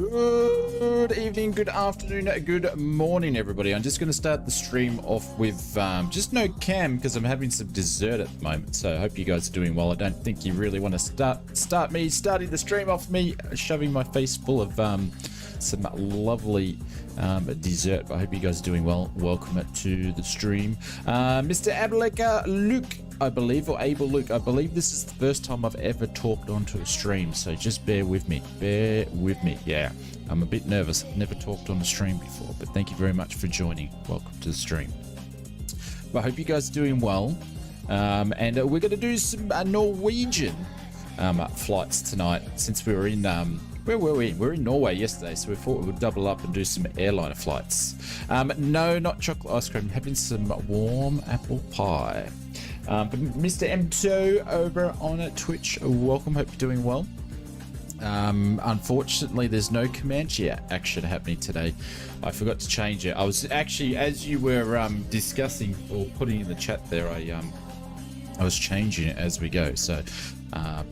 Good evening, good afternoon, good morning, everybody. I'm just going to start the stream off with just no cam because I'm having some dessert at the moment. So I hope you guys are doing well. I don't think you really want to start me starting the stream off me shoving my face full of some lovely dessert. But I hope you guys are doing well. Welcome to the stream. Mr. Abeleka Luke, I believe, or Abel Luke, I believe this is the first time I've ever talked onto a stream, so just bear with me. Bear with me. Yeah, I'm a bit nervous. I've never talked on a stream before, but thank you very much for joining. Welcome to the stream. But I hope you guys are doing well. And we're going to do some Norwegian flights tonight, since we were in where were we? We were in Norway yesterday, so we thought we would double up and do some airliner flights. No, not chocolate ice cream. Having some warm apple pie. But Mr. M2 over on Twitch, welcome. Hope you're doing well. Unfortunately, there's no Comanche action happening today. I forgot to change it. I was actually, as you were discussing or putting in the chat there, I was changing it as we go. So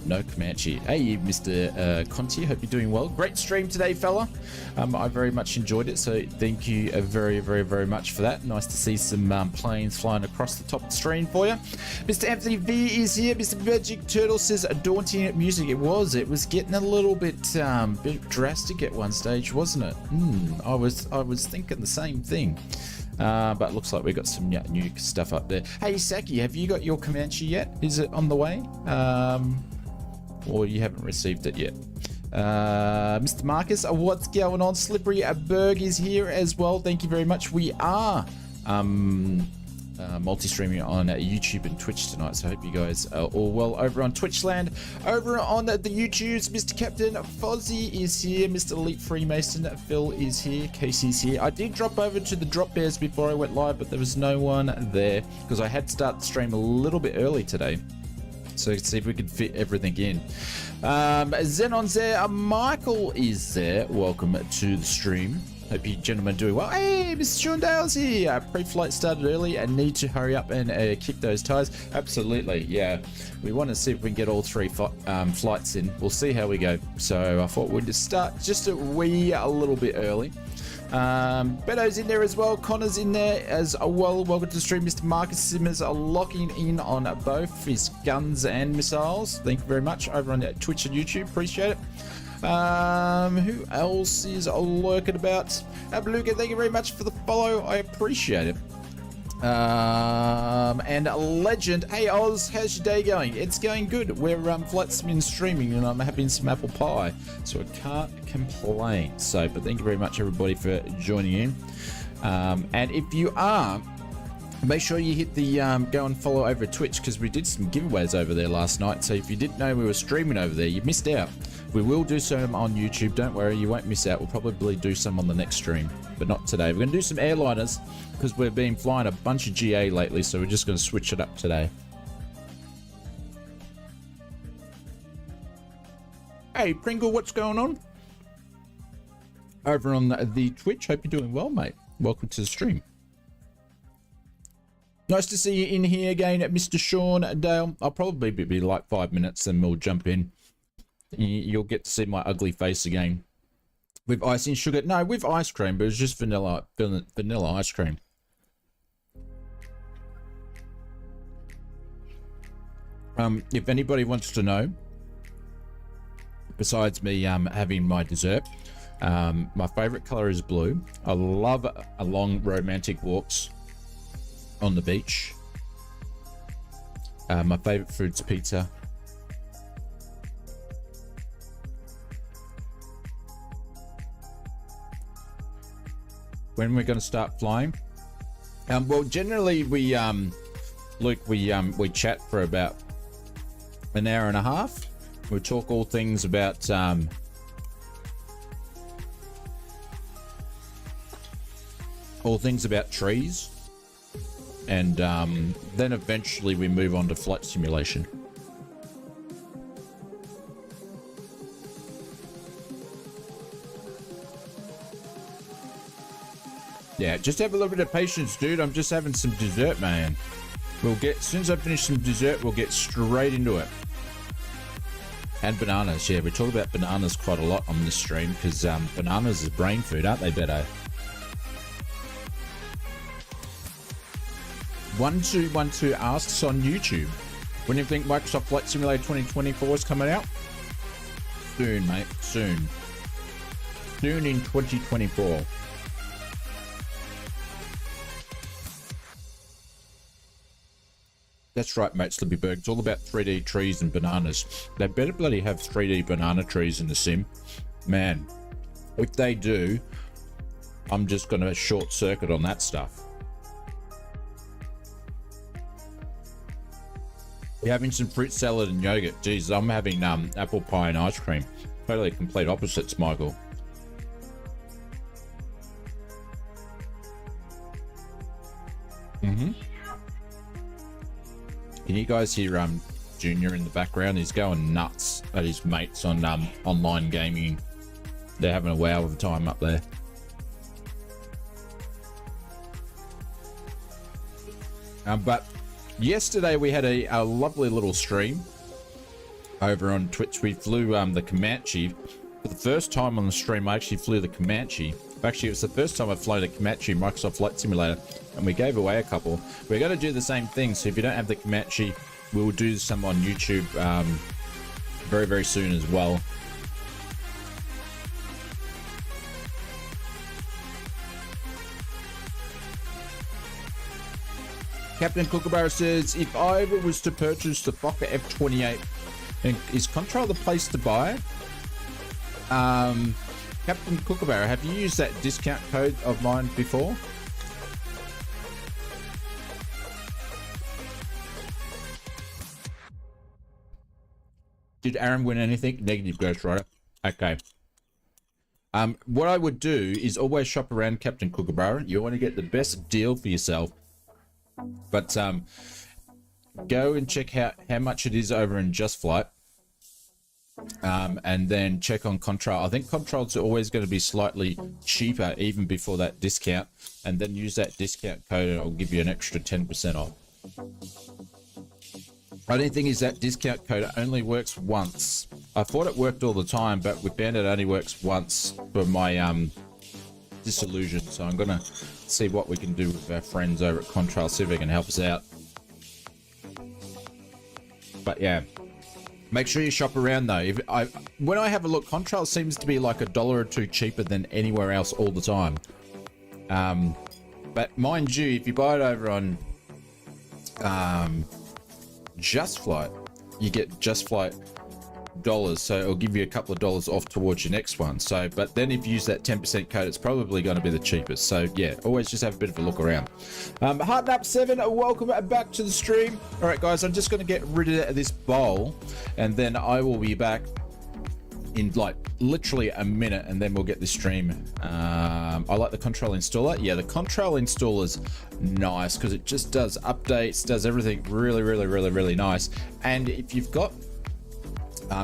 no Comanche. Hey, Mr. Conti, hope you're doing well. Great stream today, fella. I very much enjoyed it, so thank you very, very, very much for that. Nice to see some planes flying across the top of the screen for you. Mr. Anthony V is here. Mr. Magic Turtle says daunting music. It was getting a little bit drastic at one stage, wasn't it? I was thinking the same thing. But it looks like we've got some new stuff up there. Hey, Saki, have you got your Comanche yet? Is it on the way? Or you haven't received it yet? Mr. Marcus, what's going on? Slippery Berg is here as well. Thank you very much. We are multi-streaming on YouTube and Twitch tonight, so I hope you guys are all well over on Twitchland. Over on the YouTubes, Mr. Captain Fozzie is here, Mr. Elite Freemason Phil is here, Casey's here. I did drop over to the Drop Bears before I went live, but there was no one there because I had to start the stream a little bit early today, so let's see if we can fit everything in. Zenon's there, Michael is there. Welcome to the stream. Hope you gentlemen are doing well. Hey, Mr. Sean Dale's here. Pre-flight started early and need to hurry up and kick those tires. Absolutely, yeah. We want to see if we can get all three flights in. We'll see how we go. So I thought we'd just start just a little bit early. Beto's in there as well. Connor's in there as well. Welcome to the stream. Mr. Marcus Simmers are locking in on both his guns and missiles. Thank you very much over on Twitch and YouTube. Appreciate it. Who else is lurking about? Beluga, thank you very much for the follow. I appreciate it. And Legend, hey Oz, how's your day going? It's going good. We're flight sim streaming and I'm having some apple pie, so I can't complain. So, but thank you very much everybody for joining in. And if you are, make sure you hit the go and follow over Twitch, because we did some giveaways over there last night. So if you didn't know we were streaming over there, you missed out. We will do some on YouTube. Don't worry, you won't miss out. We'll probably do some on the next stream, but not today. We're going to do some airliners because we've been flying a bunch of GA lately, so we're just going to switch it up today. Hey, Pringle, what's going on? Over on the Twitch. Hope you're doing well, mate. Welcome to the stream. Nice to see you in here again, Mr. Sean Dale. I'll probably be like 5 minutes and we'll jump in. You'll get to see my ugly face again. With icing sugar? No, with ice cream, but it's just vanilla ice cream. If anybody wants to know, besides me having my dessert, my favorite color is blue. I love long romantic walks on the beach. My favorite food's pizza. When we're going to start flying? Well, generally we Luke, we chat for about an hour and a half. We talk all things about trees, and then eventually we move on to flight simulation. Yeah, just have a little bit of patience, dude. I'm just having some dessert, man. We'll get, as soon as I finish some dessert, we'll get straight into it. And bananas, yeah, we talk about bananas quite a lot on this stream because bananas is brain food, aren't they, Beto? 1212 asks on YouTube, when do you think Microsoft Flight Simulator 2024 is coming out? Soon, mate, soon. Soon in 2024. That's right, mate, Slippyberg. It's all about 3D trees and bananas. They better bloody have 3D banana trees in the sim. Man, if they do, I'm just going to short circuit on that stuff. You're having some fruit salad and yogurt. Jeez, I'm having apple pie and ice cream. Totally complete opposites, Michael. Mm-hmm. Can you guys hear Junior in the background? He's going nuts at his mates on online gaming. They're having a wow of a time up there. But yesterday we had a lovely little stream over on Twitch. We flew the Comanche. For the first time on the stream, I actually flew the Comanche. Actually, it was the first time I've flown a Comanche Microsoft Flight Simulator, and we gave away a couple. We're going to do the same thing, so if you don't have the Comanche, we'll do some on YouTube very, very soon as well. Captain Kookaburra says, if I was to purchase the Fokker F28, is Contrail the place to buy it? Captain Kookaburra, have you used that discount code of mine before? Did Aaron win anything? Negative, Ghost Rider. Okay. What I would do is always shop around, Captain Kookaburra. You want to get the best deal for yourself. But go and check out how much it is over in Just Flight. And then check on Contrail. I think Contrail's always going to be slightly cheaper even before that discount, and then use that discount code and it'll give you an extra 10% off. Only thing is that discount code only works once. I thought it worked all the time, but we found it only works once for my disillusion. So I'm gonna see what we can do with our friends over at Contrail, see if they can help us out. But yeah, make sure you shop around though. When I have a look, Contrail seems to be like $1 or $2 cheaper than anywhere else all the time. But mind you, if you buy it over on Just Flight, you get Just Flight dollars, so it'll give you a couple of dollars off towards your next one. So, but then if you use that 10% code, it's probably going to be the cheapest. So yeah, always just have a bit of a look around. Heart Up 7, welcome back to the stream. All right, guys, I'm just going to get rid of this bowl, and then I will be back in like literally a minute, and then we'll get this stream. I like the Contrail installer. Yeah, the Contrail installer's nice because it just does updates, does everything really nice. And if you've got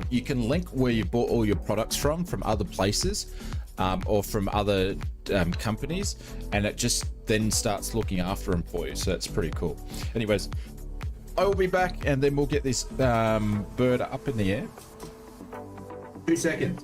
you can link where you bought all your products from other places, or from other companies, and it just then starts looking after them for you. So that's pretty cool. Anyways, I will be back, and then we'll get this bird up in the air. 2 seconds.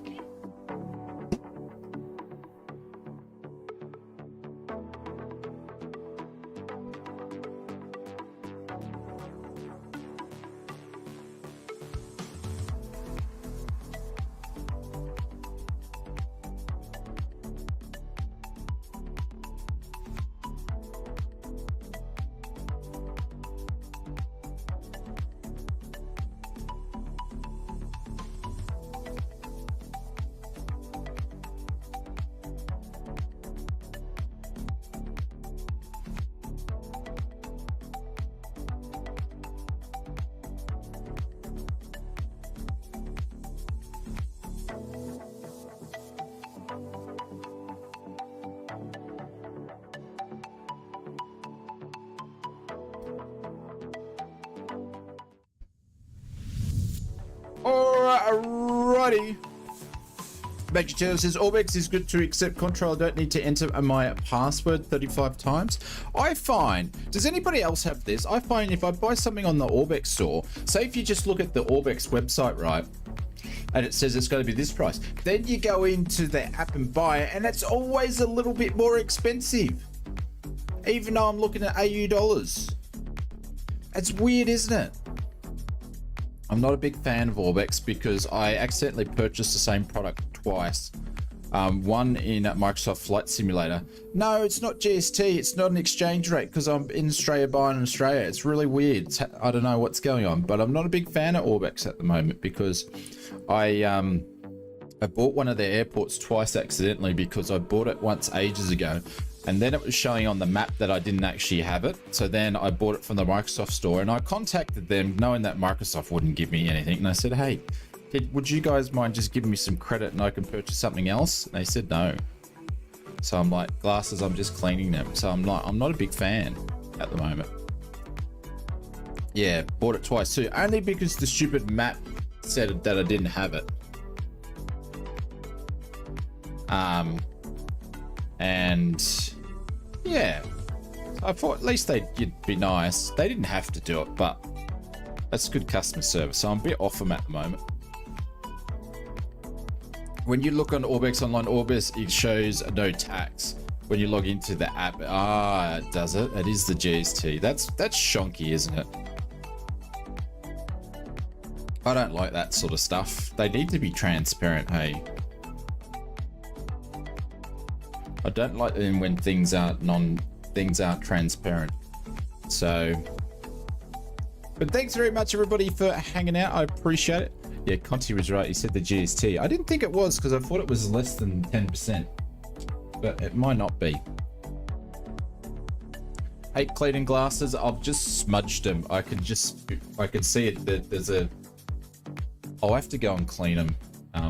Alrighty. Major Taylor says, Orbex is good to accept Contrail. I don't need to enter my password 35 times. I find, does anybody else have this? I find if I buy something on the Orbex store, say if you just look at the Orbex website, right? and it says it's going to be this price. Then you go into the app and buy it, and it's always a little bit more expensive, even though I'm looking at AU dollars. It's weird, isn't it? I'm not a big fan of Orbex because I accidentally purchased the same product twice. One in Microsoft Flight Simulator. No, it's not GST. It's not an exchange rate because I'm in Australia buying in Australia. It's really weird. I don't know what's going on, but I'm not a big fan of Orbex at the moment because I bought one of their airports twice accidentally because I bought it once ages ago, and then it was showing on the map that I didn't actually have it. So then I bought it from the Microsoft store, and I contacted them knowing that Microsoft wouldn't give me anything, and I said, hey, would you guys mind just giving me some credit and I can purchase something else? And they said no. So I'm like, glasses, I'm just cleaning them. So I'm not a big fan at the moment. Yeah, bought it twice too, only because the stupid map said that I didn't have it. And yeah, I thought at least they'd be nice. They didn't have to do it, but that's good customer service. So I'm a bit off them at the moment. When you look on Orbex Online Orbis, it shows no tax. When you log into the app, it does it. It is the GST. That's shonky, isn't it? I don't like that sort of stuff. They need to be transparent, hey. I don't like them when things aren't transparent. So, but thanks very much everybody for hanging out. I appreciate it. Yeah, Conti was right. He said the GST. I didn't think it was because I thought it was less than 10%, but it might not be. Hey, cleaning glasses. I've just smudged them. I can see it. That there's a. I'll have to go and clean them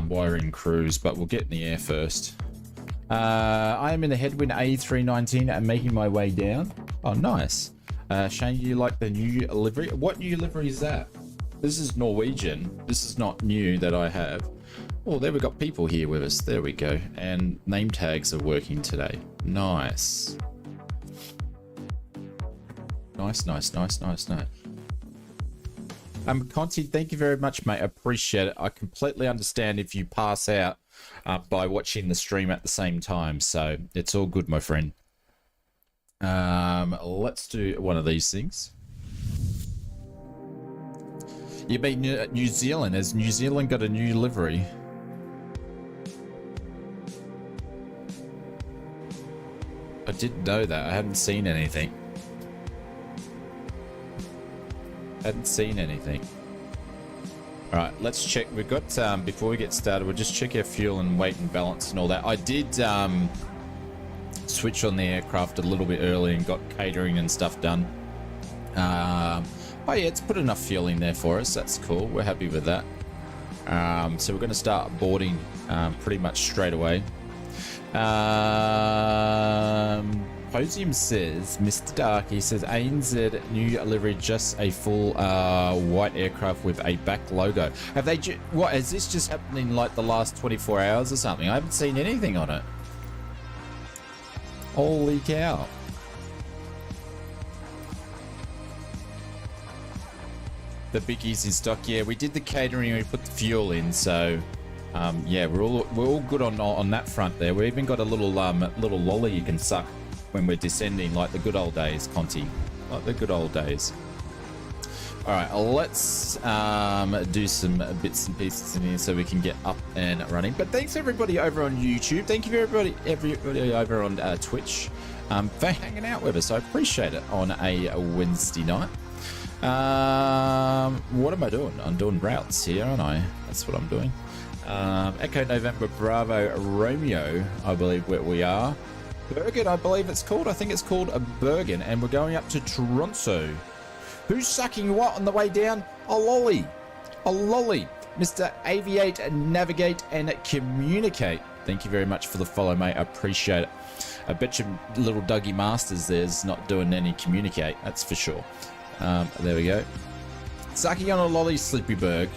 while we're in cruise, but we'll get in the air first. I am in the headwind A319 and making my way down. Oh, nice. Shane, you like the new livery? What new livery is that? This is Norwegian. This is not new that I have. Oh, there we got people here with us. There we go. And name tags are working today. Nice. Nice. Conti, thank you very much, mate. I appreciate it. I completely understand if you pass out by watching the stream at the same time. So it's all good, my friend. Let's do one of these things. You mean New Zealand? Has New Zealand got a new livery? I didn't know that. I hadn't seen anything. All right, let's check. We've got, before we get started, we'll just check our fuel and weight and balance and all that. I did switch on the aircraft a little bit early and got catering and stuff done. Oh yeah, it's put enough fuel in there for us. That's cool. We're happy with that. So we're going to start boarding pretty much straight away. Posium says, Mr. Dark, he says, ANZ new livery, just a full white aircraft with a back logo. Have they, what, has this just happened in like the last 24 hours or something? I haven't seen anything on it. Holy cow. The biggies in stock. Yeah, we did the catering and we put the fuel in, so yeah, we're all good on that front there. We even got a little lolly you can suck when we're descending, like the good old days, Conti, like the good old days. All right, let's do some bits and pieces in here so we can get up and running. But thanks everybody over on YouTube. Thank you everybody over on Twitch for hanging out with us. I appreciate it on a Wednesday night. What am I doing? I'm doing routes here, aren't I? That's what I'm doing. Echo November Bravo Romeo, I believe where we are. Bergen, I believe it's called. I think it's called a Bergen, and we're going up to Toronto. Who's sucking what on the way down? A lolly. A lolly. Mr. Aviate, Navigate, and Communicate. Thank you very much for the follow, mate. I appreciate it. I bet you little Dougie Masters there's not doing any Communicate. That's for sure. There we go. Sucking on a lolly, Sleepyberg.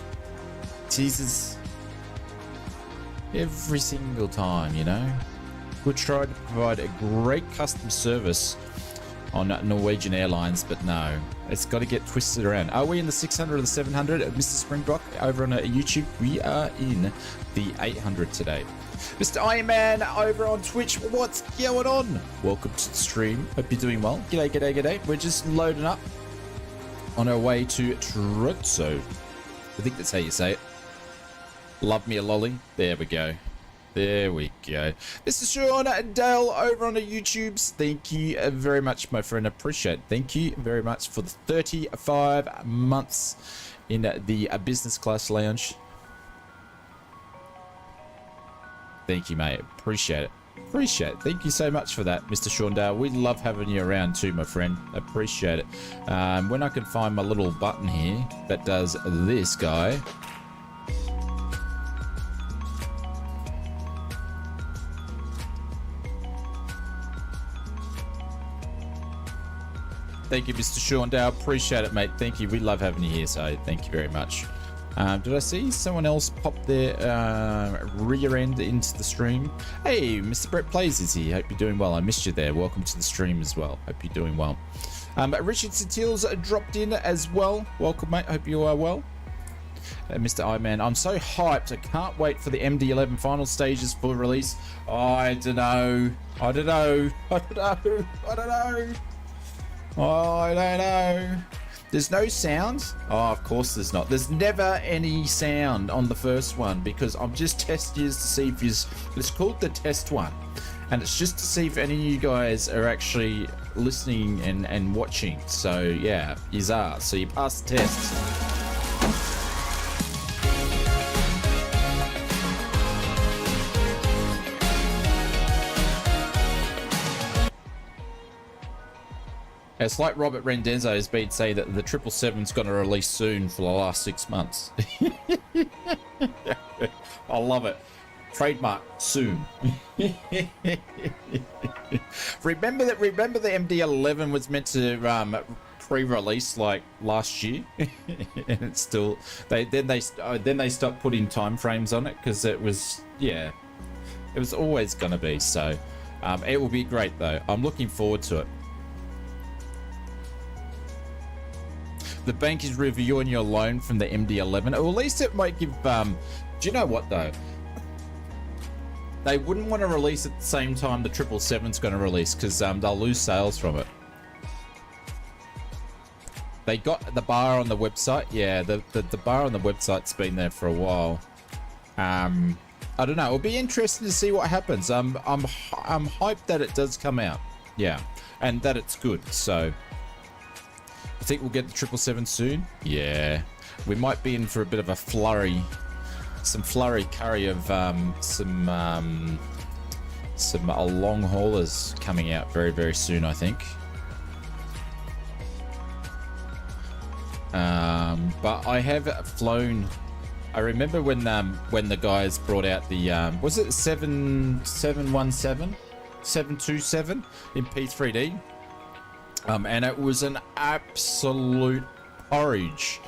Jesus. Every single time, you know. We try to provide a great customer service on Norwegian Airlines, but no. It's got to get twisted around. Are we in the 600 or the 700? Mr. Springbok over on YouTube. We are in the 800 today. Mr. Iron Man over on Twitch. What's going on? Welcome to the stream. Hope you're doing well. G'day, g'day, g'day. We're just loading up on our way to Trotso. I think that's how you say it. Love me a lolly. There we go. There we go. Mr. Sean Dale over on the YouTubes. Thank you very much, my friend. Appreciate it. Thank you very much for the 35 months in the business class lounge. Thank you, mate. Appreciate it. Appreciate it. Thank you so much for that, Mr. Sean Dale. We love having you around too, my friend. Appreciate it. When I can find my little button here that does this guy. Thank you, Mr. Sean Dow. Appreciate it, mate. Thank you. We love having you here, so thank you very much. Did I see someone else pop their rear end into the stream? Hey, Mr. Brett Plays is here. Hope you're doing well. I missed you there. Welcome to the stream as well. Hope you're doing well. Richard Satil's dropped in as well. Welcome, mate. Hope you are well. Mr. Ironman, I'm so hyped. I can't wait for the MD11 final stages for release. I don't know. I don't know. I don't know. I don't know. Oh, I don't know. There's no sound? Oh, of course there's not. There's never any sound on the first one because I'm just testing you to see if it's called the test one. And it's just to see if any of you guys are actually listening and watching. So yeah, yous are. So you passed the test. It's like Robert Wendesdsay has been saying that the 777's going to release soon for the last 6 months. I love it. Trademark soon. Remember the MD11 was meant to pre-release like last year, and it's still then they stopped putting time frames on it because it was it was always going to be so. It will be great though. I'm looking forward to it. The bank is reviewing your loan from the MD11. Or at least it might give... do you know what, though? They wouldn't want to release at the same time the 777's going to release because they'll lose sales from it. They got the bar on the website. Yeah, the bar on the website's been there for a while. I don't know. It'll be interesting to see what happens. I'm hyped that it does come out. Yeah, and that it's good, so... I think we'll get the 777 soon. Yeah, we might be in for a bit of a flurry, some flurry curry of some long haulers coming out very, very soon, I think. But I have flown. I remember when the guys brought out the was it 717, 727 in P3D. And it was an absolute porridge.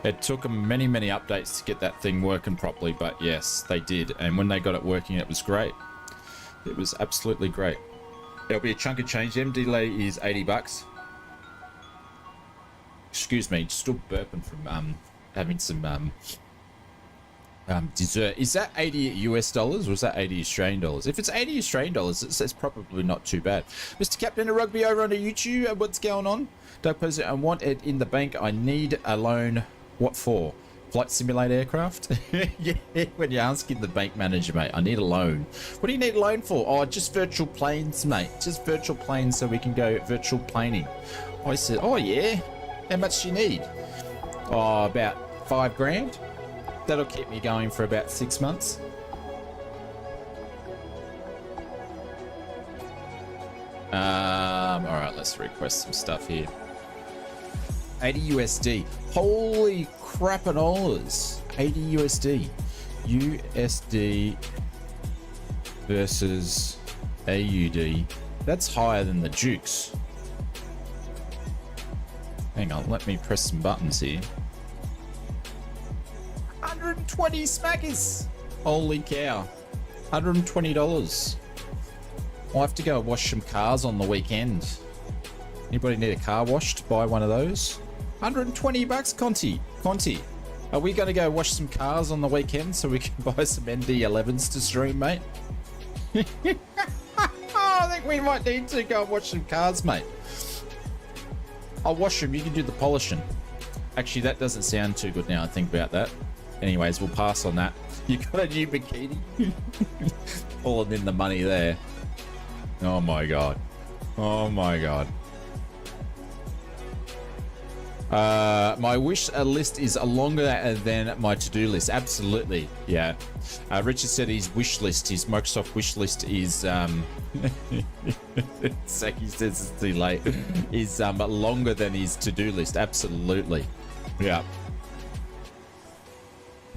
It took them many, many updates to get that thing working properly, but yes, they did. And when they got it working, it was great. It was absolutely great. There'll be a chunk of change. MD delay is $80. Excuse me, still burping from having some dessert. Is that 80 US dollars or is that 80 Australian dollars? If it's 80 Australian dollars, it's probably not too bad. Mr. Captain of Rugby over on the YouTube, what's going on? Doug Poser, I want it in the bank. I need a loan. What for? Flight simulator aircraft? Yeah, when you're asking the bank manager, mate, I need a loan. What do you need a loan for? Oh, just virtual planes, mate. Just virtual planes so we can go virtual planing. I said, oh yeah. How much do you need? Oh, about 5 grand. That'll keep me going for about 6 months. All right, let's request some stuff here. 80 USD. Holy crapanolas. 80 USD. USD versus AUD. That's higher than the Dukes. Hang on, let me press some buttons here. 120 smackers. Holy cow. $120. I'll have to go wash some cars on the weekend. Anybody need a car washed? Buy one of those. $120, Conti. Are we going to go wash some cars on the weekend so we can buy some ND11s to stream, mate? I think we might need to go and watch some cars, mate. I'll wash them. You can do the polishing. Actually, that doesn't sound too good now I think about that. Anyways, we'll pass on that. You got a new bikini? Pulling in the money there. Oh my god. Oh my god. My wish list is longer than my to-do list. Absolutely, yeah. Richard said his wish list, his Microsoft wish list is Saki says it's too late. Is longer than his to-do list. Absolutely, yeah.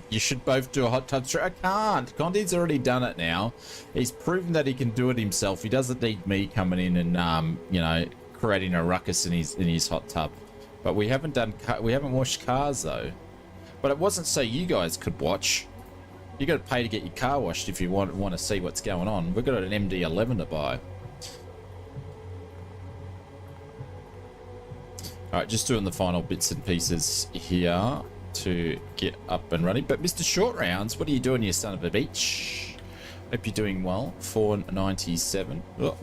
You should both do a hot tub stream. I can't. Conti's already done it now. He's proven that he can do it himself. He doesn't need me coming in and you know, creating a ruckus in his hot tub. But we haven't washed cars though. But it wasn't so you guys could watch. You got to pay to get your car washed if you want to see what's going on. We've got an MD11 to buy. All right, just doing the final bits and pieces here to get up and running. But Mr. Short Rounds, what are you doing, you son of a bitch? Hope you're doing well. 497. Oh.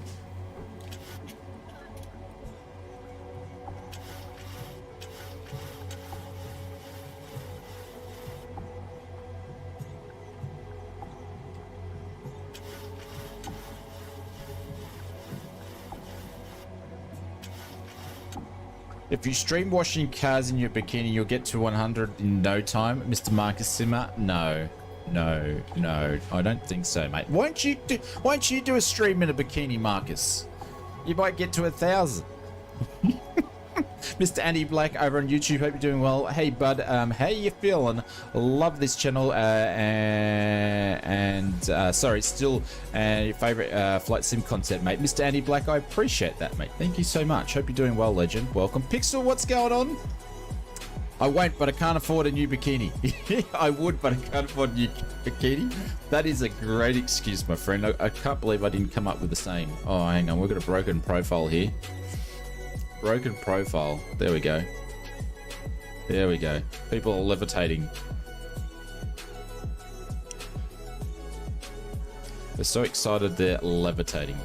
If you stream washing cars in your bikini, you'll get to 100 in no time, Mr. Marcus Simmer. No, I don't think so, mate. Why don't you do a stream in a bikini, Marcus? You might get to 1,000. Mr. Andy Black over on YouTube. Hope you're doing well. Hey, bud. How you feeling? Love this channel. Sorry, still your favorite flight sim content, mate. Mr. Andy Black, I appreciate that, mate. Thank you so much. Hope you're doing well, legend. Welcome. Pixel, what's going on? I won't, but I can't afford a new bikini. I would, but I can't afford a new bikini. That is a great excuse, my friend. I can't believe I didn't come up with the same. Oh, hang on. We've got a broken profile here. Broken profile. There we go. There we go. People are levitating. They're so excited they're levitating.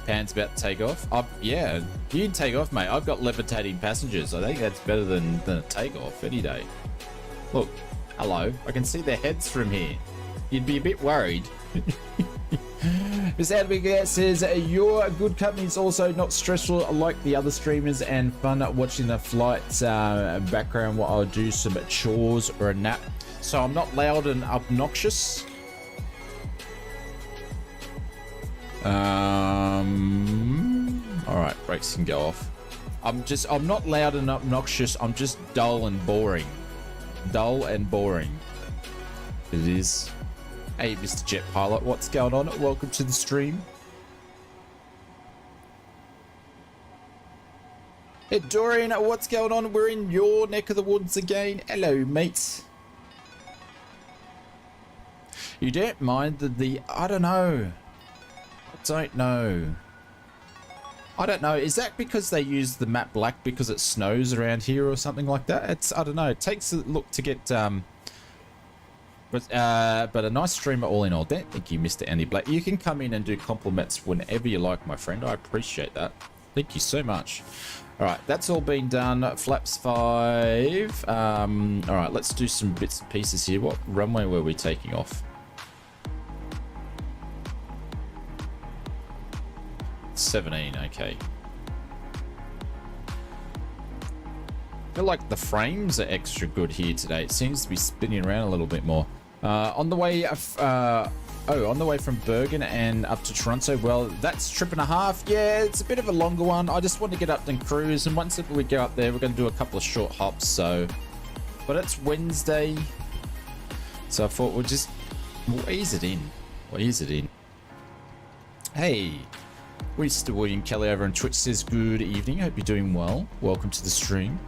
Hands about to take off. Yeah, you can take off, mate. I've got levitating passengers. I think that's better than a takeoff any day. Look, hello. I can see their heads from here. You'd be a bit worried. Miss Advocate says, your good company is also not stressful like the other streamers and fun watching the flights background while I do some chores or a nap. So I'm not loud and obnoxious. Alright, brakes can go off. I'm not loud and obnoxious, I'm just dull and boring. Dull and boring. It is. Hey, Mr. Jet Pilot, what's going on? Welcome to the stream. Hey, Dorian, what's going on? We're in your neck of the woods again. Hello, mates. You don't mind the I don't know. I don't know. Is that because they use the matte black because it snows around here or something like that? I don't know. It takes a look to get but a nice streamer all in all. Thank you, Mr. Andy Black. You can come in and do compliments whenever you like, my friend. I appreciate that. Thank you so much. All right, that's all been done. Flaps 5. All right, let's do some bits and pieces here. What runway were we taking off? 17, okay. I feel like the frames are extra good here today. It seems to be spinning around a little bit more. On the way from Bergen and up to Toronto, well, that's a trip and a half. Yeah, it's a bit of a longer one. I just want to get up and cruise, and once we go up there, we're going to do a couple of short hops. So, but it's Wednesday, so I thought we'll ease it in. We'll ease it in. Hey, Mr. William Kelly over on Twitch says good evening. Hope you're doing well. Welcome to the stream.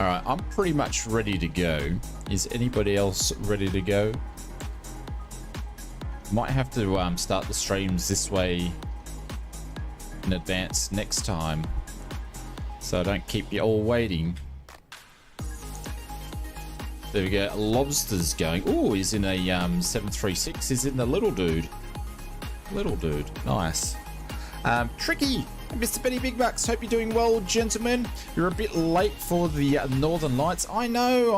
All right, I'm pretty much ready to go. Is anybody else ready to go? Might have to start the streams this way in advance next time, so I don't keep you all waiting. There we go. Lobster's going. Oh, he's in a 736. He's in the little dude. Little dude. Nice. Tricky. Mr. Benny Big Bucks. Hope you're doing well, gentlemen. You're a bit late for the Northern Lights. I know.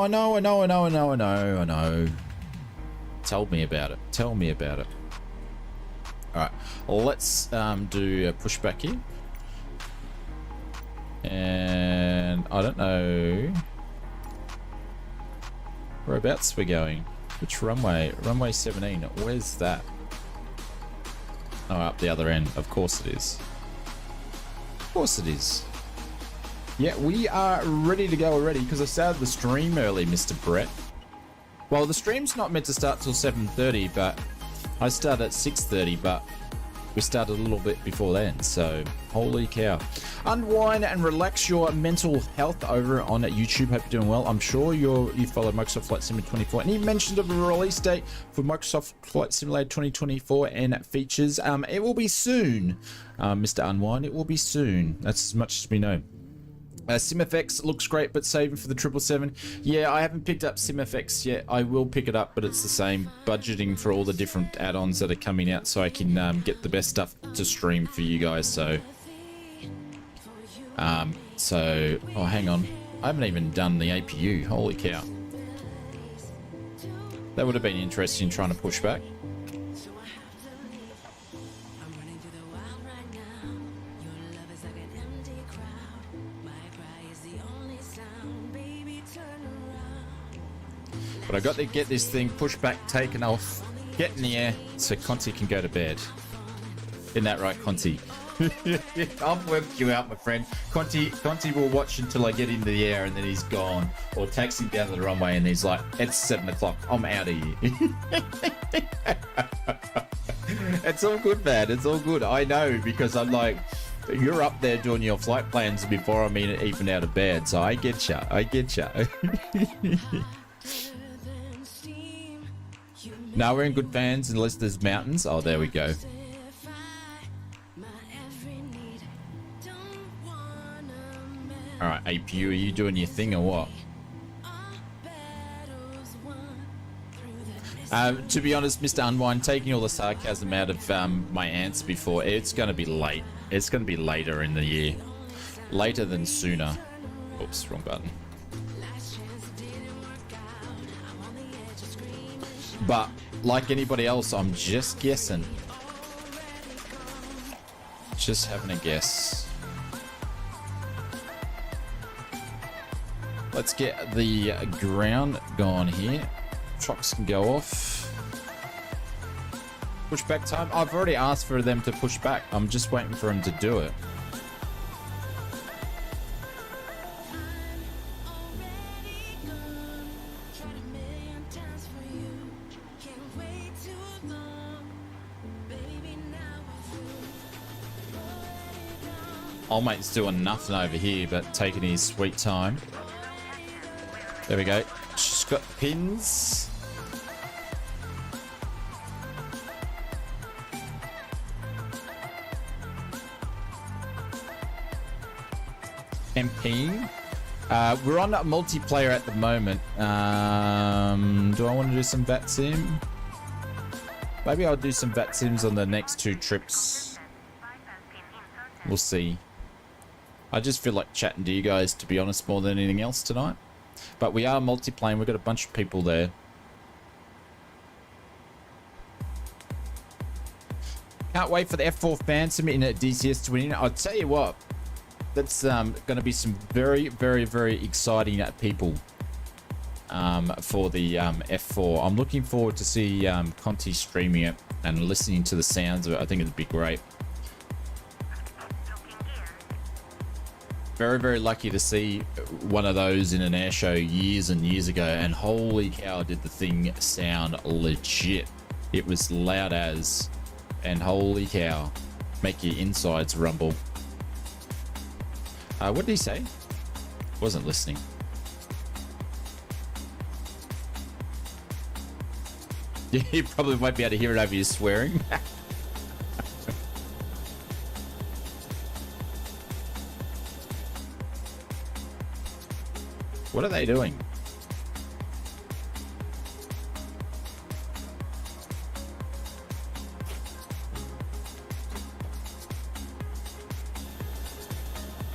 Tell me about it. Tell me about it. All right. Let's do a pushback here. And I don't know whereabouts we're going. Which runway? Runway 17. Where's that? Oh, up the other end. Of course it is. Of course it is. Yeah, we are ready to go already because I started the stream early, Mr. Brett. Well, the stream's not meant to start till 7:30, but I started at 6:30, but we started a little bit before then, so holy cow. Unwind and relax your mental health over on YouTube. Hope you're doing well. I'm sure you follow Microsoft Flight Simulator 24. Any mention of a release date for Microsoft Flight Simulator 2024 and features? It will be soon, Mr. Unwind. It will be soon. That's as much as we know. SimFX looks great, but saving for the 777. Yeah, I haven't picked up SimFX yet. I will pick it up, but it's the same budgeting for all the different add-ons that are coming out, so I can get the best stuff to stream for you guys. So, oh, hang on, I haven't even done the APU. Holy cow, that would have been interesting trying to push back. But I got to get this thing pushed back, taken off, get in the air, so Conti can go to bed. Isn't that right, Conti? I've worked you out, my friend. Conti will watch until I get into the air and then he's gone. Or taxi down to the runway and he's like, it's 7 o'clock. I'm out of here. It's all good, man. It's all good. I know, because I'm like, you're up there doing your flight plans before I'm even out of bed. So I get ya. I get ya. Now we're in good fans unless there's mountains. Oh, there we go. All right, APU, are you doing your thing or what? To be honest, Mr. Unwind, taking all the sarcasm out of my answer before, it's going to be late. It's going to be later in the year. Later than sooner. Oops, wrong button. But like anybody else, I'm just guessing. Just having a guess. Let's get the ground gone here. Trucks can go off. Push back time. I've already asked for them to push back. I'm just waiting for them to do it. Old mate's doing nothing over here, but taking his sweet time. There we go. She's got pins. MPing. We're on a multiplayer at the moment. Do I want to do some VAT sim? Maybe I'll do some VAT sims on the next 2 trips. We'll see. I just feel like chatting to you guys, to be honest, more than anything else tonight. But we are multiplaying. We've got a bunch of people there. Can't wait for the F4 fan submitting at DCS to win. I'll tell you what, that's going to be some very, very, very exciting people for the F4. I'm looking forward to see Conti streaming it and listening to the sounds of it. I think it'd be great. Very, very lucky to see one of those in an air show years and years ago, and holy cow, did the thing sound legit. It was loud as, and holy cow, make your insides rumble. What did he say? Wasn't listening. You probably won't be able to hear it over you swearing. What are they doing?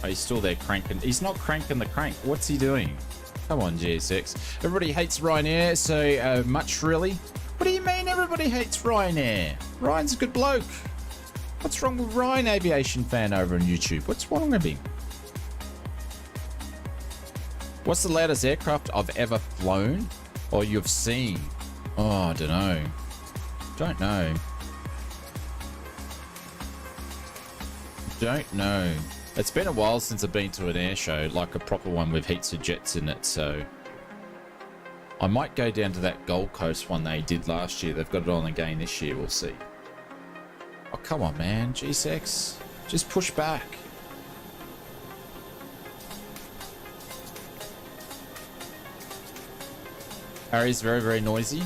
Oh, he's still there cranking. He's not cranking the crank. What's he doing? Come on, GSX. Everybody hates Ryanair, so much really. What do you mean everybody hates Ryanair? Ryan's a good bloke. What's wrong with Ryan, aviation fan over on YouTube? What's wrong with him? What's the loudest aircraft I've ever flown or you've seen? Oh, I don't know. Don't know. Don't know. It's been a while since I've been to an air show, like a proper one with heaps of jets in it, so I might go down to that Gold Coast one they did last year. They've got it on again this year, we'll see. Oh, come on, man. G6. Just push back. Harry's very, very noisy.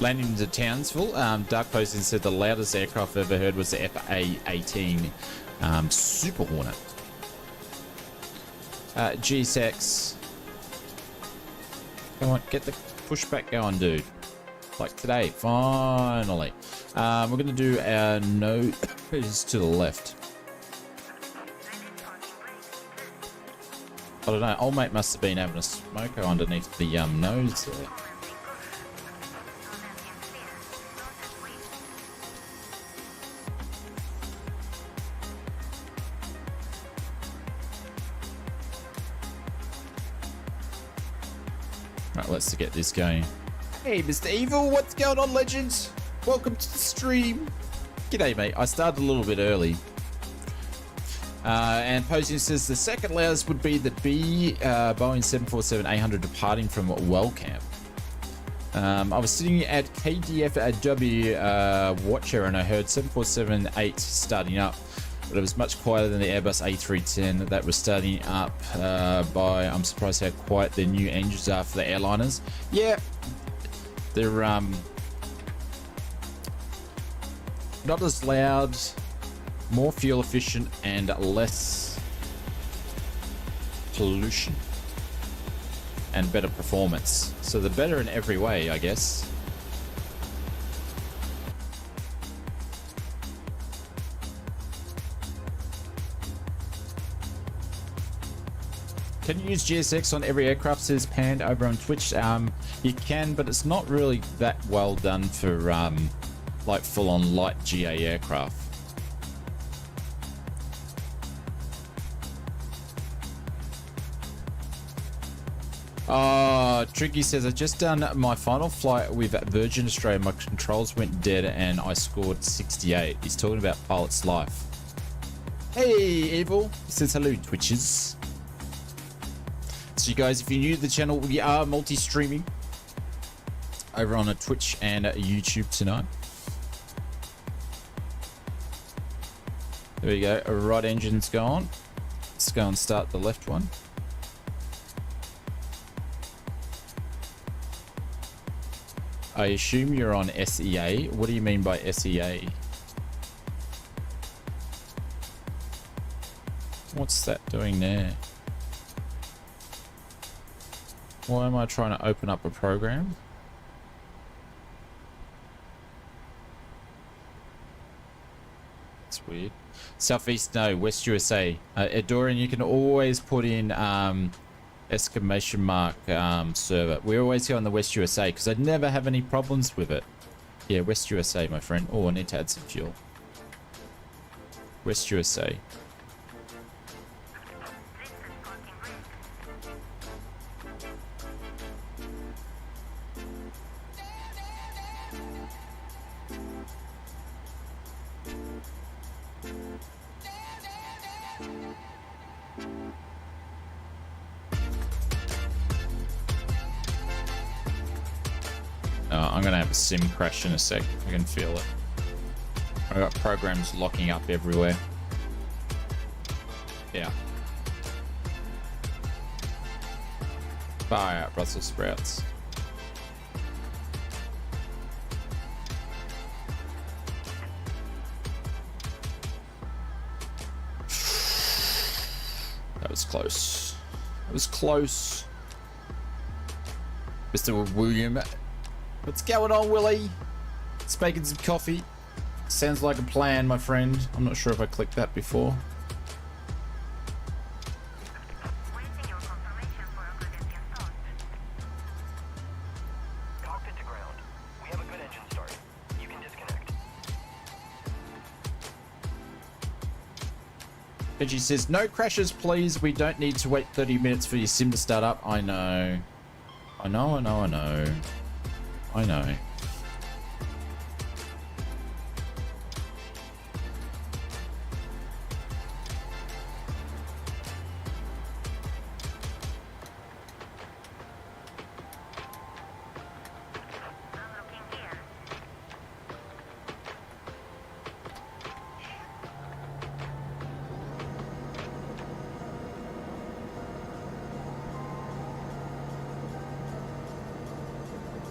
Landing into Townsville. Dark Posting said the loudest aircraft I've ever heard was the FA-18 Super Hornet. G6. Come on, get the pushback going, dude. Like today, finally. We're going to do our nose to the left. I don't know. Old mate must have been having a smoker underneath the nose there. Right, let's get this going. Hey, Mr. Evil, what's going on, legends? Welcome to the stream. G'day, mate. I started a little bit early. And Posing says the second loudest would be the Boeing 747-800 departing from Wellcamp. I was sitting at KDFW Watcher and I heard 747-8 starting up, but it was much quieter than the Airbus A310 that was starting up by, I'm surprised how quiet the new engines are for the airliners. Yeah, they're not as loud, more fuel efficient, and less pollution and better performance. So they're better in every way, I guess. Can you use GSX on every aircraft, says Pand over on Twitch? You can, but it's not really that well done for like full-on light GA aircraft. Tricky says, I've just done my final flight with Virgin Australia. My controls went dead and I scored 68. He's talking about pilot's life. Hey, Evil. He says, hello, Twitches. So you guys, if you're new to the channel, we are multi-streaming over on a Twitch and a YouTube tonight. There we go. Right engine's gone. Let's go and start the left one. I assume you're on SEA. What do you mean by SEA? What's that doing there? Why am I trying to open up a program? It's weird. Southeast, no. West USA. Dorian, you can always put in exclamation mark server. We always go on the West USA because I never have any problems with it. Yeah, West USA, my friend. Oh, I need to add some fuel. West USA. I'm gonna have a sim crash in a sec. I can feel it. I got programs locking up everywhere. Yeah. Far out, Brussels sprouts. That was close. That was close. Mr. William. What's going on, Willie? It's making some coffee. Sounds like a plan, my friend. I'm not sure if I clicked that before. Waiting your confirmation for a good engine start. Cockpit to ground. We have a good engine start. You can disconnect. Benji says, no crashes, please. We don't need to wait 30 minutes for your sim to start up. I know. I know. I know.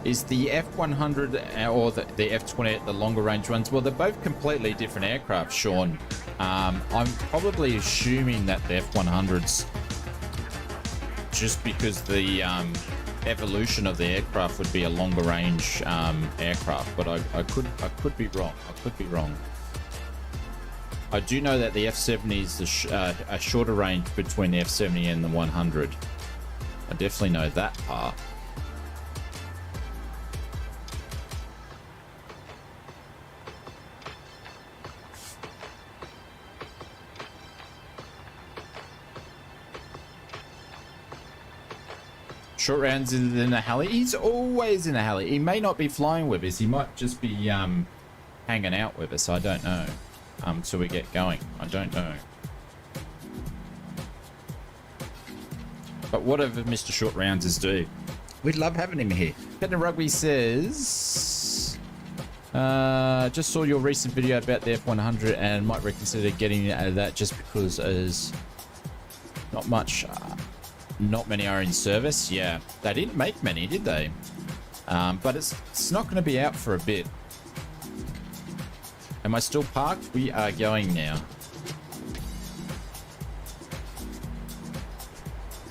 Is the F100 or the F28 the longer range ones? Well, they're both completely different aircraft, Sean. I'm probably assuming that the F100's just because the evolution of the aircraft would be a longer range aircraft, but I could be wrong. I could be wrong. I do know that the F70 is a shorter range between the F70 and the 100. I definitely know that part. Short rounds in a heli. He's always in a heli. He may not be flying with us. He might just be hanging out with us. I don't know. Till we get going. I don't know. But whatever Mr. Short Rounds is do, we'd love having him here. Captain Rugby says, just saw your recent video about the F100 and might reconsider getting that just because there's not much. Not many are in service. Yeah, they didn't make many, did they? But it's not going to be out for a bit. Am I still parked? We are going now.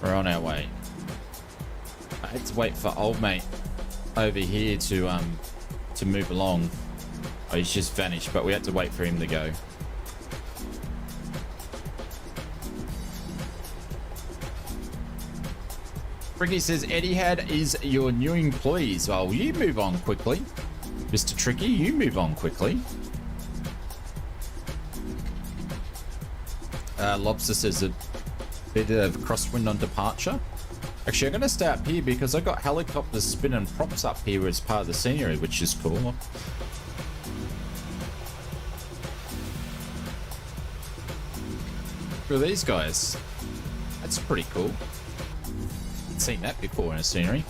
We're on our way. I had to wait for old mate over here to move along. Oh, he's just vanished, but we had to wait for him to go. Ricky says, Etihad is your new employees. Well, you move on quickly. Mr. Tricky, you move on quickly. Lobster says a bit of crosswind on departure. Actually, I'm going to stay up here because I got helicopters spinning props up here as part of the scenery, which is cool. Look at these guys. That's pretty cool. Seen that before in a scenery.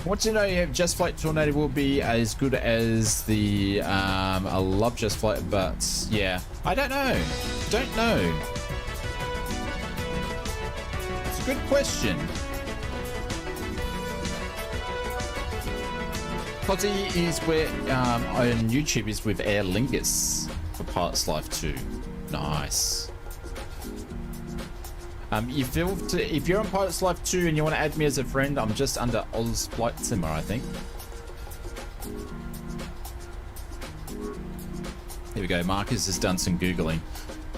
What do you know? You have Just Flight Tornado will be as good as the I love Just Flight, but yeah, I don't know. Don't know. It's a good question. Fozzie is where on YouTube is with Aer Lingus for Pilot's Life 2. Nice. If you're on Pilot's Life 2 and you want to add me as a friend, I'm just under ausflightsimmer, I think. Here we go. Marcus has done some Googling.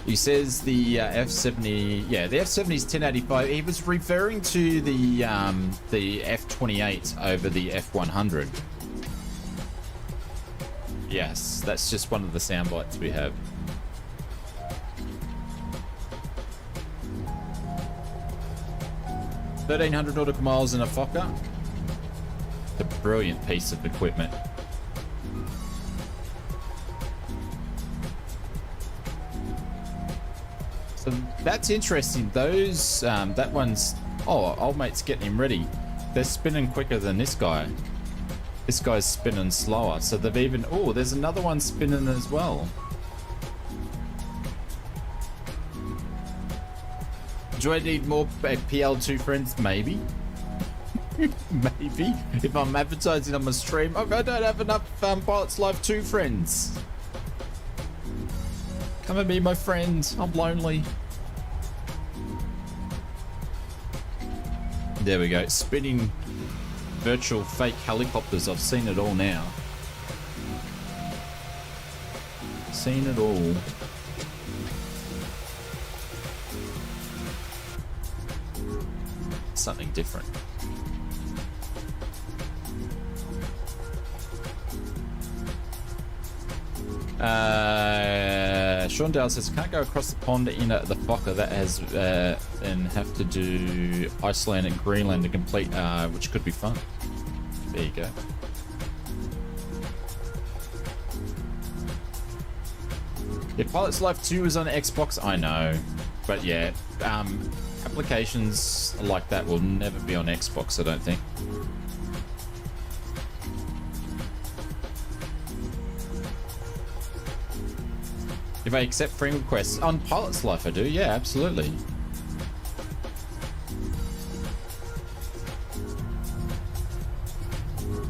He says the F70, yeah, the F70 is 1085. He was referring to the F28 over the F100. Yes, that's just one of the sound bites we have. 1,300 nautical miles in a Fokker. It's a brilliant piece of equipment. So that's interesting. Those, that one's, oh, old mate's getting him ready. They're spinning quicker than this guy. This guy's spinning slower. So they've even, oh, there's another one spinning as well. Do I need more PL2 friends? Maybe. Maybe. If I'm advertising on my stream. I don't have enough Pilots Live 2 friends. Come and be my friend. I'm lonely. There we go. Spinning virtual fake helicopters. I've seen it all now. Seen it all. Something different. Sean Dale says, can't go across the pond in the Fokker that has and have to do Iceland and Greenland to complete, which could be fun. There you go. Yeah, Pilots Live 2 is on Xbox, I know. But yeah, applications like that will never be on Xbox, I don't think. If I accept friend requests on Pilots Life, I do. Yeah, absolutely.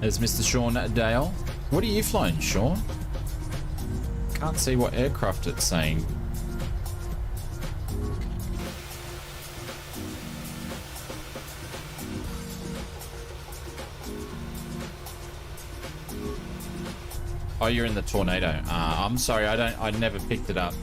There's Mr. Sean Dale. What are you flying, Sean? Can't see what aircraft it's saying. Oh, you're in the Tornado. I'm sorry, I never picked it up.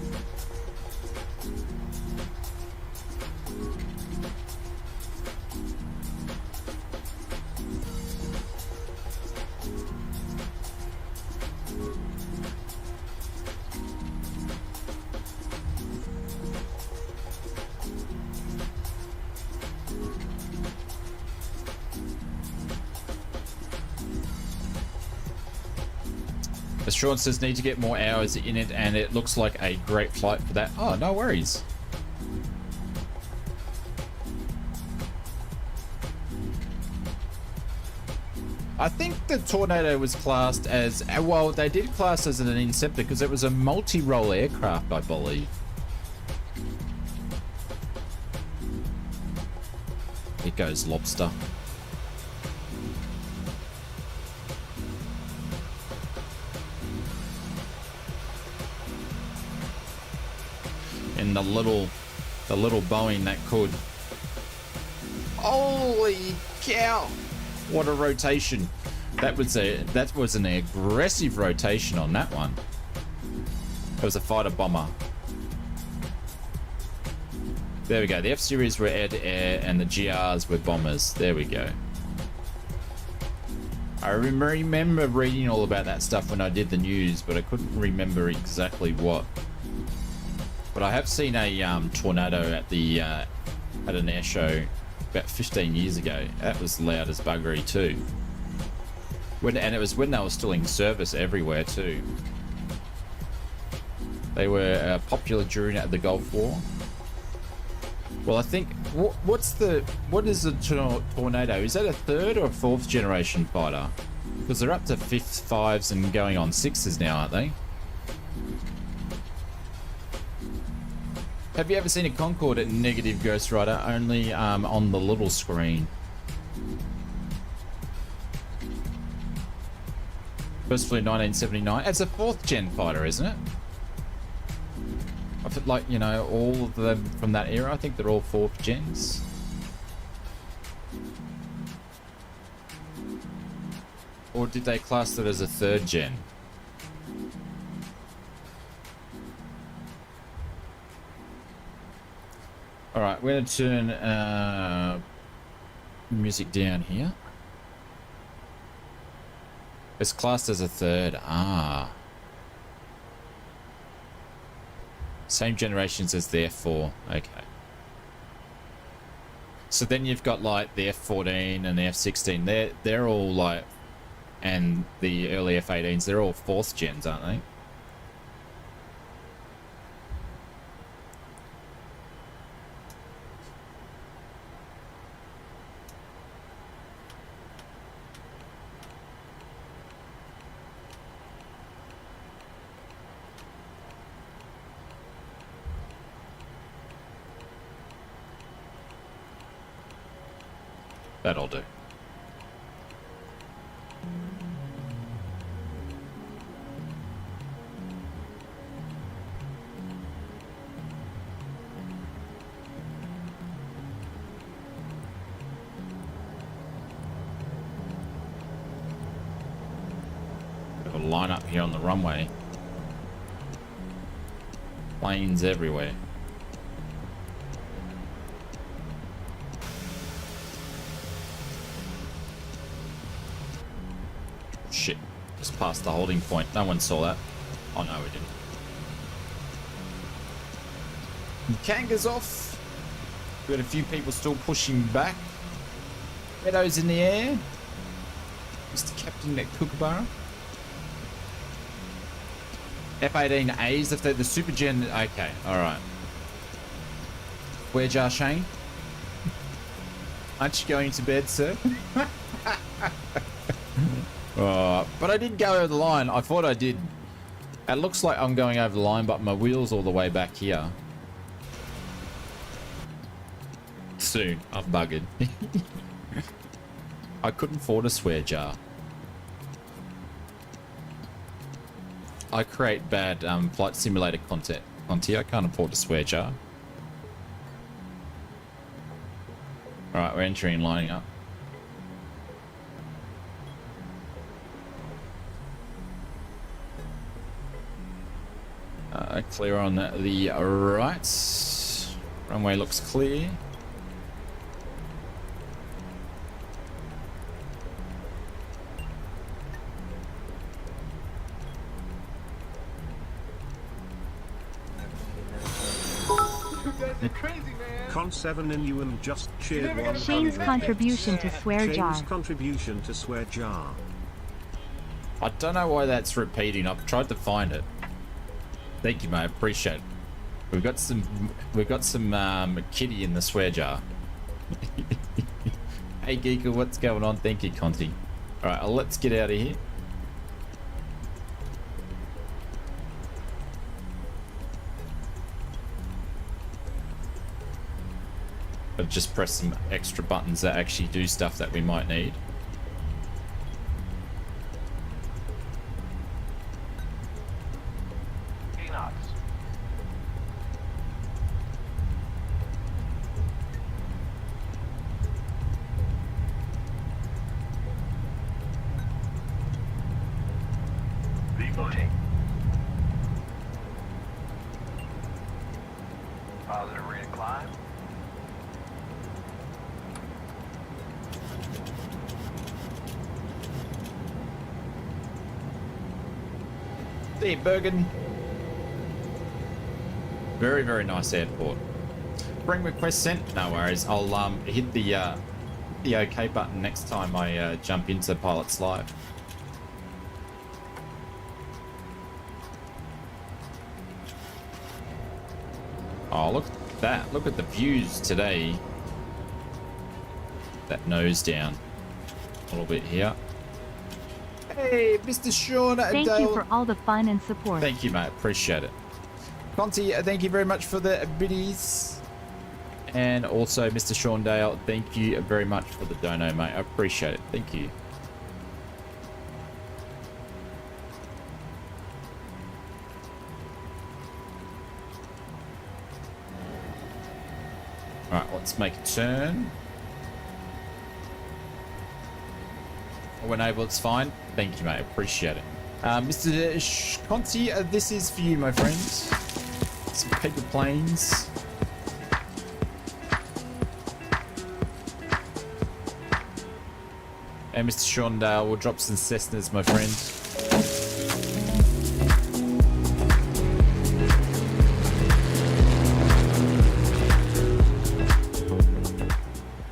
As Sean says, need to get more hours in it, and it looks like a great flight for that. Oh, no worries. I think the Tornado was classed as, well, they did class as an Inceptor because it was a multi-role aircraft, I believe. It goes Lobster. And the little Boeing that could. Holy cow! What a rotation! That was an aggressive rotation on that one. It was a fighter bomber. There we go. The F series were air to air, and the GRs were bombers. There we go. I remember reading all about that stuff when I did the news, but I couldn't remember exactly what. But I have seen a Tornado at the at an air show about 15 years ago. That was loud as buggery too. And it was when they were still in service everywhere too. They were popular during the Gulf War. Well, I think what is a Tornado? Is that a third or fourth generation fighter? Because they're up to fifth, fives, and going on sixes now, aren't they? Have you ever seen a Concorde at negative, Ghost Rider? Only on the little screen. First flew 1979. It's a fourth gen fighter, isn't it? I feel like, you know, all of them from that era, I think they're all fourth gens. Or did they class it as a third gen? Alright, we're going to turn music down here. It's classed as a third. Ah. Same generations as the F4. Okay. So then you've got like the F14 and the F16. They're all like, and the early F18s, they're all fourth gens, aren't they? That'll do. line up here on the runway. Planes everywhere. Shit. Just past the holding point. No one saw that. Oh no, we didn't. Kanga's off. We've got a few people still pushing back. Meadows in the air. Mr. Captain at Kookaburra. F-18As, if they're the Super Gen. Okay, alright. Where's our Shane? Aren't you going to bed, sir? But I did go over the line. I thought I did. It looks like I'm going over the line, but my wheel's all the way back here. Soon. I've buggered. I couldn't afford a swear jar. I create bad flight simulator content. I can't afford a swear jar. Alright, we're entering and lining up. Clear on the right. Runway looks clear. Crazy, man. Con 7 in you and just cheered one. Shane's contribution to swear jar. Shane's contribution to swear jar. I don't know why that's repeating. I've tried to find it. Thank you, mate. Appreciate it. We've got some kitty in the swear jar. Hey, Geeka, what's going on? Thank you, Conti. All right, let's get out of here. I've just pressed some extra buttons that actually do stuff that we might need. Reloading. Positive rate of climb. There, Bergen. Very, very nice airport. Bring request sent. No worries. I'll hit the OK button next time I jump into Pilots Live. Oh, look at that. Look at the views today. That nose down. A little bit here. Hey, Mr. Sean. Thank you for all the fun and support. Thank you, mate. Appreciate it. Conti, thank you very much for the biddies. And also, Mr. Sean Dale, thank you very much for the dono, mate. I appreciate it. Thank you. All right, let's make a turn. When able, it's fine. Thank you, mate. Appreciate it. Mr. Conti, this is for you, my friend. Some paper planes. And Mr. Shondale will drop some Cessnas, my friend.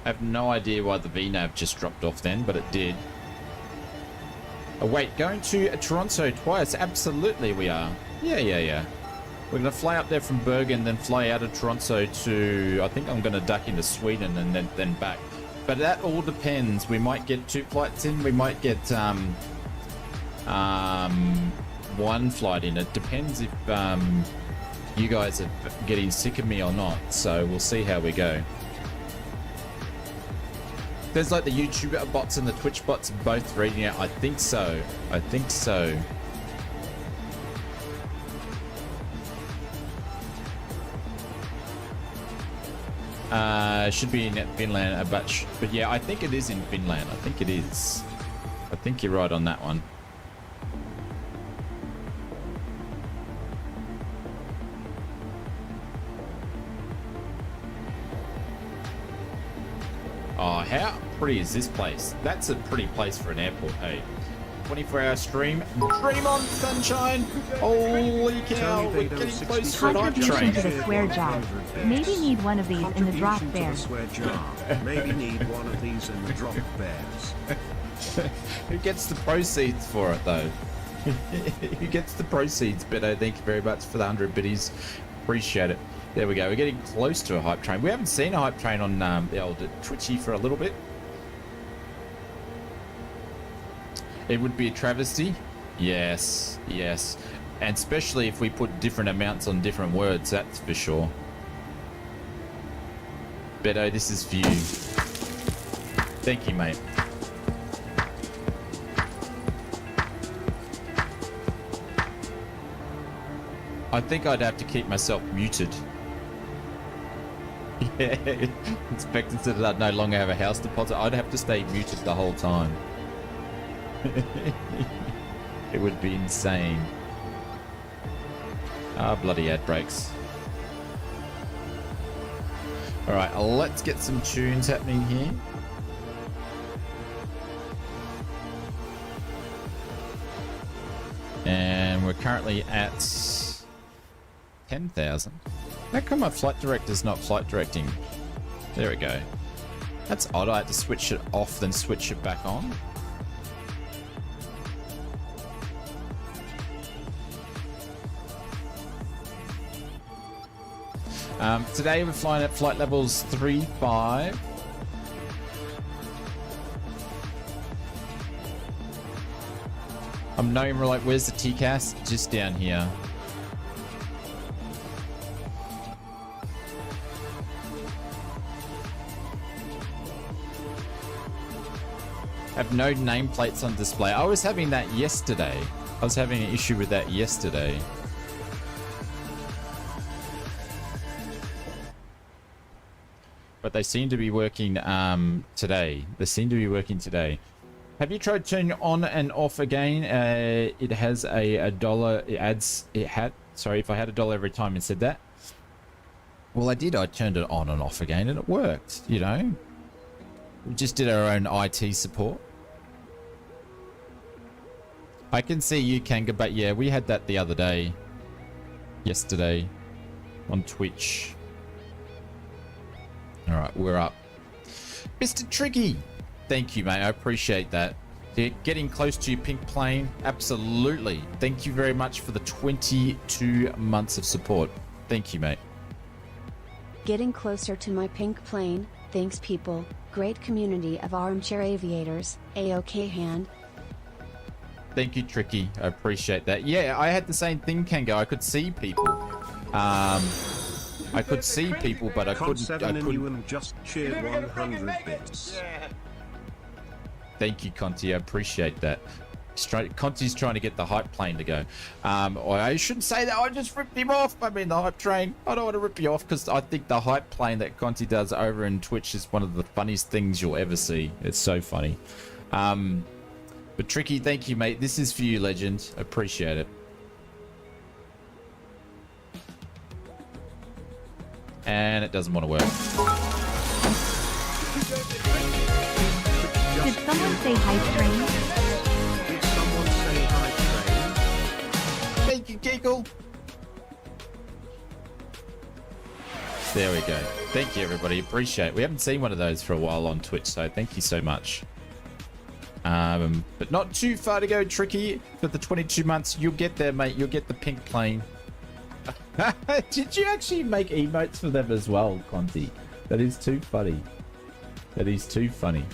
I have no idea why the VNAV just dropped off then, but it did. Oh, wait, going to Toronto twice? Absolutely we are. Yeah. We're going to fly up there from Bergen, then fly out of Toronto to... I think I'm going to duck into Sweden and then back. But that all depends. We might get 2 flights in. We might get 1 flight in. It depends if you guys are getting sick of me or not. So we'll see how we go. There's like the YouTube bots and the Twitch bots both reading out. I think so. I think so. Should be in Finland, but yeah, I think it is in Finland. I think it is. I think you're right on that one. Oh, how pretty is this place? That's a pretty place for an airport, hey. 24-hour stream. Dream on, sunshine. Holy cow, we're getting close to a night Contribution train. to the swear jar. Maybe need one of these in the drop Contribution to bear. the swear jar. Maybe need one of these in the drop bears. Who gets the proceeds for it, though? Who gets the proceeds, Beto? Thank you very much for the 100 biddies. Appreciate it. There we go. We're getting close to a hype train. We haven't seen a hype train on the old Twitchy for a little bit. It would be a travesty. Yes, yes. And especially if we put different amounts on different words, that's for sure. Beto, this is for you. Thank you, mate. I think I'd have to keep myself muted. Yeah, expecting to no longer have a house deposit. I'd have to stay muted the whole time. It would be insane. Ah, bloody ad breaks. Alright, let's get some tunes happening here. And we're currently at 10,000. How come my flight director's not flight directing? There we go. That's odd. I had to switch it off, then switch it back on. Today we're flying at flight levels 3-5. I'm knowing we're like, where's the TCAS? Just down here. Have no nameplates on display. I was having that yesterday. I was having an issue with that yesterday. But they seem to be working today. They seem to be working today. Have you tried turning on and off again? It has a dollar. It adds. It had. Sorry, if I had $1 every time it said that. Well, I did. I turned it on and off again, and it worked. You know. We just did our own IT support. I can see you, Kanga, but yeah, we had that the other day. Yesterday. On Twitch. Alright, we're up. Mr. Tricky! Thank you, mate. I appreciate that. You're getting close to your pink plane. Absolutely. Thank you very much for the 22 months of support. Thank you, mate. Getting closer to my pink plane. Thanks, people. Great community of armchair aviators. A-OK hand. Thank you, Tricky. I appreciate that. Yeah, I had the same thing, Kango. I could see people. I could see people, but I couldn't. And just cheered 100 bits. Thank you, Conti. I appreciate that. Conti's trying to get the hype plane to go. Or I shouldn't say that. I just ripped him off. I mean, the hype train. I don't want to rip you off because I think the hype plane that Conti does over in Twitch is one of the funniest things you'll ever see. It's so funny. But Tricky, thank you, mate. This is for you, legend. Appreciate it. And it doesn't want to work. Did someone say hype train? Did someone say hi, train? Thank you, Keekle. There we go. Thank you, everybody. Appreciate it. We haven't seen one of those for a while on Twitch, so thank you so much. But not too far to go, Tricky. For the 22 months, you'll get there, mate. You'll get the pink plane. Did you actually make emotes for them as well, Conti? That is too funny. That is too funny.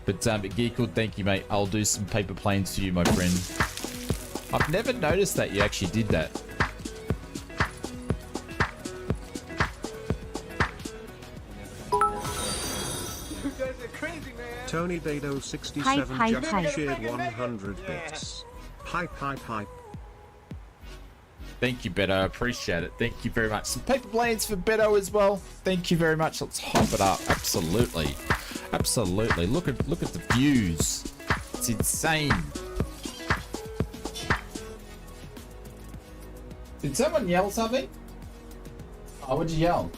But Geekle, thank you, mate. I'll do some paper planes for you, my friend. I've never noticed that you actually did that. Tony Dado 67 Hype, just hype. cheered 100 bits. Hype, hype, hype. Thank you, Beto. I appreciate it. Thank you very much. Some paper planes for Beto as well. Thank you very much. Let's hype it up. Absolutely. Absolutely. Look at the views. It's insane. Did someone yell something? Oh, what'd you yell?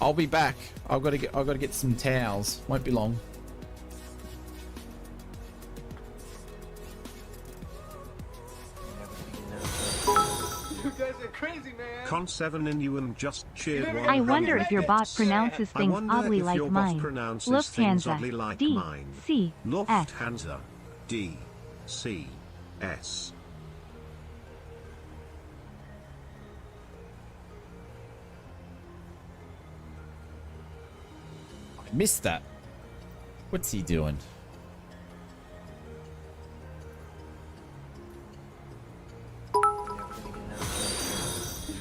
I'll be back. I've got to get some towels. Won't be long. You guys are crazy, man. Con 7 in you and just cheered 100. I wonder if your bot pronounces I things wonder oddly if like your bot mine. pronounces things oddly Lufthansa. like D. mine. C. S. Lufthansa. D. C. S. I missed that. What's he doing?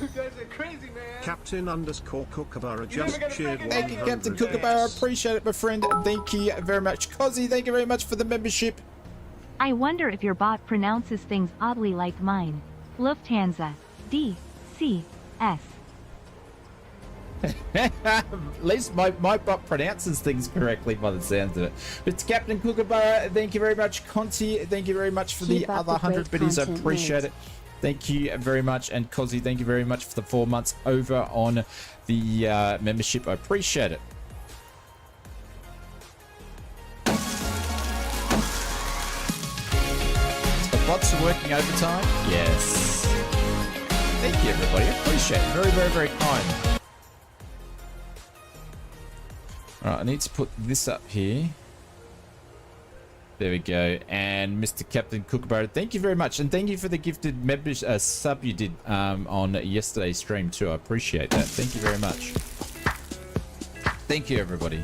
You guys are crazy, man. Captain underscore Kookaburra just cheered 100. Thank you, Captain Kookaburra. Appreciate it, my friend. Thank you very much. Cozzy, thank you very much for the membership. I wonder if your bot pronounces things oddly like mine. Lufthansa. D. C. S. At least my bot pronounces things correctly by the sounds of it. But Captain Kookaburra, thank you very much. Conti, thank you very much for Keep the up other the 100 great biddies. I content, appreciate mate. it. Thank you very much. And Cozzy, thank you very much for the 4 months over on the membership. I appreciate it. The bots are working overtime? Yes. Thank you, everybody. I appreciate it. Very, very, very kind. All right, I need to put this up here. There we go. And Mr. Captain Kookaburra, thank you very much. And thank you for the gifted members, sub you did on yesterday's stream too. I appreciate that. Thank you very much. Thank you, everybody.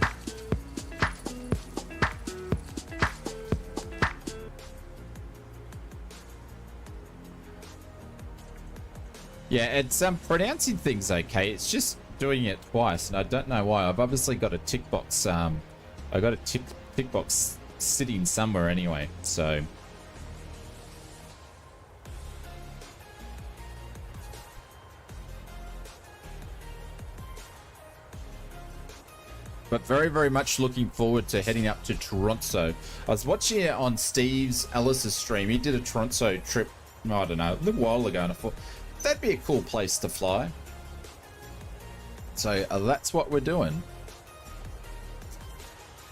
Yeah, it's pronouncing things okay. It's just doing it twice, and I don't know why. I've obviously got a tick box. I got a tick box sitting somewhere anyway. So but very, very much looking forward to heading up to Toronto. I was watching it on Steve's Ellis's stream. He did a Toronto trip, I don't know, a little while ago, and I thought that'd be a cool place to fly. So that's what we're doing.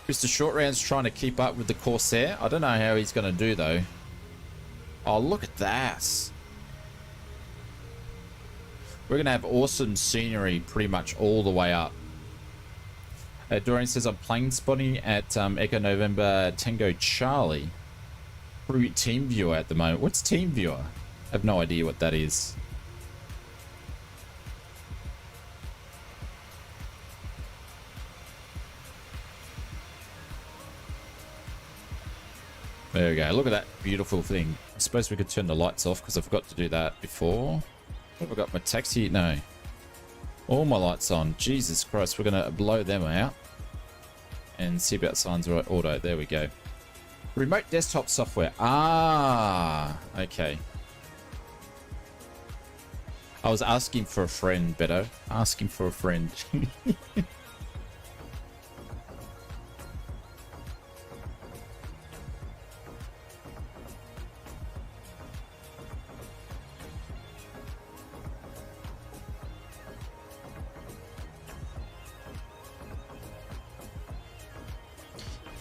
Mr. Short Round's trying to keep up with the Corsair. I don't know how he's going to do, though. Oh, look at that. We're going to have awesome scenery pretty much all the way up. Dorian says, I'm plane spotting at Echo November Tango Charlie through TeamViewer at the moment. What's TeamViewer? I have no idea what that is. There we go. Look at that beautiful thing. I suppose we could turn the lights off because I forgot to do that before. Have I got my taxi? No. All my lights on. Jesus Christ. We're going to blow them out. And see about signs right auto. There we go. Remote desktop software. Ah, okay. I was asking for a friend, Beto. Asking for a friend.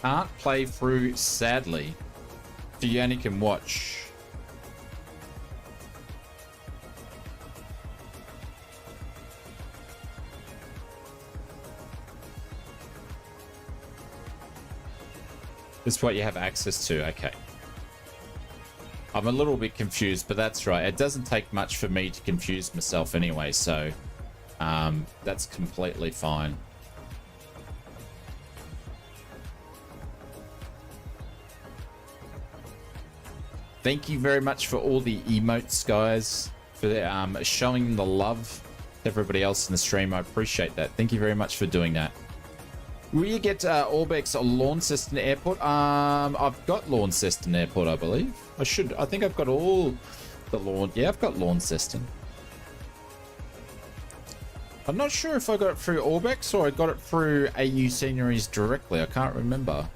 Can't play through, sadly. So you only can watch. This is what you have access to. Okay. I'm a little bit confused, but that's right. It doesn't take much for me to confuse myself anyway, so that's completely fine. Thank you very much for all the emotes, guys, for the, showing the love to everybody else in the stream. I appreciate that. Thank you very much for doing that. Will you get Orbeck's Launceston Airport? I've got Launceston Airport, I believe. I think I've got all the lawn. Yeah, I've got Launceston. I'm not sure if I got it through Orbeck's or I got it through AU Sceneries directly. I can't remember.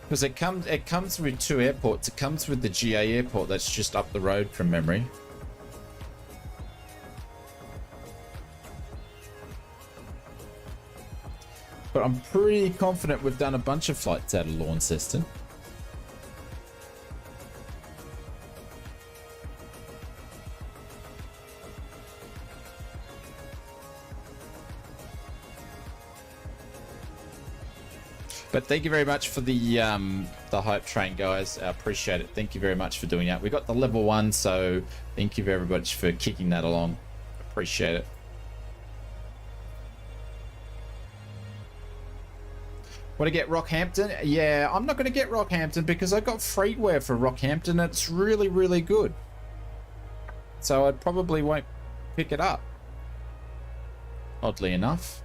Because it comes with two airports. It comes with the GA airport that's just up the road from memory. But I'm pretty confident we've done a bunch of flights out of Launceston. But thank you very much for the hype train, guys. I appreciate it. Thank you very much for doing that. We got the level 1, so thank you very much for kicking that along. Appreciate it. Want to get Rockhampton? Yeah, I'm not going to get Rockhampton because I got freeware for Rockhampton and it's really, really good. So I probably won't pick it up. Oddly enough.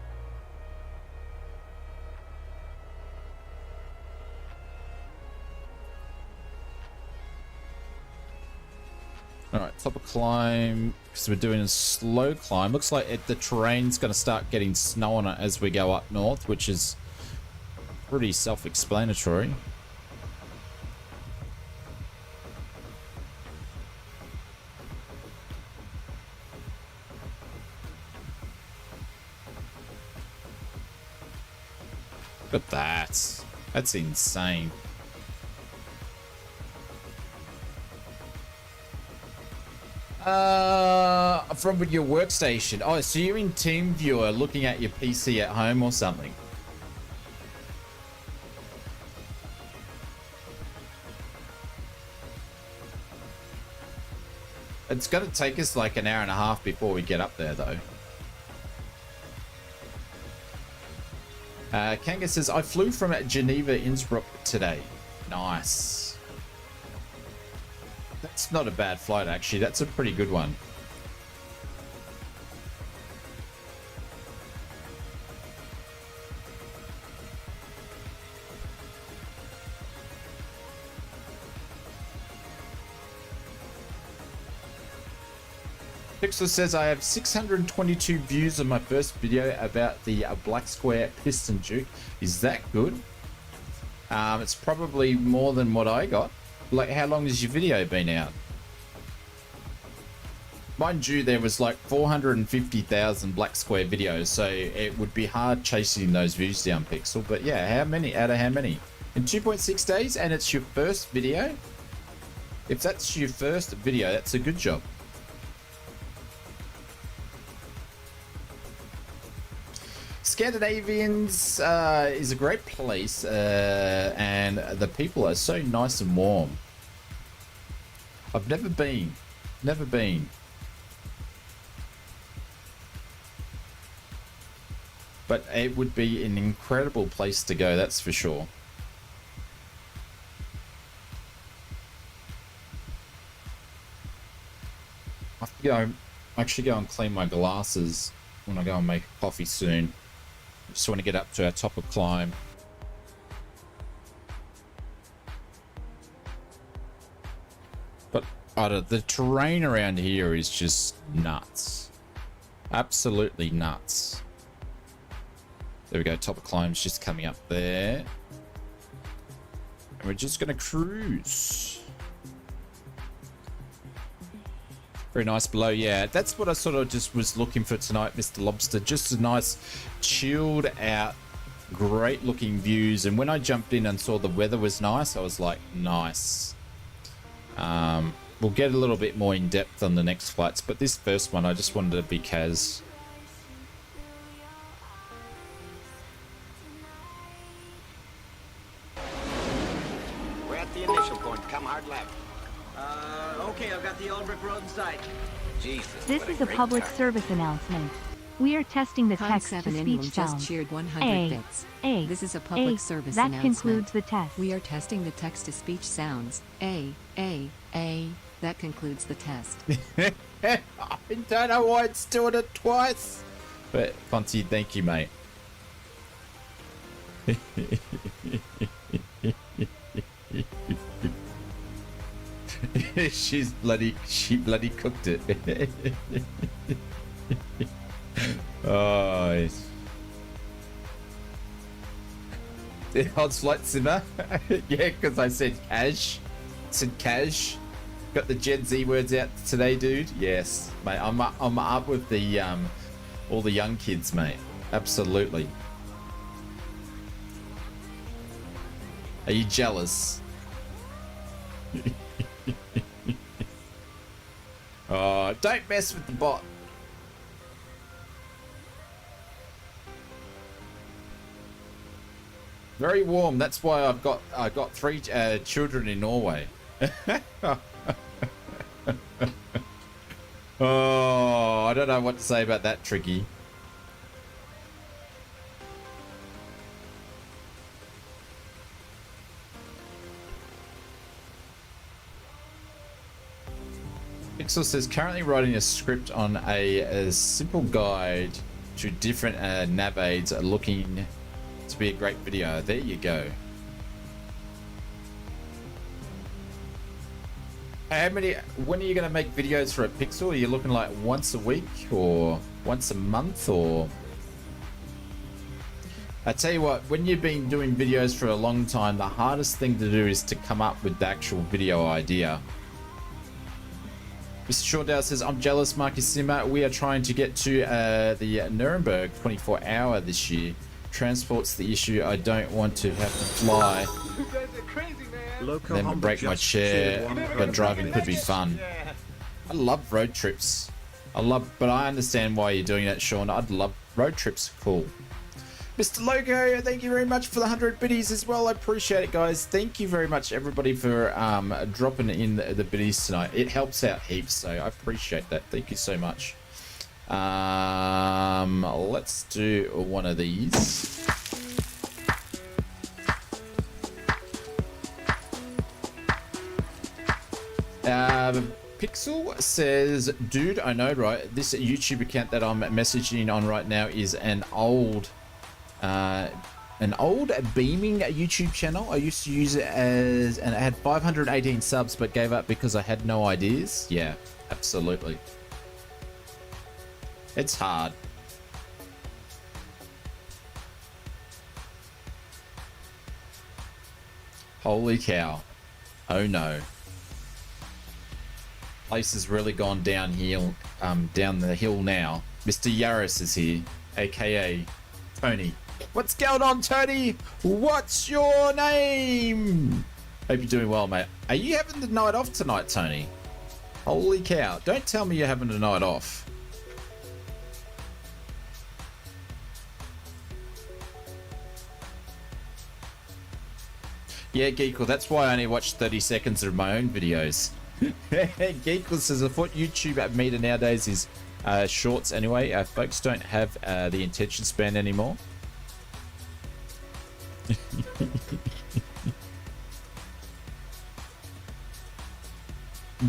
Alright, top of climb, because we're doing a slow climb. Looks like the terrain's going to start getting snow on it as we go up north, which is pretty self-explanatory. Look at that. That's insane. From your workstation. Oh, so you're in TeamViewer looking at your PC at home or something. It's going to take us like an hour and a half before we get up there, though. Kanga says, I flew from Geneva, Innsbruck today. Nice. That's not a bad flight, actually. That's a pretty good one. Pixel says, I have 622 views on my first video about the black square piston Duke. Is that good? It's probably more than what I got. Like, how long has your video been out? Mind you, there was like 450,000 black square videos, so it would be hard chasing those views down, Pixel. But yeah, how many? Out of how many? In 2.6 days, and it's your first video? If that's your first video, that's a good job. Scandinavians is a great place, and the people are so nice and warm. I've never been. But it would be an incredible place to go, that's for sure. I have to go, actually go and clean my glasses when I go and make a coffee soon. Just want to get up to our top of climb. But the terrain around here is just nuts. Absolutely nuts. There we go, top of climb's just coming up there. And we're just going to cruise. Very nice below, yeah. That's what I sort of just was looking for tonight, Mr. Lobster. Just a nice, chilled out, great looking views. And when I jumped in and saw the weather was nice, I was like, nice. We'll get a little bit more in depth on the next flights, but this first one, I just wanted to be Kaz. We're at the initial point. Come hard left. Okay, I've got the old brick road in sight. Jesus. This is a public service announcement. We are testing the text-to-speech just sound. cheered 100 bits. This is a public service that announcement. concludes the test. We are testing the text-to-speech sounds. That concludes the test. I don't know why it's doing it twice. But, Fonty, thank you, mate. She bloody cooked it. Oh, ausflightsimmer. Yeah, because I said cash. Said cash. Got the Gen Z words out today, dude. Yes, mate. I'm up with the all the young kids, mate. Absolutely. Are you jealous? Oh, don't mess with the bot. Very warm. That's why I got 3 children in Norway. Oh, I don't know what to say about that, Tricky. Pixel says currently writing a script on a simple guide to different nav aids, looking to be a great video. There you go. When are you going to make videos for a Pixel? Are you looking like once a week or once a month, or? I tell you what, when you've been doing videos for a long time, the hardest thing to do is to come up with the actual video idea. Mr. Shortdale says, I'm jealous, Marcus Simmer. We are trying to get to the Nuremberg 24-hour this year. Transport's the issue. I don't want to have to fly. You guys are crazy, man. Then break my chair, but driving could be fun. I love road trips. But I understand why you're doing that, Sean. I'd love road trips. Cool. Mr. Logo, thank you very much for the 100 biddies as well. I appreciate it, guys. Thank you very much, everybody, for dropping in the biddies tonight. It helps out heaps, so I appreciate that. Thank you so much. Let's do one of these. Pixel says, dude, I know, right? This YouTube account that I'm messaging on right now is an old beaming YouTube channel. I used to use it and it had 518 subs, but gave up because I had no ideas. Yeah, absolutely. It's hard. Holy cow. Oh no. Place has really gone downhill, down the hill now. Mr. Yaris is here, aka Tony. What's going on, Tony? What's your name? Hope you're doing well, mate. Are you having the night off tonight, Tony? Holy cow. Don't tell me you're having a night off. Yeah, Geekle, that's why I only watch 30 seconds of my own videos. Geekle says, I thought YouTube meter nowadays is shorts anyway. Folks don't have the attention span anymore.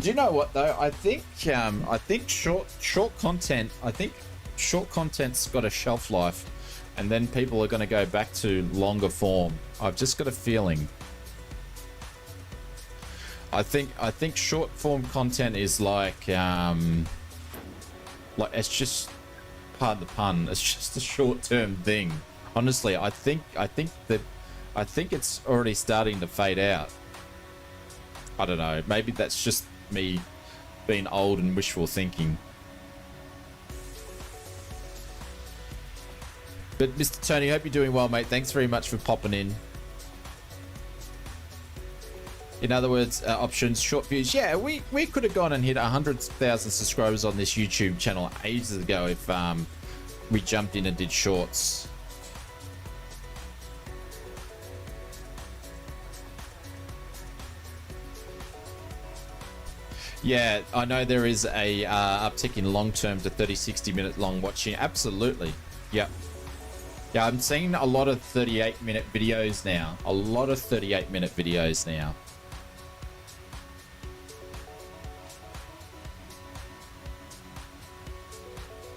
Do you know what though? I think short content's got a shelf life, and then people are going to go back to longer form. I've just got a feeling. I think short form content is like it's just, pardon the pun, it's just a short term thing. Honestly, I think it's already starting to fade out. I don't know. Maybe that's just me being old and wishful thinking. But Mr. Tony, hope you're doing well, mate. Thanks very much for popping in. In other words, options, short views. Yeah, we could have gone and hit 100,000 subscribers on this YouTube channel ages ago if we jumped in and did shorts. Yeah, I know there is a uptick in long-term to 30, 60-minute long watching. Absolutely. Yep. Yeah, I'm seeing a lot of 38-minute videos now. A lot of 38-minute videos now.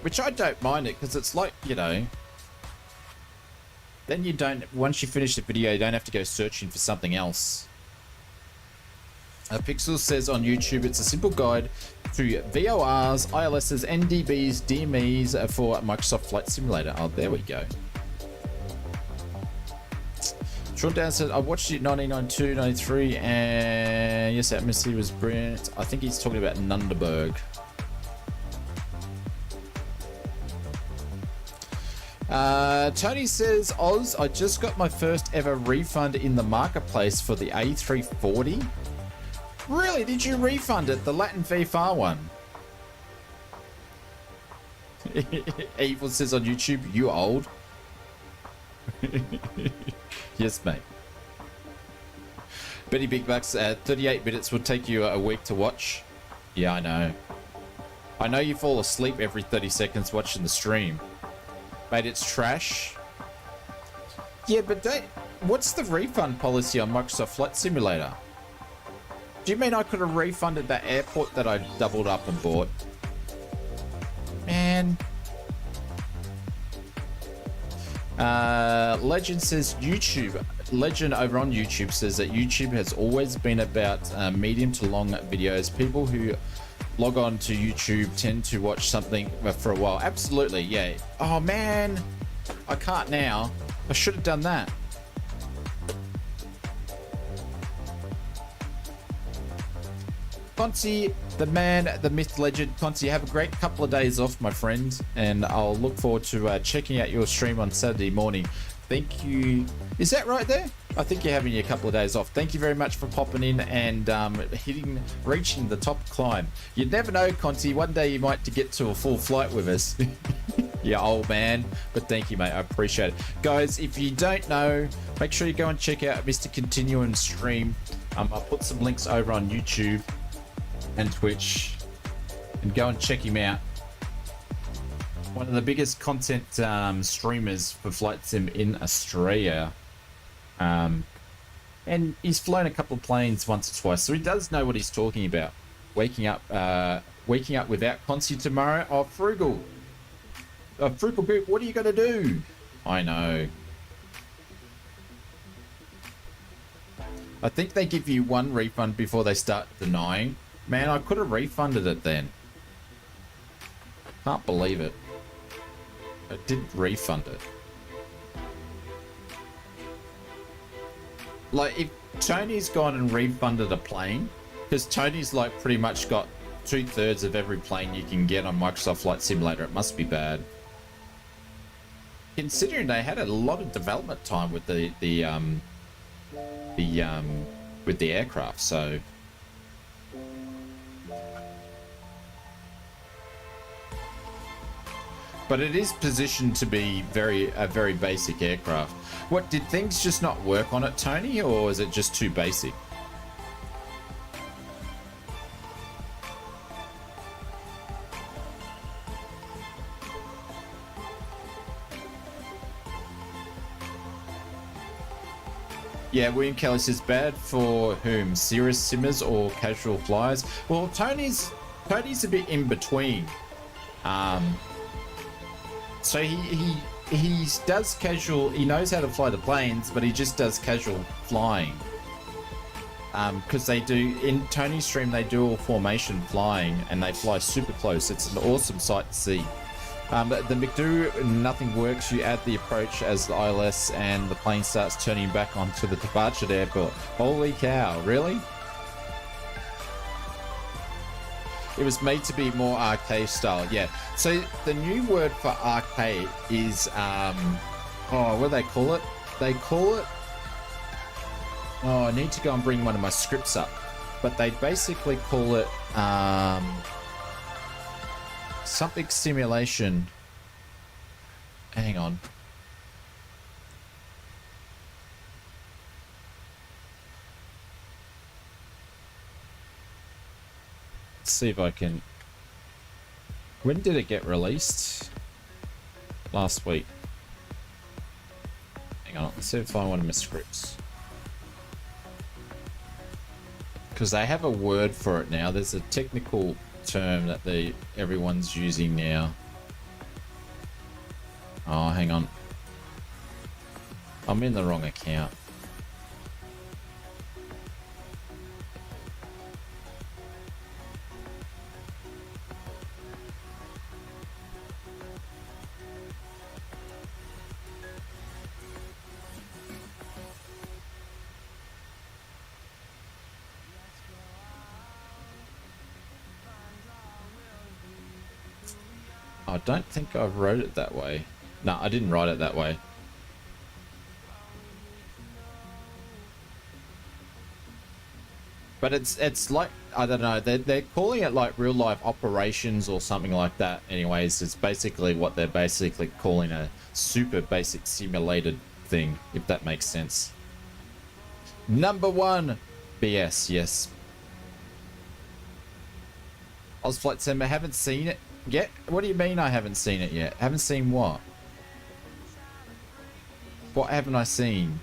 Which I don't mind it, because it's like, you know, then you don't, once you finish the video, you don't have to go searching for something else. Pixel says on YouTube, it's a simple guide to VORs, ILSs, NDBs, DMEs for Microsoft Flight Simulator. Oh, there we go. Sean Down said, I watched it 1992, 93, and yes, that atmosphere was brilliant. I think he's talking about Nunderberg. Tony says, Oz, I just got my first ever refund in the marketplace for the A340. Really? Did you refund it? The Latin VFR one? Evil says on YouTube, you old. Yes, mate. Betty Big Bucks, 38 minutes would take you a week to watch. Yeah, I know. I know you fall asleep every 30 seconds watching the stream. Mate, it's trash. Yeah, but what's the refund policy on Microsoft Flight Simulator? Do you mean I could have refunded that airport that I doubled up and bought? Man. Legend says YouTube. Legend over on YouTube says that YouTube has always been about medium to long videos. People who log on to YouTube tend to watch something for a while. Absolutely, yeah. Oh man, I can't now. I should have done that. Conti, the man, the myth, legend. Conti, have a great couple of days off, my friend, and I'll look forward to checking out your stream on Saturday morning. Thank you. Is that right there? I think you're having a couple of days off. Thank you very much for popping in and reaching the top climb. You'd never know, Conti. One day you might get to a full flight with us. Yeah, old man. But thank you, mate. I appreciate it. Guys, if you don't know, make sure you go and check out Mr. Continuum's stream. I'll put some links over on YouTube and Twitch, and go and check him out. One of the biggest content streamers for flight sim in Australia, and he's flown a couple of planes once or twice, so he does know what he's talking about. Waking up without Consi tomorrow. Oh, frugal group, what are you gonna do? I know. I think they give you one refund before they start denying. Man, I could have refunded it then. Can't believe it. I didn't refund it. Like, if Tony's gone and refunded a plane, because Tony's like pretty much got 2/3 of every plane you can get on Microsoft Flight Simulator, it must be bad. Considering they had a lot of development time with the aircraft, so. But it is positioned to be a very basic aircraft. What, did things just not work on it, Tony, or is it just too basic? Yeah, William Kelly says, bad for whom? Serious simmers or casual flyers? Well, Tony's a bit in between. So he does casual, he knows how to fly the planes, but he just does casual flying. Because they do, in Tony's stream, they do all formation flying and they fly super close. It's an awesome sight to see. The McDo, nothing works. You add the approach as the ILS and the plane starts turning back onto the departure airport. Holy cow, really? It was made to be more arcade style, yeah. So the new word for arcade is, what do they call it? They call it, I need to go and bring one of my scripts up. But they basically call it, something simulation. Hang on. Let's see if I can. When did it get released? Last week. Hang on, let's see if I find one of my scripts. Because they have a word for it now. There's a technical term that everyone's using now. Oh, hang on. I'm in the wrong account. I don't think I wrote it that way. No, I didn't write it that way. But it's like, I don't know, they're calling it like real life operations or something like that. Anyways, it's basically what they're basically calling a super basic simulated thing, if that makes sense. Number one, BS, yes. Ausflightsimmer, haven't seen it yet? What do you mean I haven't seen it yet? Haven't seen what? What haven't I seen?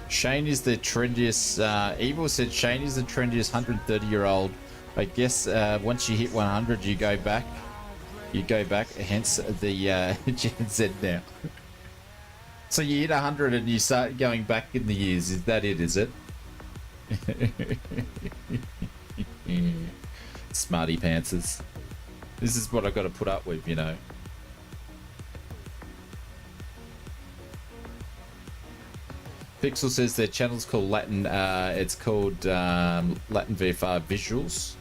Shane is the trendiest, Evil said Shane is the trendiest 130-year-old. I guess once you hit 100, you go back. You go back, hence the Gen Z now. So you hit 100 and you start going back in the years. Is that it, is it? Smarty pantsers. This is what I've got to put up with, you know. Pixel says their channel's called Latin, it's called Latin VFR Visuals.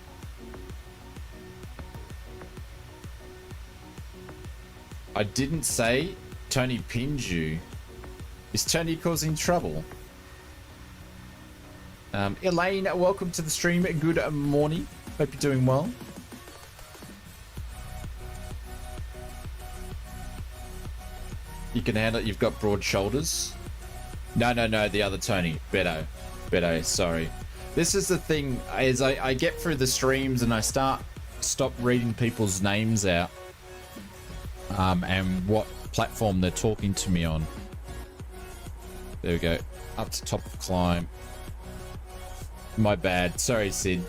I didn't say Tony pinned you. Is Tony causing trouble? Elaine, welcome to the stream. Good morning. Hope you're doing well. You can handle it. You've got broad shoulders. No, the other Tony. Beto, sorry. This is the thing, is I get through the streams and I stop reading people's names out. And what platform they're talking to me on. There we go. Up to top of climb. My bad. Sorry, Sid.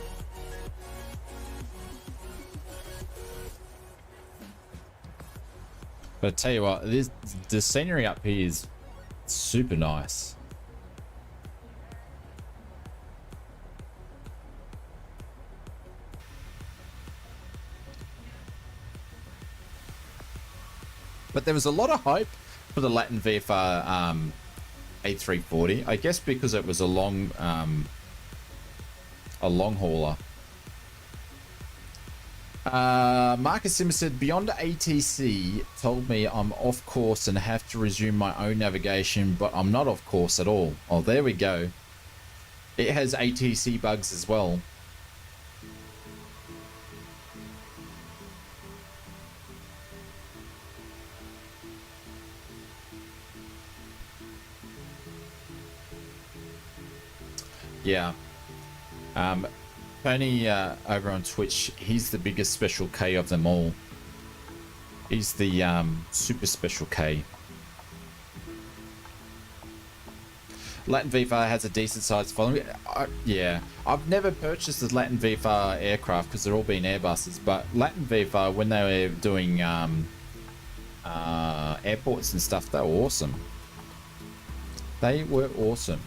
But I tell you what, the scenery up here is super nice. But there was a lot of hype for the Latin VFR A340. I guess because it was a long hauler. Marcus Simmer said, beyond ATC told me I'm off course and have to resume my own navigation, but I'm not off course at all. Oh, there we go. It has ATC bugs as well. Yeah. Tony over on Twitch, he's the biggest special K of them all. He's the super special K. Latin VFR has a decent sized following. Yeah, I've never purchased the Latin VFR aircraft because they're all been Airbuses, but Latin VFR, when they were doing airports and stuff, they were awesome. They were awesome.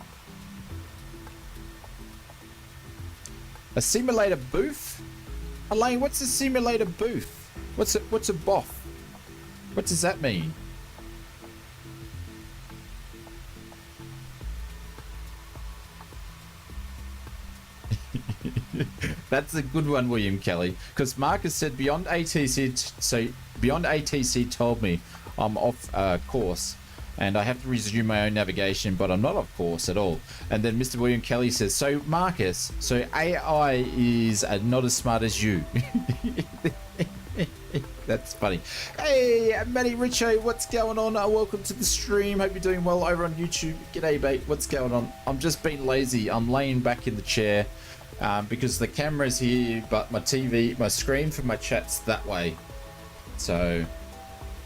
A simulator booth? Elaine, what's a simulator booth? What's a BOF? What does that mean? That's a good one, William Kelly. Because Marcus said beyond ATC, so beyond ATC told me I'm off course. And I have to resume my own navigation, but I'm not off course at all. And then Mr. William Kelly says, so Marcus, so AI is not as smart as you. That's funny. Hey, Matty Richo, what's going on? Welcome to the stream. Hope you're doing well over on YouTube. G'day, mate. What's going on? I'm just being lazy. I'm laying back in the chair because the camera's here, but my TV, my screen for my chat's that way. So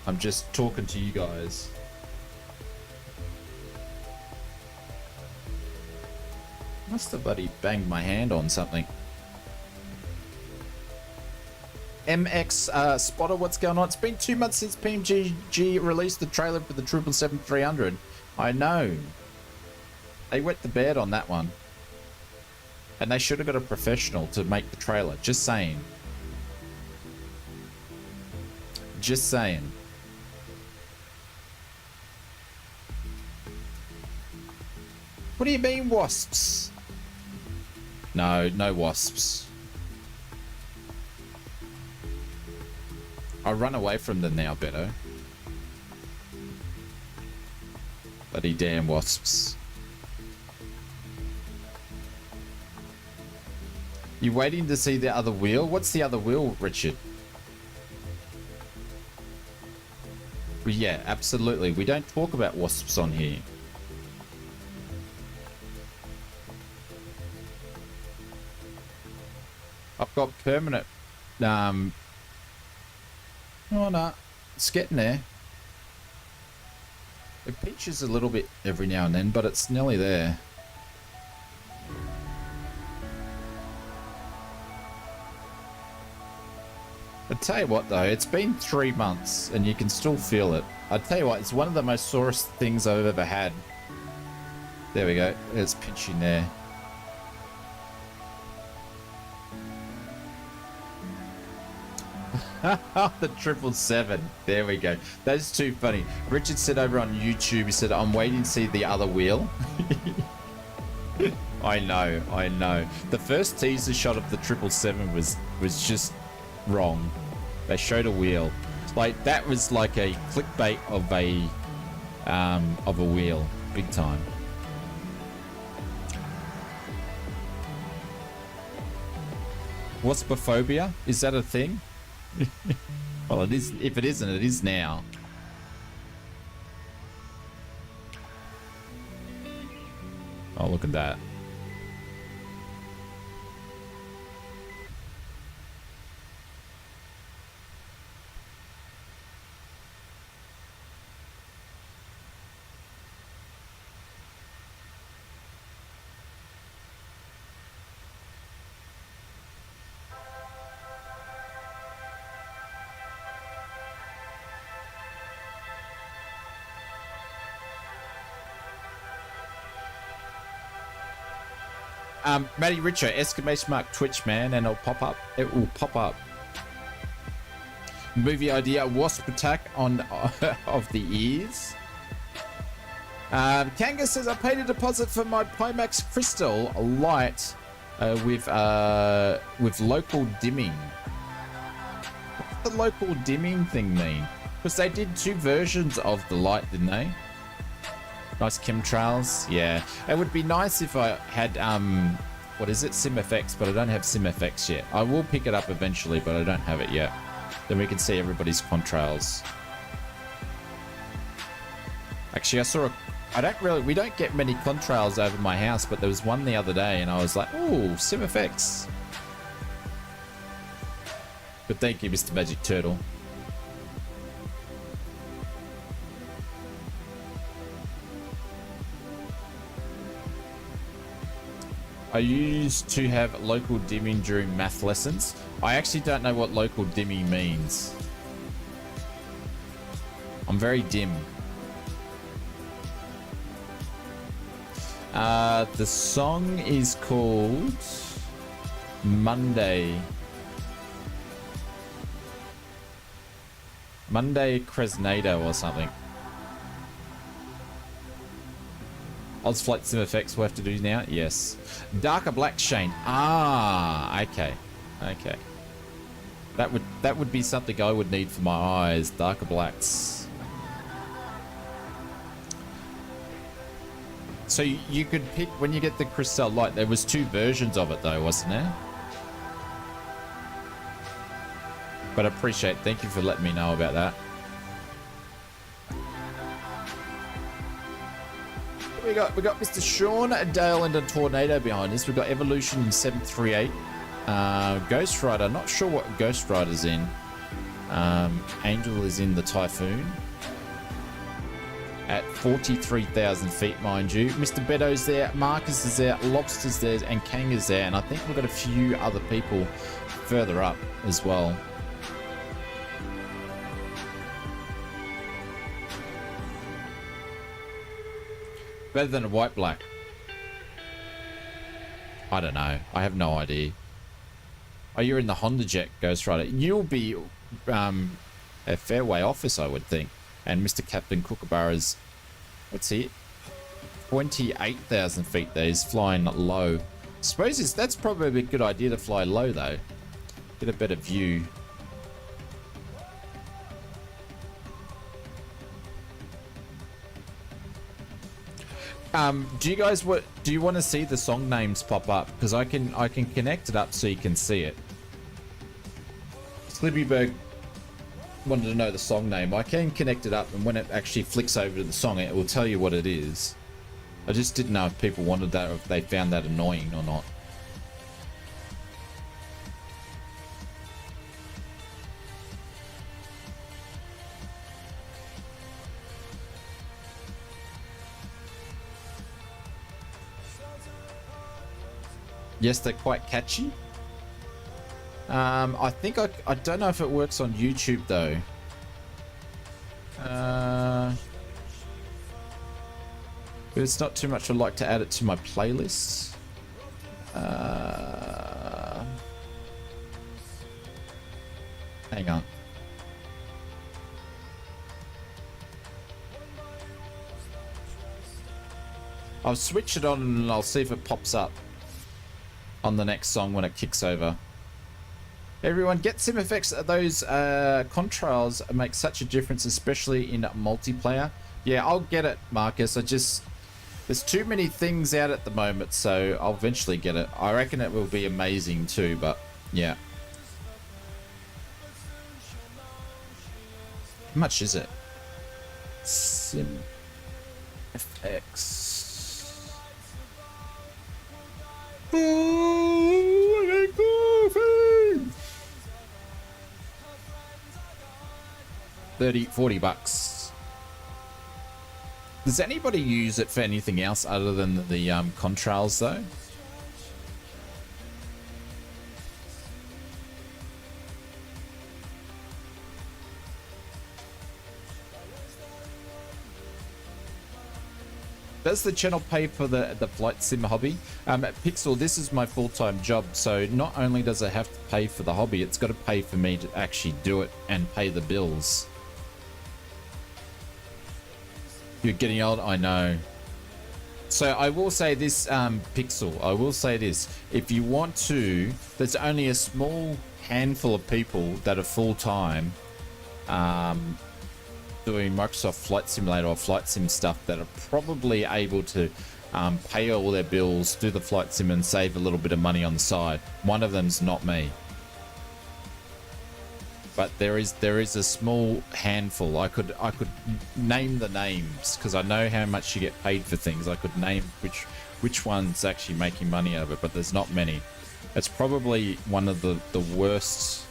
I'm just talking to you guys. Must have bloody banged my hand on something. MX Spotter, what's going on? It's been 2 months since PMGG released the trailer for the 777-300. I know. They wet the bed on that one. And they should have got a professional to make the trailer. Just saying. Just saying. What do you mean wasps? No, no wasps. I run away from them now, Beto. Bloody damn wasps. You waiting to see the other wheel? What's the other wheel, Richard? Well, yeah, absolutely. We don't talk about wasps on here. I've got permanent. Oh no, it's getting there. It pinches a little bit every now and then, but it's nearly there. I tell you what though, it's been 3 months and you can still feel it. I tell you what, it's one of the most sorest things I've ever had. There we go. It's pinching there. The 777. There we go. That's too funny. Richard said over on YouTube, he said, I'm waiting to see the other wheel. I know, I know. The first teaser shot of the 777 was just wrong. They showed a wheel. Like, that was like a clickbait of a wheel. Big time. Waspophobia? Is that a thing? Well, it is. If it isn't, it is now. Oh, look at that. Matty Richer, exclamation mark Twitch, man, and it'll pop up. It will pop up. Movie idea, wasp attack on of the ears. Kanga says, I paid a deposit for my Pimax Crystal light with local dimming. What's the local dimming thing mean? Because they did 2 versions of the light, didn't they? Nice chemtrails. Yeah. It would be nice if I had, what is it? SimFX, but I don't have SimFX yet. I will pick it up eventually, but I don't have it yet. Then we can see everybody's contrails. Actually, I saw we don't get many contrails over my house, but there was one the other day and I was like, oh, SimFX. But thank you, Mr. Magic Turtle. I used to have local dimming during math lessons. I actually don't know what local dimming means. I'm very dim. The song is called Monday. Monday Cresnado or something. OzFlightSim effects we'll have to do now. Yes. Darker black Shane. Ah, okay. Okay. That would be something I would need for my eyes. Darker blacks. So you could pick when you get the crystal light. There was 2 versions of it though, wasn't there? But I appreciate. Thank you for letting me know about that. We got Mr. Sean Dale and a Tornado behind us. We've got Evolution in 738. Ghost Rider. Not sure what Ghost Rider's in. Angel is in the Typhoon. At 43,000 feet, mind you. Mr. Beto's there. Marcus is there. Lobster's there. And Kang is there. And I think we've got a few other people further up as well. Better than a white black. I don't know. I have no idea. Oh, you're in the Honda Jet, Ghost Rider. You'll be a fair way off us, I would think. And Mr. Captain Kookaburra's... What's he? 28,000 feet there. He's flying low. Suppose that's probably a good idea to fly low though. Get a better view. Do you guys do you want to see the song names pop up? Because I can connect it up so you can see it. Slibbyberg wanted to know the song name. I can connect it up, and when it actually flicks over to the song, it will tell you what it is. I just didn't know if people wanted that or if they found that annoying or not. Yes, they're quite catchy. I think I don't know if it works on YouTube though. But it's not too much. I'd like to add it to my playlist. Hang on. I'll switch it on and I'll see if it pops up on the next song when it kicks over. Everyone, get sim effects. Those contrails make such a difference, especially in multiplayer. Yeah, I'll get it, Marcus. There's too many things out at the moment, so I'll eventually get it. I reckon it will be amazing too, but yeah. How much is it? Sim FX. $40. Does anybody use it for anything else other than the contrails though? Does the channel pay for the flight sim hobby? Pixel, this is my full-time job, so not only does it have to pay for the hobby, it's got to pay for me to actually do it and pay the bills. You're getting old, I know. So I will say this, Pixel, I will say this. If you want to, there's only a small handful of people that are full-time doing Microsoft Flight Simulator or Flight Sim stuff that are probably able to pay all their bills, do the Flight Sim and save a little bit of money on the side. One of them's not me. But there is a small handful. I could name the names because I know how much you get paid for things. I could name which one's actually making money out of it, but there's not many. It's probably one of the worst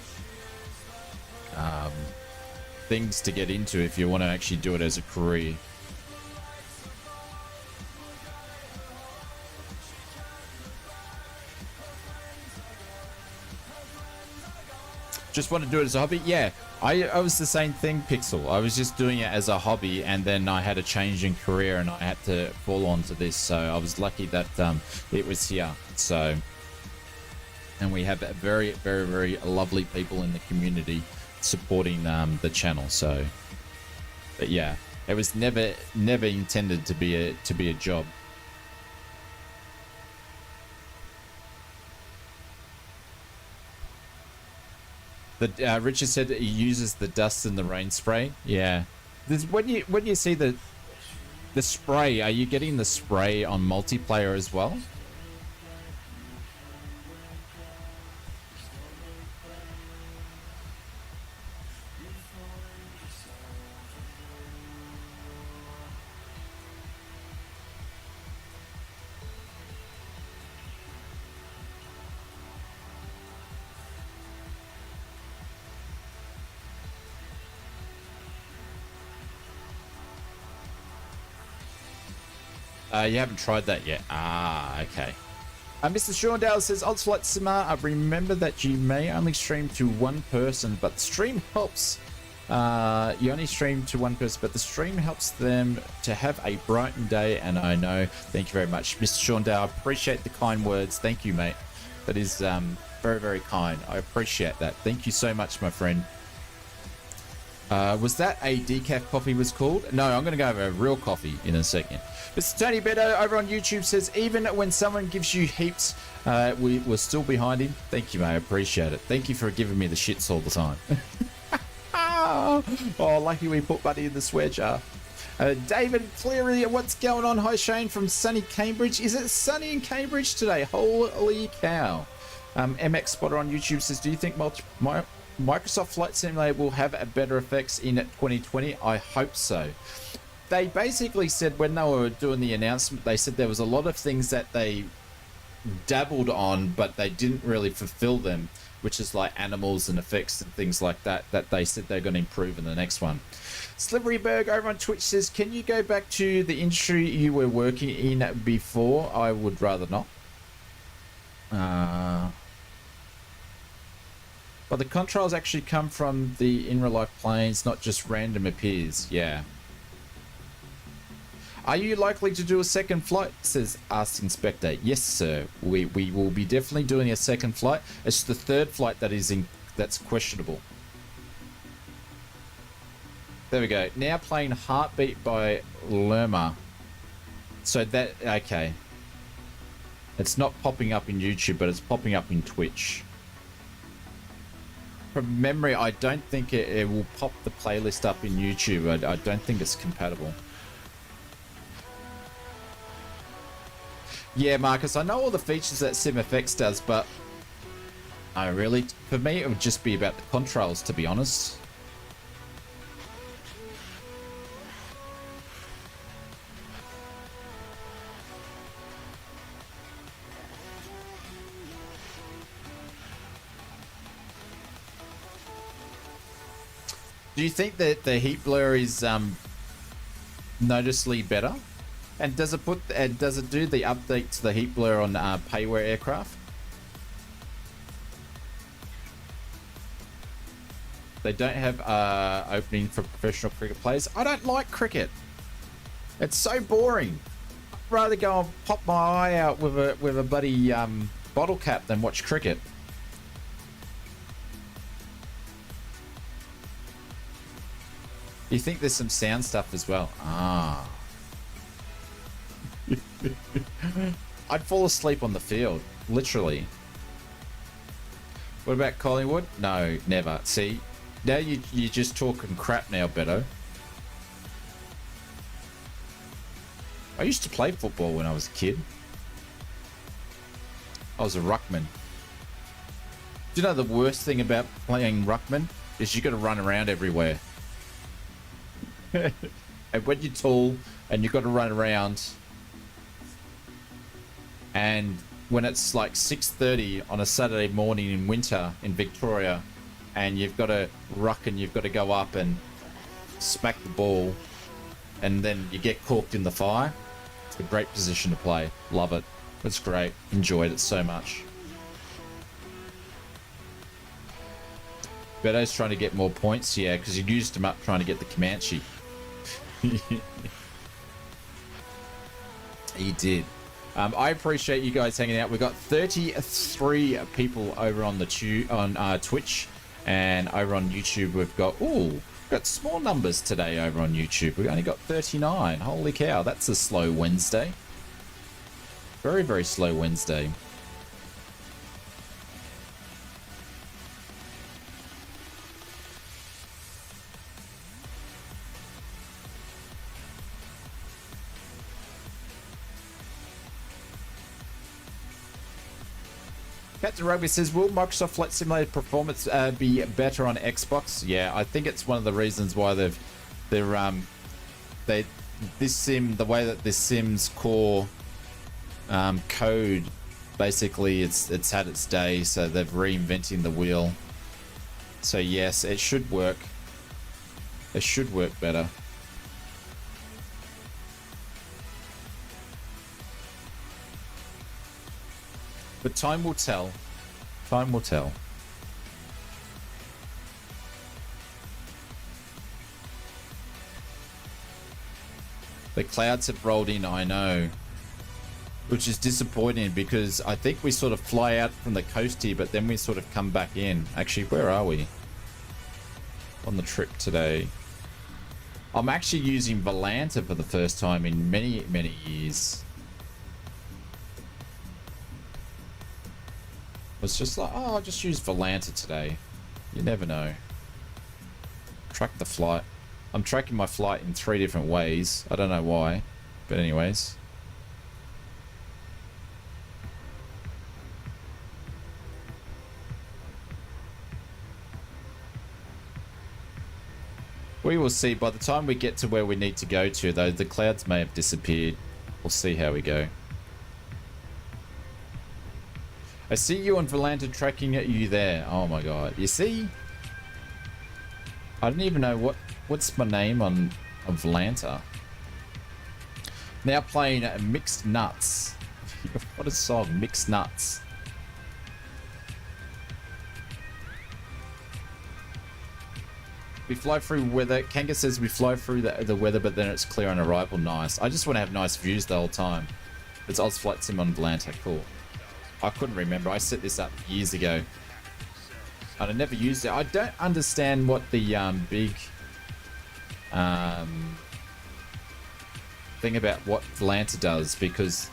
things to get into if you want to actually do it as a career. Just want to do it as a hobby? Yeah, I was the same thing, Pixel. I was just doing it as a hobby, and then I had a change in career and I had to fall onto this, so I was lucky that it was here. So, and we have very, very, very lovely people in the community supporting the channel. So, but yeah, it was never intended to be a job. Richard said he uses the dust and the rain spray. Yeah, when you see the spray, are you getting the spray on multiplayer as well? You haven't tried that yet. Ah, okay. Mr. Shawndale says, ausflightsimmer, I remember that you may only stream to one person, but the stream helps. You only stream to one person, but the stream helps them to have a brightened day, and I know. Thank you very much, Mr. Shawndale. I appreciate the kind words. Thank you, mate. That is very, very kind. I appreciate that. Thank you so much, my friend. Was that a decaf coffee was called? No, I'm going to go over a real coffee in a second. Mr. Tony Beto over on YouTube says, even when someone gives you heaps, we're still behind him. Thank you, mate. I appreciate it. Thank you for giving me the shits all the time. Oh, lucky we put Buddy in the swear jar. David Cleary, what's going on? Hi, Shane from sunny Cambridge. Is it sunny in Cambridge today? Holy cow. MX Spotter on YouTube says, do you think Microsoft Flight Simulator will have a better effects in 2020? I hope so. They basically said when they were doing the announcement, they said there was a lot of things that they dabbled on, but they didn't really fulfill them, which is like animals and effects and things like that, that they said they're going to improve in the next one. Sliveryberg over on Twitch says, can you go back to the industry you were working in before? I would rather not. But the controls actually come from the in real life planes, not just random appears. Yeah. Are you likely to do a second flight? Says Ask Inspector. Yes, sir. We will be definitely doing a second flight. It's the third flight that's questionable. There we go. Now playing Heartbeat by Lerma. So that, okay. It's not popping up in YouTube, but it's popping up in Twitch. From memory, I don't think it will pop the playlist up in YouTube. I don't think it's compatible. Yeah, Marcus, I know all the features that SimFX does, but for me, it would just be about the controls, to be honest. Do you think that the heat blur is noticeably better? And does it do the update to the heat blur on payware aircraft? They don't have opening for professional cricket players. I don't like cricket. It's so boring. I'd rather go and pop my eye out with a bloody bottle cap than watch cricket. You think there's some sound stuff as well? Ah. I'd fall asleep on the field, literally. What about Collingwood? No, never. See, now you're just talking crap now, Beto. I used to play football when I was a kid. I was a ruckman. Do you know the worst thing about playing ruckman is you got to run around everywhere. And when you're tall and you've got to run around, and when it's like 6:30 on a Saturday morning in winter in Victoria, and you've got to ruck and you've got to go up and smack the ball, and then you get corked in the fire, it's a great position to play. Love it. It's great. Enjoyed it so much. Beto's trying to get more points, yeah, because you used him up trying to get the Comanche. He did. I appreciate you guys hanging out. We've got 33 people over on the Twitch, and over on YouTube we've got small numbers today over on YouTube. We've only got 39. Holy cow, that's a slow Wednesday. Very, very slow Wednesday. Captain Rugby says, will Microsoft Flight Simulator performance be better on Xbox? Yeah, I think it's one of the reasons why the way that this sim's core code, basically it's had its day, so they've reinventing the wheel. So yes, it should work. It should work better. But time will tell. Time will tell. The clouds have rolled in, I know. Which is disappointing because I think we sort of fly out from the coast here, but then we sort of come back in. Actually, where are we? on the trip today. I'm actually using Volanta for the first time in many, many years. I was just like, oh, I'll just use Volanta today. You never know. Track the flight. I'm tracking my flight in 3 different ways. I don't know why, but anyways. We will see. By the time we get to where we need to go to, though, the clouds may have disappeared. We'll see how we go. I see you on Volanta tracking at you there. Oh my god. You see? I don't even know what's my name on Volanta. Now playing Mixed Nuts. What a song, Mixed Nuts. We fly through weather. Kanga says we fly through the weather, but then it's clear on arrival. Nice. I just want to have nice views the whole time. It's ausflightsimmer on Volanta. Cool. I couldn't remember. I set this up years ago. And I never used it. I don't understand what the big thing about what Volanta does, because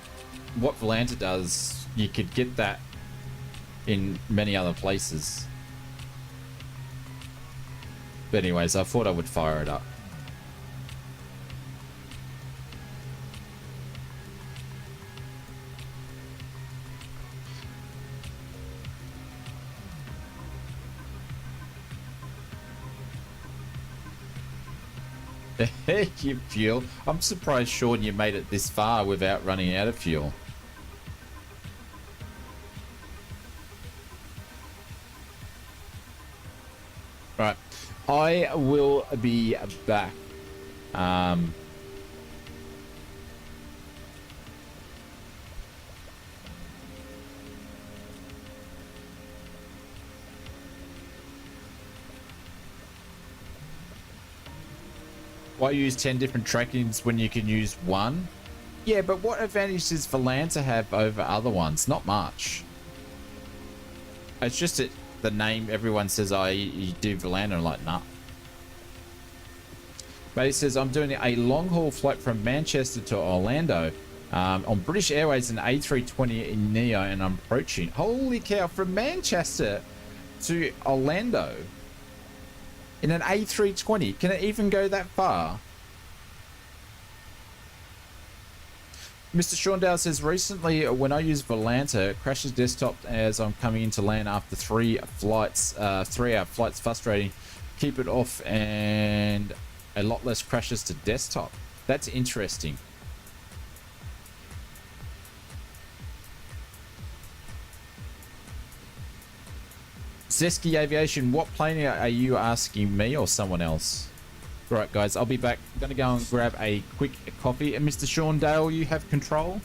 what Volanta does, you could get that in many other places. But anyways, I thought I would fire it up. Heck, you fuel. I'm surprised, Sean, you made it this far without running out of fuel. Right. I will be back. Why use 10 different trackings when you can use one? Yeah, but what advantage does Volanta have over other ones? Not much. It's just that the name, everyone says, oh, you do Volanta. I'm like, nah. But he says, I'm doing a long haul flight from Manchester to Orlando on British Airways, an A320 in Neo, and I'm approaching. Holy cow, from Manchester to Orlando in an A320. Can it even go that far? Mr. Shaundale says, recently when I use Volanta, it crashes desktop as I'm coming into land after 3 flights, 3-hour flights. Frustrating. Keep it off and a lot less crashes to desktop. That's interesting. Zesky Aviation, what plane are you asking, me or someone else? Right, guys, I'll be back. I'm going to go and grab a quick coffee. And Mr. Shaundale, you have control.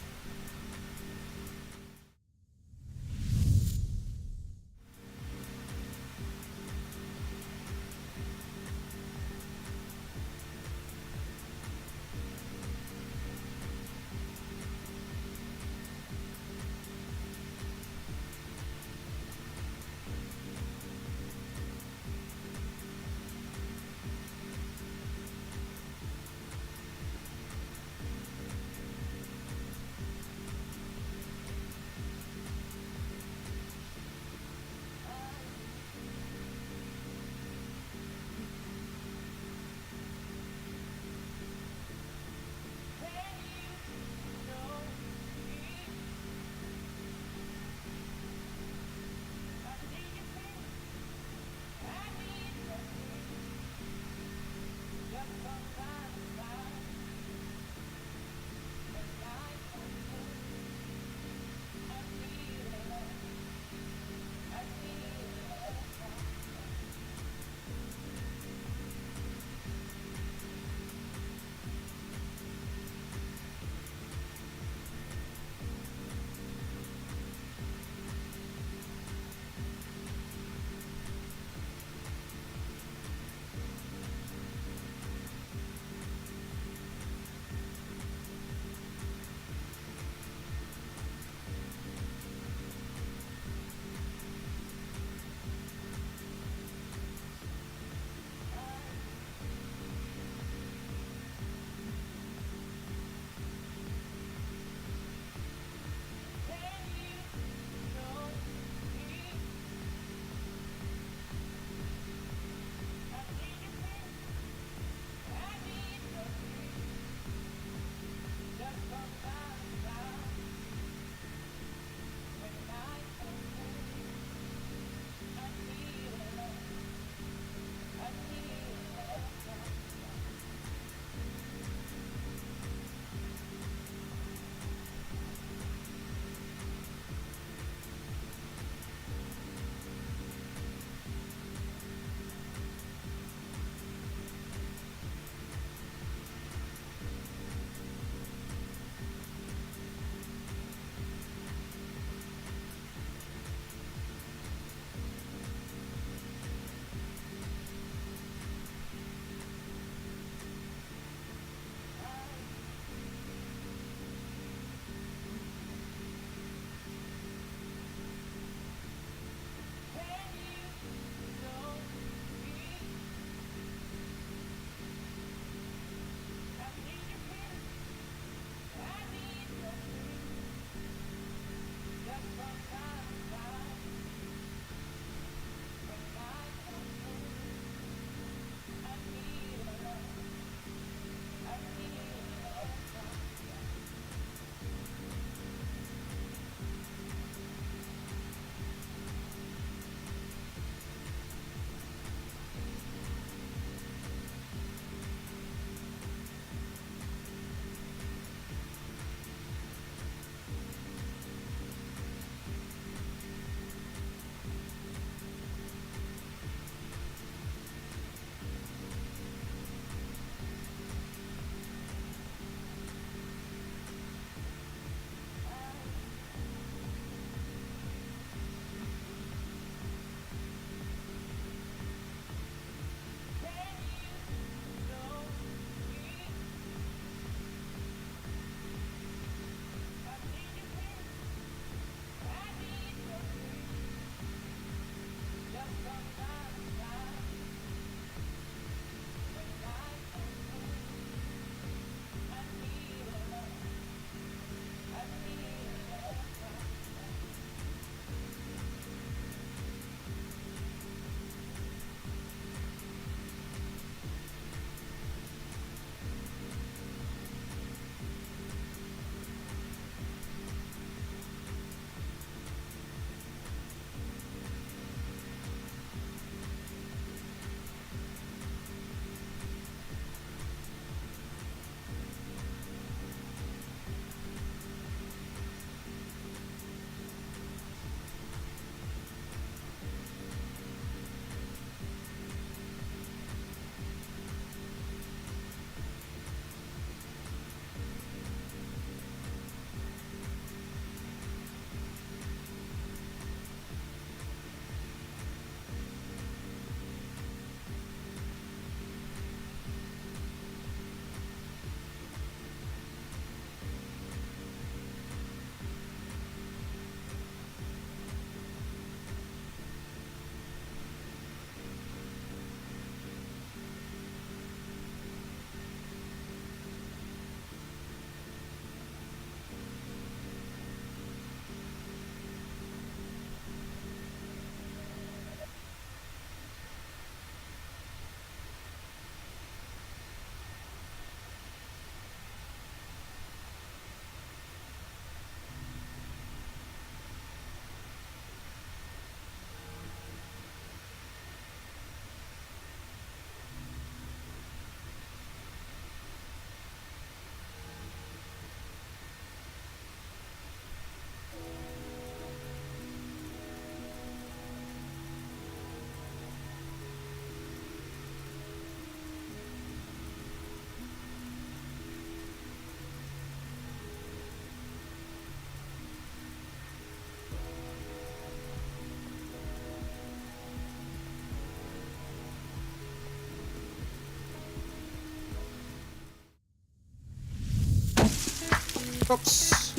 Oops.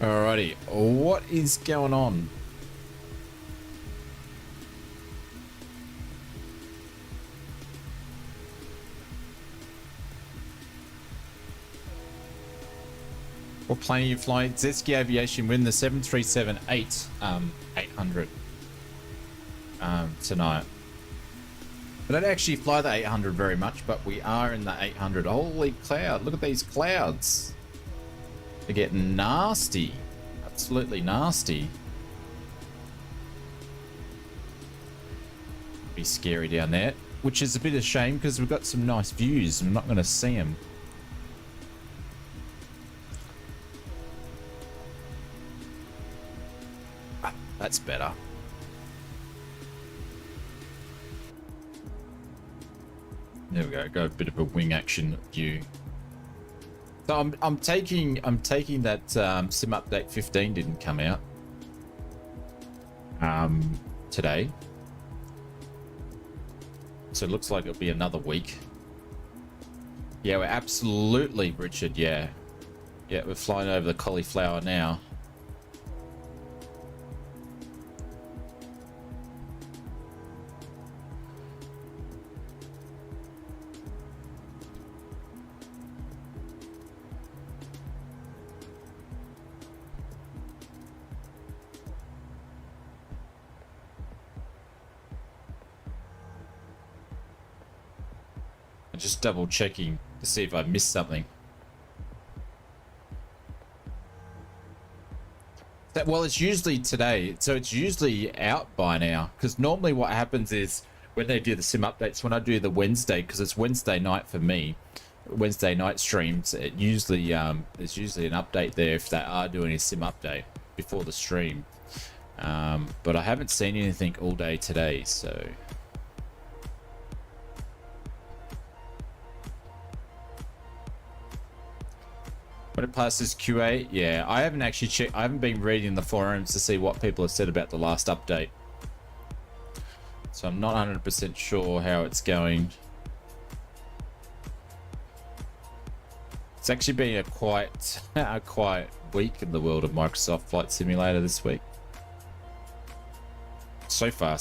Alrighty, what is going on? What plane are you flying? Zesky Aviation win the 737-8 800 tonight. I don't actually fly the 800 very much, but we are in the 800. Holy cloud, look at these clouds. They're getting nasty. Absolutely nasty. Be scary down there, which is a bit of a shame because we've got some nice views. I'm not going to see them. That's better. There we go. Got a bit of a wing action view. So I'm taking that sim update 15 didn't come out today. So it looks like it'll be another week. Yeah, we're absolutely, Richard. Yeah, we're flying over the cauliflower now. Just double checking to see if I missed something. Well, it's usually today, so it's usually out by now. Because normally what happens is when they do the sim updates, when I do the Wednesday, because it's Wednesday night for me, Wednesday night streams, it usually there's usually an update there if they are doing a sim update before the stream. But I haven't seen anything all day today, so. When it passes QA, yeah, I haven't actually checked. I haven't been reading the forums to see what people have said about the last update. So I'm not 100% sure how it's going. It's actually been a quiet week in the world of Microsoft Flight Simulator this week. So far.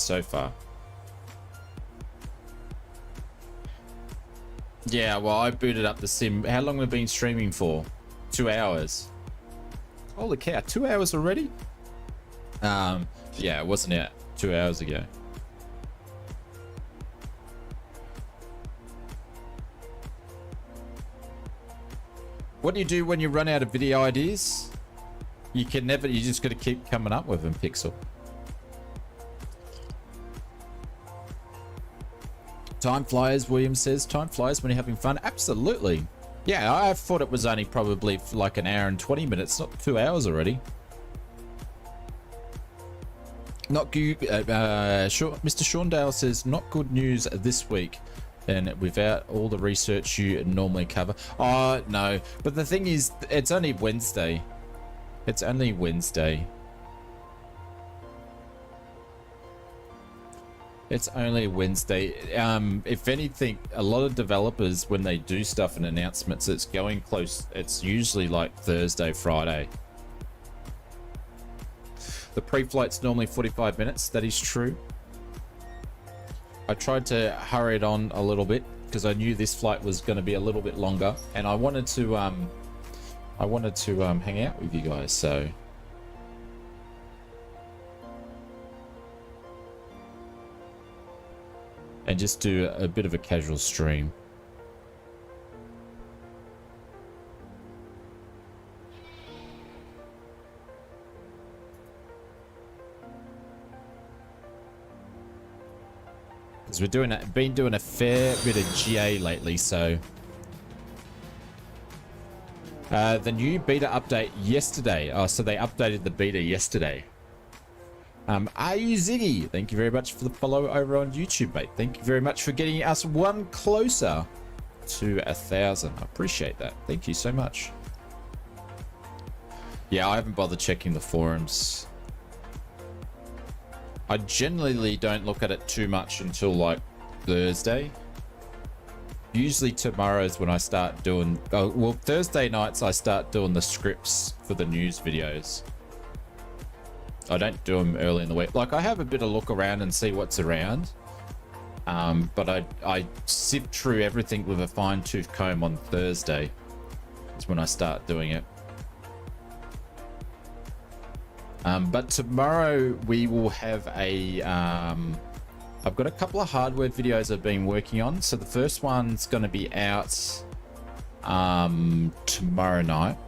Yeah, well, I booted up the sim. How long have we been streaming for? 2 hours. Holy cow, 2 hours already? Yeah, it wasn't out 2 hours ago. What do you do when you run out of video ideas? You just got to keep coming up with them, Pixel. Time flies, William says. Time flies when you're having fun. Absolutely. Yeah, I thought it was only probably like an hour and 20 minutes, not 2 hours already. Not good. Mr. Shaundale says, not good news this week. And without all the research you normally cover. Oh, no. But the thing is, it's only Wednesday. It's only Wednesday. It's only Wednesday. If anything, a lot of developers, when they do stuff and announcements, it's going close. It's usually like Thursday, Friday. The pre-flight's normally 45 minutes. That is true. I tried to hurry it on a little bit because I knew this flight was going to be a little bit longer, and I wanted to hang out with you guys. So. And just do a bit of a casual stream. Because we're been doing a fair bit of GA lately, so. The new beta update yesterday. Oh, so they updated the beta yesterday. Are you Ziggy? Thank you very much for the follow over on YouTube, mate. Thank you very much for getting us one closer to 1,000. I appreciate that. Thank you so much. Yeah, I haven't bothered checking the forums. I generally don't look at it too much until like Thursday. Usually tomorrow's when I start doing, well, Thursday nights I start doing the scripts for the news videos. I don't do them early in the week. Like, I have a bit of look around and see what's around. But I sift through everything with a fine-tooth comb on Thursday. Is when I start doing it. But tomorrow we will have a... I've got a couple of hardware videos I've been working on. So the first one's going to be out tomorrow night.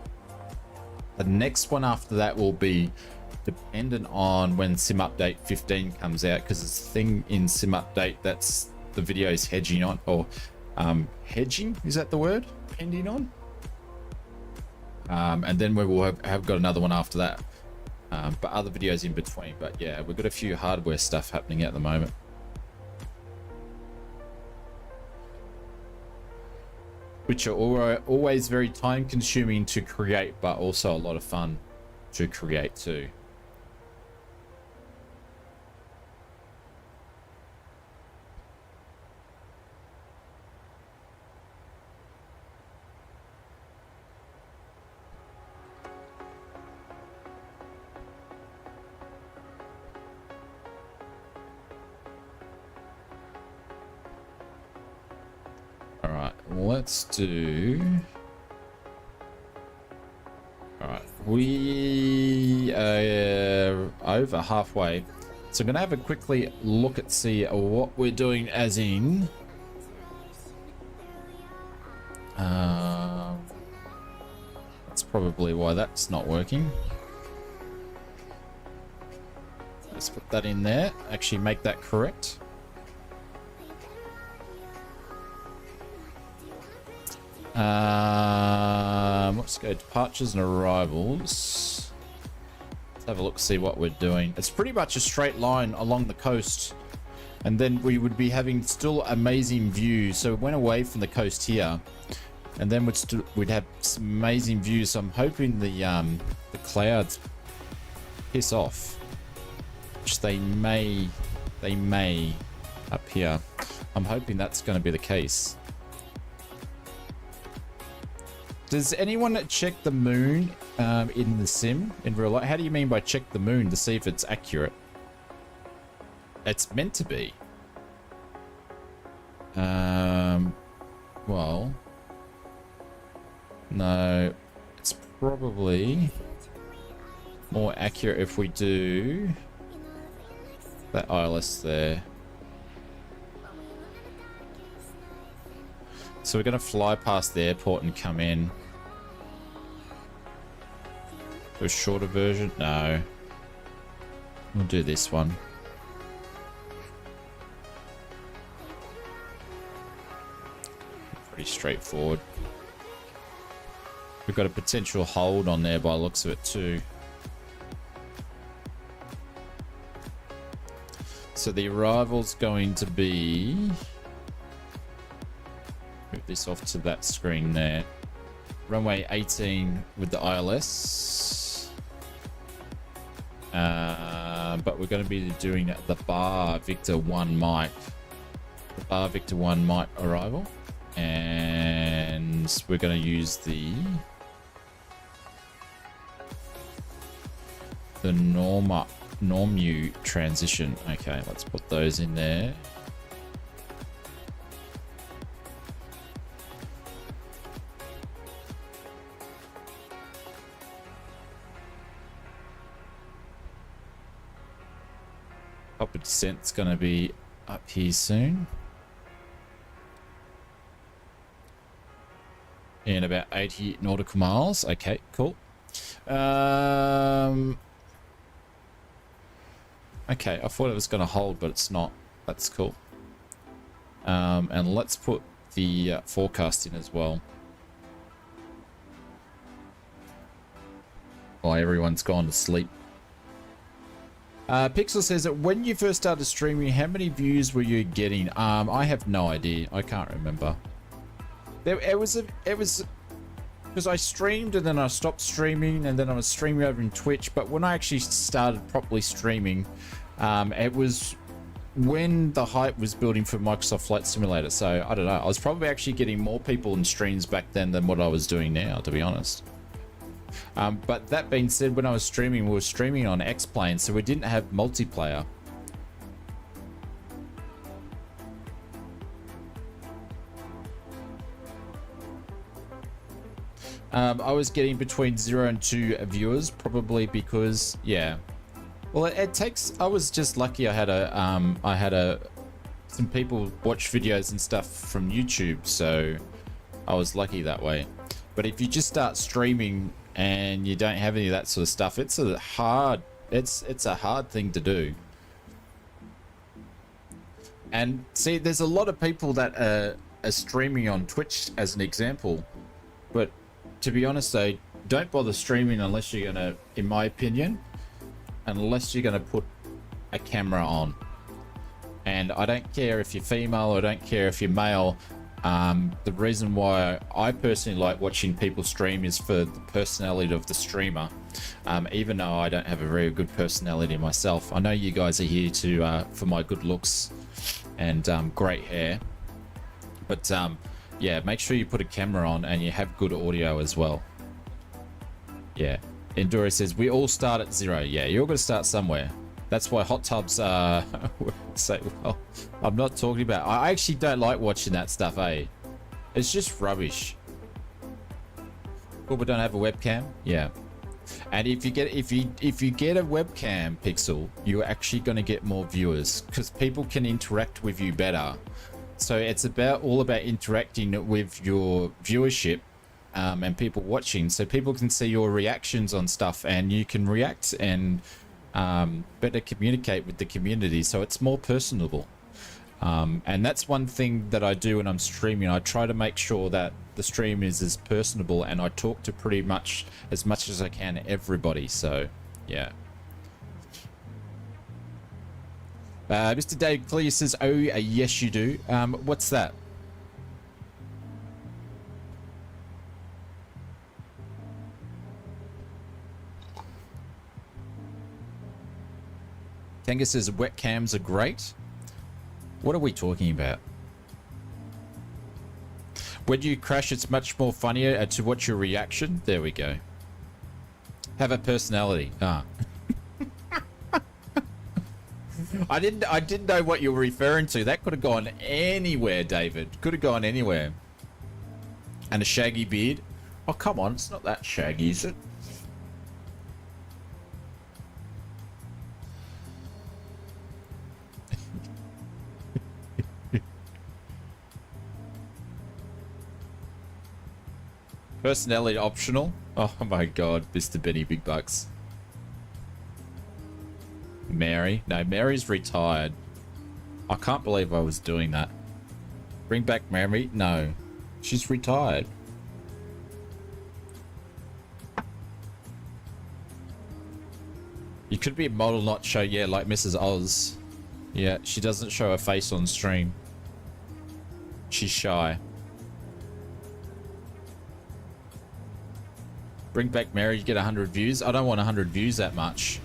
The next one after that will be dependent on when Sim Update 15 comes out, because it's a thing in Sim Update that's the video's hedging on, or hedging, is that the word? Pending on? And then we will have got another one after that. But other videos in between. But yeah, we've got a few hardware stuff happening at the moment. Which are always very time consuming to create, but also a lot of fun to create too. Let's do... Alright, we are over halfway. So I'm going to have a quickly look at see what we're doing as in... that's probably why that's not working. Let's put that in there. Actually make that correct. Let's go departures and arrivals. Let's have a look, see what we're doing. It's pretty much a straight line along the coast, and then we would be having still amazing views. So we went away from the coast here, and then we'd have some amazing views. So I'm hoping the clouds piss off, which they may up here. I'm hoping that's going to be the case. Does anyone check the moon in the sim in real life? How do you mean by check the moon to see if it's accurate? It's meant to be. Well, no, it's probably more accurate if we do that ILS there. So we're going to fly past the airport and come in. Do a shorter version? No. We'll do this one. Pretty straightforward. We've got a potential hold on there by the looks of it too. So the arrival's going to be... Move this off to that screen there. Runway 18 with the ILS. But we're going to be doing the Bar Victor 1 Mike. The Bar Victor 1 Mike arrival. And we're going to use the Normu transition. Okay, let's put those in there. Upper descent's going to be up here soon. In about 80 nautical miles. Okay, cool. Okay, I thought it was going to hold, but it's not. That's cool. And let's put the forecast in as well. While everyone's gone to sleep. Pixel says that when you first started streaming, how many views were you getting? I have no idea. I can't remember. It was because I streamed and then I stopped streaming and then I was streaming over in Twitch. But when I actually started properly streaming, it was when the hype was building for Microsoft Flight Simulator. So I don't know. I was probably actually getting more people in streams back then than what I was doing now, to be honest. But that being said, when I was streaming, we were streaming on X-Plane, so we didn't have multiplayer. I was getting between 0 and 2 viewers, probably because, yeah. Well, it takes. I was just lucky. I had some people watch videos and stuff from YouTube, so I was lucky that way. But if you just start streaming and you don't have any of that sort of stuff, it's a hard thing to do. And see, there's a lot of people that are streaming on Twitch as an example, but to be honest though, don't bother streaming unless you're gonna, in my opinion, unless you're gonna put a camera on. And I don't care if you're female, or I don't care if you're male. The reason why I personally like watching people stream is for the personality of the streamer. Even though I don't have a very good personality myself. I know you guys are here to for my good looks and great hair. But yeah, make sure you put a camera on and you have good audio as well. Yeah. Enduro says, we all start at 0. Yeah, you're going to start somewhere. That's why hot tubs are... say, well, I'm not talking about... I actually don't like watching that stuff, eh? It's just rubbish. Cool, but don't have a webcam? Yeah. And if you get a webcam, Pixel, you're actually going to get more viewers because people can interact with you better. So it's all about interacting with your viewership and people watching, so people can see your reactions on stuff and you can react and better communicate with the community, so it's more personable. And that's one thing that I do when I'm streaming. I try to make sure that the stream is as personable, and I talk to pretty much as I can everybody. So yeah. Mr. Dave Clear says, oh yes you do. What's that? Tenga says wet cams are great. What are we talking about? When you crash, it's much more funnier to watch your reaction. There we go. Have a personality. Ah. I didn't know what you were referring to. That could have gone anywhere, David. Could have gone anywhere. And a shaggy beard. Oh, come on. It's not that shaggy, is it? Personality optional. Oh my god, Mr. Benny Big Bucks. Mary. No, Mary's retired. I can't believe I was doing that. Bring back Mary? No. She's retired. You could be a model, not show, yeah, like Mrs. Oz. Yeah, she doesn't show her face on stream. She's shy. Bring back Mary, you get 100 views. I don't want 100 views that much.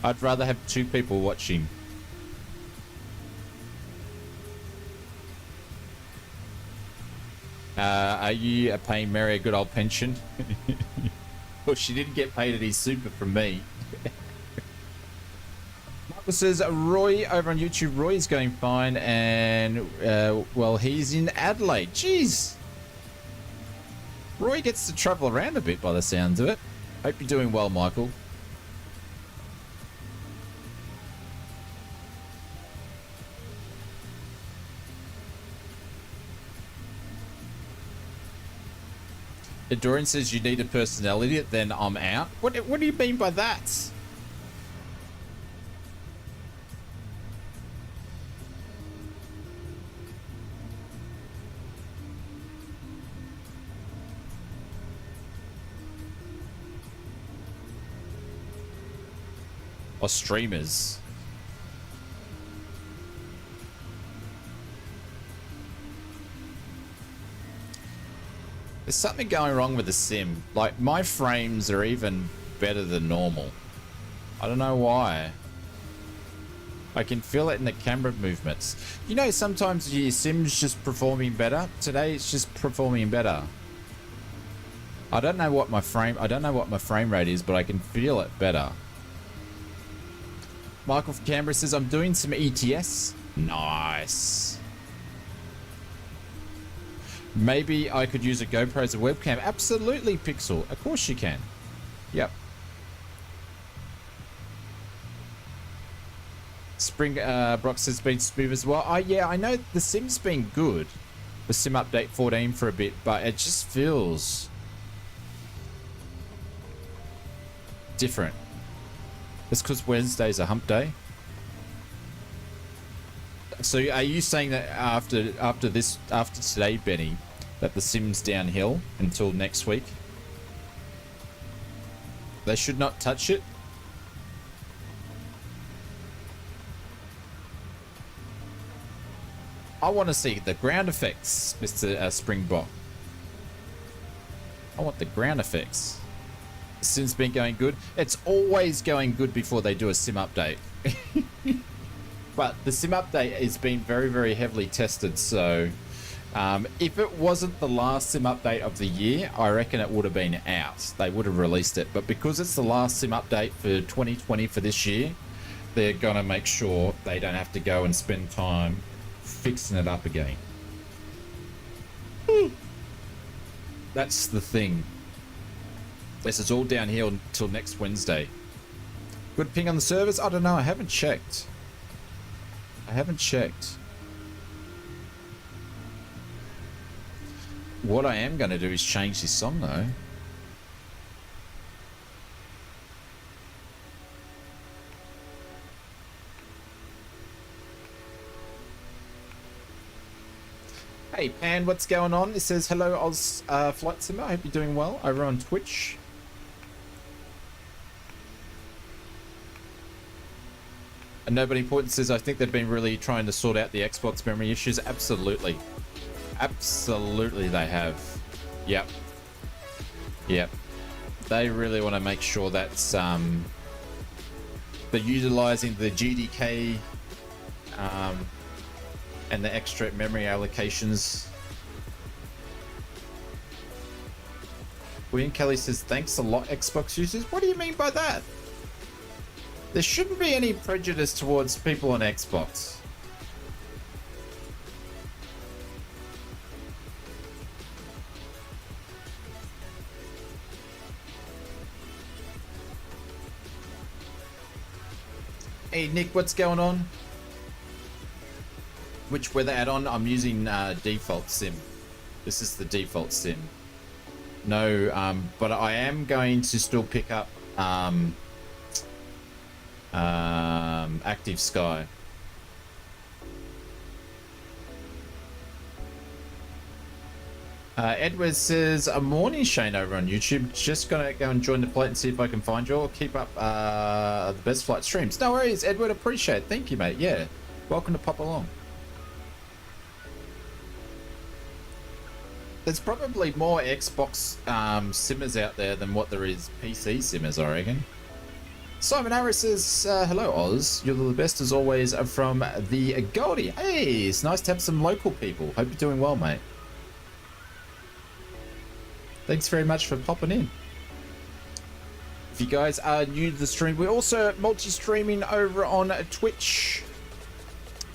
I'd rather have 2 people watching. Are you paying Mary a good old pension? Well, she didn't get paid any super from me. Michael says, Roy over on YouTube. Roy is going fine, and well, he's in Adelaide. Jeez. Roy gets to travel around a bit by the sounds of it. Hope you're doing well, Michael. Dorian says you need a personality, then I'm out. What do you mean by that? Or streamers. There's something going wrong with the sim. Like, my frames are even better than normal. I don't know why. I can feel it in the camera movements. You know, sometimes your sim's just performing better. Today it's just performing better. I don't know what my frame rate is, but I can feel it better. Michael from Canberra says, I'm doing some ETS. Nice. Maybe I could use a GoPro as a webcam. Absolutely, Pixel. Of course you can. Yep. Spring Brock says been smooth as well. Yeah, I know the sim's been good. The sim update 14 for a bit, but it just feels different. It's because Wednesday's a hump day. So are you saying that after today, Benny, that the sim's downhill until next week? They should not touch it? I want to see the ground effects, Mr. Springbok. I want the ground effects. The sim's been going good. It's always going good before they do a sim update. But the sim update has been very, very heavily tested. So if it wasn't the last sim update of the year, I reckon it would have been out. They would have released it. But because it's the last sim update for 2020 for this year, they're going to make sure they don't have to go and spend time fixing it up again. That's the thing. This is all downhill until next Wednesday. Good ping on the servers? I don't know. I haven't checked. What I am going to do is change this song though. Hey Pan, what's going on? It says hello Oz Flight Simmer. I hope you're doing well over on Twitch. And Nobody Important says, I think they've been really trying to sort out the Xbox memory issues. Absolutely. Absolutely they have. Yep. Yep. They really want to make sure that's they're utilizing the GDK and the extra memory allocations. William Kelly says, thanks a lot, Xbox users. What do you mean by that? There shouldn't be any prejudice towards people on Xbox. Hey Nick, what's going on? Which weather add-on? I'm using default sim. This is the default sim. No, but I am going to still pick up Active Sky. Edward says, a morning Shane over on YouTube. Just gonna go and join the flight and see if I can find you all. Keep up the best flight streams. No worries, Edward, appreciate it. Thank you, mate. Yeah, welcome to pop along. There's probably more Xbox simmers out there than what there is PC simmers, I reckon. Simon Harris says, hello Oz, you're the best as always from the Goldie. Hey, it's nice to have some local people. Hope you're doing well, mate. Thanks very much for popping in. If you guys are new to the stream, we're also multi-streaming over on Twitch.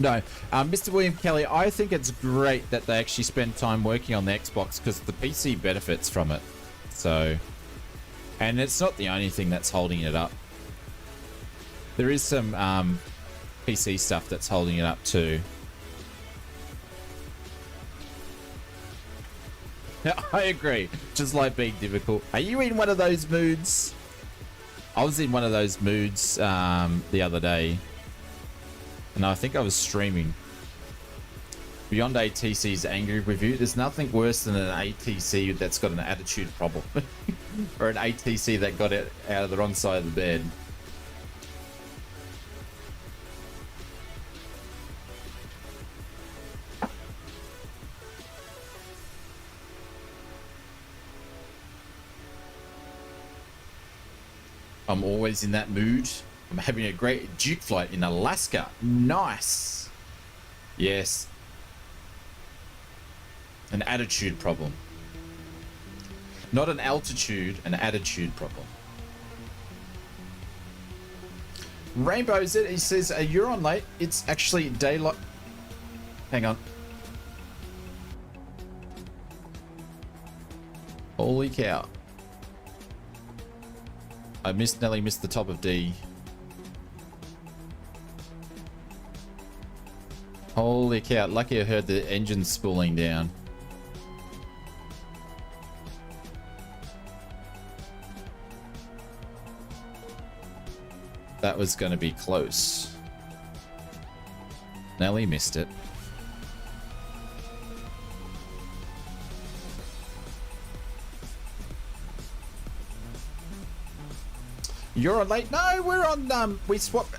No, Mr. William Kelly, I think it's great that they actually spend time working on the Xbox because the PC benefits from it. So, and it's not the only thing that's holding it up. There is some PC stuff that's holding it up too. I agree. Just like being difficult. Are you in one of those moods? I was in one of those moods the other day. And I think I was streaming. Beyond ATC's angry review, there's nothing worse than an ATC that's got an attitude problem. Or an ATC that got it out of the wrong side of the bed. I'm always in that mood. I'm having a great Duke flight in Alaska. Nice. Yes. An attitude problem. Not an altitude, an attitude problem. Rainbow Z, he says, you're on late. It's actually daylight. Hang on. Holy cow. I nearly missed the top of D. Holy cow. Lucky I heard the engine spooling down. That was going to be close. Nelly missed it. You're on late? No, we're on, we swapped,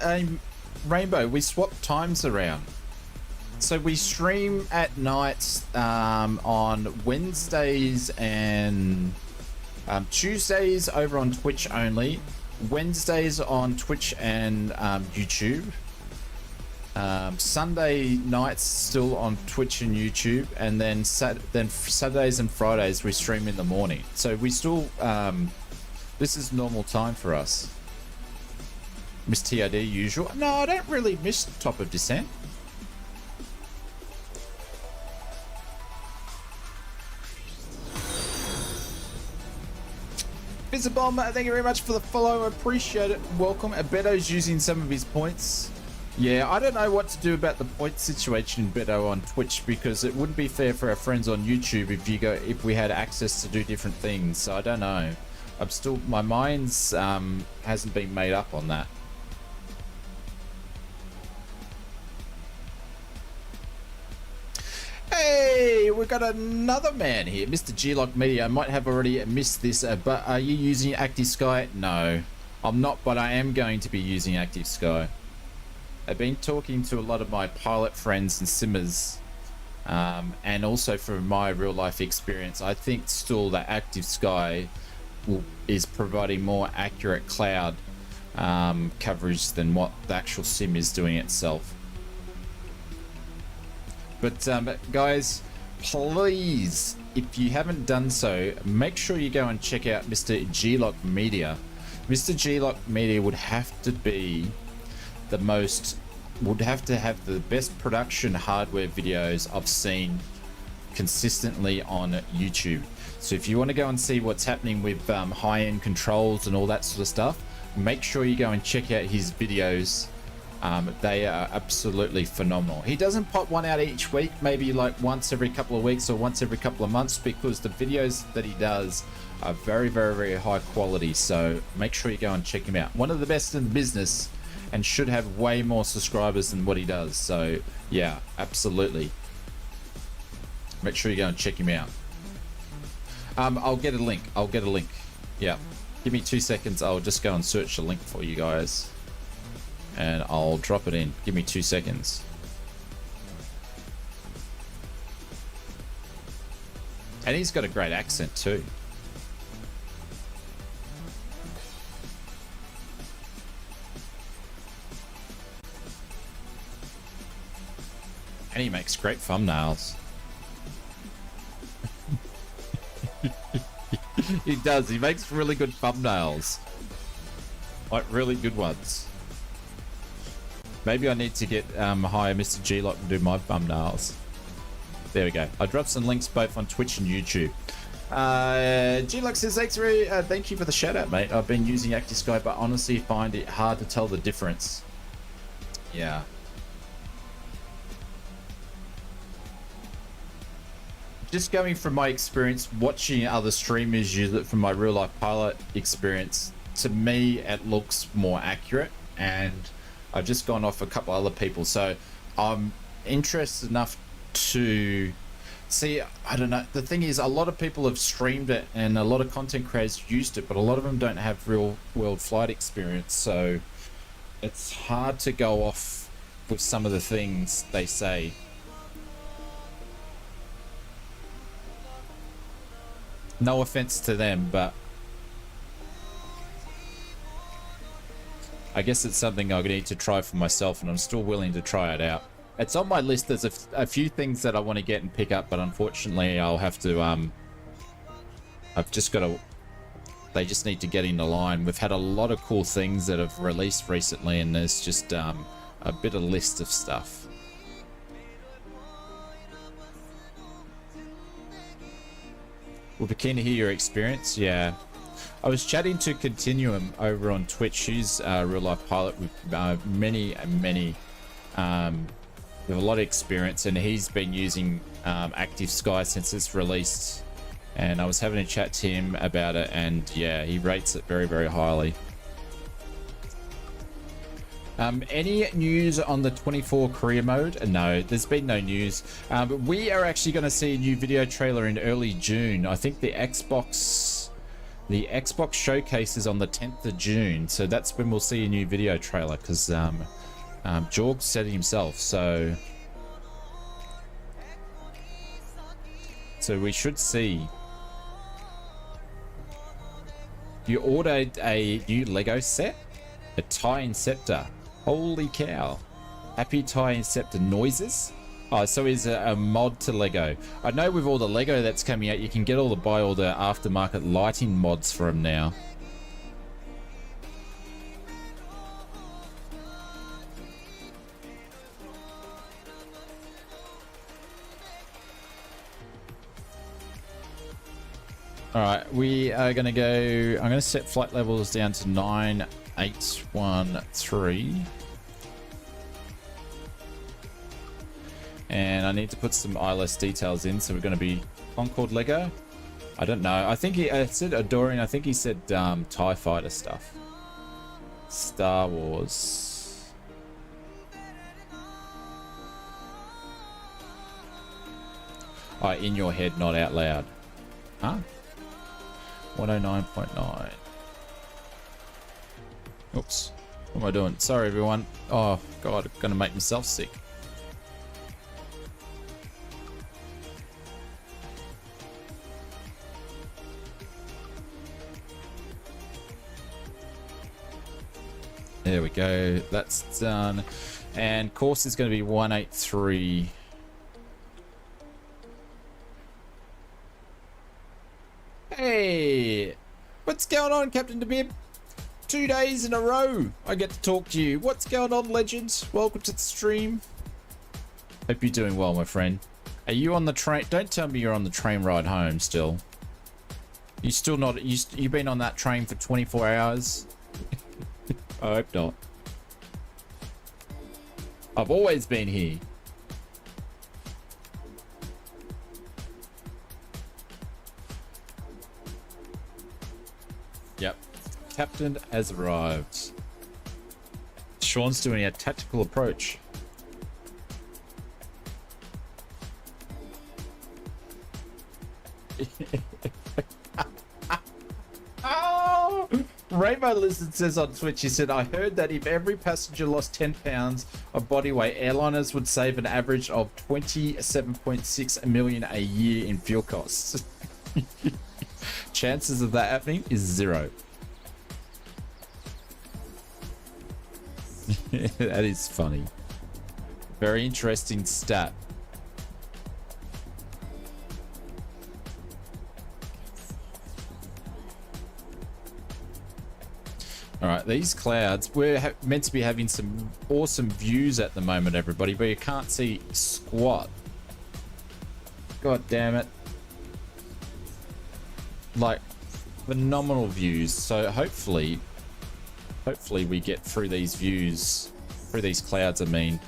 Rainbow, we swapped times around. So we stream at night on Wednesdays and Tuesdays over on Twitch only. Wednesdays on Twitch and YouTube. Sunday nights still on Twitch and YouTube, and then Saturdays and Fridays we stream in the morning. So we still this is normal time for us. Miss TRD usual. No, I don't really miss Top of Descent. Fizzabomb, thank you very much for the follow. I appreciate it. Welcome. Beto's using some of his points. Yeah, I don't know what to do about the point situation, Beto, on Twitch, because it wouldn't be fair for our friends on YouTube if we had access to do different things. So I don't know. I'm still, my mind's hasn't been made up on that. Hey, we've got another man here, Mr. G-Lock Media. I might have already missed this, but are you using Active Sky? No, I'm not, but I am going to be using Active Sky. I've been talking to a lot of my pilot friends and simmers, and also from my real life experience, I think still that Active Sky is providing more accurate cloud coverage than what the actual sim is doing itself. But guys, please, if you haven't done so, make sure you go and check out Mr. G-Lock Media. Mr. G-Lock Media would have to be the most, would have to have the best production hardware videos I've seen consistently on YouTube. So if you want to go and see what's happening with high-end controls and all that sort of stuff, make sure you go and check out his videos. They are absolutely phenomenal. He doesn't pop one out each week, maybe like once every couple of weeks or once every couple of months, because the videos that he does are very, very, very high quality. So make sure you go and check him out. One of the best in the business, and should have way more subscribers than what he does. So yeah, absolutely. Make sure you go and check him out. I'll get a link. Yeah, give me 2 seconds. I'll just go and search the link for you guys, and I'll drop it in. Give me 2 seconds. And he's got a great accent too. And he makes great thumbnails. He does. He makes really good thumbnails. Like really good ones. Maybe I need to get hire Mr. G-Lock and do my thumbnails. There we go. I dropped some links both on Twitch and YouTube. G-Lock says, thank you for the shout out, mate. I've been using Active Sky, but honestly find it hard to tell the difference. Yeah. Just going from my experience watching other streamers use it, from my real life pilot experience, to me it looks more accurate, and I've just gone off a couple other people, so I'm interested enough to see. I don't know, the thing is, a lot of people have streamed it and a lot of content creators used it, but a lot of them don't have real world flight experience, so it's hard to go off with some of the things they say. No offense to them, but I guess it's something I need to try for myself, and I'm still willing to try it out. It's on my list. There's a few things that I want to get and pick up, but unfortunately I'll have to, I've just got to, they just need to get into line. We've had a lot of cool things that have released recently, and there's just a bit of list of stuff. We'll be keen to hear your experience. Yeah. I was chatting to Continuum over on Twitch. She's a real life pilot with many with a lot of experience, and he's been using Active Sky since it's released. And I was having a chat to him about it, and yeah, he rates it very, very highly. Any news on the 24 career mode? No, there's been no news. But we are actually going to see a new video trailer in early June. I think the Xbox showcase is on the 10th of June, so that's when we'll see a new video trailer, because Jorg said it himself. So we should see. You ordered a new Lego set, a TIE Inceptor. Holy cow! Happy TIE Inceptor noises. Oh, so is a mod to Lego. I know with all the Lego that's coming out, you can buy all the aftermarket lighting mods for them now. All right, we are going to go. I'm going to set flight levels down to 9813. And I need to put some ILS details in, so we're going to be Concorde Lego. I don't know. I think he said Adorian. I think he said TIE Fighter stuff. Star Wars. Oh, in your head, not out loud. Huh? 109.9. Oops. What am I doing? Sorry, everyone. Oh, God. I'm going to make myself sick. There we go. That's done. And course is going to be 183. Hey! What's going on, Captain DeBib? 2 days in a row I get to talk to you. What's going on, legends? Welcome to the stream. Hope you're doing well, my friend. Are you on the train? Don't tell me you're on the train ride home still. You still not? You've been on that train for 24 hours? I hope not. I've always been here. Yep. Captain has arrived. Sean's doing a tactical approach. Oh! Rainbow Lizard says on Twitch, he said, I heard that if every passenger lost 10 pounds of body weight, airliners would save an average of 27.6 million a year in fuel costs. Chances of that happening is 0. That is funny. Very interesting stat. All right, these clouds, we're meant to be having some awesome views at the moment, everybody, but you can't see squat. God damn it. Like, phenomenal views. So hopefully we get through these views, through these clouds, I mean.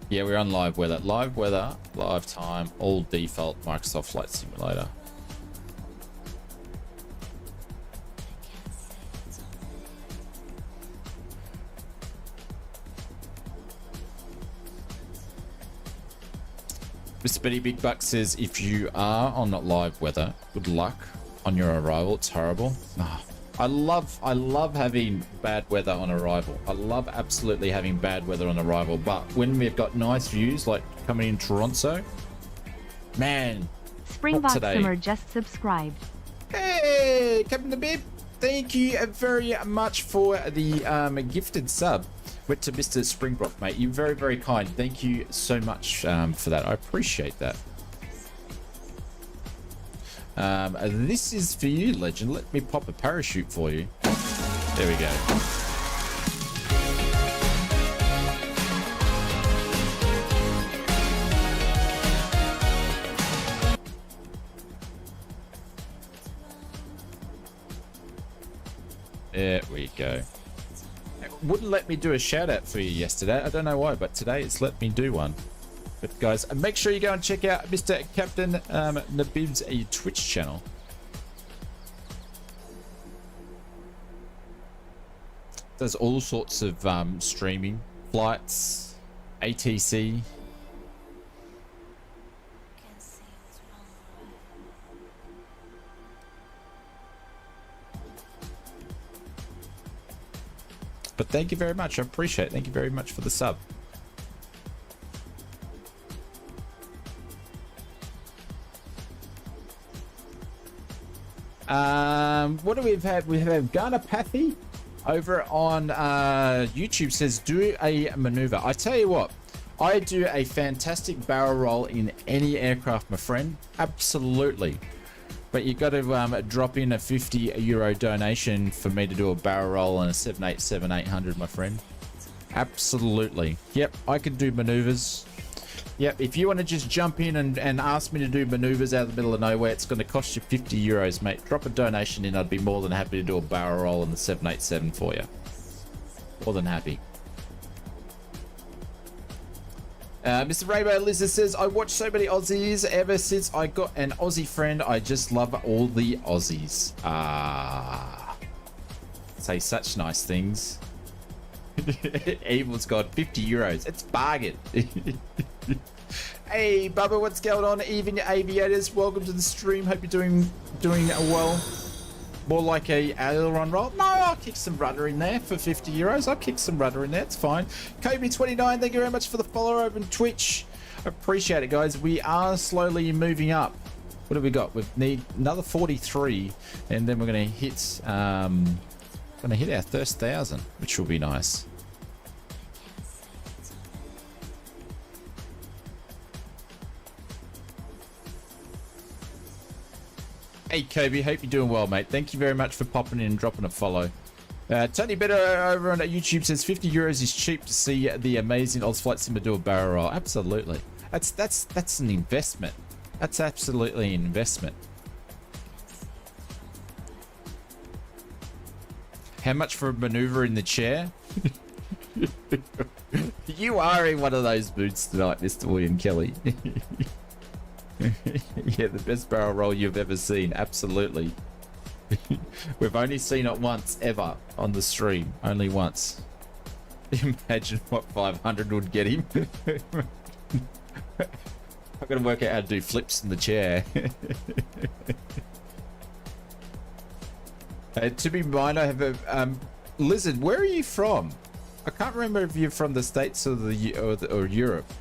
Yeah, we're on live weather. Live weather, live time, all default Microsoft Flight Simulator. Mr. Betty Big Buck says, if you are on live weather, good luck on your arrival. It's horrible. Oh, I love having bad weather on arrival. I love absolutely having bad weather on arrival. But when we've got nice views, like coming in Toronto, man, Springbok today. Simmer just subscribed. Hey, Captain the Bib, thank you very much for the gifted sub. Went to Mr. Springbok, mate. You're very, very kind. Thank you so much for that. I appreciate that. This is for you, legend. Let me pop a parachute for you. There we go. There we go. It wouldn't let me do a shout out for you yesterday. I don't know why, but today it's let me do one. But guys, make sure you go and check out Mr. Captain Nabib's Twitch channel. Does all sorts of streaming, flights, ATC. But thank you very much. I appreciate it. Thank you very much for the sub. What do we have? We have Garnapathy over on YouTube says, do a maneuver. I tell you what, I do a fantastic barrel roll in any aircraft, my friend. Absolutely. But you got to drop in a €50 donation for me to do a barrel roll on a 787-800, my friend. Absolutely. Yep, I can do maneuvers. Yep, if you want to just jump in and ask me to do maneuvers out of the middle of nowhere, it's going to cost you €50, mate. Drop a donation in. I'd be more than happy to do a barrel roll on the 787 for you. More than happy. Mr. Rainbow Lizard says, I watch so many Aussies ever since I got an Aussie friend. I just love all the Aussies. Say such nice things. Evil's got €50. It's bargain. Hey, Bubba, what's going on? Even aviators, welcome to the stream. Hope you're doing well. More like a aileron roll. No, I'll kick some rudder in there for €50. I'll kick some rudder in there. It's fine. Kobe29, thank you very much for the follow over on Twitch. Appreciate it, guys. We are slowly moving up. What have we got? We need another 43, and then we're going to hit our first 1,000, which will be nice. Hey Kobe, hope you're doing well, mate. Thank you very much for popping in and dropping a follow. Tony Better over on YouTube says €50 is cheap to see the amazing ausflightsimmer do a barrel roll. Absolutely. That's an investment. That's absolutely an investment. How much for a maneuver in the chair? You are in one of those boots tonight, Mr. William Kelly. Yeah, the best barrel roll you've ever seen. Absolutely. We've only seen it once ever on the stream. Only once. Imagine what 500 would get him. I've got to work out how to do flips in the chair. To be mine, I have a Lizard. Where are you from? I can't remember if you're from the States or or Europe.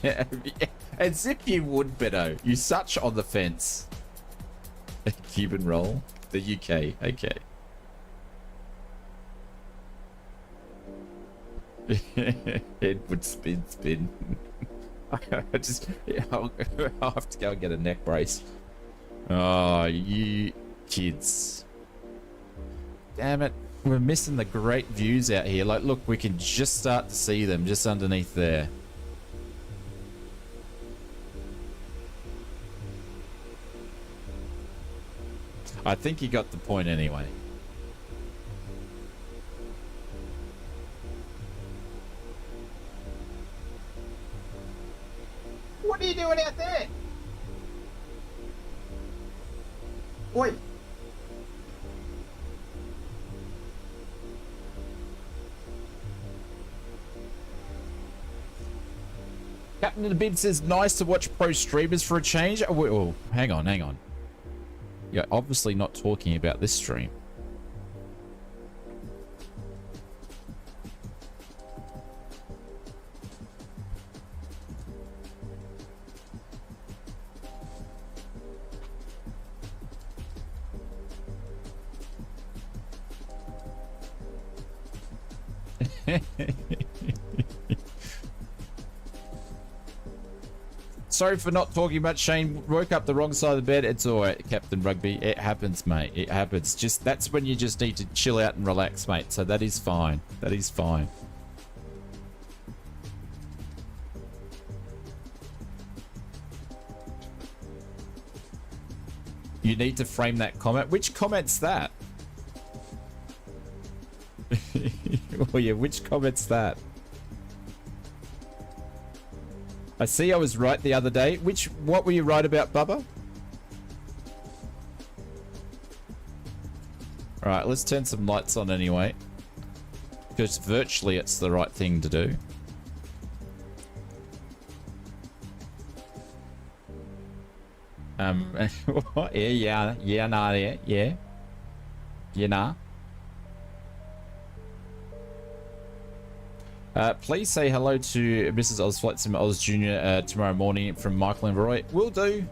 Yeah, as if you would, Beto. You such on the fence. A Cuban roll. The UK. Okay. It would spin. I'll have to go and get a neck brace. Oh, you kids. Damn it. We're missing the great views out here. Like, look, we can just start to see them just underneath there. I think you got the point anyway. What are you doing out there? Oi. Captain of the Bib says, nice to watch pro streamers for a change. Oh, hang on. You're obviously not talking about this stream. Sorry for not talking much, Shane. Woke up the wrong side of the bed. It's alright, Captain Rugby. It happens, mate. It happens. Just that's when you just need to chill out and relax, mate. So that is fine. That is fine. You need to frame that comment. Which comment's that? Oh yeah, which comment's that? I see I was right the other day. What were you right about, Bubba? Alright, let's turn some lights on anyway. Because virtually it's the right thing to do. Yeah. Please say hello to Mrs. OzFlightsimmer Oz Jr. Tomorrow morning from Michael and Roy. Will do.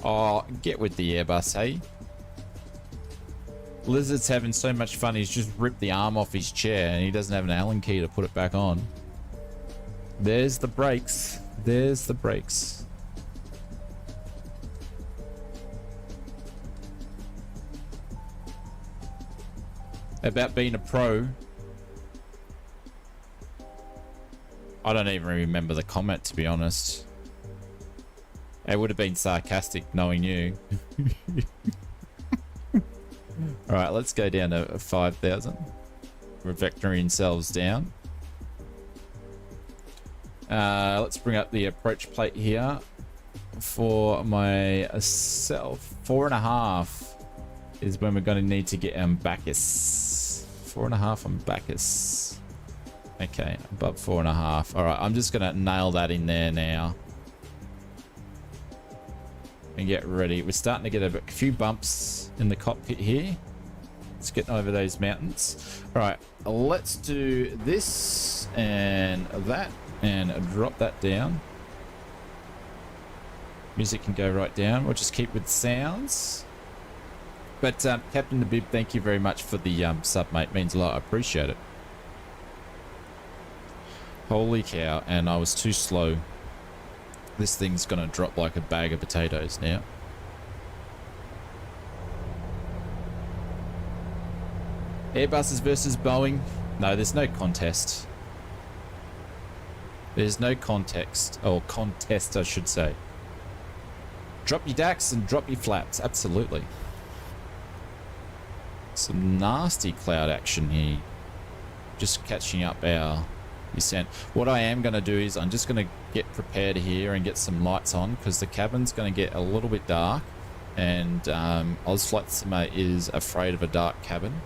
Oh, get with the Airbus, hey? Lizard's having so much fun, he's just ripped the arm off his chair and he doesn't have an Allen key to put it back on. There's the brakes. There's the brakes. About being a pro. I don't even remember the comment, to be honest. It would have been sarcastic knowing you. Alright, let's go down to 5,000. We're vectoring ourselves down. Let's bring up the approach plate here for myself. 4.5 is when we're going to need to get Bacchus. 4.5 on Bacchus. Okay, above 4.5. Alright, I'm just going to nail that in there now. And get ready. We're starting to get a few bumps in the cockpit here. Let's get over those mountains. Alright, let's do this and that. And drop that down. Music can go right down. We'll just keep with sounds. But Captain the Bib, thank you very much for the sub, mate. Means a lot. I appreciate it. Holy cow! And I was too slow. This thing's gonna drop like a bag of potatoes now. Airbuses versus Boeing. No, there's no contest. There's no context, or contest I should say. Drop your DAX and drop your flaps, absolutely. Some nasty cloud action here. Just catching up our descent. What I am going to do is I'm just going to get prepared here and get some lights on because the cabin's going to get a little bit dark and OzFlightsimmer is afraid of a dark cabin.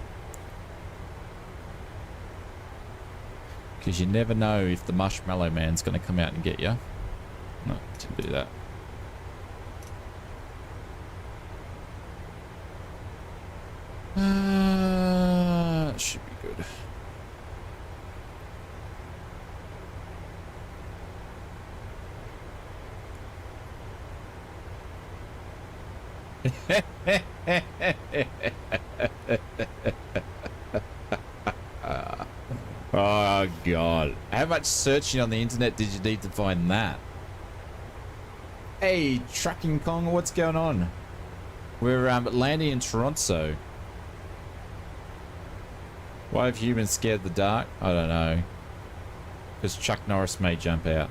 Because you never know if the Marshmallow Man's going to come out and get you. No, didn't do that. Should be good. Oh god. How much searching on the internet did you need to find that? Hey, Trucking Kong, what's going on? We're landing in Toronto. Why have humans scared the dark? I don't know. Because Chuck Norris may jump out.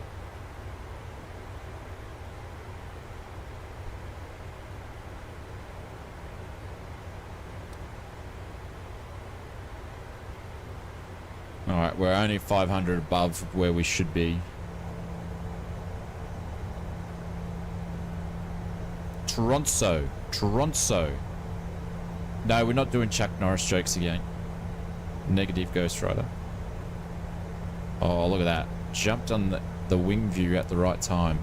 Alright, we're only 500 above where we should be. Toronto. No, we're not doing Chuck Norris jokes again. Negative Ghost Rider. Oh, look at that. Jumped on the wing view at the right time.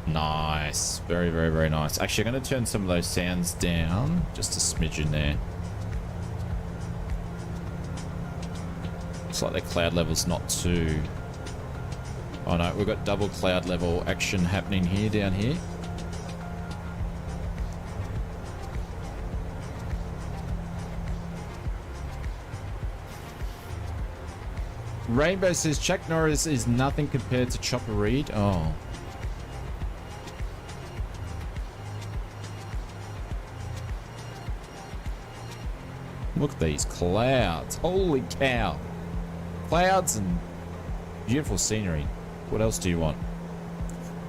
Nice. Very, very, very nice. Actually, I'm going to turn some of those sounds down. Just a smidgen there. Looks like the cloud level's not too... Oh no, we've got double cloud level action happening here, down here. Rainbow says Chuck Norris is nothing compared to Chopper Reed. Oh. Look at these clouds. Holy cow. Clouds and beautiful scenery. What else do you want?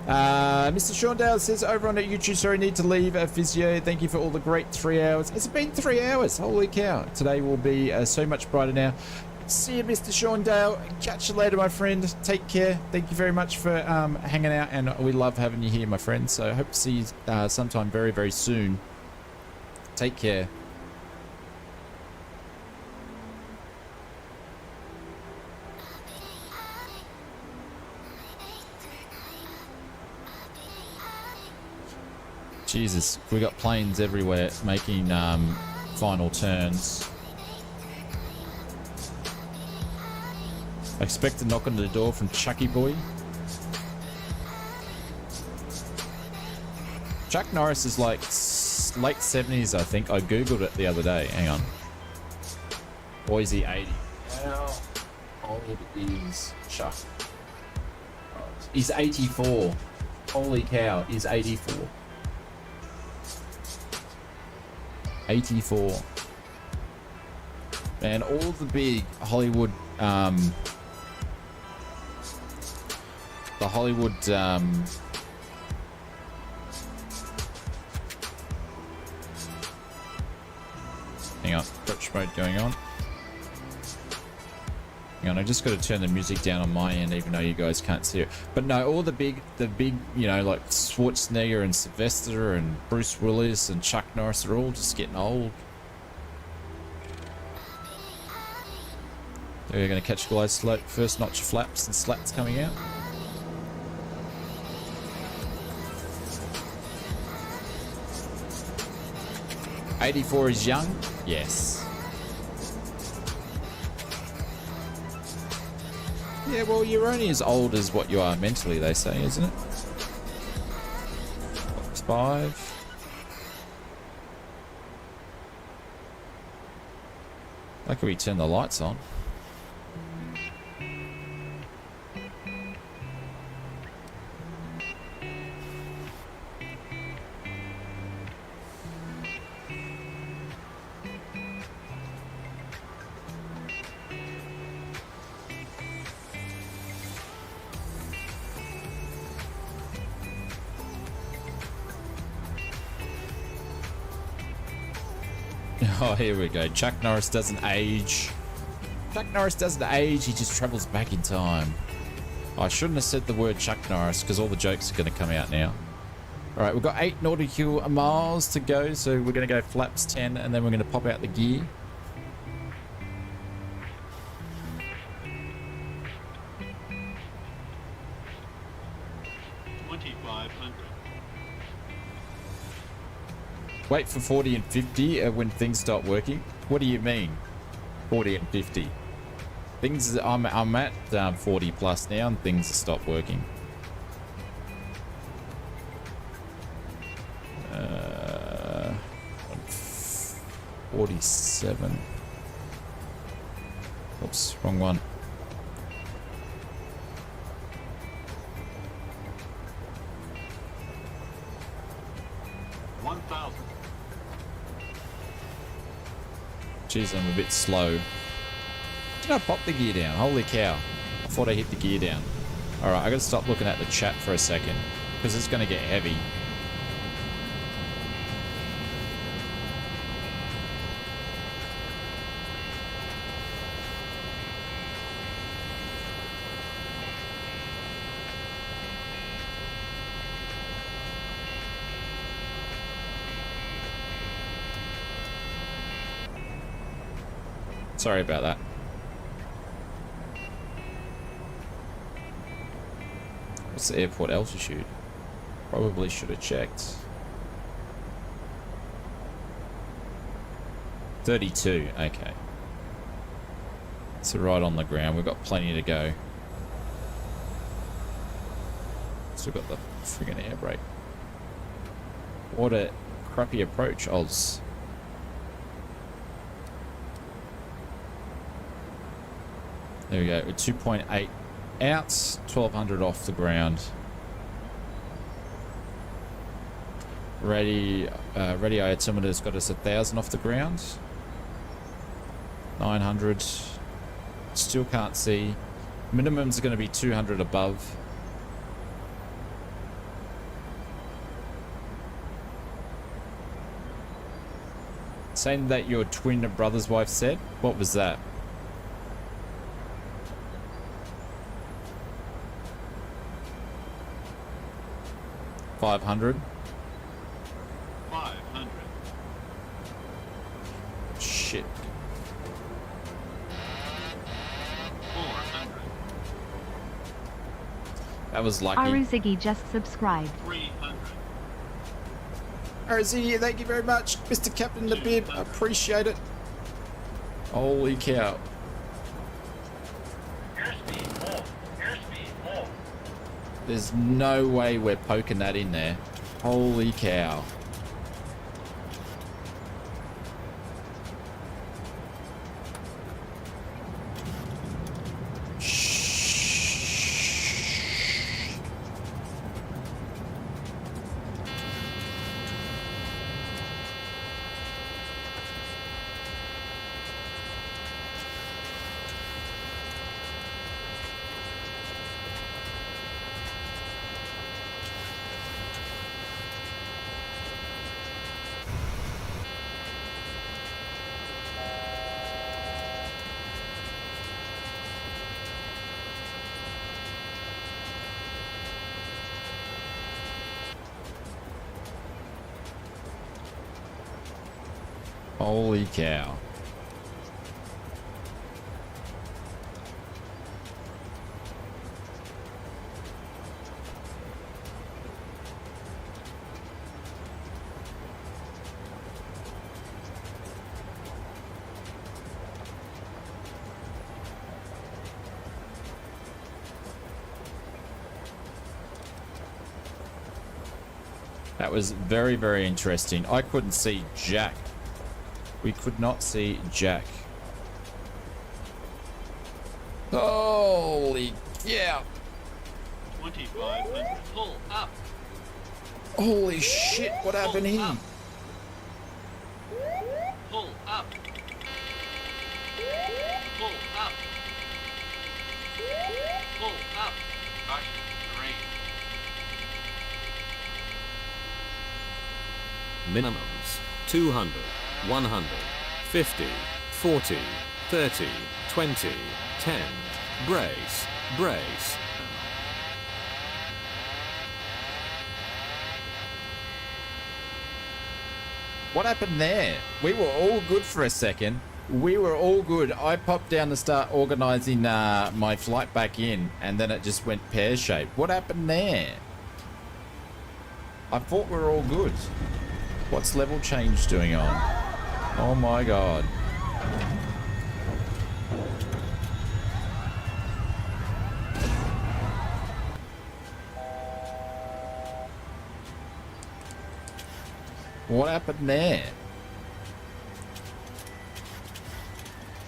Mr. Shawndale says over on YouTube, sorry, need to leave physio. Thank you for all the great 3 hours. It's been 3 hours. Holy cow. Today will be so much brighter now. See you, Mr. Shawndale. Catch you later, my friend. Take care. Thank you very much for hanging out, and we love having you here, my friend. So I hope to see you sometime very, very soon. Take care. Jesus, we got planes everywhere making final turns. I expect a knock on the door from Chucky Boy. Chuck Norris is like late 70s, I think. I googled it the other day. Hang on. Or is he 80? How old is Chuck? He's 84. Holy cow, he's 84. 84. Man, all the big Hollywood the Hollywood hang on, approach mode going on. Hang on, I just got to turn the music down on my end, even though you guys can't see it. But no, all the big, you know, like Schwarzenegger and Sylvester and Bruce Willis and Chuck Norris are all just getting old. We're going to catch glide slope, first notch flaps and slats coming out. '84 is young? Yes. Yeah, well, you're only as old as what you are mentally, they say, isn't it? Box 5. Like, can we turn the lights on? Oh, here we go. Chuck Norris doesn't age. Chuck Norris doesn't age, he just travels back in time. I shouldn't have said the word Chuck Norris because all the jokes are going to come out now. Alright, we've got 8 nautical miles to go, so we're going to go flaps 10 and then we're going to pop out the gear. Wait for 40 and 50 when things start working. What do you mean? 40 and 50. Things I'm at 40 plus now and things have stopped working. 47. Oops, wrong one. Jeez, I'm a bit slow. Did I pop the gear down? Holy cow. I thought I hit the gear down. Alright, I gotta stop looking at the chat for a second because it's gonna get heavy. Sorry about that. What's the airport altitude? Probably should have checked. 32, okay. So right on the ground, we've got plenty to go. Still got the friggin' air brake. What a crappy approach, Oz. There we go, we're 2.8 out, 1200 off the ground. Radio altimeter's got us 1000 off the ground. 900. Still can't see. Minimums are going to be 200 above. Saying that your twin brother's wife said? What was that? $500. 500. Shit. 400. That was lucky. Aruzigi just subscribed. 300. RZ, thank you very much, Mr. Captain the Bib. I appreciate it. Holy cow. Airspeed full. Airspeed full. There's no way we're poking that in there. Holy cow. Holy cow. That was very, very interesting. I couldn't see Jack. We could not see Jack. Holy yeah. 2500. Pull up. Holy shit, what happened here? Pull up. Pull up. Pull up. Caution. Terrain. Minimums 200, 100, 50, 40, 30, 20, 10. Brace, brace. What happened there? We were all good for a second. We were all good. I popped down to start organizing my flight back in, and then it just went pear-shaped. What happened there? I thought we were all good. What's level change doing on? Oh my god. What happened there?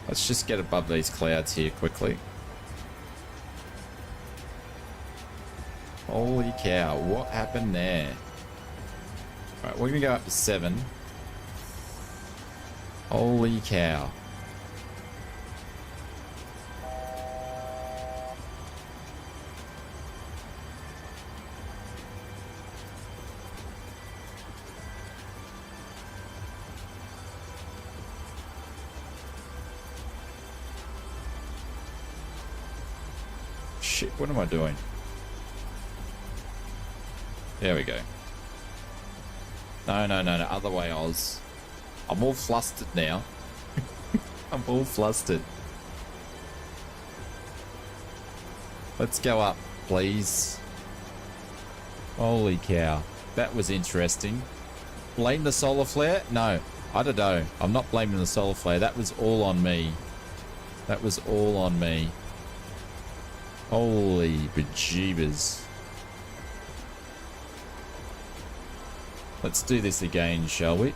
Let's just get above these clouds here quickly. Holy cow, what happened there? Alright, we're gonna go up to 7. Holy cow. Shit, what am I doing? There we go. No, other way, Oz. I'm all flustered now. I'm all flustered. Let's go up, please. Holy cow. That was interesting. Blame the solar flare? No, I don't know. I'm not blaming the solar flare. That was all on me. That was all on me. Holy bejeebers. Let's do this again, shall we?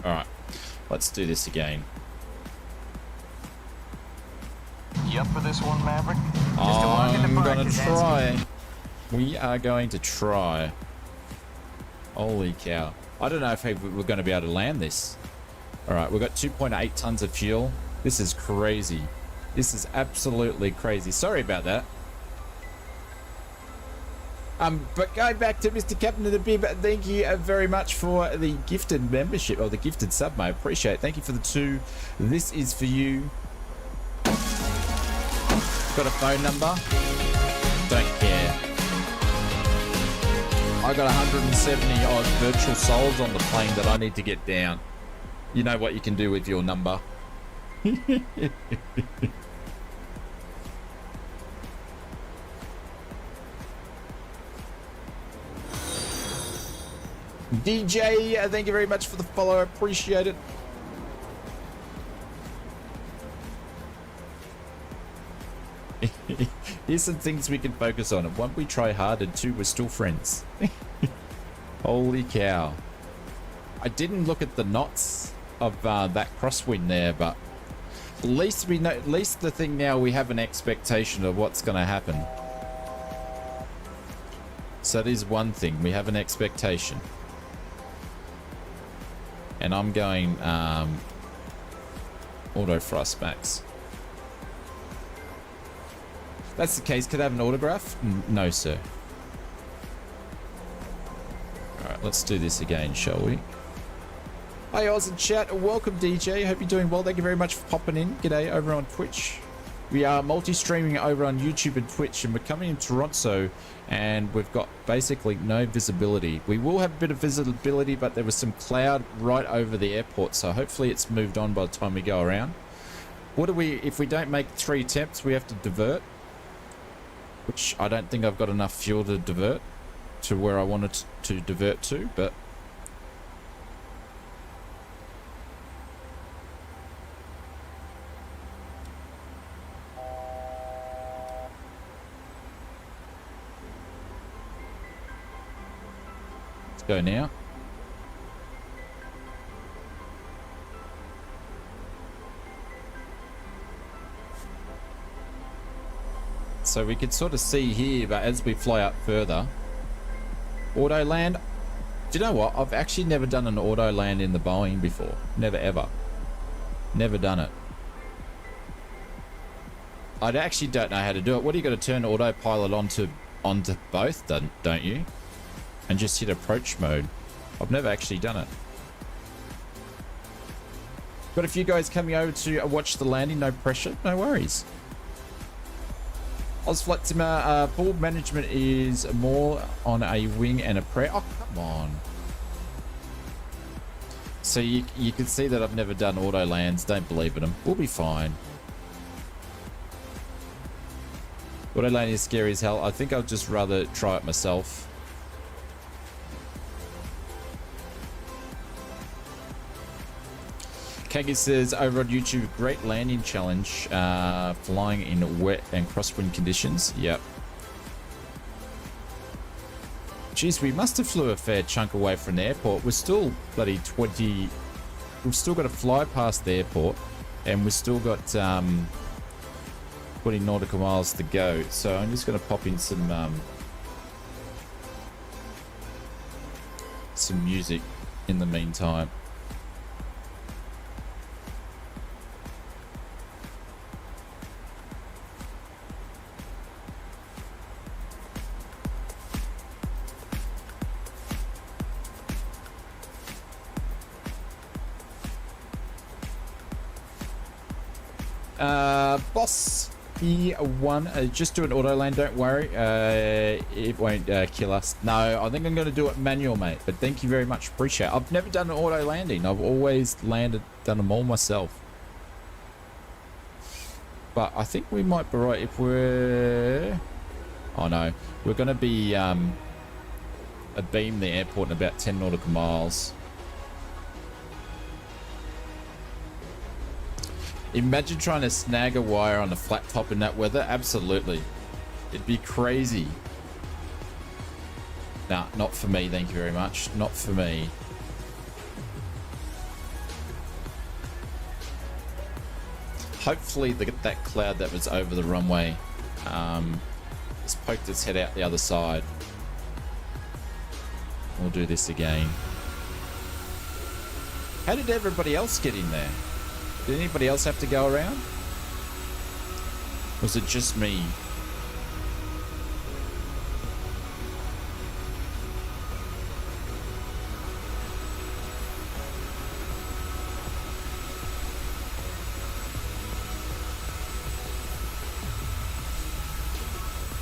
Alright, let's do this again. You up for this one, Maverick? I'm gonna try. We are going to try. Holy cow. I don't know if we're going to be able to land this. Alright, we've got 2.8 tons of fuel. This is crazy. This is absolutely crazy. Sorry about that. But going back to Mr. Captain of the Bib, thank you very much for the gifted membership, or the gifted sub, mate. Appreciate it. Thank you for the 2. This is for you. Got a phone number? Don't care. I got 170 odd virtual souls on the plane that I need to get down. You know what you can do with your number. DJ, thank you very much for the follow. I appreciate it. Here's some things we can focus on. One, we try hard, and 2, we're still friends. Holy cow. I didn't look at the knots of that crosswind there, but at least we know, at least the thing now, we have an expectation of what's going to happen. So that is one thing. We have an expectation. And I'm going auto thrust max. That's the case. Could I have an autograph? No, sir. Alright, let's do this again, shall we? Hi, Oz in chat. Welcome, DJ. Hope you're doing well. Thank you very much for popping in. G'day over on Twitch. We are multi-streaming over on YouTube and Twitch, and we're coming in Toronto, and we've got basically no visibility. We will have a bit of visibility, but there was some cloud right over the airport, so hopefully it's moved on by the time we go around. What do we, if we don't make 3 attempts, we have to divert, which I don't think I've got enough fuel to divert to where I wanted to divert to, but go now. So we can sort of see here, but as we fly up further, auto land. Do you know what? I've actually never done an auto land in the Boeing before. Never ever. Never done it. I actually don't know how to do it. What do you got to turn autopilot onto both, don't you? And just hit approach mode. I've never actually done it. Got a few guys coming over to watch the landing. No pressure, no worries. Ausflightsimmer, full management is more on a wing and a prayer. Oh, come on. So you can see that I've never done auto lands. Don't believe in them. We'll be fine. Auto landing is scary as hell. I think I'll just rather try it myself. Kagi says over on YouTube, great landing challenge, flying in wet and crosswind conditions. Yep. Geez, we must have flew a fair chunk away from the airport. We're still bloody 20. We've still got to fly past the airport, and we've still got 20 nautical miles to go. So I'm just going to pop in some music in the meantime. Boss E1, just do an auto land, don't worry. It won't kill us. No, I think I'm going to do it manual, mate. But thank you very much. Appreciate it. I've never done an auto landing. I've always done them all myself. But I think we might be right if we're... Oh no, we're going to be beam the airport in about 10 nautical miles. Imagine trying to snag a wire on a flat top in that weather. Absolutely. It'd be crazy. Nah, not for me. Thank you very much. Not for me. Hopefully that cloud that was over the runway has poked its head out the other side. We'll do this again. How did everybody else get in there? Did anybody else have to go around? Was it just me?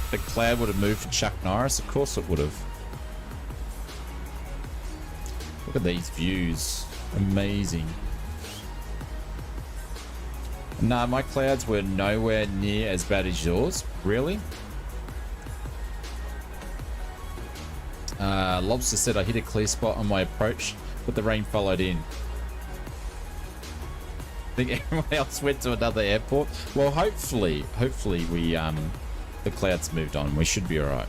The cloud would have moved for Chuck Norris? Of course it would have. Look at these views. Amazing. Nah, my clouds were nowhere near as bad as yours. Really? Lobster said I hit a clear spot on my approach, but the rain followed in. I think everyone else went to another airport. Well, hopefully we the clouds moved on. We should be all right.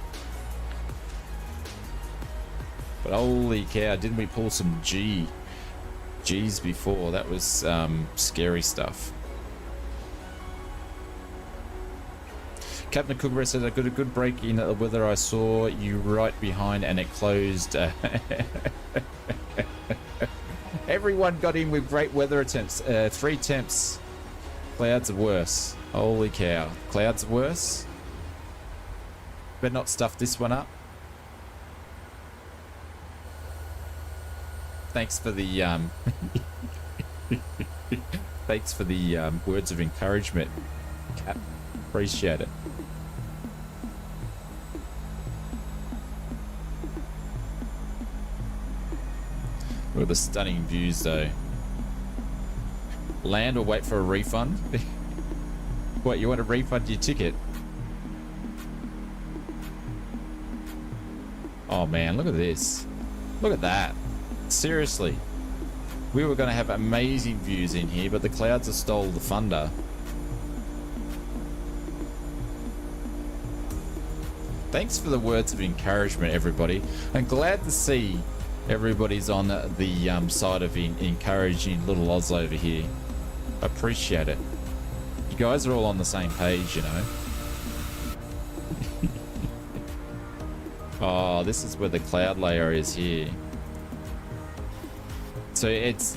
But holy cow, didn't we pull some G's before? That was scary stuff. Captain Kookaburra said I got a good break in the weather. I saw you right behind and it closed. Everyone got in with great weather attempts. 3 attempts. Clouds are worse. Holy cow. Clouds are worse. Better not stuff this one up. Thanks for the thanks for the words of encouragement, Cap. Appreciate it. Look at the stunning views though. Land or wait for a refund? What, you want to refund your ticket? Oh man, look at this. Look at that. Seriously. We were going to have amazing views in here, but the clouds have stole the thunder. Thanks for the words of encouragement, everybody. I'm glad to see everybody's on the side of encouraging little Oz over here. I appreciate it. You guys are all on the same page, you know. Oh, this is where the cloud layer is here. So it's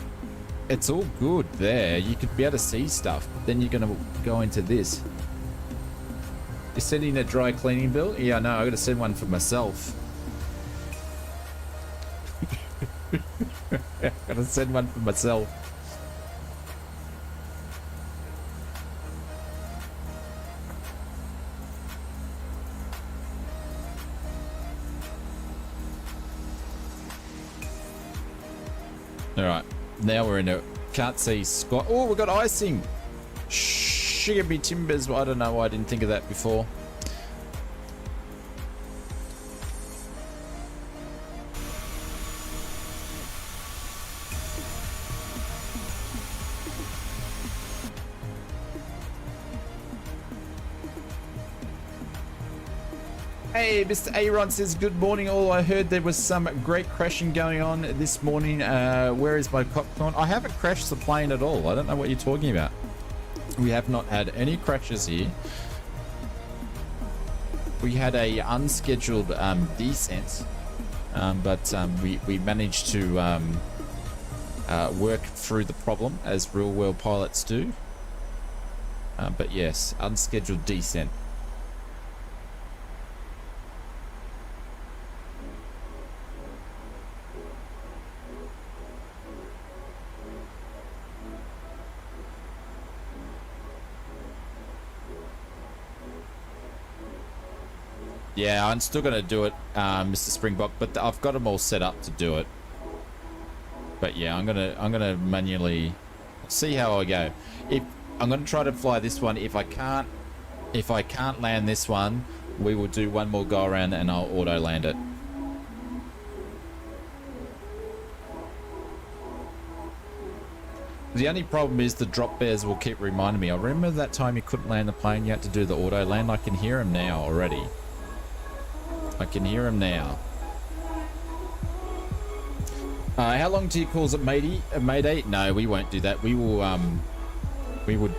all good there. You could be able to see stuff. Then you're going to go into this. You're sending a dry cleaning bill? Yeah, no, I got to send one for myself. Got to send one for myself. All right, now we're in a can't see squat. Oh, we got icing. Sugar be timbers. I don't know why I didn't think of that before. Hey, Mr. Aaron says, good morning all. I heard there was some great crashing going on this morning. Where is my popcorn? I haven't crashed the plane at all. I don't know what you're talking about. We have not had any crashes here. We had a unscheduled descent, but we managed to work through the problem as real world pilots do. But yes, unscheduled descent. Yeah, I'm still gonna do it, Mr. Springbok, but I've got them all set up to do it. But yeah, I'm gonna manually see how I go. If I'm gonna try to fly this one, if I can't land this one, we will do one more go around and I'll auto land it. The only problem is the drop bears will keep reminding me. I remember that time you couldn't land the plane, you had to do the auto land. I can hear him now already. I can hear him now. How long do you call it, Mayday? No, we won't do that. We will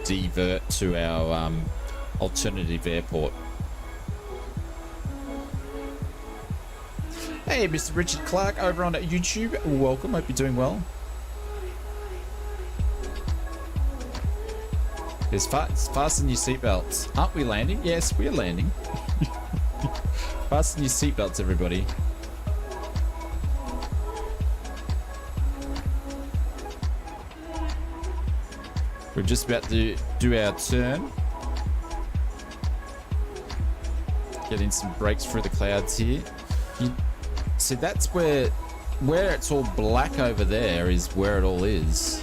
divert to our alternative airport. Hey, Mr. Richard Clark over on YouTube. Welcome. Hope you're doing well. Fasten your seatbelts. Aren't we landing? Yes, we're landing. Fasten your seatbelts, everybody. We're just about to do our turn. Getting some breaks through the clouds here. See, that's where it's all black over there is where it all is.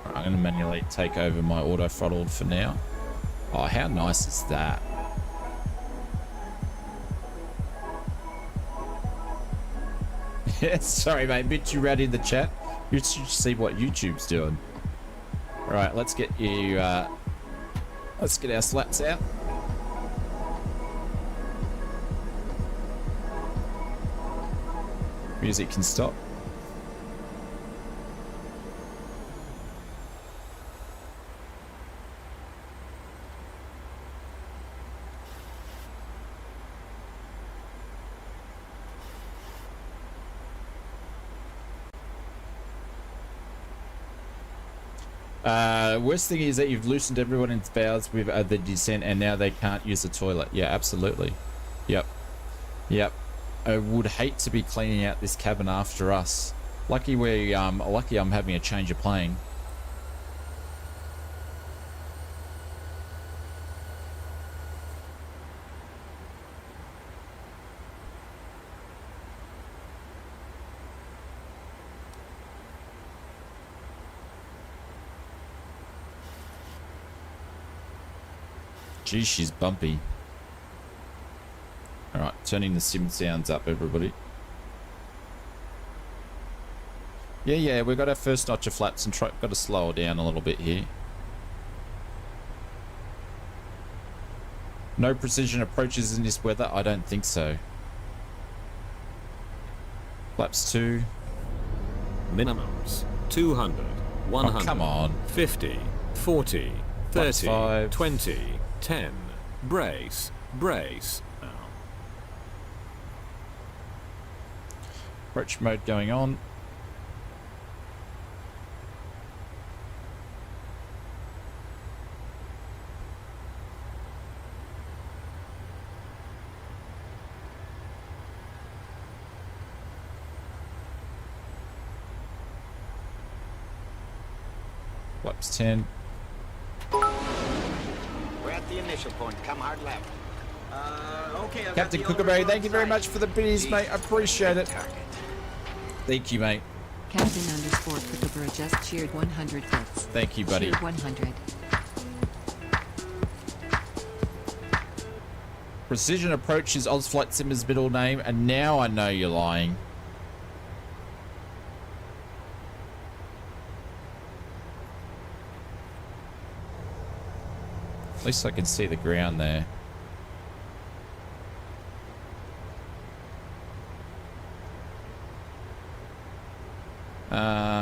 I'm going to manually take over my auto throttle for now. Oh, how nice is that? Yeah, sorry mate, a bit too rowdy in the chat. You should see what YouTube's doing. Alright, let's get you, let's get our slats out. Music can stop. Worst thing is that you've loosened everyone in bows with the descent and now they can't use the toilet. Yeah, absolutely. Yep. I would hate to be cleaning out this cabin after us. Lucky I'm having a change of plane. Geez, she's bumpy. Alright, turning the sim sounds up, everybody. Yeah, we've got our first notch of flaps and got to slow her down a little bit here. No precision approaches in this weather? I don't think so. Flaps 2. Minimums 200, 100, oh, come on. 50, 40, 30, 5. 20, 10. Brace. Oh. Approach mode going on. Flaps 10. We're at the initial point. Come hard left. Okay, I've Captain got the Kookaberry, overrun thank you very side. much for the biddies, mate. I appreciate it. Thank you, mate. Captain underscore Kookaberry just cheered 100 bits. Thank you, buddy. Cheered 100. Precision Approach is ausflightsimmer's middle name, and now I know you're lying. At least I can see the ground there.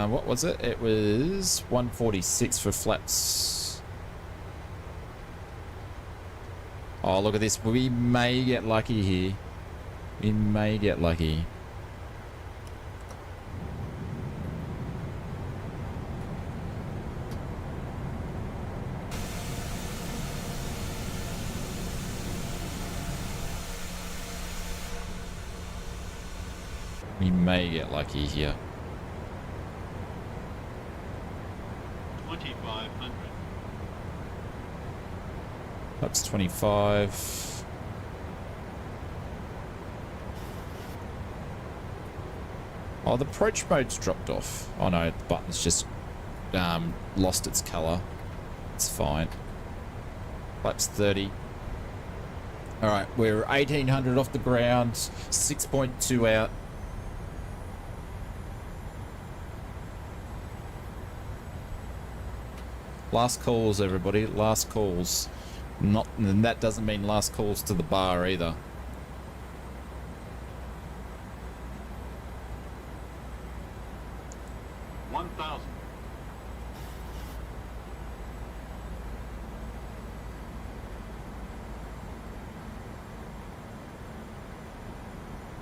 What was it? It was 146 for flaps. Oh, look at this. We may get lucky here. We may get lucky. We may get lucky here. 2,500. That's 25. Oh, the approach mode's dropped off. Oh no, the button's just lost its color. It's fine. Flaps 30. All right, we're 1,800 off the ground, 6.2 out. Last calls, everybody. Last calls. Not, and that doesn't mean last calls to the bar either.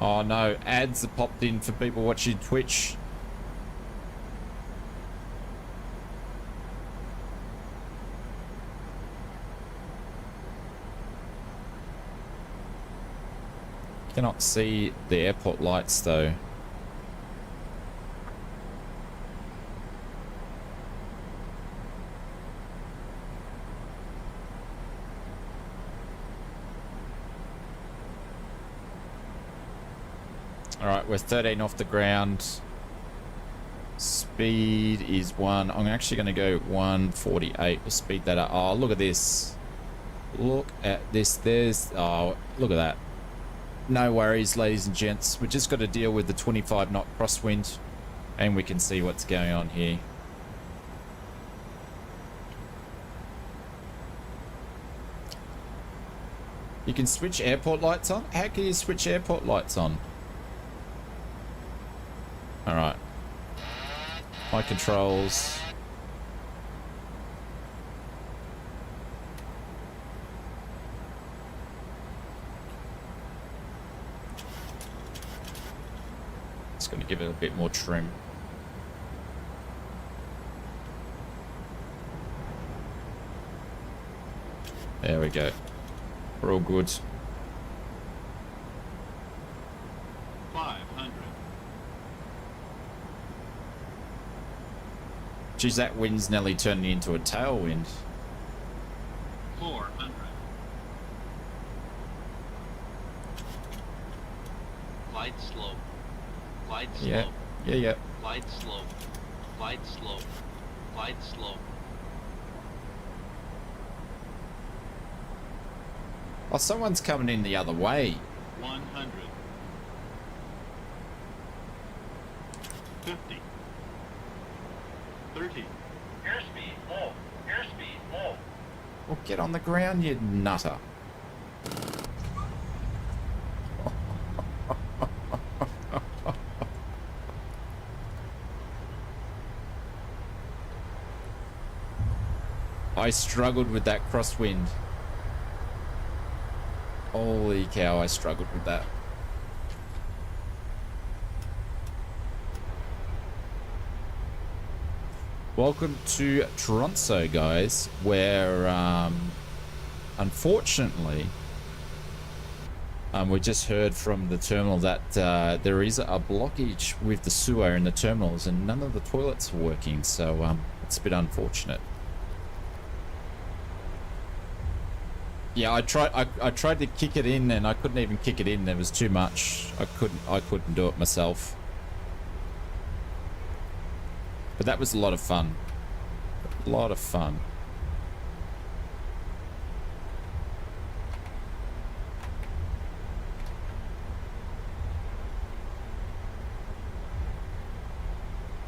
Oh no, ads have popped in for people watching Twitch. Cannot see the airport lights though. Alright, we're 13 off the ground. Speed is 1. I'm actually going to go 148. We'll speed that up. Oh, look at this. Look at this. There's... Oh, look at that. No worries, ladies and gents. We've just got to deal with the 25 knot crosswind. And we can see what's going on here. You can switch airport lights on? How can you switch airport lights on? Alright. My controls. Just going to give it a bit more trim. There we go. We're all good. 500. Geez, that wind's nearly turning into a tailwind. 400. Glide slope. Glide slope. Yeah, yeah, yeah. Glide slope. Glide slope. Glide slope. Oh, someone's coming in the other way. 100. 50. 30. Airspeed low. Airspeed low. Well, get on the ground, you nutter. I struggled with that crosswind. Holy cow, I struggled with that. Welcome to Toronto, guys, where unfortunately we just heard from the terminal that there is a blockage with the sewer in the terminals and none of the toilets are working, so it's a bit unfortunate. Yeah, I tried to kick it in and I couldn't even kick it in. There was too much. I couldn't do it myself. But that was a lot of fun. A lot of fun.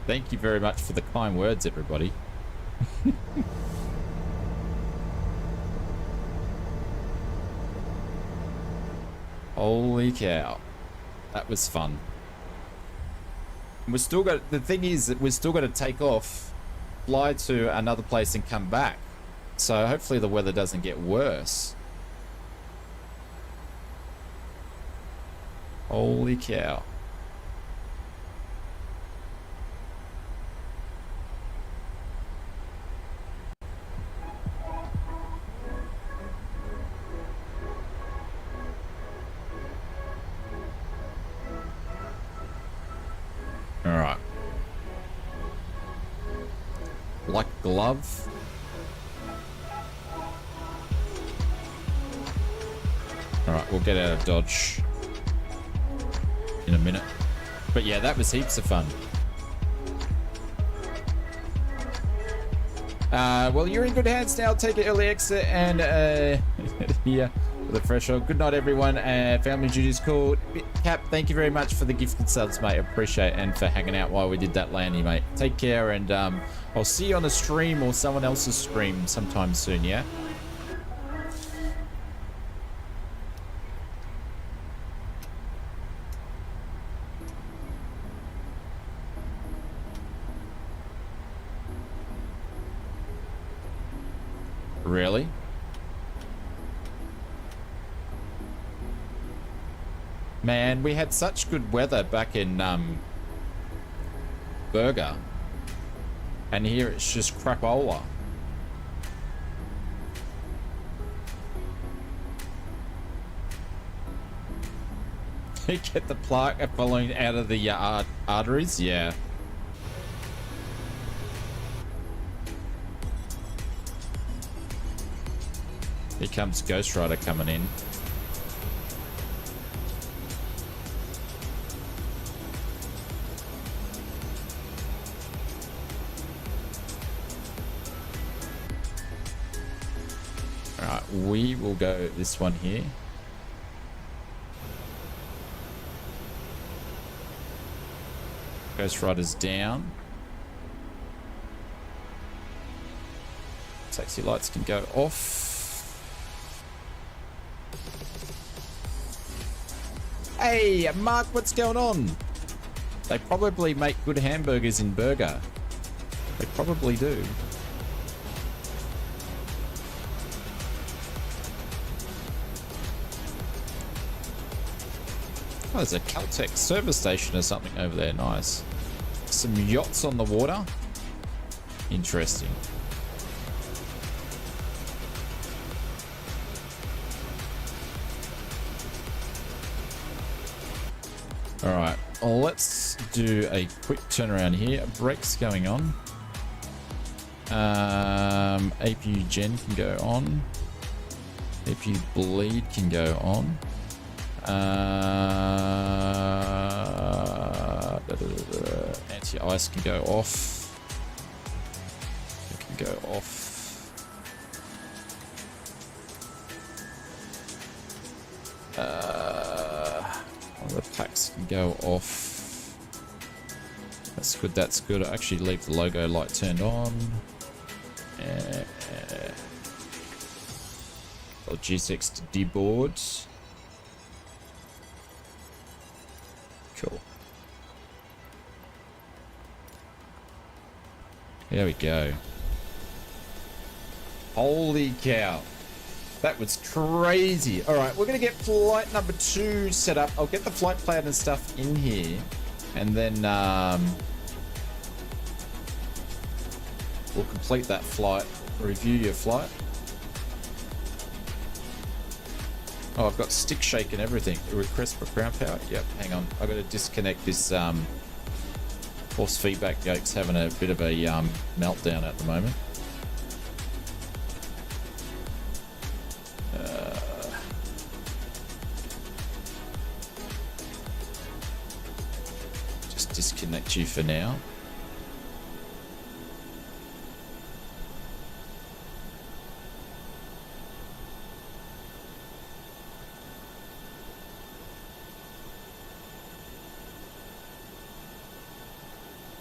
Thank you very much for the kind words, everybody. Holy cow. That was fun. We're still got, the thing is that we're still got to take off, fly to another place and come back. So hopefully the weather doesn't get worse. Holy cow. glove. Alright, we'll get out of dodge in a minute. But yeah, that was heaps of fun. Well, you're in good hands now. Take an early exit and yeah, for the threshold. Good night, everyone. Family duties called. Cap, thank you very much for the gifted subs, mate. Appreciate it, and for hanging out while we did that landy, mate. Take care, and I'll see you on a stream or someone else's stream sometime soon, yeah? Really? Man, we had such good weather back in Burger, and here it's just crapola. Get the plaque following out of the arteries, yeah. Here comes Ghost Rider coming in. Alright, we will go this one here. Ghost Rider's down. Taxi lights can go off. Hey, Mark, what's going on? They probably make good hamburgers in Burger. They probably do. Oh, there's a Caltech service station or something over there. Nice. Some yachts on the water. Interesting. All right, let's do a quick turnaround here. Brakes going on. APU gen can go on. APU bleed can go on. Anti-ice can go off. It can go off. The packs can go off. That's good, that's good. I actually leave the logo light turned on. G6 to deboard. Cool. There we go. Holy cow. That was crazy. All right, we're going to get flight number 2 set up. I'll get the flight plan and stuff in here. And then we'll complete that flight. Review your flight. Oh, I've got stick shake and everything. A request for ground power. Yep, hang on. I've got to disconnect this force feedback yoke's having a bit of a meltdown at the moment. Just disconnect you for now.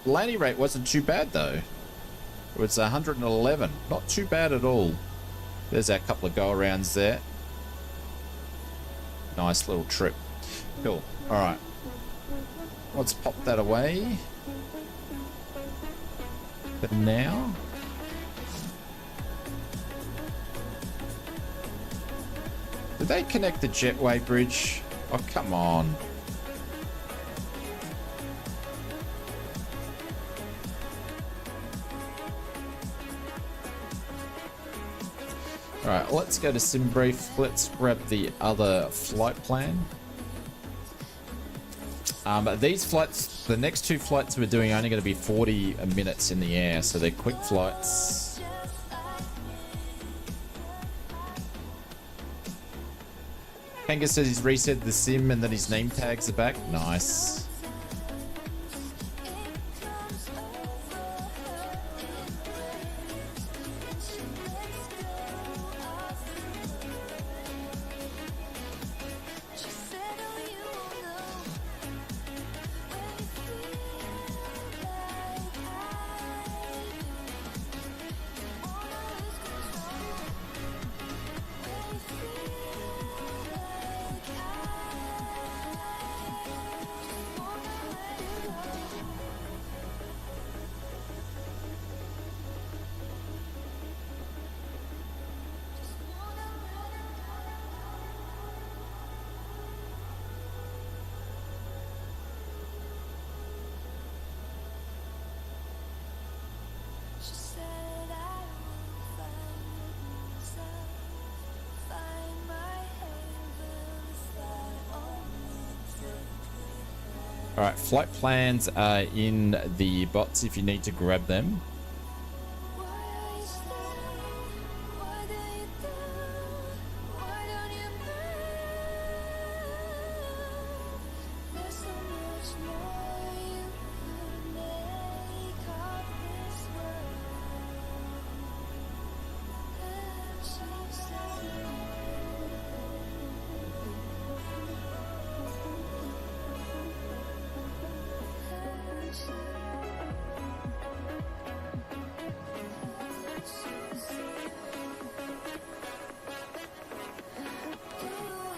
Landing rate wasn't too bad though. It was 111. Not too bad at all. There's our couple of go-arounds there. Nice little trip. Cool. Alright. Let's pop that away. But now... did they connect the jetway bridge? Oh, come on. Alright, let's go to sim brief. Let's grab the other flight plan. These flights, the next 2 flights we're doing are only going to be 40 minutes in the air, so they're quick flights. Angus says he's reset the sim and then his name tags are back. Nice. All right, flight plans are in the bots if you need to grab them.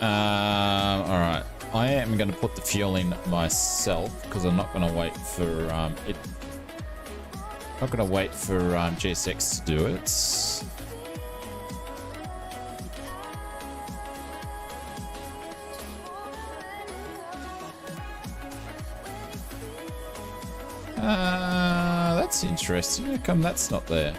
All right, I am going to put the fuel in myself because I'm not going to wait for it. Not going to wait for GSX to do it. That's interesting. How come that's not there?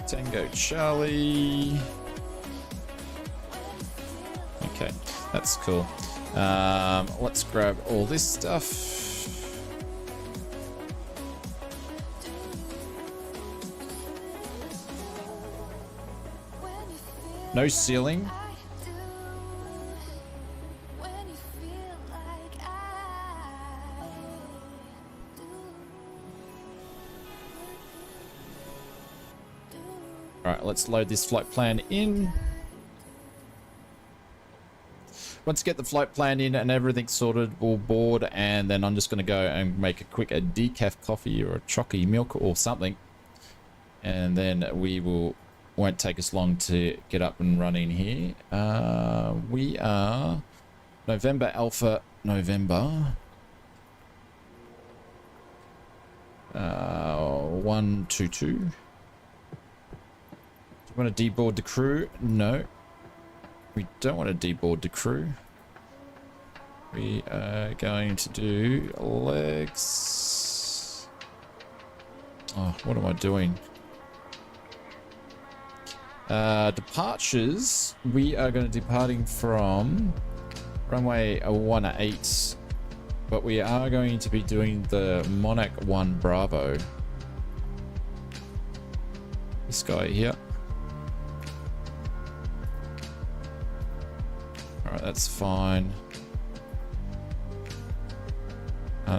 Tango Charlie. Okay, that's cool. Let's grab all this stuff. No ceiling. Alright, let's load this flight plan in. Once you get the flight plan in and everything's sorted, we'll board, and then I'm just going to go and make a quick decaf coffee or a chocky milk or something. And then won't take us long to get up and running here. We are November Alpha November. 122. Do you want to deboard the crew? No. We don't want to deboard the crew. We are going to do legs. Oh, what am I doing? Departures, we are going to be departing from runway 18, but we are going to be doing the Monarch 1 Bravo. This guy here. Alright, that's fine.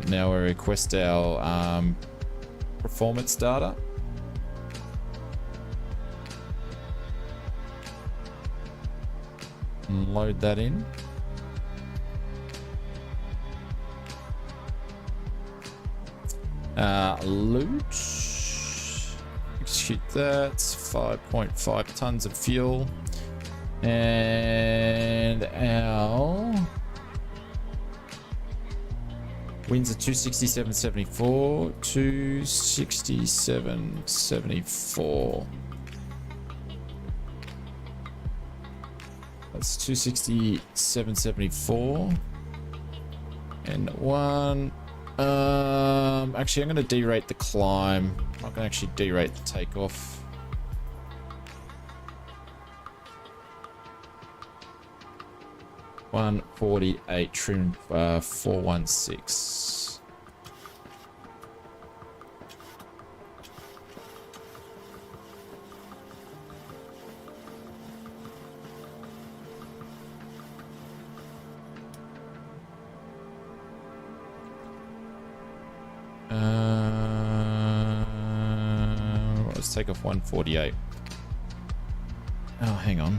Now we request our performance data. And load that in. Loot. Execute that. 5.5 tons of fuel. And our winds are 267.74. 267.74. That's 267.74 and 1 Actually, I'm going to derate the climb. I'm not going to actually derate the takeoff. $148 trim 416. Let's take off 148. Oh, hang on.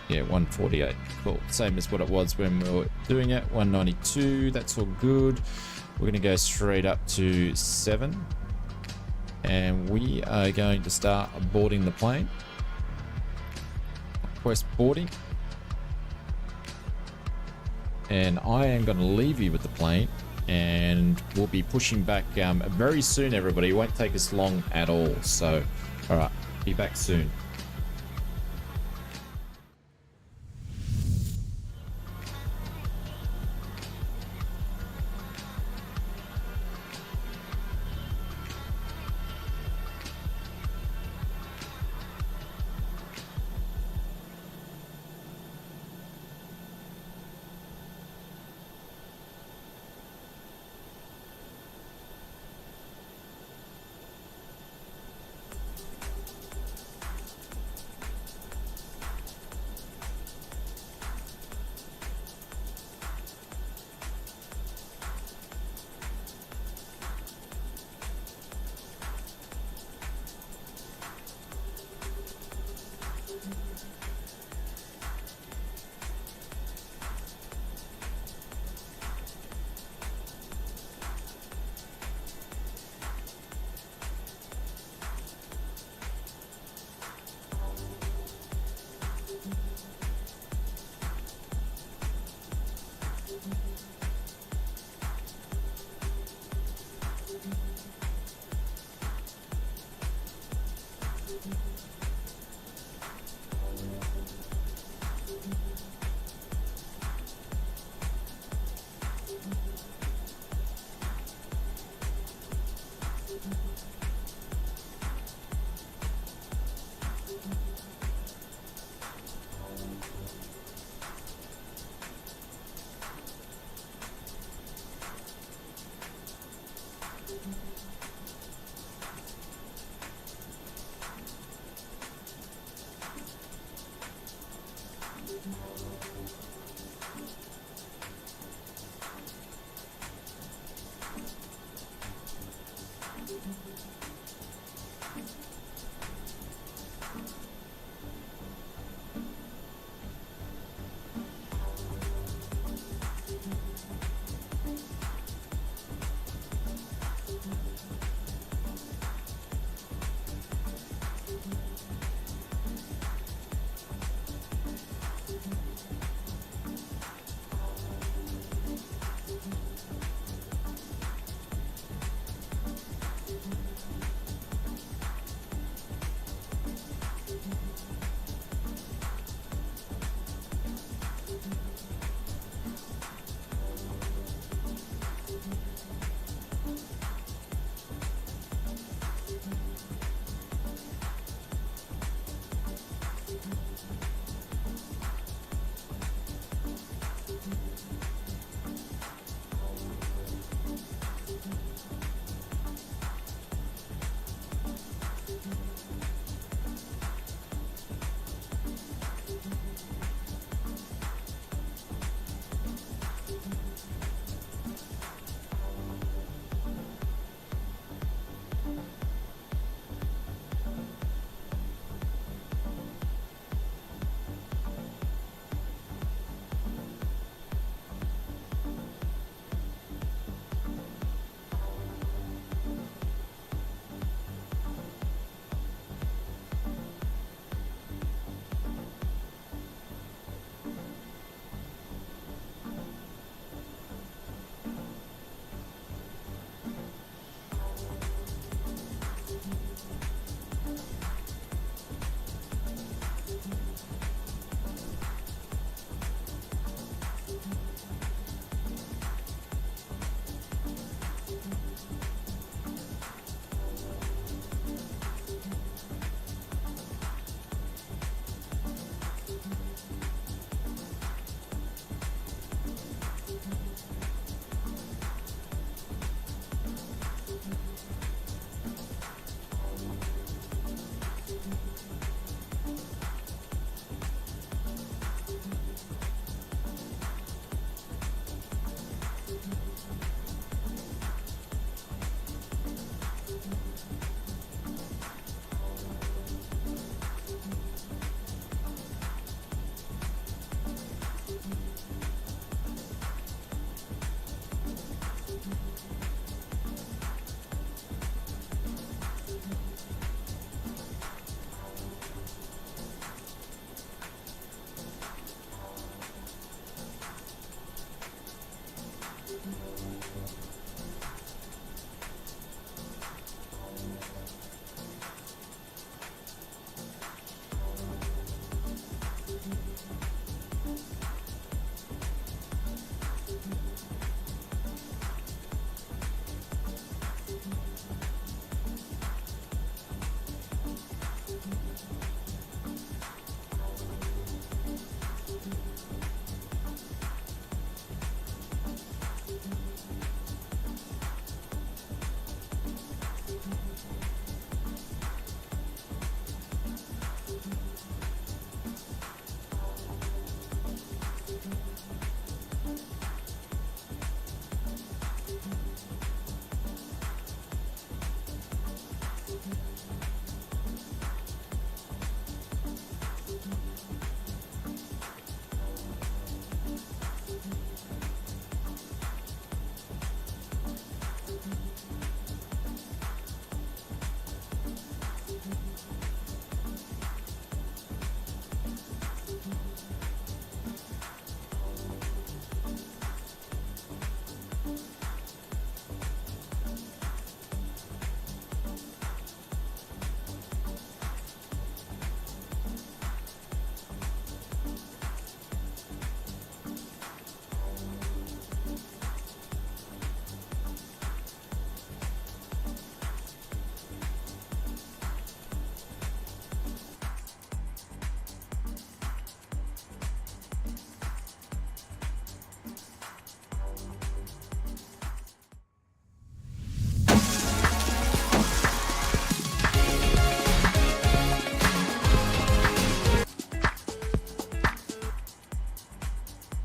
Yeah, 148. Cool. Same as what it was when we were doing it. 192. That's all good. We're going to go straight up to 7. And we are going to start boarding the plane. Request boarding. And I am going to leave you with the plane. And we'll be pushing back very soon, everybody. It won't take us long at all. So, all right. Be back soon.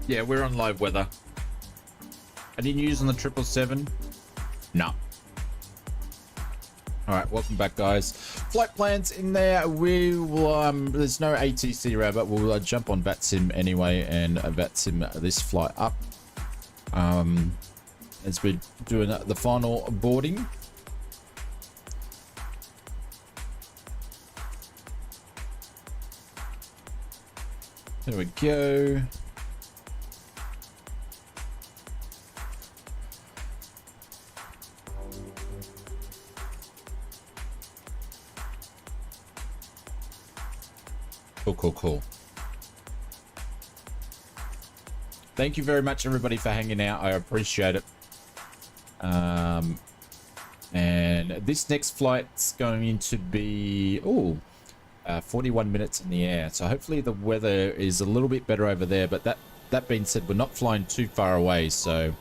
Yeah, we're on live weather. Any news on the 777? No. All right, welcome back, guys. Flight plans in there. We will. There's no ATC around, but we'll jump on VATSIM anyway and VATSIM this flight up. As we're doing the final boarding. There we go. Cool. Thank you very much, everybody, for hanging out. I appreciate it. And this next flight's going to be 41 minutes in the air. So hopefully the weather is a little bit better over there. But that being said, we're not flying too far away. So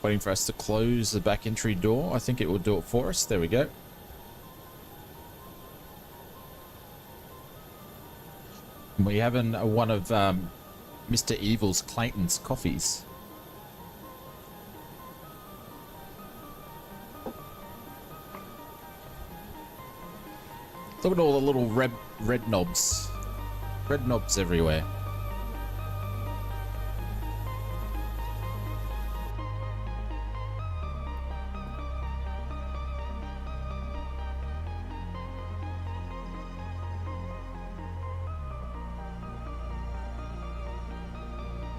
waiting for us to close the back entry door. I think it will do it for us. There we go. We having one of Mr. Evil's Clayton's coffees. Look at all the little red knobs. Red knobs everywhere.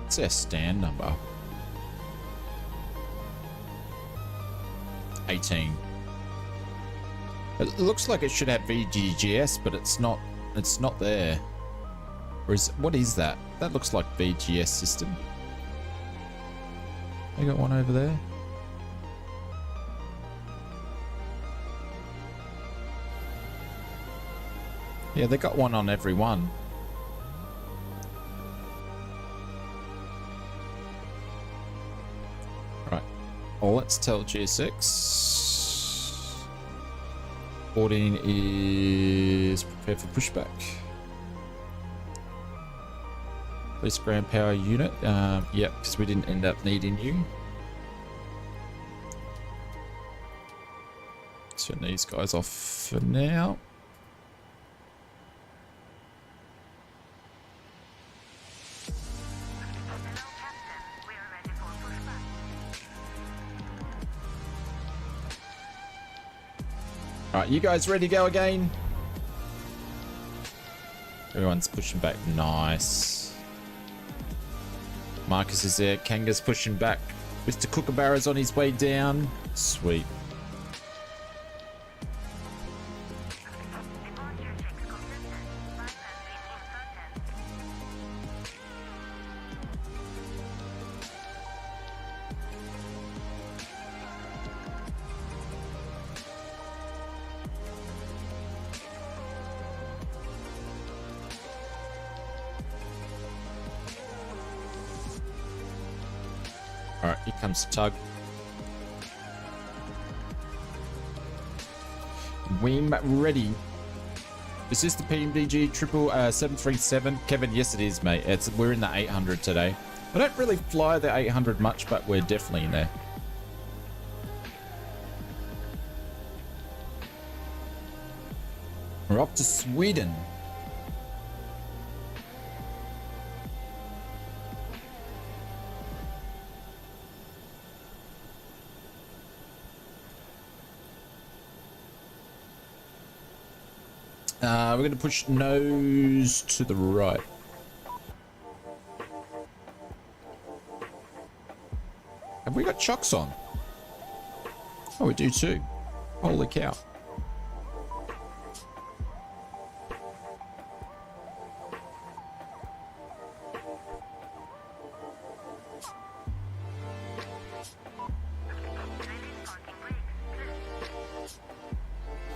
What's their stand number? 18. It looks like it should have VGGS, but it's not. It's not there. Or is what is that? That looks like VGS system. They got one over there. Yeah, they got one on every one. Right. Well, let's tell GSX. 14 is prepare for pushback. Police ground power unit. Yep, because we didn't end up needing you. Turn these guys off for now. Alright, you guys ready to go again? Everyone's pushing back. Nice. Marcus is there. Kanga's pushing back. Mr. Kookaburra's on his way down. Sweet. Alright, here comes the tug. Weem ready. This is the PMDG 737. Kevin, yes it is, mate. We're in the 800 today. I don't really fly the 800 much, but we're definitely in there. We're off to Sweden. We're going to push nose to the right. Have we got chocks on? Oh, we do too. Holy cow.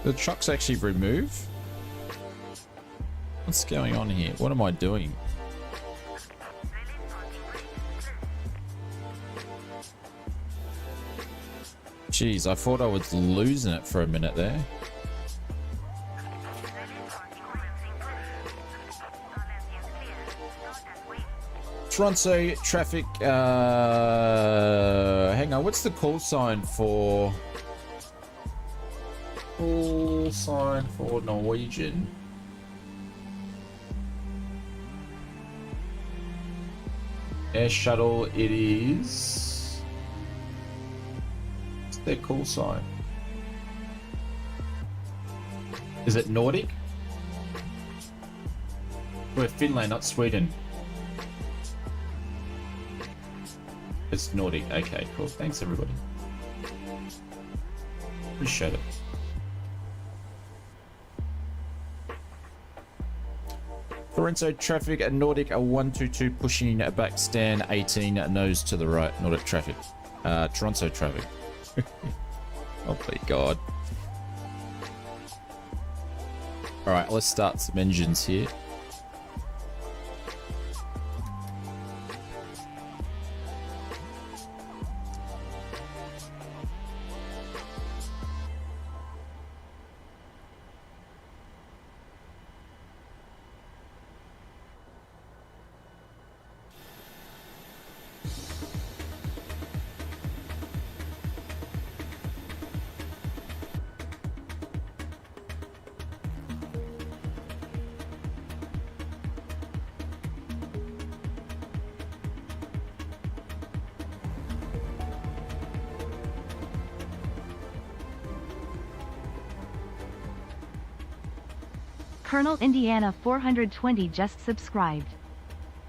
The chocks actually remove? What's going on here? What am I doing? Jeez, I thought I was losing it for a minute there. Toronto traffic, hang on, what's the call sign for Norwegian? Air shuttle, it is, what's their call sign? Is it Nordic? We're Finland, not Sweden. It's Nordic. Okay, cool. Thanks, everybody. Appreciate it. Toronto traffic at Nordic 122 pushing back stand 18 nose to the right. Nordic traffic. Toronto traffic. Oh my god. Alright, let's start some engines here. Colonel Indiana 420 just subscribed.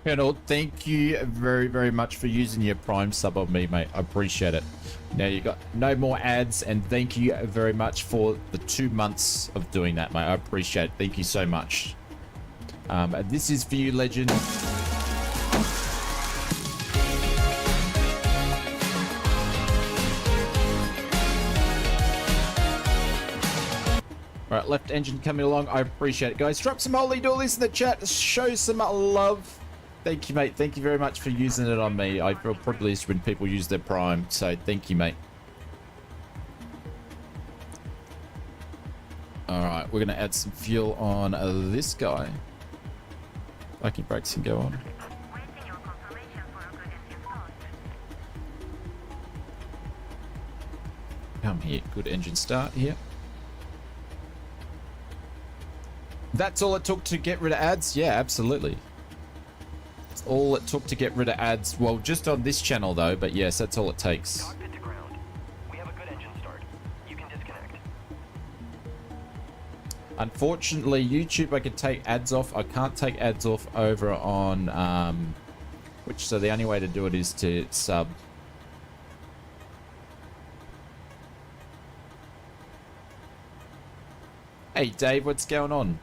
Colonel, thank you very, very much for using your Prime sub on me, mate. I appreciate it. Now you got no more ads, and thank you very much for the 2 months of doing that, mate. I appreciate it. Thank you so much. This is for you, legend. All right, left engine coming along. I appreciate it, guys. Drop some holy doolies in the chat. Show some love. Thank you, mate. Thank you very much for using it on me. I feel privileged when people use their Prime, so thank you, mate. All right, we're going to add some fuel on this guy. Backing brakes can go on. Come here. Good engine start here. That's all it took to get rid of ads? Yeah, absolutely. That's all it took to get rid of ads. Well, just on this channel though, but yes, that's all it takes. Cockpit to ground. We have a good engine start. You can disconnect. Unfortunately, YouTube, I can take ads off. I can't take ads off over on Twitch, so the only way to do it is to sub. Hey Dave, what's going on?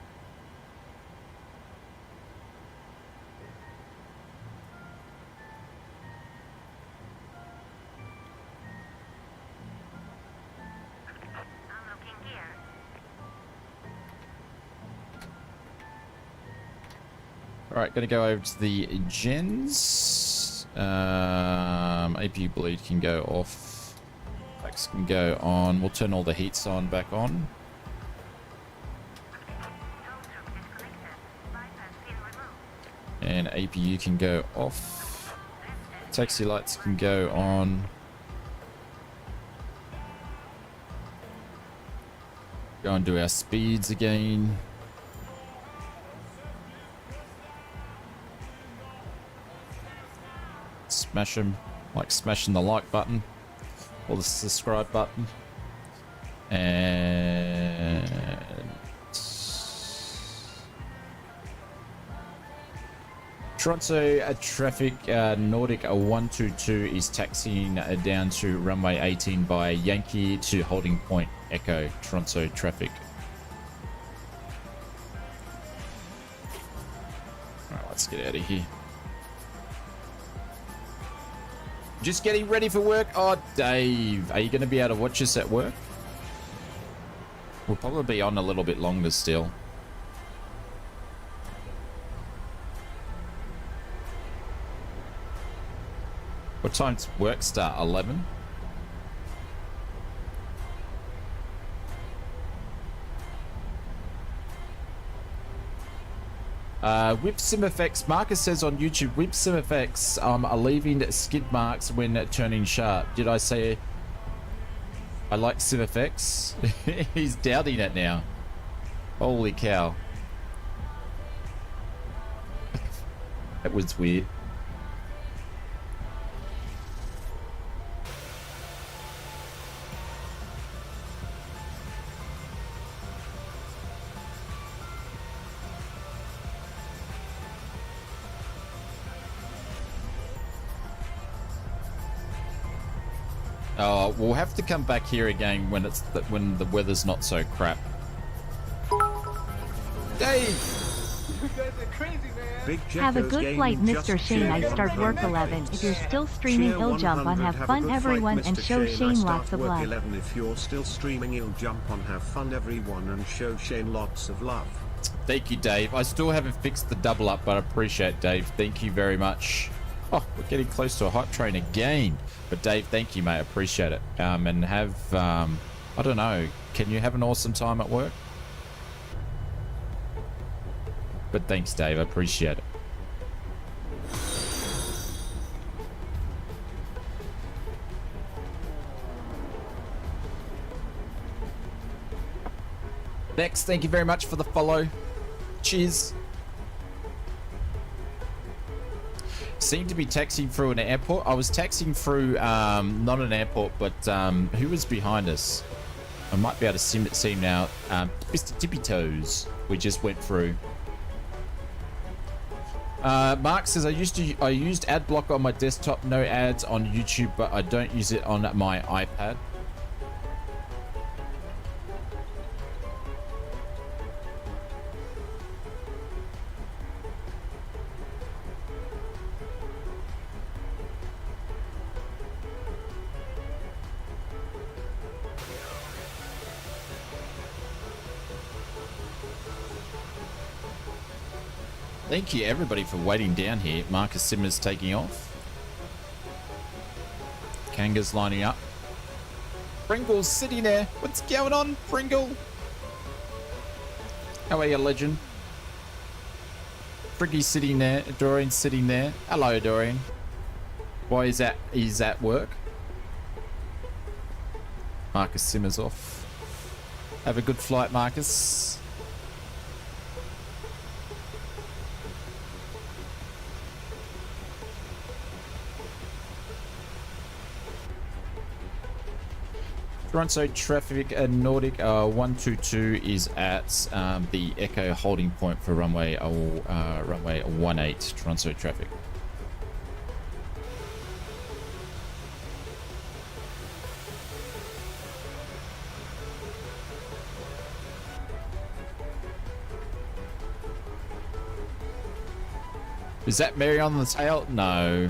All right, gonna go over to the gens. APU bleed can go off. Flex can go on. We'll turn all the heats on back on. And APU can go off. Taxi lights can go on. Go and do our speeds again. Smash them, like smashing the like button or the subscribe button. And Toronto traffic Nordic 122 is taxiing down to runway 18 by Yankee to holding point Echo. Toronto traffic. All right, let's get out of here. Just getting ready for work. Oh, Dave, are you going to be able to watch us at work? We'll probably be on a little bit longer still. What time's work start? 11? Whip sim effects. Marcus says on YouTube, whip sim effects are leaving skid marks when turning sharp. Did I say I like sim effects? He's doubting it now. Holy cow. That was weird. We'll have to come back here again when when the weather's not so crap. Dave! You guys are crazy, man. Big Have a Jacko's good game flight, just Mr. Shane. I shared start work 11. If you're still streaming, Cheer ill jump on 100, have a fun good everyone flight, and Mr. show Shane. I Shane start lots of work love. 11. If you're still streaming, you'll jump on have fun everyone and show Shane lots of love. Thank you, Dave. I still haven't fixed the double up, but I appreciate it, Dave. Thank you very much. Oh, we're getting close to a hype train again. But Dave, thank you, mate. I appreciate it. And have, I don't know, can you have an awesome time at work? But thanks, Dave. I appreciate it. Next, thank you very much for the follow. Cheers. Seemed to be taxiing through an airport. I was taxiing through, not an airport, but who was behind us? I might be able to see him now. Mr. Tippy Toes. We just went through. Mark says I used ad block on my desktop, no ads on YouTube, but I don't use it on my iPad. Thank you everybody for waiting down here. Marcus Simmer's taking off. Kanga's lining up. Pringle's sitting there. What's going on, Pringle? How are you, legend? Friggy's sitting there. Dorian's sitting there. Hello, Dorian. Why is that? He's at work. Marcus Simmer's off. Have a good flight, Marcus. Toronto traffic Nordic 122 is at the Echo holding point for runway 18 Toronto traffic. Is that Mary on the tail? No.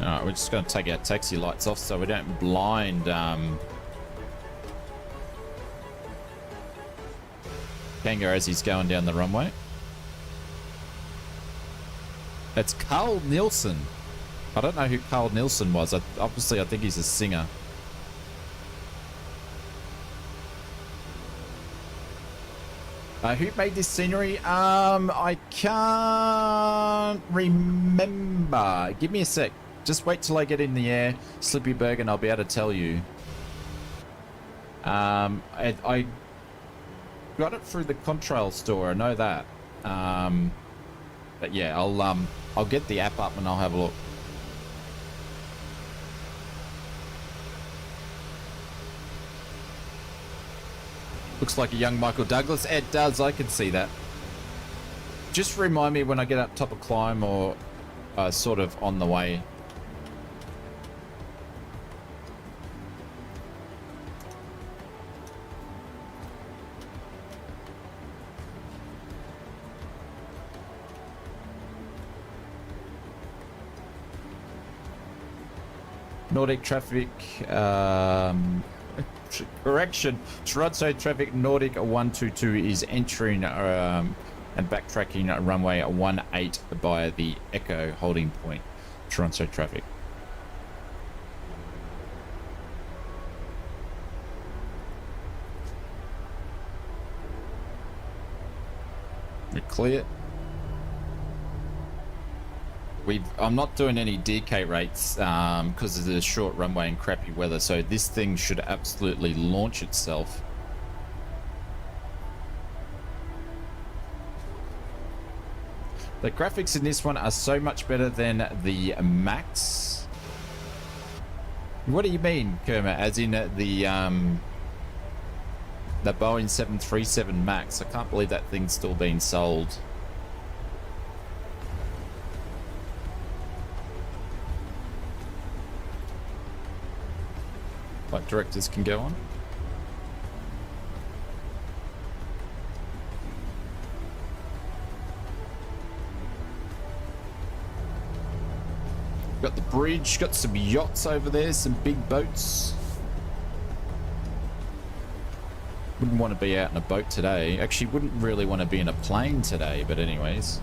Alright, we're just going to take our taxi lights off so we don't blind Kanga as he's going down the runway. It's Carl Nielsen. I don't know who Carl Nielsen was. Obviously, I think he's a singer. Who made this scenery? I can't remember. Give me a sec. Just wait till I get in the air, Slippy Berg, and I'll be able to tell you. I got it through the Contrail store. I know that. But yeah, I'll get the app up and I'll have a look. Looks like a young Michael Douglas. It does. I can see that. Just remind me when I get up top of climb or sort of on the way. Nordic traffic, Correction. Toronto traffic Nordic 122 is entering and backtracking runway 18 by the Echo holding point. Toronto traffic. You're clear. I'm not doing any DK rates because of the short runway and crappy weather, so this thing should absolutely launch itself. The graphics in this one are so much better than the Max. What do you mean, Kermit? As in the Boeing 737 Max? I can't believe that thing's still being sold. Like directors can go on. Got the bridge, got some yachts over there, some big boats. Wouldn't want to be out in a boat today. Actually, wouldn't really want to be in a plane today, but anyways.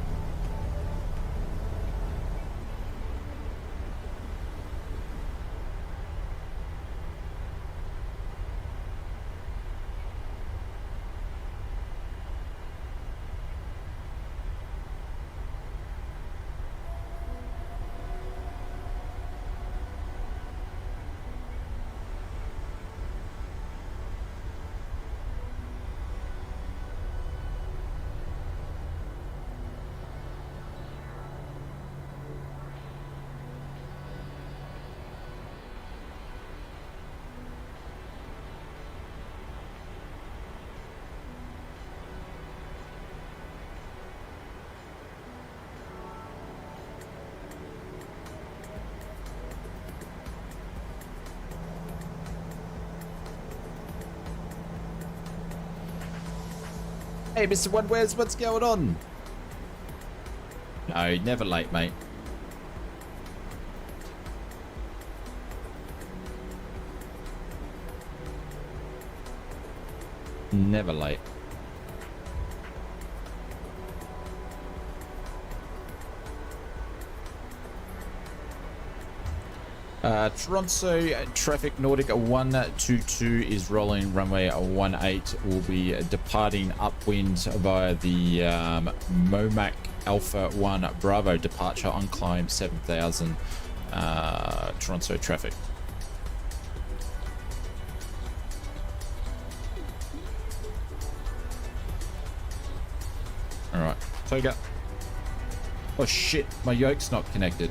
Hey, Mr. Onewares, what's going on? No, never late, mate. Never late. Toronto traffic Nordic 122 is rolling runway 18. Will be departing upwind via the MOKAX Alpha 1 Bravo departure on climb 7000 Toronto traffic. Alright, Toga. Oh shit, my yoke's not connected.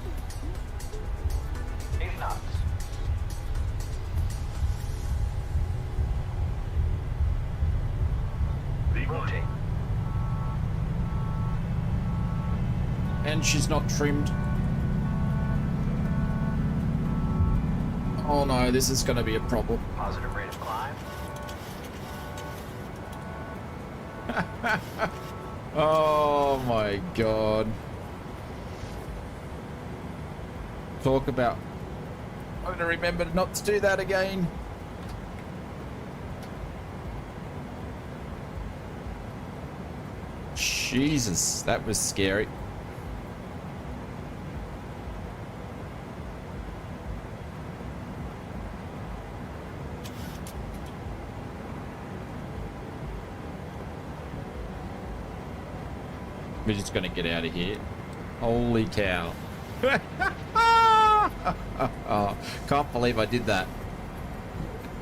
And she's not trimmed. Oh no, this is going to be a problem. Positive rate of climb. Oh my god. Talk about... I'm going to remember not to do that again. Jesus, that was scary. We're just going to get out of here. Holy cow. Oh, can't believe I did that.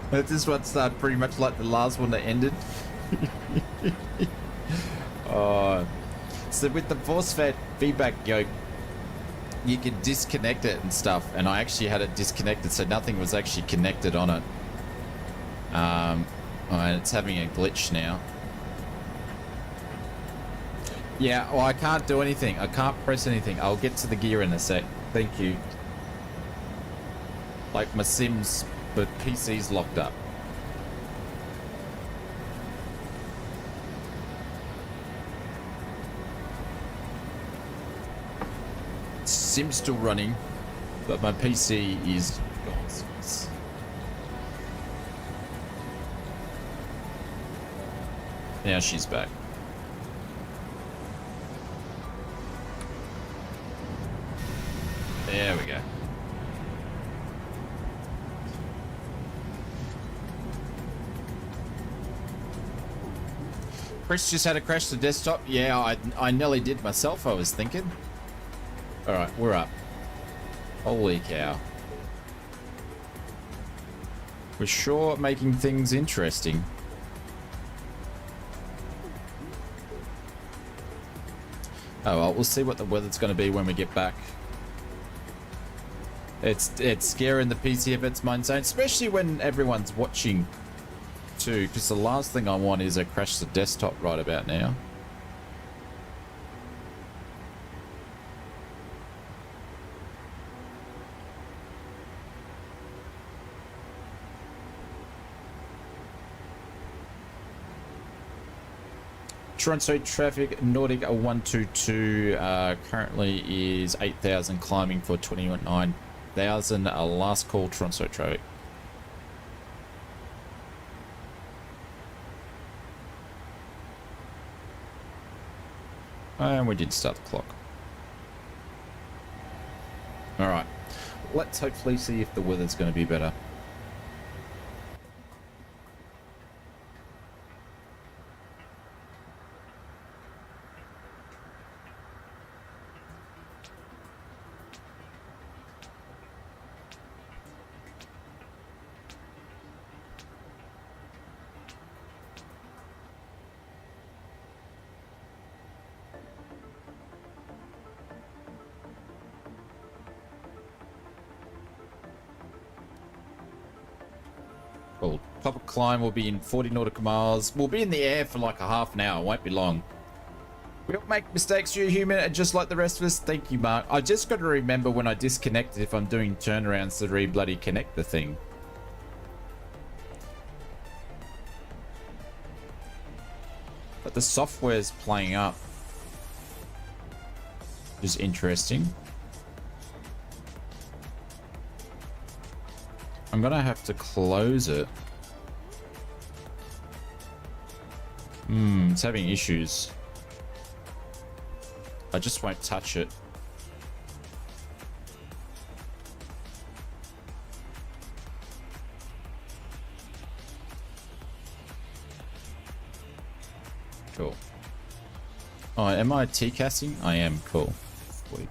This one started pretty much like the last one that ended. Oh, so with the force fed feedback yoke, you can disconnect it and stuff, and I actually had it disconnected, so nothing was actually connected on it. And it's having a glitch now. Yeah, well, I can't do anything. I can't press anything. I'll get to the gear in a sec. Thank you. Like my Sims, but PC's locked up. Sim's still running, but my PC is gone. Now she's back. There we go. Chris just had to crash the desktop. Yeah, I nearly did myself, I was thinking. Alright, we're up. Holy cow. We're sure making things interesting. Oh well, we'll see what the weather's going to be when we get back. It's scaring the PCFX mind zone, especially when everyone's watching too, because the last thing I want is a crash the desktop right about now. Toronto traffic, Nordic 122 currently is 8,000, climbing for 29,000. Last call, Toronto traffic. And we did start the clock. Alright, let's hopefully see if the weather's going to be better. Well, top of climb will be in 40 nautical miles. We'll be in the air for like a half an hour. It won't be long. We all make mistakes. You're human, just like the rest of us. Thank you, Mark. I just got to remember when I disconnect if I'm doing turnarounds to re-bloody connect the thing. But the software's playing up, which is interesting. I'm gonna have to close it. It's having issues. I just won't touch it. Cool. Oh, am I TCASing? I am. Cool. Sweet.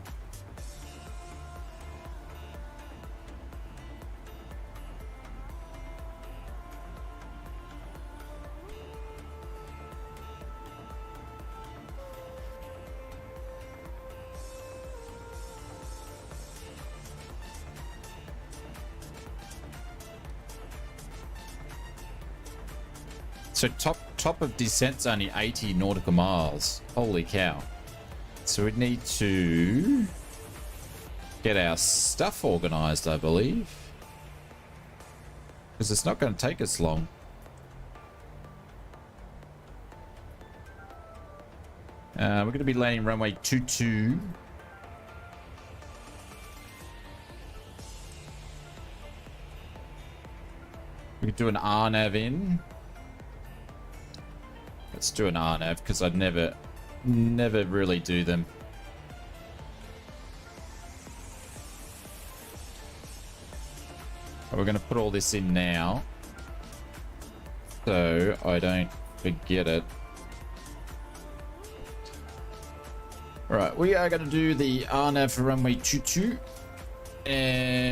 So top of descent's only 80 nautical miles. Holy cow. So we need to get our stuff organized, I believe. Because it's not going to take us long. We're going to be landing runway 22. We could do an RNAV in. Let's do an RNAV because I'd never really do them. We're going to put all this in now so I don't forget it. Alright, we are going to do the RNAV for runway 22 and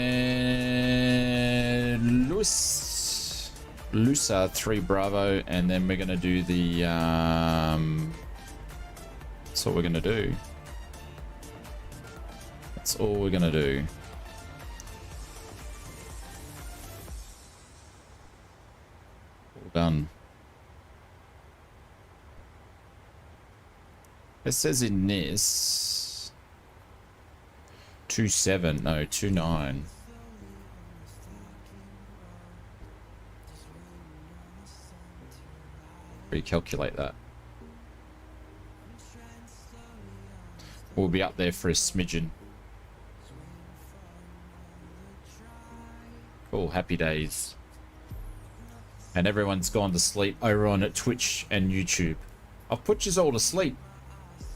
LUSAG 3 Bravo, and then we're going to do the that's what we're going to do. That's all we're going to do. All done. It says in this 27, no, 29. Recalculate that. We'll be up there for a smidgen. Cool, happy days. And everyone's gone to sleep over on Twitch and YouTube. I've put you all to sleep.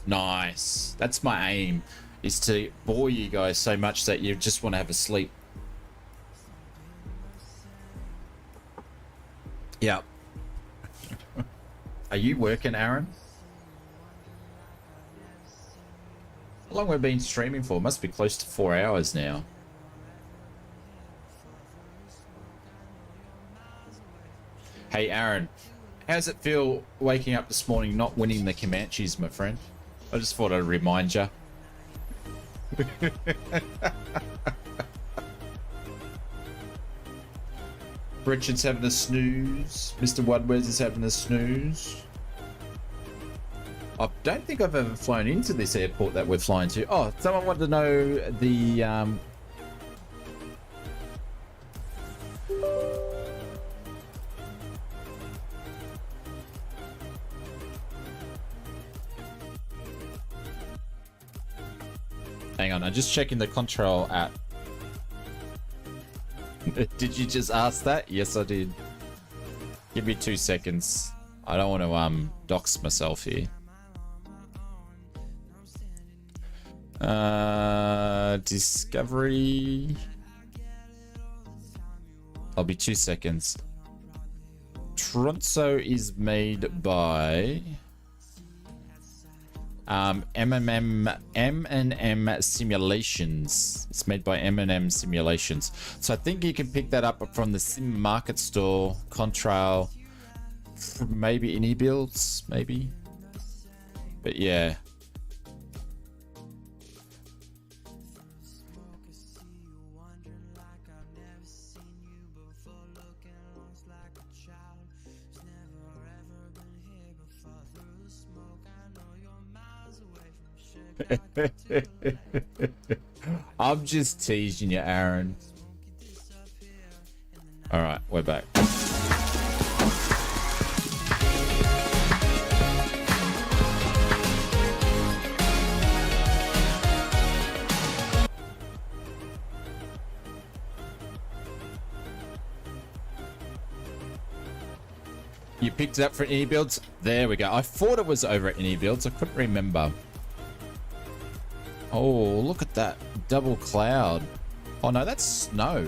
Nice. That's my aim, is to bore you guys so much that you just want to have a sleep. Yep. Are you working, Aaron? How long have we been streaming for? Must be close to 4 hours now. Hey, Aaron, how does it feel waking up this morning not winning the Comanches, my friend? I just thought I'd remind you. Richard's having a snooze. Mr. Woodwards is having a snooze. I don't think I've ever flown into this airport that we're flying to. Oh, someone wanted to know the... Hang on, I'm just checking the control app. Did you just ask that? Yes, I did. Give me 2 seconds. I don't want to dox myself here. Discovery. I'll be 2 seconds. Tronso is made by M&M Simulations. It's made by M&M Simulations. So I think you can pick that up from the Sim Market Store, Contrail, maybe Any Builds, maybe. But yeah. I'm just teasing you, Aaron. All right, we're back. You picked it up for Any Builds? There we go. I thought it was over at Any Builds. I couldn't remember. Oh, look at that double cloud. Oh no, that's snow.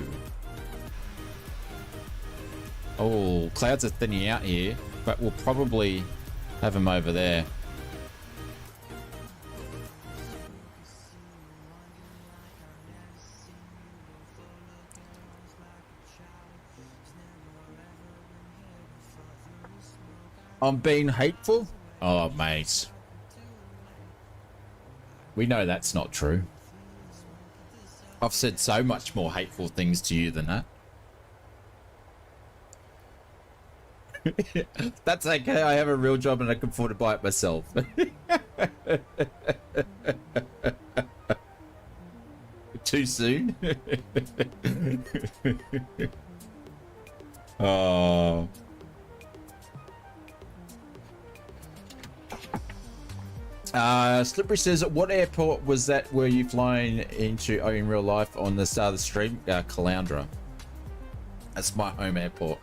Oh, clouds are thinning out here, but we'll probably have them over there. I'm being hateful? Oh, mate. We know that's not true. I've said so much more hateful things to you than that. That's okay. I have a real job and I can afford to buy it myself. Too soon? Oh. Slippery says, what airport was that were you flying into in real life on the start of the stream? Caloundra. That's my home airport.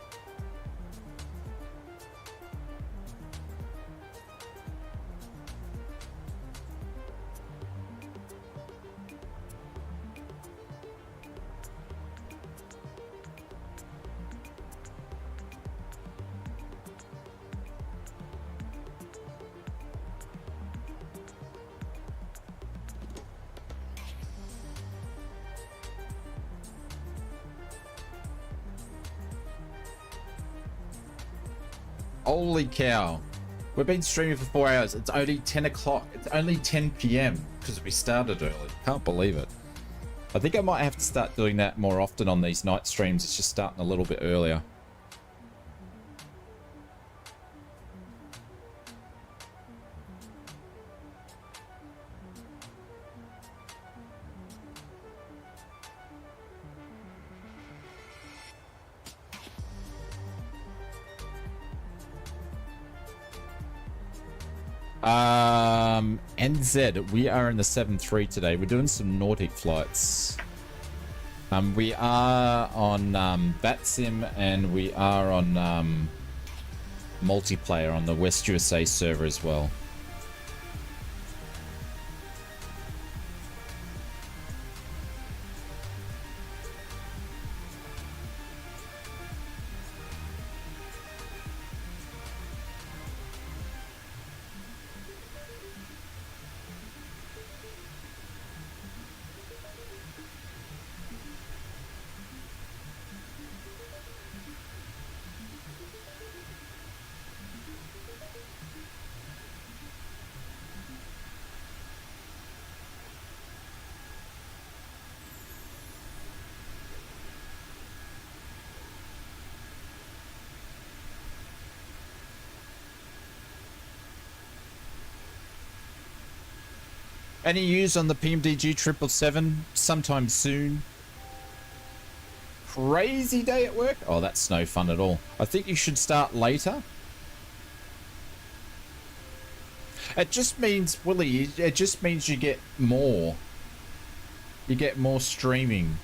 Holy cow. We've been streaming for 4 hours. It's only 10 o'clock. It's only 10 p.m. because we started early. Can't believe it. I think I might have to start doing that more often on these night streams. It's just starting a little bit earlier. NZ, we are in the 7-3 today. We're doing some Nordic flights. We are on BatSim and we are on multiplayer on the West USA server as well. Any news on the PMDG 777 sometime soon? Crazy day at work? Oh, that's no fun at all. I think you should start later. It just means, Willie, it just means you get more. You get more streaming.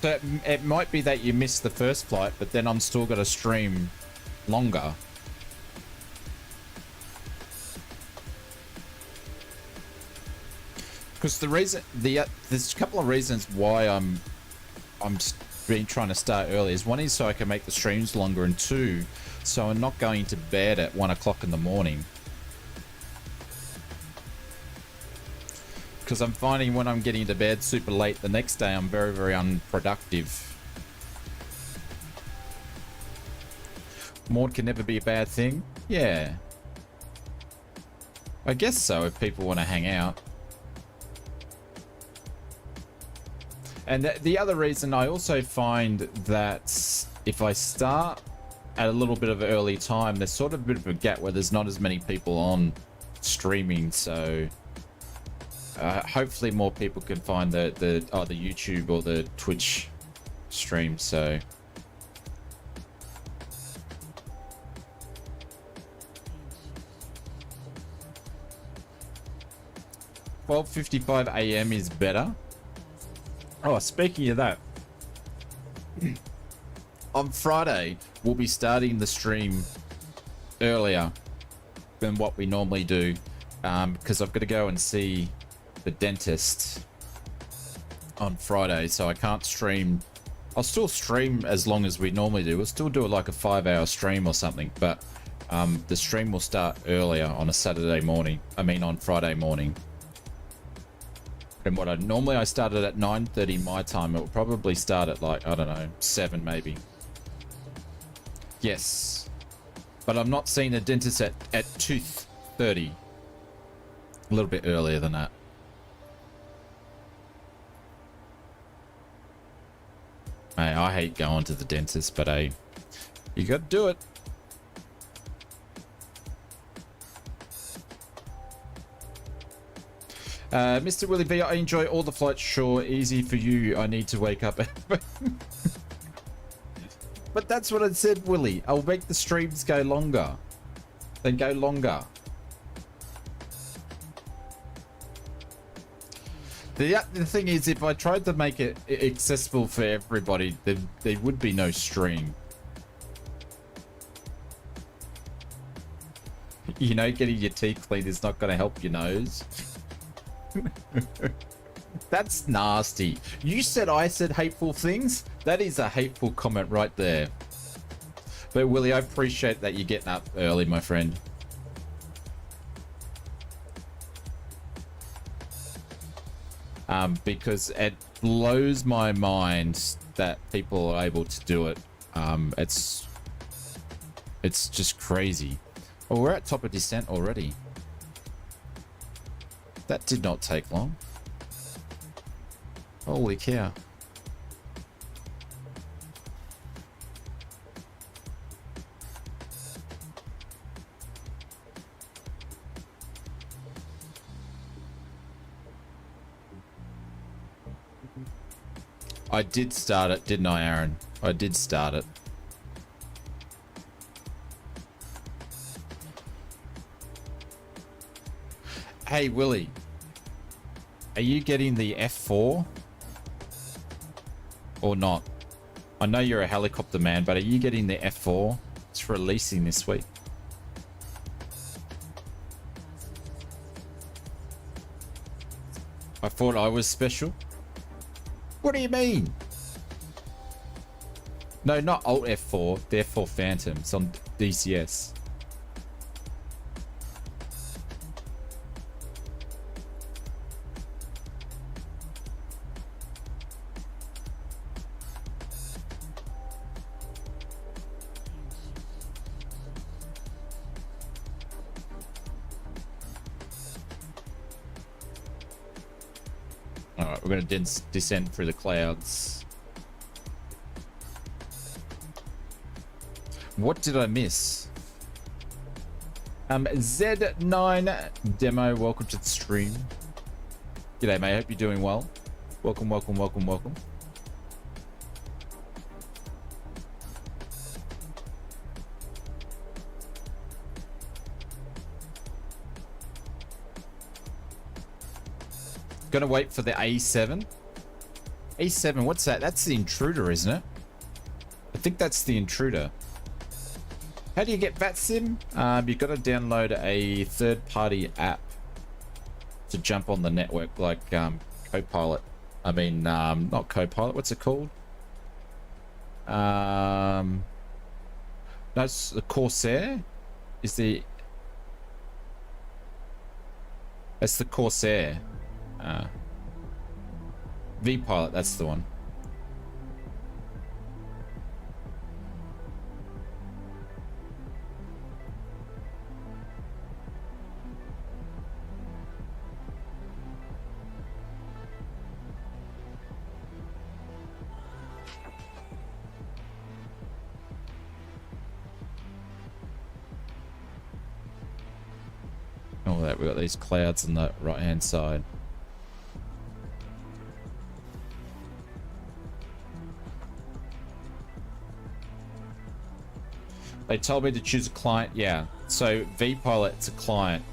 So it might be that you missed the first flight, but then I'm still going to stream longer. Because the reason, there's a couple of reasons why I'm been trying to start early. Is one is so I can make the streams longer, and two, so I'm not going to bed at 1 o'clock in the morning. Because I'm finding when I'm getting to bed super late the next day, I'm very, very unproductive. Maud can never be a bad thing. Yeah. I guess so if people want to hang out. And the other reason, I also find that if I start at a little bit of an early time, there's sort of a bit of a gap where there's not as many people on streaming. So hopefully more people can find the YouTube or the Twitch stream. So 12:55 a.m. is better. Oh, speaking of that, on Friday, we'll be starting the stream earlier than what we normally do, because I've got to go and see the dentist on Friday, so I can't stream. I'll still stream as long as we normally do. We'll still do like a 5-hour stream or something, but the stream will start earlier on a Saturday morning. I mean, on Friday morning. And what I started at 9:30 my time. It will probably start at like, I don't know, 7 maybe. Yes. But I'm not seeing a dentist at 2:30. A little bit earlier than that. Hey, I hate going to the dentist, but hey, you got to do it. Mr. Willie B, I enjoy all the flights. Sure, easy for you. I need to wake up. But that's what I said, Willie. I'll make the streams go longer. They go longer. The thing is, if I tried to make it accessible for everybody, there would be no stream. You know, getting your teeth cleaned is not going to help your nose. That's nasty. You said I said hateful things? That is a hateful comment right there. But Willie, I appreciate that you're getting up early, my friend. Because it blows my mind that people are able to do it. It's just crazy. Oh, we're at top of descent already. That did not take long. Holy cow. I did start it, didn't I, Aaron? I did start it. Hey, Willie. Are you getting the F4? Or not. I know you're a helicopter man, but are you getting the F4? It's releasing this week. I thought I was special. What do you mean? No, not Alt F4. The F4 Phantom. It's on DCS. Alright, we're going to descend through the clouds. What did I miss? Z9 Demo, welcome to the stream. G'day, mate. Hope you're doing well. Welcome, welcome, welcome, welcome. Gonna wait for the A7. A7, what's that? That's the intruder, isn't it? I think that's the intruder. How do you get VATSIM? You've got to download a third-party app to jump on the network, like Copilot. I mean, not Copilot. What's it called? That's the Corsair. That's the Corsair. V-Pilot, that's the one. Oh, that we got these clouds on the right-hand side. They told me to choose a client. Yeah, so V-Pilot's a client.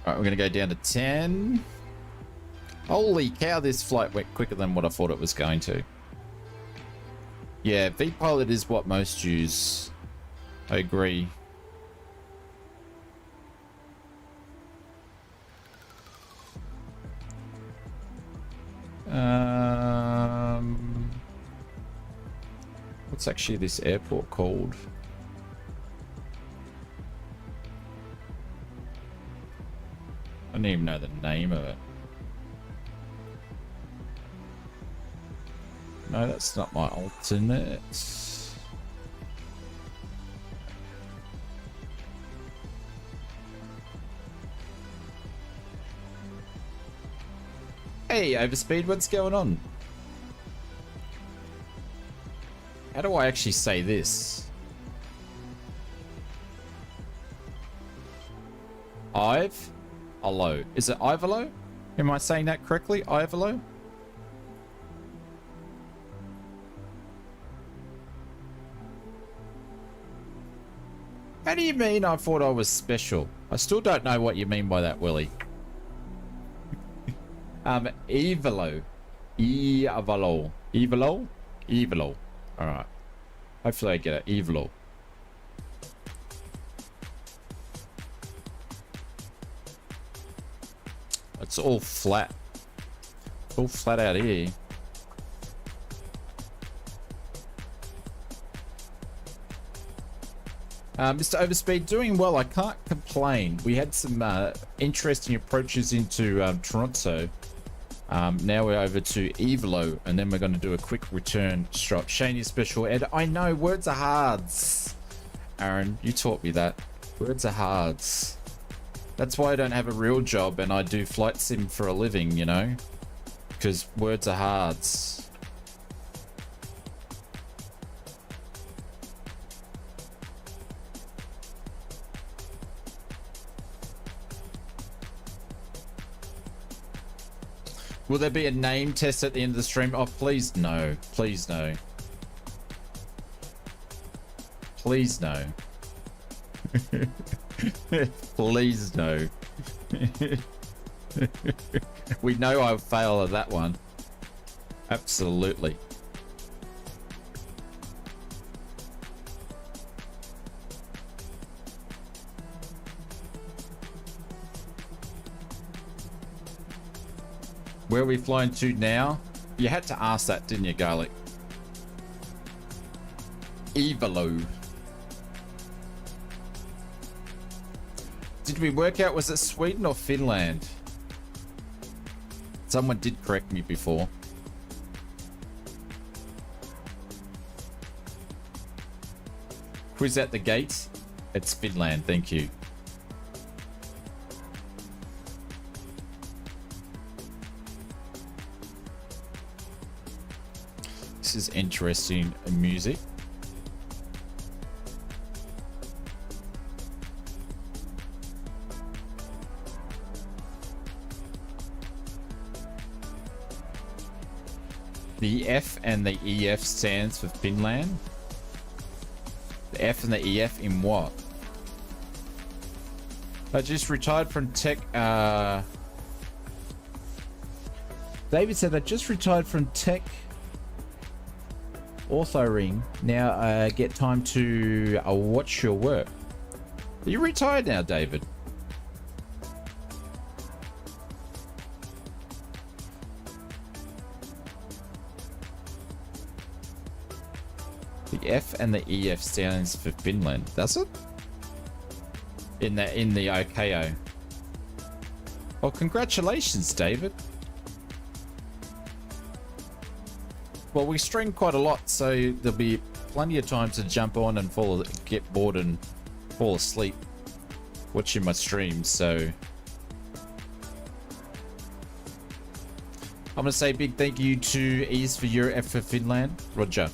All right, we're gonna go down to 10. Holy cow, this flight went quicker than what I thought it was going to. Yeah, V-Pilot is what most use. I agree. What's actually this airport called? I don't even know the name of it. No, that's not my alternate. Hey, Overspeed, what's going on? How do I actually say this? Ivolo. Is it Ivolo? Am I saying that correctly? Ivolo? How do you mean I thought I was special? I still don't know what you mean by that, Willie. EVOLA. EVOLA. EVOLA? EVOLA. Alright. Hopefully I get it. EVOLA. It's all flat. It's all flat out here. Mr. Overspeed, doing well. I can't complain. We had some interesting approaches into Toronto. Now we're over to EVOLA, and then we're going to do a quick return strop. Shane, your special ed. I know, words are hards. Aaron, you taught me that. Words are hards. That's why I don't have a real job and I do flight sim for a living, you know? Because words are hards. Will there be a name test at the end of the stream? Oh, please no. Please no. Please no. Please no. We know I'll fail at that one. Absolutely. Where are we flying to now? You had to ask that, didn't you, Garlic? EVOLA. Did we work out, was it Sweden or Finland? Someone did correct me before. Quiz at the gate. It's Finland, thank you. This is interesting music. The F and the EF stands for Finland. The F and the EF in what? I just retired from tech. David said I just retired from tech ortho ring. Now get time to watch your work. Are you retired now, David? The F and the EF stands for Finland, does it? In the OKO. Well, congratulations, David. Well, we stream quite a lot, so there'll be plenty of time to jump on and get bored and fall asleep watching my streams. So I'm gonna say a big thank you to E's for Europe, F for Finland, Roger.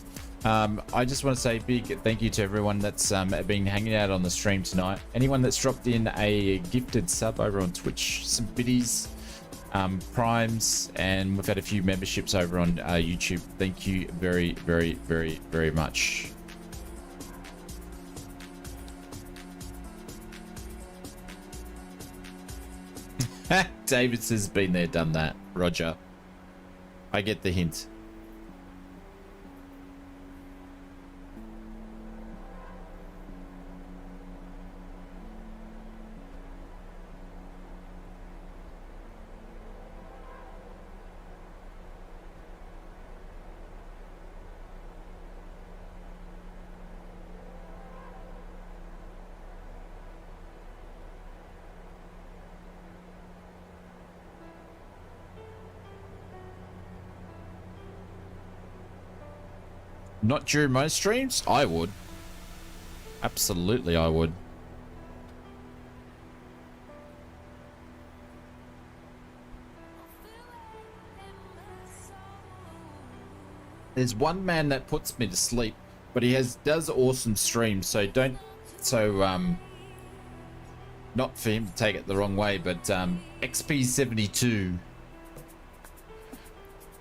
I just want to say a big thank you to everyone that's been hanging out on the stream tonight. Anyone that's dropped in a gifted sub over on Twitch, some biddies, primes, and we've had a few memberships over on YouTube. Thank you very, very, very, very much. David says been there, done that. Roger. I get the hint. Not during my streams? I would. Absolutely, I would. There's one man that puts me to sleep, but he does awesome streams, so don't, not for him to take it the wrong way, but XP72.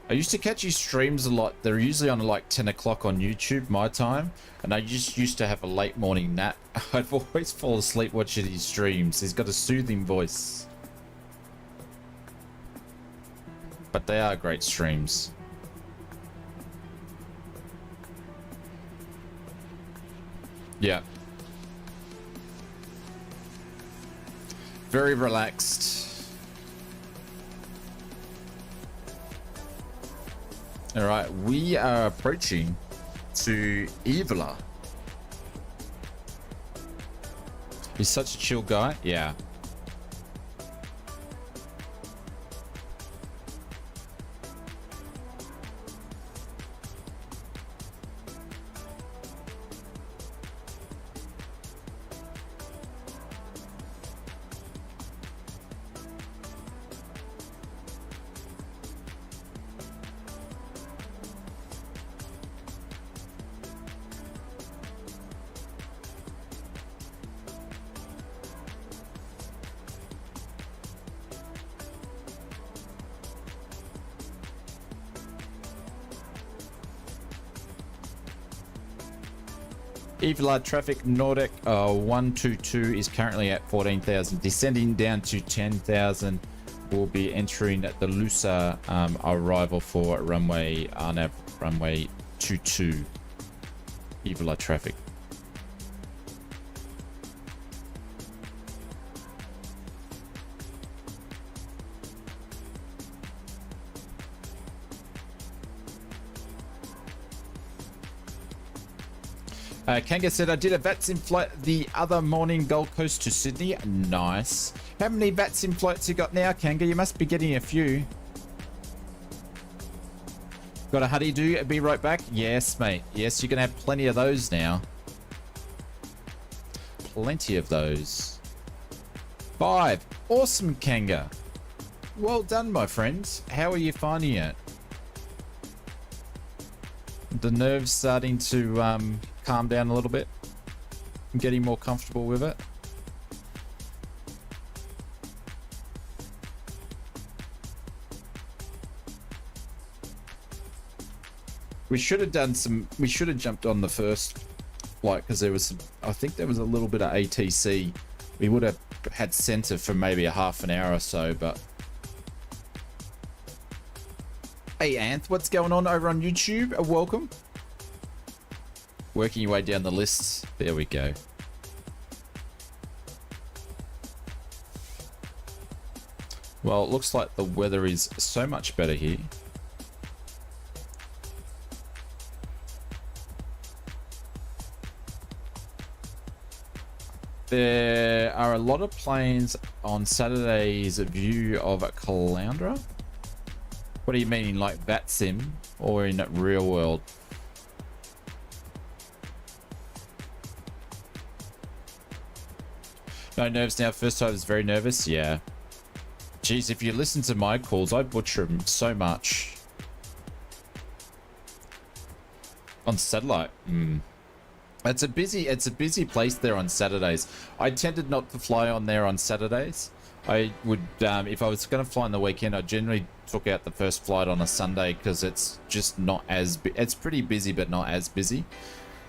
I used to catch his streams a lot. They're usually on like 10 o'clock on YouTube, my time. And I just used to have a late morning nap. I'd always fall asleep watching his streams. He's got a soothing voice. But they are great streams. Yeah. Very relaxed. All right, we are approaching to EVOLA. He's such a chill guy. Yeah. EVOLA traffic Nordic 122 is currently at 14,000, descending down to 10,000. We'll be entering the LUSAG arrival for runway RNAV runway 22. EVOLA traffic. Kanga said, I did a VATSIM flight the other morning, Gold Coast to Sydney. Nice. How many VATSIM flights you got now, Kanga? You must be getting a few. Got a honeydew? Be right back? Yes, mate. Yes, you're going to have plenty of those now. Plenty of those. 5. Awesome, Kanga. Well done, my friends. How are you finding it? The nerves starting to calm down a little bit? I'm getting more comfortable with it. We should have jumped on the first flight because there was some, I think there was a little bit of ATC. We would have had center for maybe a half an hour or so, but hey Anth, what's going on over on YouTube? Welcome. Working your way down the lists. There we go. Well, it looks like the weather is so much better here. There are a lot of planes on Saturday's view of Caloundra. What do you mean, like VATSIM or in real world? No nerves now. First time I was very nervous. Yeah. Jeez, if you listen to my calls, I butcher them so much. On satellite. It's a busy place there on Saturdays. I tended not to fly on there on Saturdays. I would, if I was going to fly on the weekend, I generally took out the first flight on a Sunday because it's just not as, it's pretty busy, but not as busy.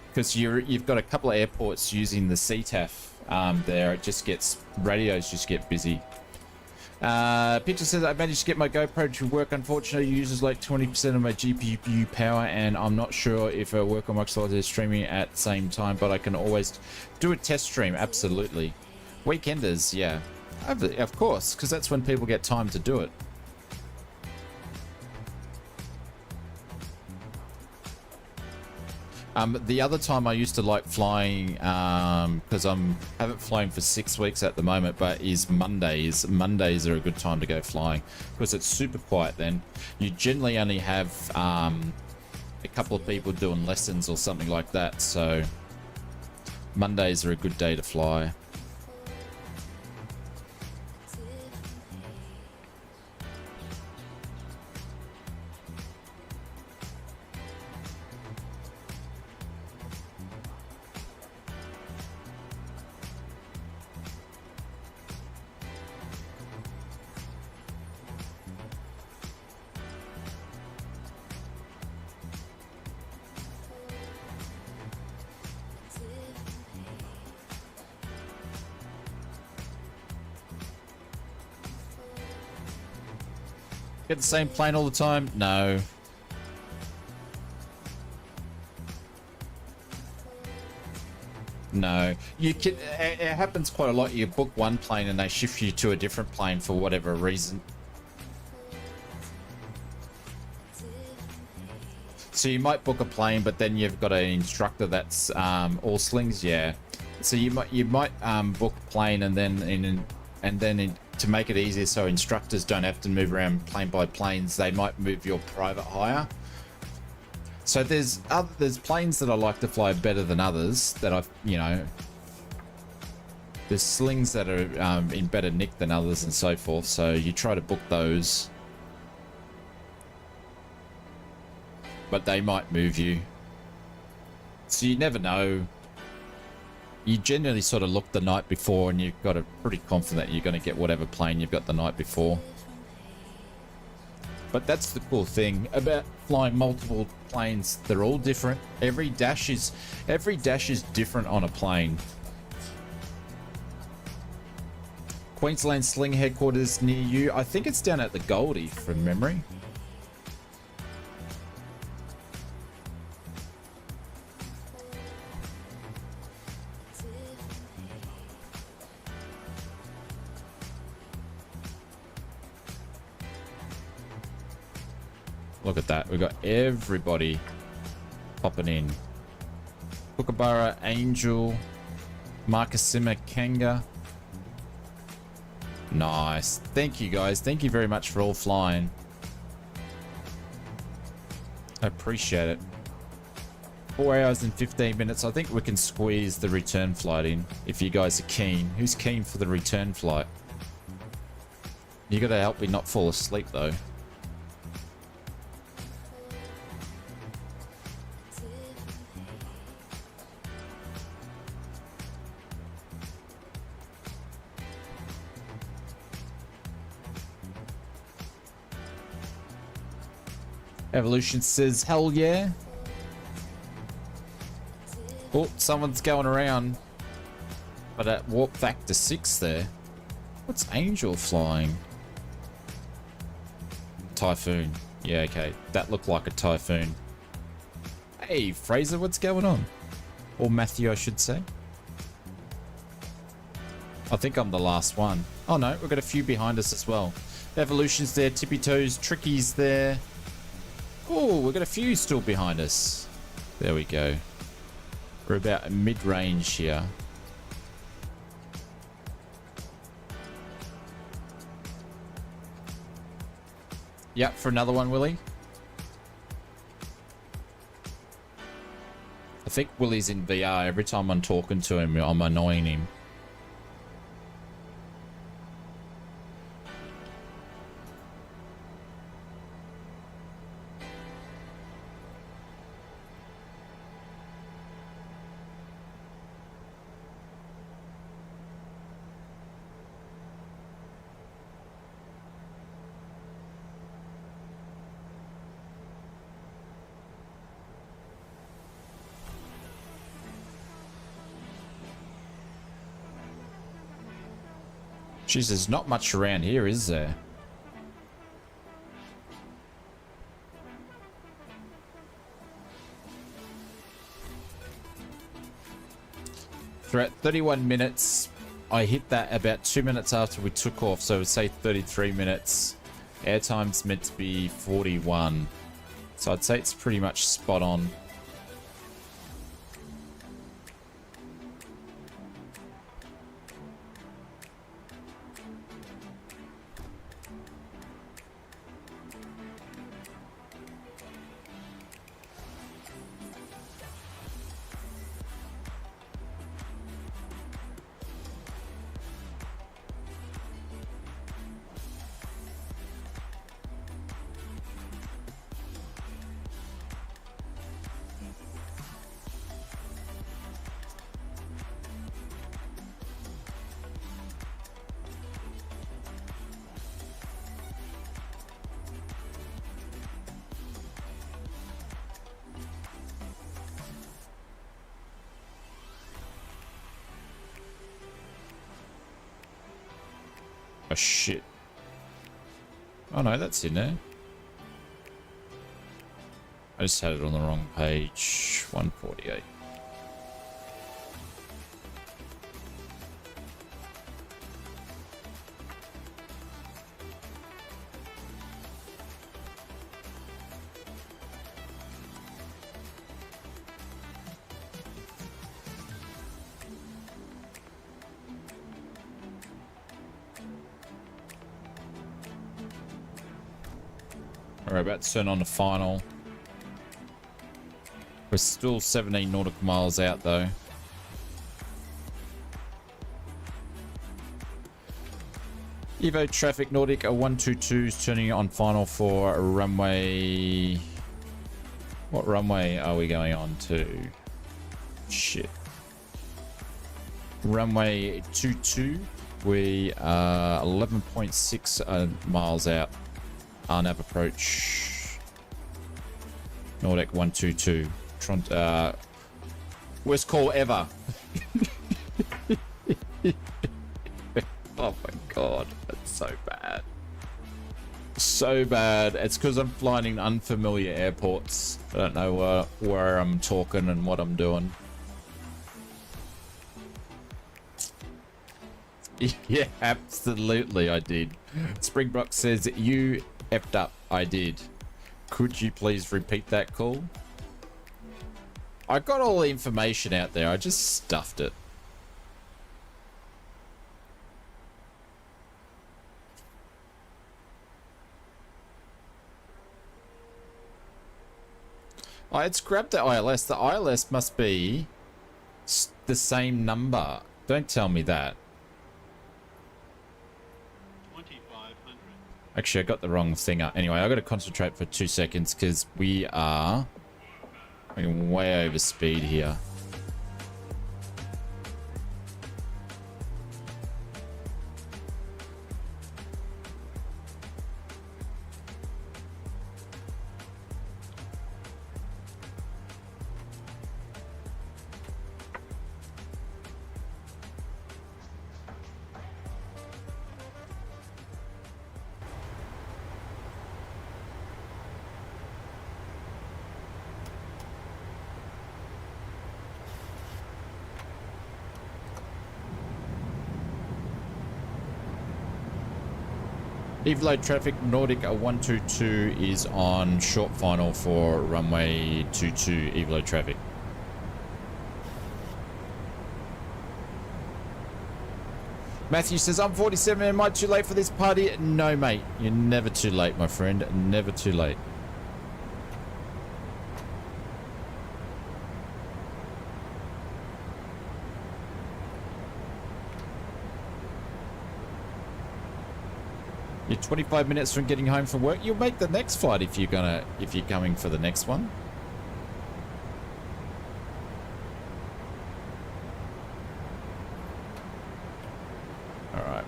Because you've got a couple of airports using the CTAF there. It just gets, radios just get busy. Picture says, I managed to get my GoPro to work. Unfortunately, it uses like 20% of my GPU power, and I'm not sure if I work on Microsoft is streaming at the same time, but I can always do a test stream. Absolutely. Weekenders, yeah. Of course, because that's when people get time to do it. The other time I used to like flying, because haven't flown for 6 weeks at the moment, but is Mondays. Mondays are a good time to go flying because it's super quiet then. You generally only have a couple of people doing lessons or something like that, so Mondays are a good day to fly. Get the same plane all the time? No. No. You can, it happens quite a lot. You book one plane and they shift you to a different plane for whatever reason. So you might book a plane, but then you've got an instructor that's all slings. Yeah. So you might book a plane and then to make it easier so instructors don't have to move around plane by planes, they might move your private hire. So there's planes that I like to fly better than others that I've, there's slings that are in better nick than others and so forth. So you try to book those, but they might move you. So you never know. You generally sort of look the night before and you've got a pretty confident you're going to get whatever plane you've got the night before. But that's the cool thing about flying multiple planes. They're all different. Every dash is different on a plane. Queensland Sling headquarters near you. I think it's down at the Goldie from memory. Look at that. We've got everybody popping in. Kookaburra, Angel, Markasima, Kanga. Nice. Thank you, guys. Thank you very much for all flying. I appreciate it. 4 hours and 15 minutes. I think we can squeeze the return flight in if you guys are keen. Who's keen for the return flight? You got to help me not fall asleep, though. Evolution says, hell yeah. Oh, someone's going around. But at warp factor 6 there. What's Angel flying? Typhoon. Yeah, okay. That looked like a Typhoon. Hey, Fraser, what's going on? Or Matthew, I should say. I think I'm the last one. Oh no, we've got a few behind us as well. Evolution's there, Tippy Toes, Tricky's there. Oh, we've got a few still behind us. There we go. We're about mid-range here. Yep, for another one, Willie. I think Willie's in VR. Every time I'm talking to him, I'm annoying him. Jeez, there's not much around here, is there? We're at 31 minutes. I hit that about 2 minutes after we took off, so say 33 minutes. Airtime's meant to be 41. So I'd say it's pretty much spot on. Oh shit. Oh no, that's in there. I just had it on the wrong page. 148. We're about to turn on the final. We're still 17 nautical miles out though. Evo traffic Nordic 122 is turning on final for runway. What runway are we going on to? Shit. Runway 22. We are 11.6 miles out. RNAV approach. Nordic 122. Worst call ever. Oh my god, that's so bad. So bad. It's because I'm flying in unfamiliar airports. I don't know where I'm talking and what I'm doing. Yeah, absolutely I did. Springbrook says, you effed up. I did. Could you please repeat that call? I got all the information out there. I just stuffed it. Oh, it's grabbed the ILS. The ILS must be the same number. Don't tell me that. 2500. Actually, I got the wrong thing up. Anyway, I got to concentrate for 2 seconds because we are way over speed here. EVOLA traffic Nordic 122 is on short final for runway 22 EVOLA traffic. Matthew says, I'm 47. Am I too late for this party? No, mate. You're never too late, my friend. Never too late. You're 25 minutes from getting home from work. You'll make the next flight if you're coming for the next one. All right.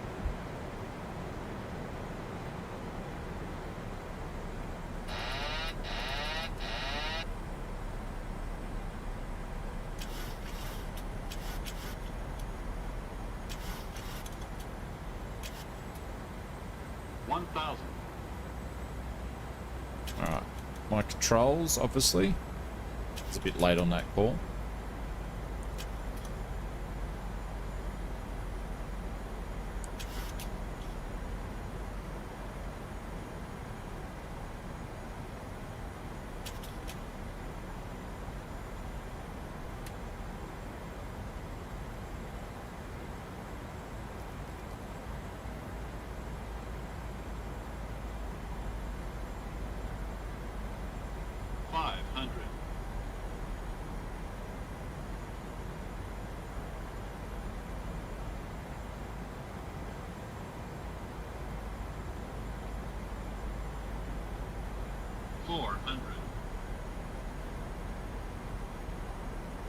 Alright, my controls, obviously. It's a bit late on that call.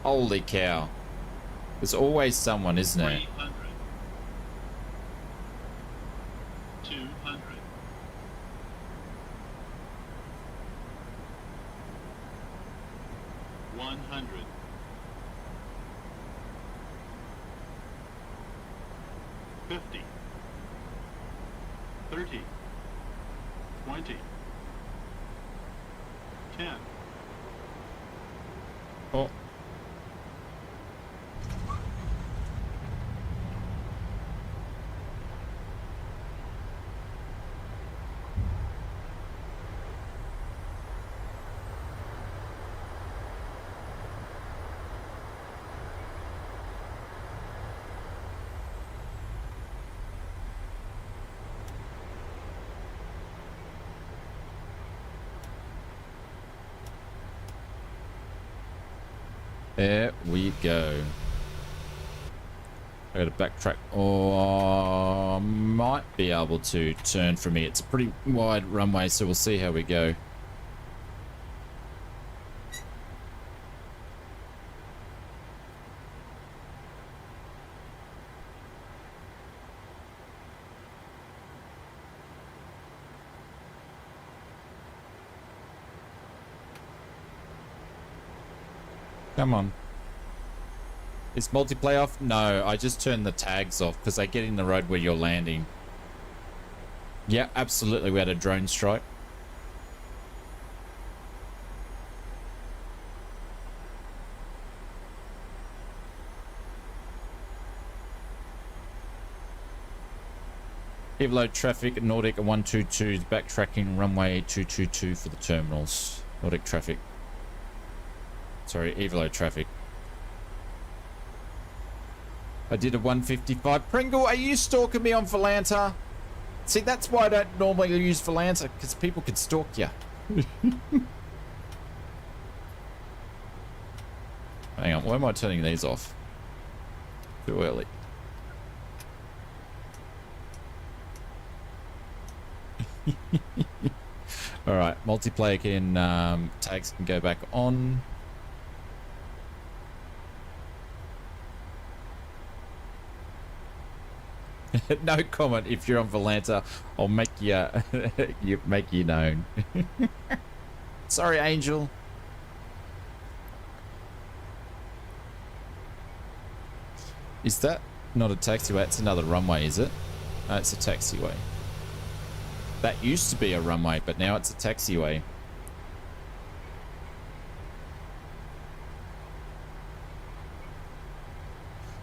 Holy cow. There's always someone, isn't there? 300. 200. 100. 50. 30. 20. 10. Oh. There we go. I gotta backtrack, or might be able to turn from here. It's a pretty wide runway, so we'll see how we go. Come on. Is multiplayer off? No, I just turned the tags off because they get in the road where you're landing. Yeah, absolutely. We had a drone strike. EVOLA traffic, Nordic 122 is backtracking runway 222 for the terminals. Nordic traffic. Sorry, EVOLA traffic. I did a 155. Pringle, are you stalking me on Volanta? See, that's why I don't normally use Volanta, because people could stalk you. Hang on, why am I turning these off? Too early. Alright, multiplayer can, tags can go back on. No comment if you're on Volanta. I'll make you, make you known. Sorry, Angel. Is that not a taxiway? It's another runway, is it? No, it's a taxiway. That used to be a runway, but now it's a taxiway.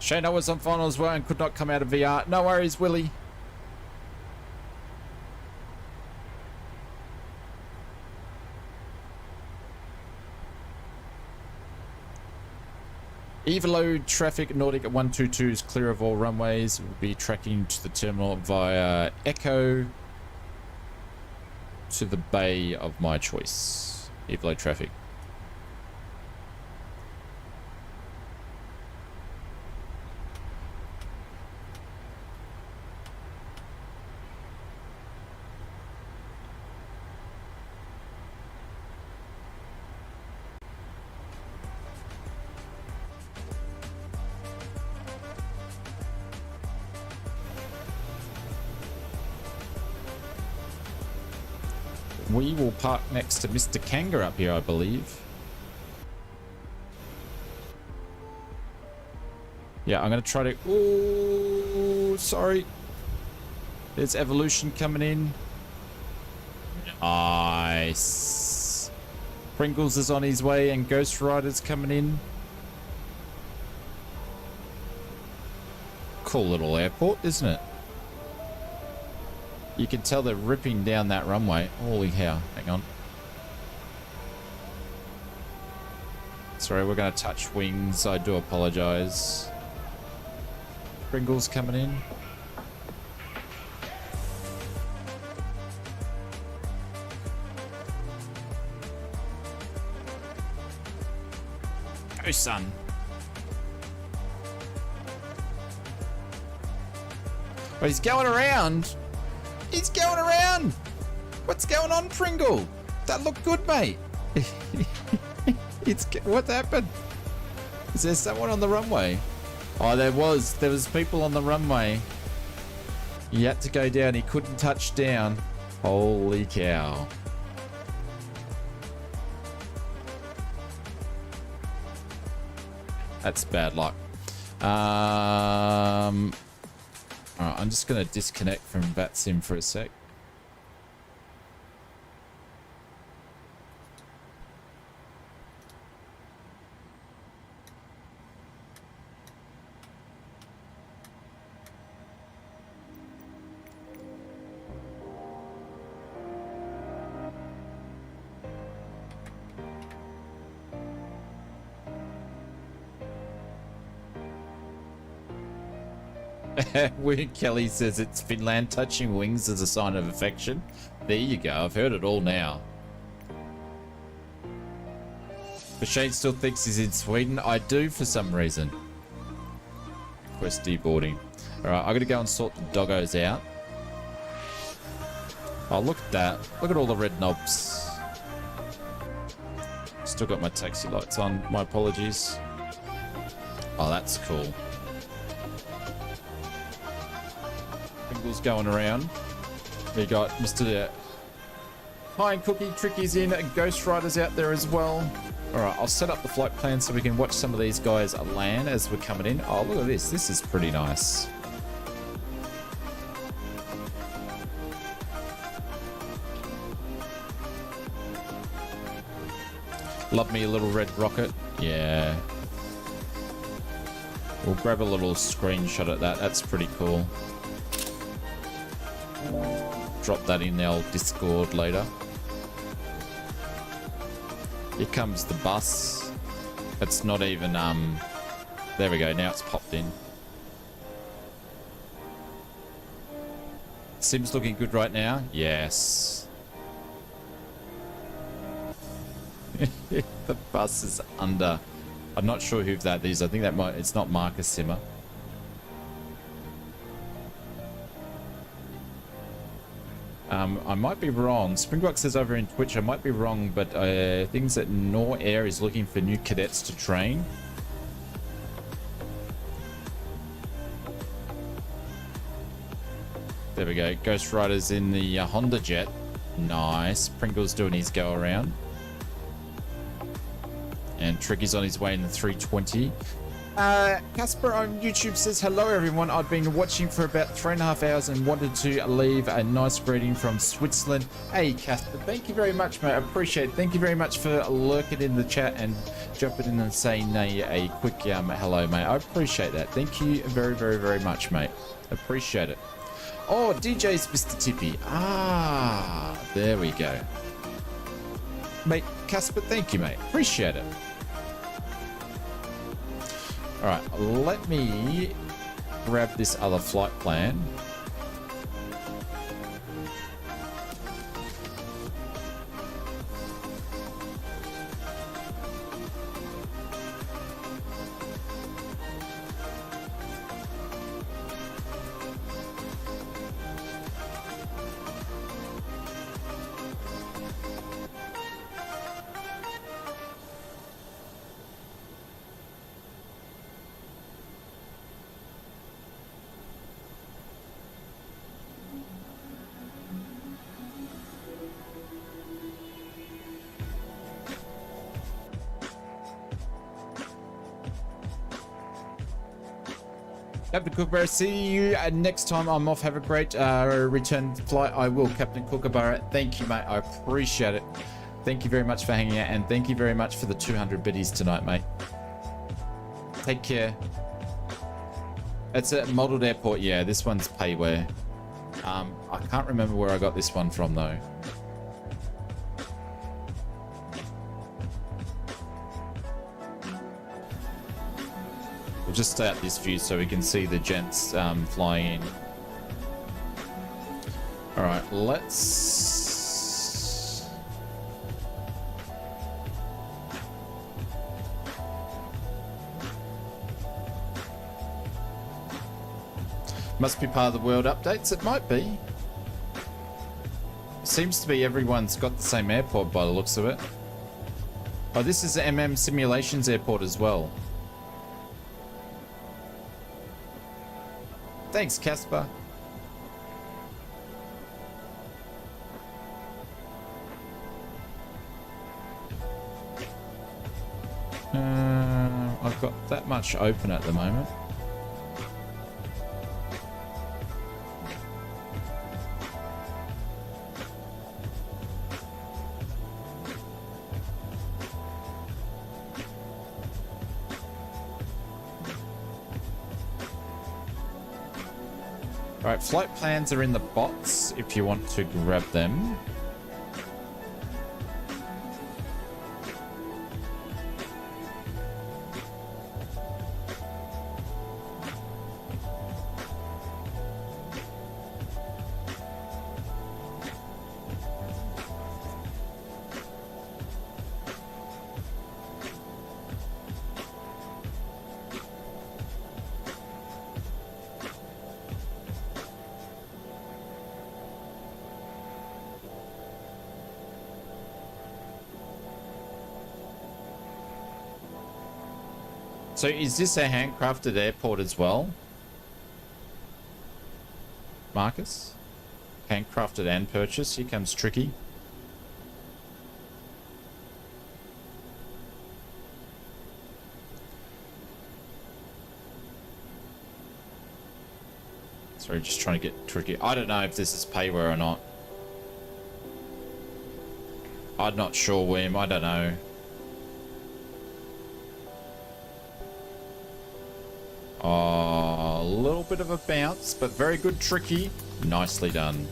Shane, I was on final as well and could not come out of VR. No worries, Willie. EVOLA traffic, Nordic 122 is clear of all runways. We'll be tracking to the terminal via Echo to the bay of my choice. EVOLA traffic. We will park next to Mr. Kanga up here, I believe. Yeah, I'm going to try to... Ooh, sorry. There's Evolution coming in. Nice. Pringles is on his way and Ghost Rider's coming in. Cool little airport, isn't it? You can tell they're ripping down that runway. Holy cow. Hang on. Sorry, we're going to touch wings. I do apologize. Pringles coming in. Go, son. Oh, he's going around. He's going around. What's going on, Pringle? That looked good, mate. What happened? Is there someone on the runway? Oh, there was people on the runway. He had to go down. He couldn't touch down. Holy cow. That's bad luck. Alright, I'm just going to disconnect from VATSIM for a sec. Kelly says it's Finland touching wings as a sign of affection. There you go. I've heard it all now. But Shane still thinks he's in Sweden. I do for some reason. Quest deboarding. Alright, I'm gonna go and sort the doggos out. Oh, look at that. Look at all the red knobs. Still got my taxi lights on. My apologies. Oh, that's cool. Pringles going around. We got Mr. Pie and Cookie Tricky's in. Ghost Rider's out there as well. Alright, I'll set up the flight plan so we can watch some of these guys land as we're coming in. Oh, look at this. This is pretty nice. Love me a little red rocket. Yeah. We'll grab a little screenshot of that. That's pretty cool. Drop that in our Discord later. Here comes the bus. It's not even, there we go. Now it's popped in. Sim's looking good right now. Yes. The bus is under. I'm not sure who that is. I think that might, it's not Marcus Simmer. I might be wrong. Springbok says over in Twitch, I might be wrong, but things that Nor Air is looking for new cadets to train. There we go. Ghost Rider's in the Honda Jet. Nice. Pringle's doing his go around. And Tricky's on his way in the 320. Casper on YouTube says, hello everyone. I've been watching for about 3.5 hours and wanted to leave a nice greeting from Switzerland. Hey Casper, thank you very much, mate. I appreciate it. Thank you very much for lurking in the chat and jumping in and saying a quick hello, mate. I appreciate that. Thank you very, very, very much, mate. Appreciate it. Oh, DJ's Mr. Tippy. Ah, there we go. Mate, Casper, thank you, mate. Appreciate it. All right, let me grab this other flight plan. Captain Kookaburra, see you next time I'm off. Have a great return flight. I will, Captain Kookaburra. Thank you, mate. I appreciate it. Thank you very much for hanging out, and thank you very much for the 200 biddies tonight, mate. Take care. It's a modeled airport. Yeah, this one's payware. I can't remember where I got this one from, though. We'll just stay out this view so we can see the gents flying in. All right, let's... Must be part of the world updates. It might be. Seems to be everyone's got the same airport by the looks of it. Oh, this is the MM Simulations Airport as well. Thanks, Casper. I've got that much open at the moment. Alright, flight plans are in the bots if you want to grab them. So is this a handcrafted airport as well? Marcus? Handcrafted and purchased. Here comes Tricky. Sorry, just trying to get tricky. I don't know if this is payware or not. I'm not sure, William. I don't know. Oh, a little bit of a bounce, but very good, tricky. Nicely done.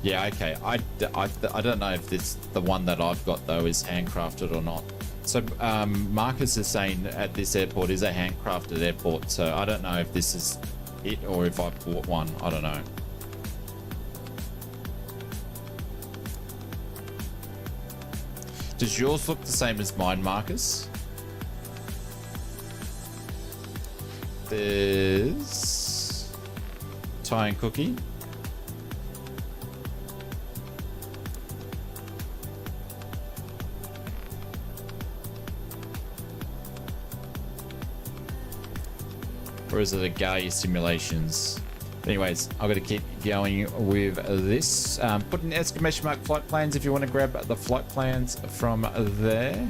Yeah, okay. I don't know if this the one that I've got though is handcrafted or not. So Marcus is saying at this airport is a handcrafted airport. So I don't know if this is it or if I bought one. I don't know. Does yours look the same as mine, Marcus? There's Thai and Cookie. Or is it a Gaia Simulations? Anyways, I've got to keep going with this. Put an exclamation mark flight plans if you want to grab the flight plans from there.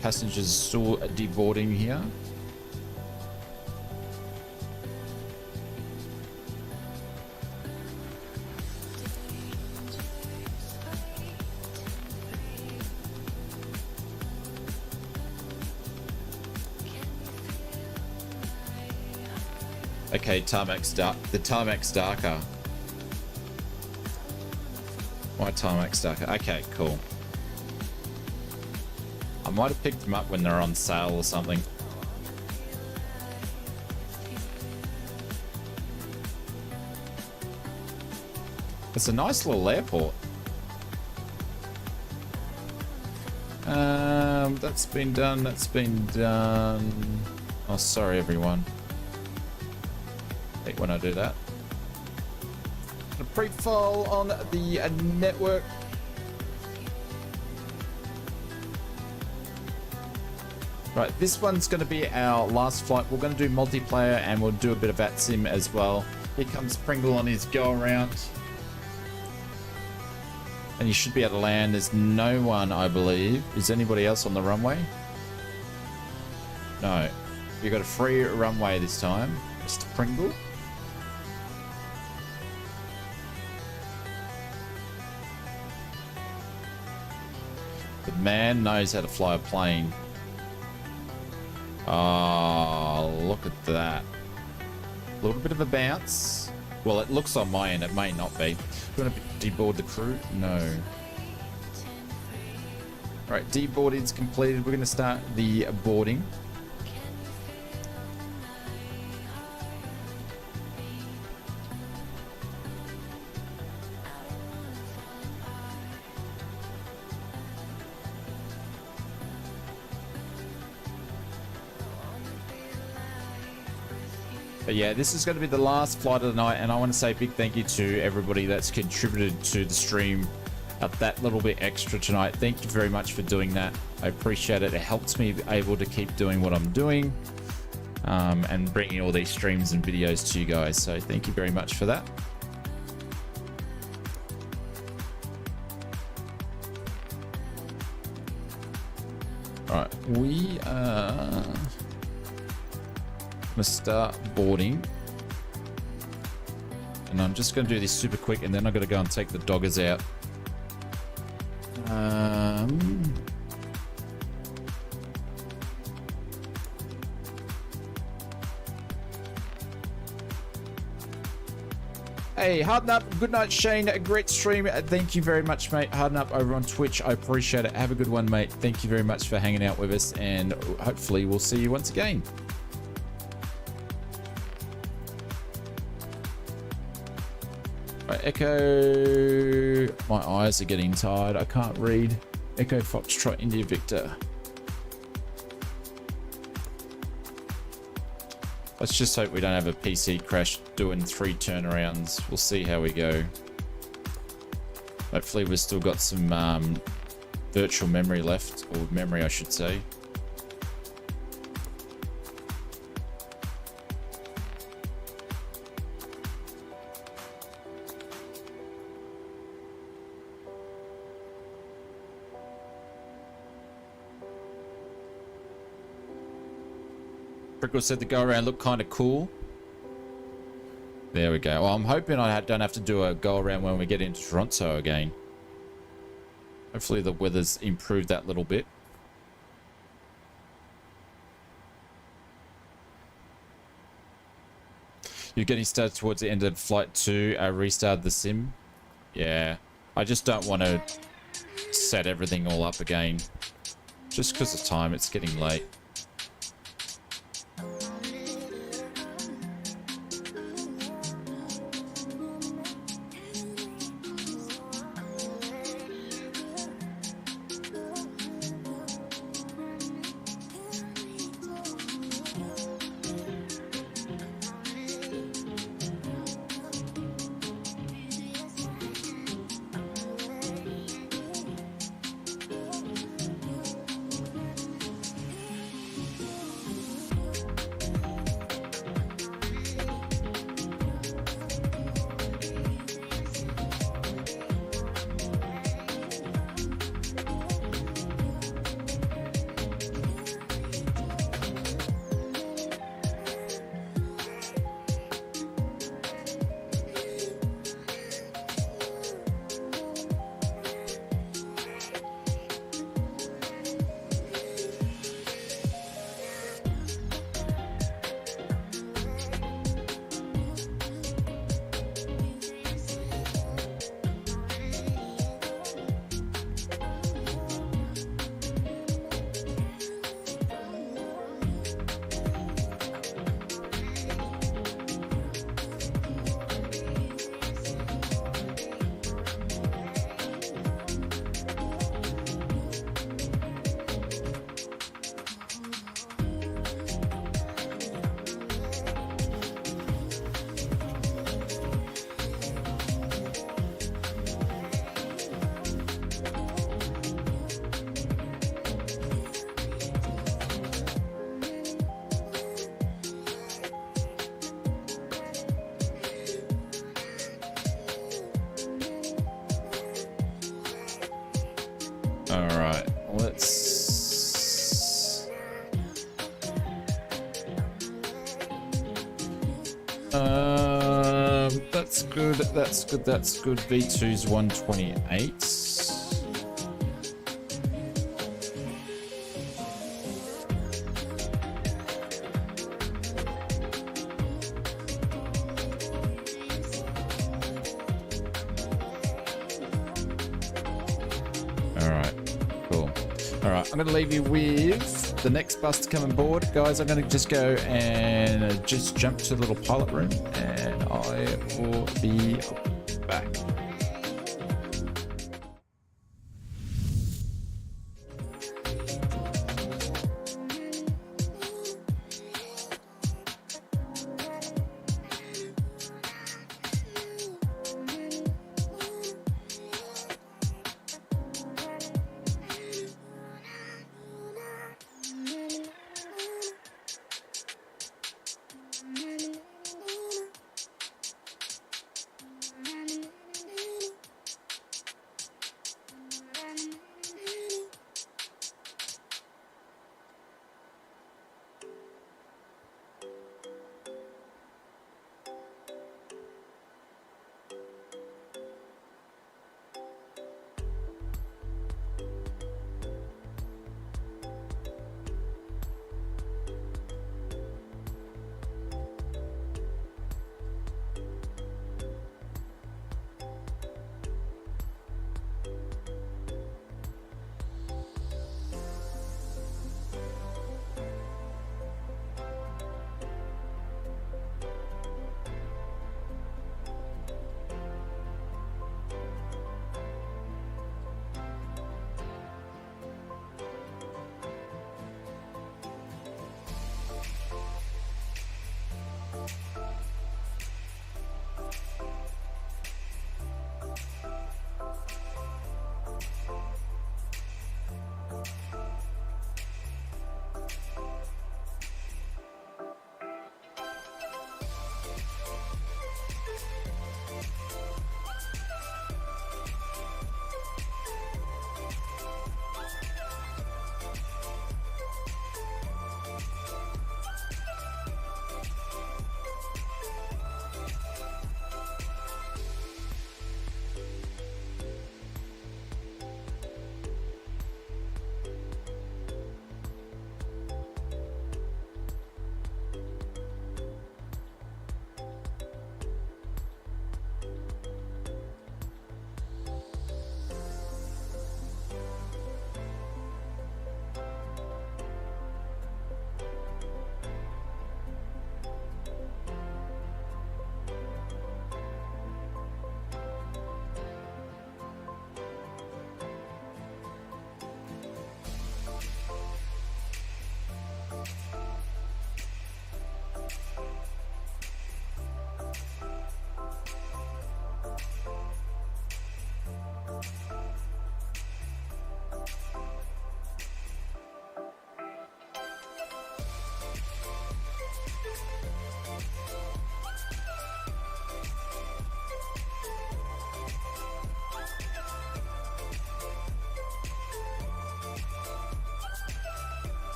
Passengers still deboarding here. Okay, tarmac's dark. The tarmac's darker. Why tarmac's darker? Okay, cool. I might have picked them up when they're on sale or something. It's a nice little airport. That's been done. That's been done. Oh, sorry, everyone. I hate when I do that. A pre-file on the network. Right, this one's going to be our last flight. We're going to do multiplayer and we'll do a bit of ATSIM as well. Here comes Pringle on his go around. And you should be able to land. There's no one, I believe. Is anybody else on the runway? No. You've got a free runway this time, Mr. Pringle. The man knows how to fly a plane. Oh, look at that. A little bit of a bounce. Well, it looks on my end. It may not be. We're going to deboard the crew? No. Alright, deboarding is completed. We're going to start the boarding. But yeah, this is going to be the last flight of the night, and I want to say a big thank you to everybody that's contributed to the stream that little bit extra tonight. Thank you very much for doing that. I appreciate it. It helps me be able to keep doing what I'm doing and bringing all these streams and videos to you guys. So thank you very much for that. All right, we are going to start boarding, and I'm just going to do this super quick, and then I'm going to go and take the doggers out. Hey, Harden Up, good night, Shane. A great stream. Thank you very much, mate. Harden Up over on Twitch. I appreciate it. Have a good one, mate. Thank you very much for hanging out with us, and hopefully we'll see you once again. Echo, my eyes are getting tired. I can't read. Echo Foxtrot India Victor. Let's just hope we don't have a PC crash doing 3 turnarounds. We'll see how we go. Hopefully we've still got some virtual memory left, or memory I should say. Prickle said the go around looked kind of cool. There we go. Well, I'm hoping I don't have to do a go around when we get into Toronto again. Hopefully the weather's improved that little bit. You're getting started towards the end of flight 2. I restarted the sim. Yeah. I just don't want to set everything all up again. Just because of time, it's getting late. Alright, let's... That's good, that's good, that's good. V2's 128. I'm going to leave you with the next bus to come on board. Guys, I'm going to just go and just jump to the little pilot room and I will be back.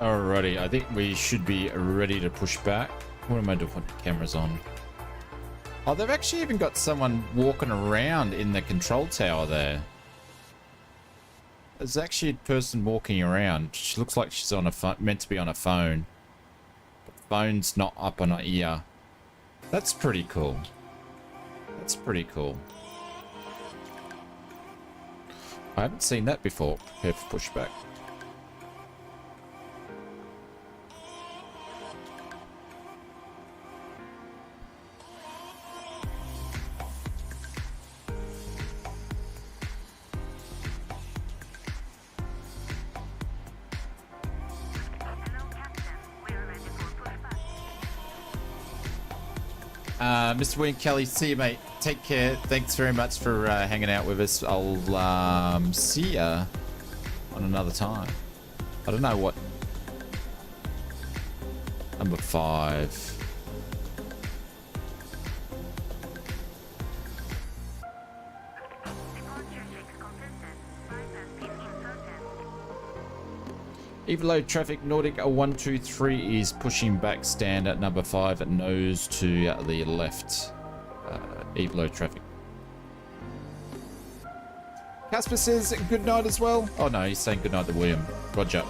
Alrighty, I think we should be ready to push back. What am I doing? Put the cameras on. Oh, they've actually even got someone walking around in the control tower there. There's actually a person walking around. She looks like she's on a phone, meant to be on a phone. But the phone's not up on her ear. That's pretty cool. That's pretty cool. I haven't seen that before. Prepare for pushback. Mr. William Kelly, see you, mate. Take care. Thanks very much for hanging out with us. I'll see ya on another time. I don't know what. Number 5. EVOLA traffic Nordic 123 is pushing back, stand at number 5 at nose to the left. EVOLA traffic. Casper says good night as well. Oh no, he's saying good night to William. Roger.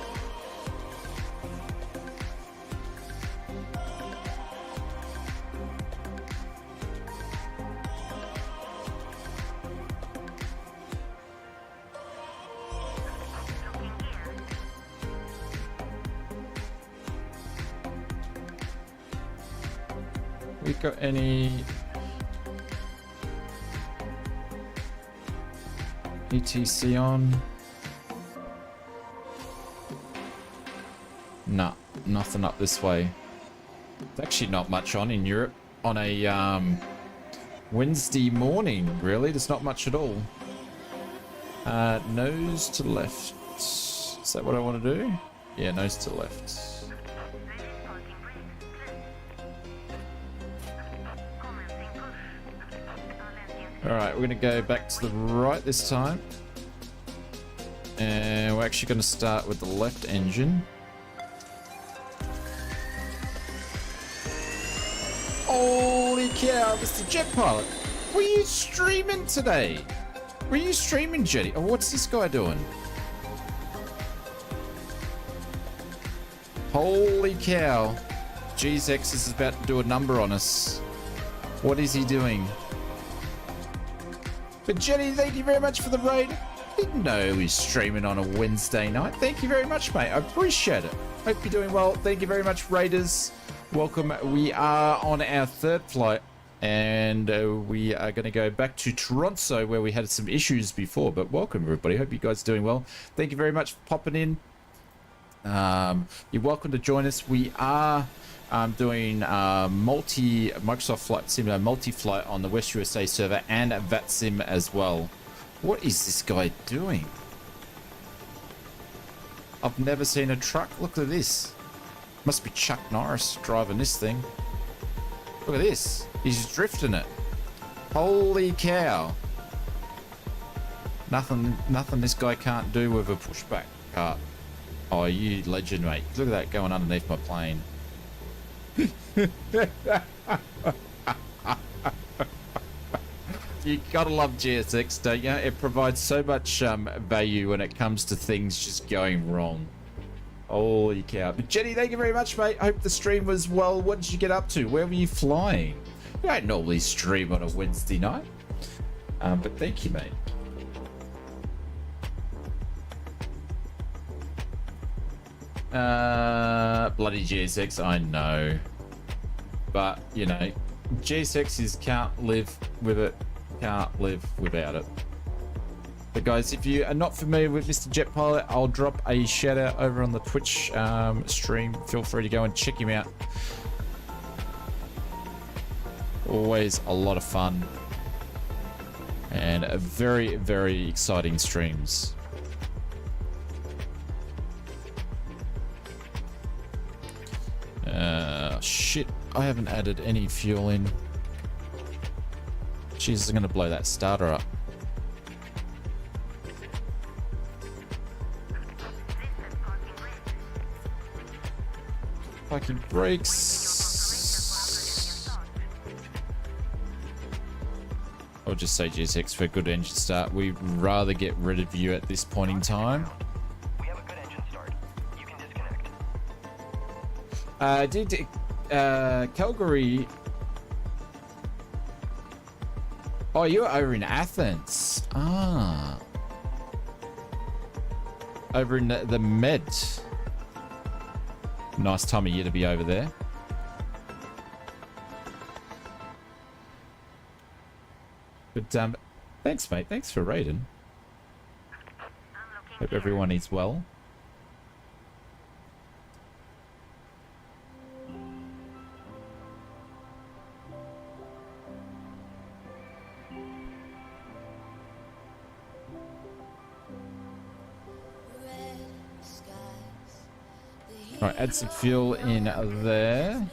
We got any ETC on? Nah, nothing up this way. There's actually not much on in Europe on a Wednesday morning, really. There's not much at all. Nose to left. Is that what I want to do? Yeah, nose to left. Alright, we're going to go back to the right this time. And we're actually going to start with the left engine. Holy cow, Mr. Jet Pilot. Were you streaming today? Were you streaming, Jetty? Oh, what's this guy doing? Holy cow. GZX is about to do a number on us. What is he doing? But Jenny, thank you very much for the raid. Didn't know he was streaming on a Wednesday night. Thank you very much, mate. I appreciate it. Hope you're doing well. Thank you very much, Raiders. Welcome. We are on our 3rd flight, and we are going to go back to Toronto, where we had some issues before. But welcome, everybody. Hope you guys are doing well. Thank you very much for popping in. You're welcome to join us. We are doing Microsoft Flight Simulator multi-flight on the West USA server and VATSIM as well. What is this guy doing? I've never seen a truck. Look at this. Must be Chuck Norris driving this thing. Look at this. He's drifting it. Holy cow. Nothing this guy can't do with a pushback cart. Oh, you legend, mate. Look at that going underneath my plane. You gotta love GSX, don't you? It provides so much value when it comes to things just going wrong. Holy cow. But Jenny, thank you very much, mate. Hope the stream was well. What did you get up to? Where were you flying? You don't normally stream on a Wednesday night. But thank you, mate. Bloody GSX, I know. But, you know, GSX is can't live with it, can't live without it. But guys, if you are not familiar with Mr. Jet Pilot, I'll drop a shout out over on the Twitch stream. Feel free to go and check him out. Always a lot of fun. And a very, very exciting streams. Shit, I haven't added any fuel in. Jesus, I'm gonna blow that starter up. fucking brakes. I'll just say GSX for a good engine start. We'd rather get rid of you at this point in time. We have a good engine start. You can disconnect. Calgary... Oh, you're over in Athens. Ah. Over in the Med. Nice time of year to be over there. But thanks, mate. Thanks for raiding. Hope everyone is well. All right, add some fuel in there.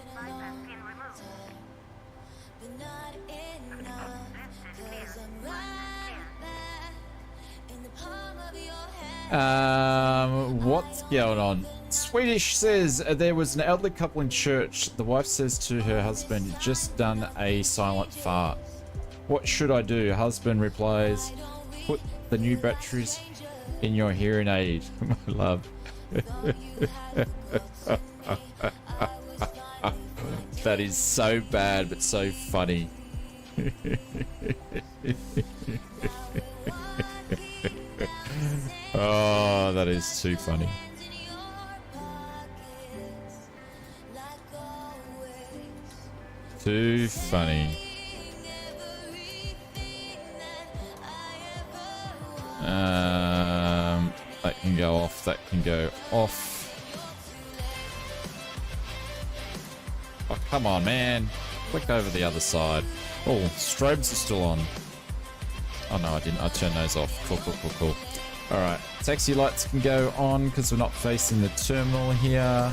What's going on? Swedish says there was an elderly couple in church. The wife says to her husband, just done a silent fart. What should I do? Husband replies, put the new batteries in your hearing aid. My love. That is so bad, but so funny. Oh, that is too funny. Too funny. That can go off. That can go off. Oh, come on, man. Click over the other side. Oh, strobes are still on. Oh, no, I didn't. I turned those off. Cool, cool, cool, cool. All right. Taxi lights can go on because we're not facing the terminal here.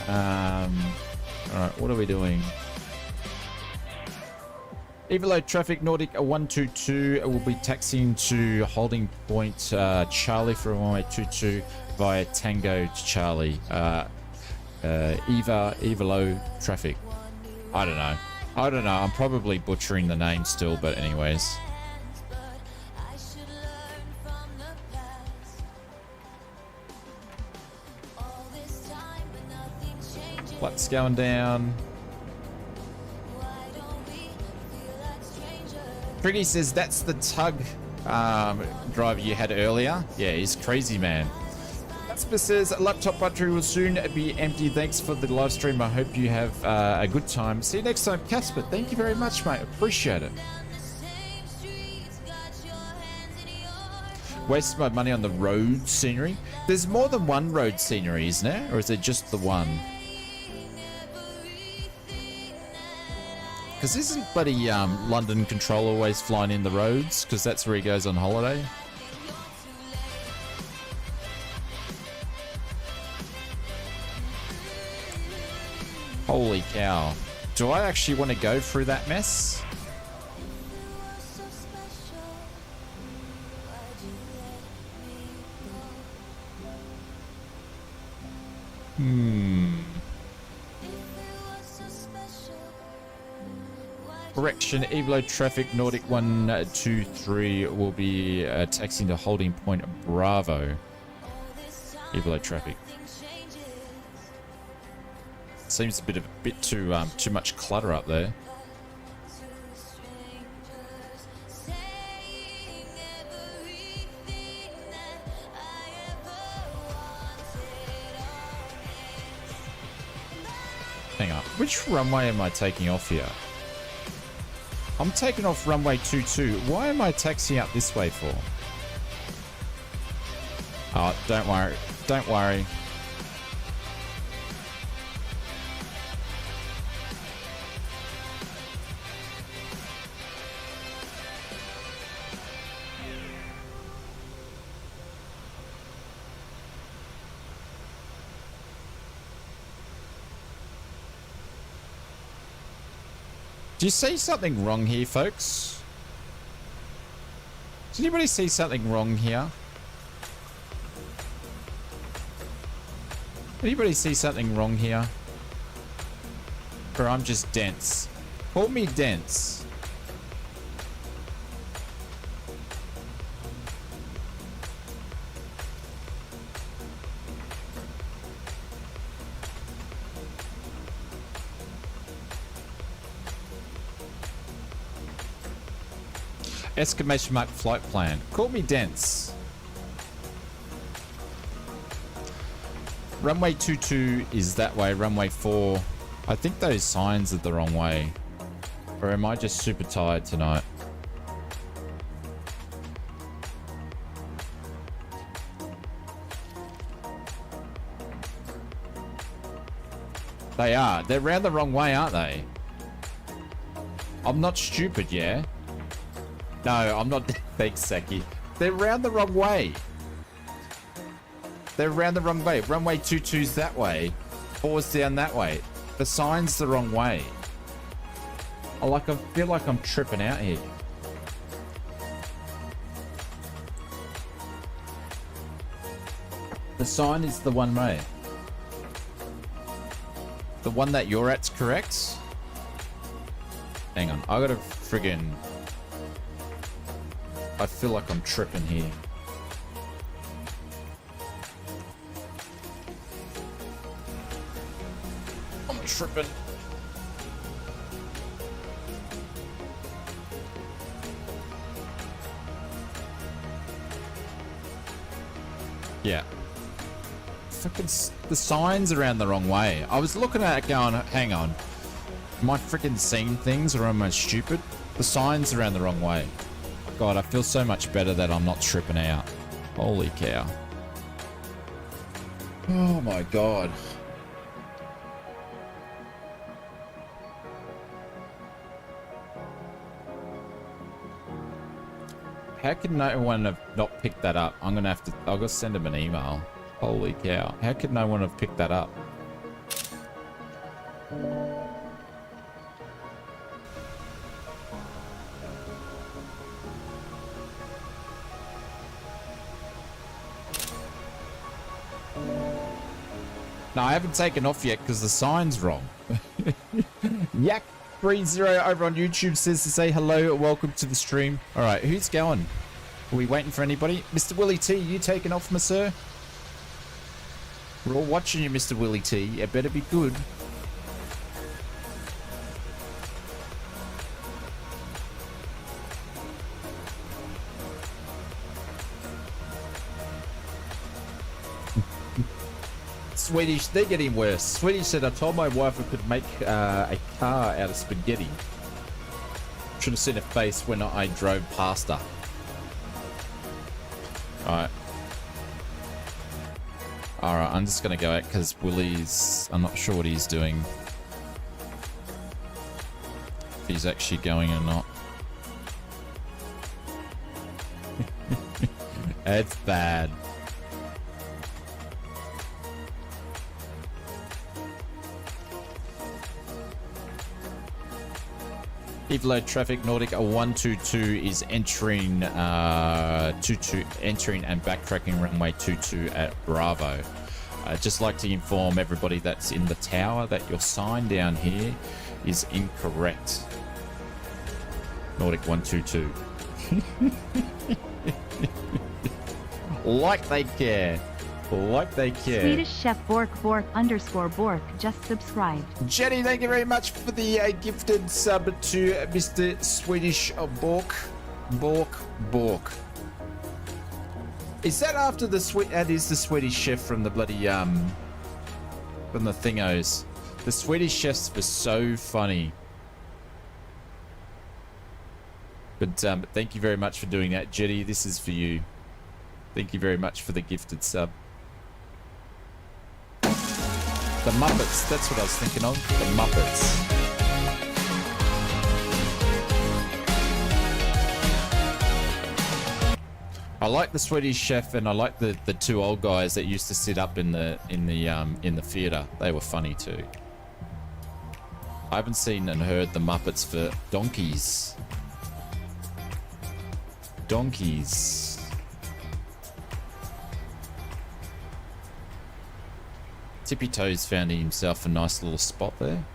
All right. What are we doing? EVOLA traffic Nordic 122 will be taxiing to holding point Charlie for runway 22 via Tango to Charlie. EVOLA traffic. I don't know. I'm probably butchering the name still, but anyways. Lights going down. Pretty says that's the tug driver you had earlier. Yeah, he's crazy, man. Casper says laptop battery will soon be empty. Thanks for the live stream. I hope you have a good time. See you next time, Casper. Thank you very much, mate. Appreciate it. Wasted my money on the road scenery. There's more than one road scenery, isn't there? Or is it just the one? Because isn't bloody London Control always flying in the roads? Because that's where he goes on holiday. Holy cow. Do I actually want to go through that mess? Correction, EVOLA traffic Nordic 123 will be taxiing to holding point Bravo. EVOLA traffic. Seems a bit too much clutter up there. Hang on, which runway am I taking off here? I'm taking off runway 22. Why am I taxiing up this way for? Oh, don't worry. Don't worry. Do you see something wrong here, folks? Does anybody see something wrong here? Anybody see something wrong here? or I'm just dense. Call me dense. Exclamation mark flight plan. Call me dense. Runway 22 is that way. Runway 4. I think those signs are the wrong way. Or am I just super tired tonight? They are. They're round the wrong way, aren't they? I'm not stupid, yeah? No, I'm not. Thanks, Saki. They're round the wrong way. They're round the wrong way. Runway 22's that way. 4's down that way. The sign's the wrong way. I feel like I'm tripping out here. The sign is the one way. The one that you're at's correct? Hang on, I gotta friggin'... I feel like I'm tripping here. I'm tripping. Yeah. The signs around the wrong way. I was looking at it going, hang on. Am I freaking seeing things or am I stupid? The signs around the wrong way. God, I feel so much better that I'm not tripping out. Holy cow. Oh my God. How can no one have not picked that up? I'm gonna send him an email. Holy cow. How could no one have picked that up? No, I haven't taken off yet because the sign's wrong. Yak30 over on YouTube says to say hello, welcome to the stream. All right, who's going? Are we waiting for anybody? Mr. Willie T, you taking off, my sir? We're all watching you, Mr. Willie T. It better be good. Swedish, they're getting worse. Swedish said, I told my wife I could make a car out of spaghetti. Should have seen her face when I drove past her. Alright. Alright, I'm just gonna go out because Willie's... I'm not sure what he's doing. If he's actually going or not. It's bad. EVOLA traffic Nordic 122 is entering entering and backtracking runway 22 at Bravo. I'd just like to inform everybody that's in the tower that your sign down here is incorrect. Nordic 122. Like they care. Like they care. Swedish chef Bork _ Bork just subscribed. Jenny, thank you very much for the gifted sub to Mr. Swedish Bork. Is that after the that is the Swedish chef from the bloody from the thingos. The Swedish chefs were so funny. But thank you very much for doing that, Jetty. This is for you. Thank you very much for the gifted sub. The Muppets, that's what I was thinking of. The Muppets. I like the Swedish chef and I like the two old guys that used to sit up in the theater. They were funny too. I haven't seen and heard the Muppets for donkeys. Donkeys. Tippy Toes found himself a nice little spot there.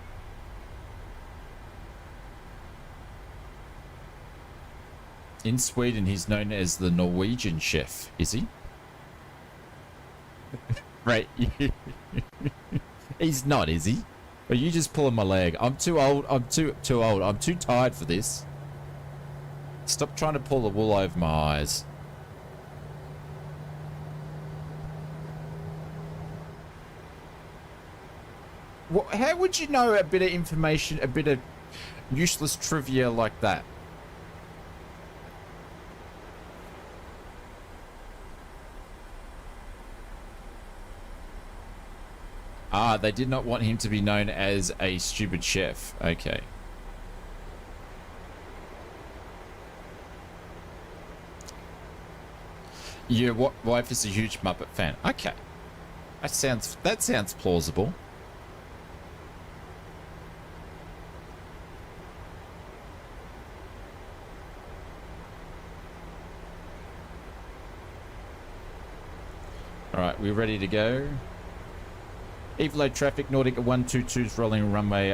In Sweden, he's known as the Norwegian chef, is he? Right. He's not, is he? Are you just pulling my leg? I'm too old. I'm too old. I'm too tired for this. Stop trying to pull the wool over my eyes. What, how would you know a bit of information, a bit of useless trivia like that? Ah, they did not want him to be known as a stupid chef. Okay. Your wife is a huge Muppet fan. Okay. That sounds plausible. Alright, we're ready to go. EVOLA traffic, Nordic 122's rolling runway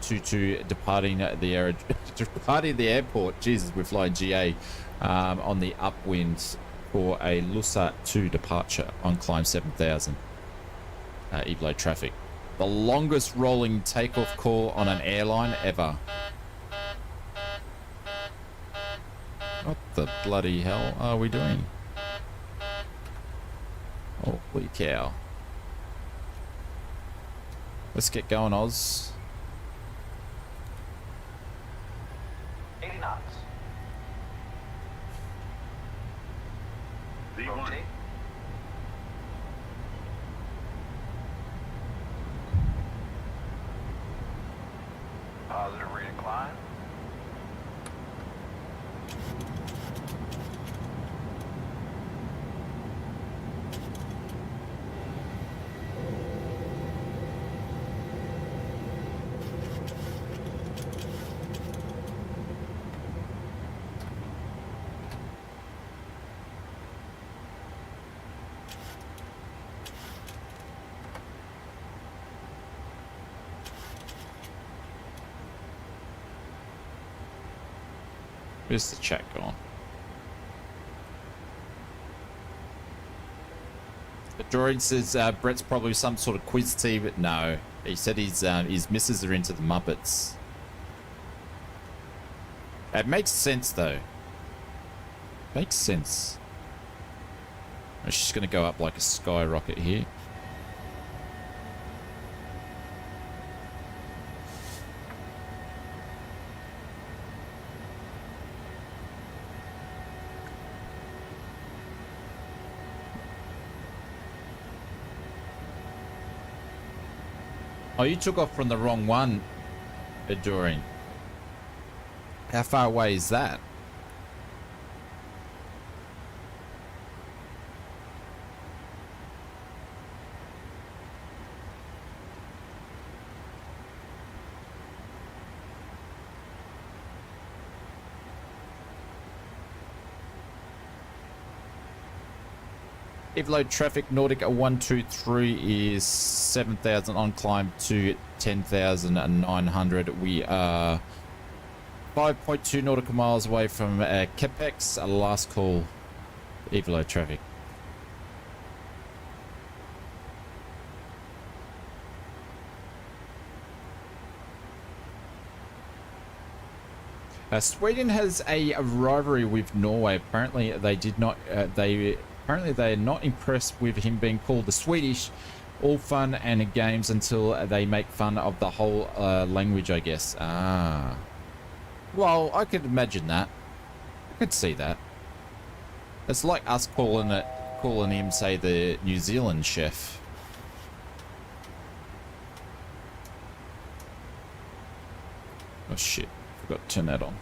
22 departing the airport. Jesus, we're flying GA on the upwind for a LUSAG 2 departure on climb 7000. EVOLA traffic. The longest rolling takeoff call on an airline ever. What the bloody hell are we doing? Holy cow. Let's get going, Oz. 80 knots. Rotate. Positive rate of climb. Where's the chat gone? The droid says Brett's probably some sort of quiz team, but no. He said his misses are into the Muppets. It makes sense though. Makes sense. She's gonna go up like a skyrocket here. Oh, you took off from the wrong one, Adoring. How far away is that? EVOLA traffic, Nordic 123 is 7,000 on climb to 10,900. We are 5.2 nautical miles away from KIIKA. Last call, EVOLA traffic. Sweden has a rivalry with Norway. Apparently, they did not. Apparently they are not impressed with him being called the Swedish. All fun and games until they make fun of the whole language, I guess. Ah. Well, I could imagine that. I could see that. It's like us calling him, say, the New Zealand chef. Oh shit, forgot to turn that on.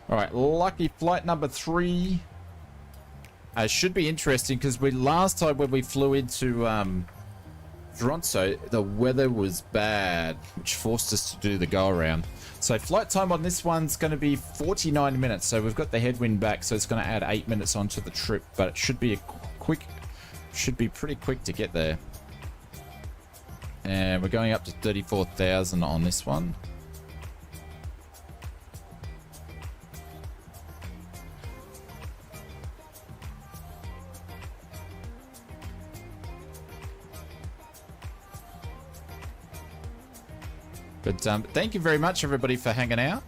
All right, lucky flight number 3. Should be interesting because last time when we flew into Toronto, the weather was bad, which forced us to do the go around. So flight time on this one's going to be 49 minutes. So we've got the headwind back, so it's going to add 8 minutes onto the trip, but it should be a quick should be pretty quick to get there. And we're going up to 34,000 on this one. But thank you very much, everybody, for hanging out.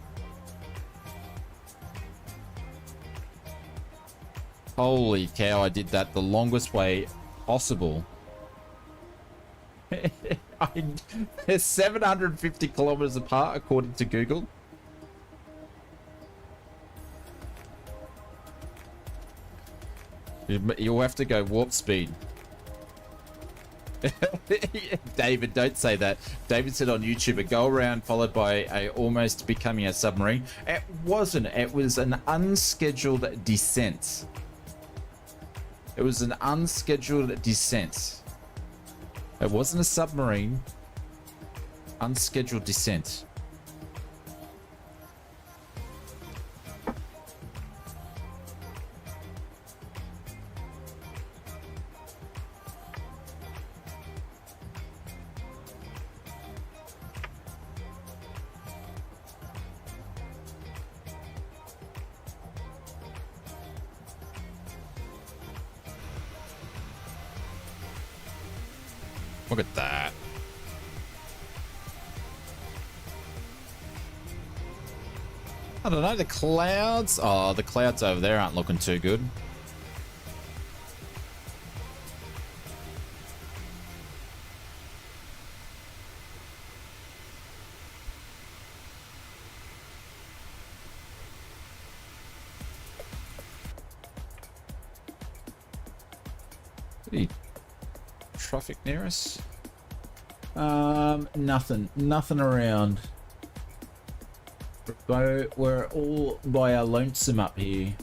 Holy cow, I did that the longest way possible. They're 750 kilometers apart, according to Google. You'll have to go warp speed. David, don't say that. David said on YouTube, a go around followed by a almost becoming a submarine. It wasn't. It was an unscheduled descent. It was an unscheduled descent. It wasn't a submarine. Unscheduled descent. Look at that. I don't know, the clouds. Oh, the clouds over there aren't looking too good. Any traffic near us? Nothing around. We're all by our lonesome up here,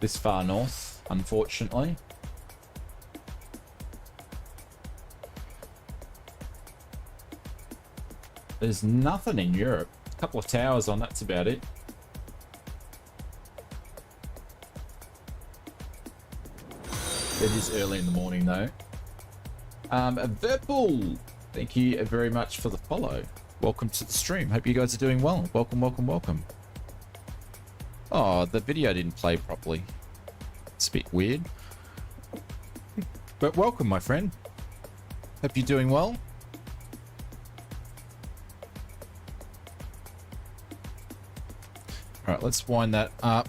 this far north, unfortunately. There's nothing in Europe. A couple of towers on, that's about it. It is early in the morning though. Verpal, thank you very much for the follow. Welcome to the stream. Hope you guys are doing well. Welcome, welcome, welcome. Oh, the video didn't play properly. It's a bit weird. But welcome, my friend. Hope you're doing well. All right, let's wind that up.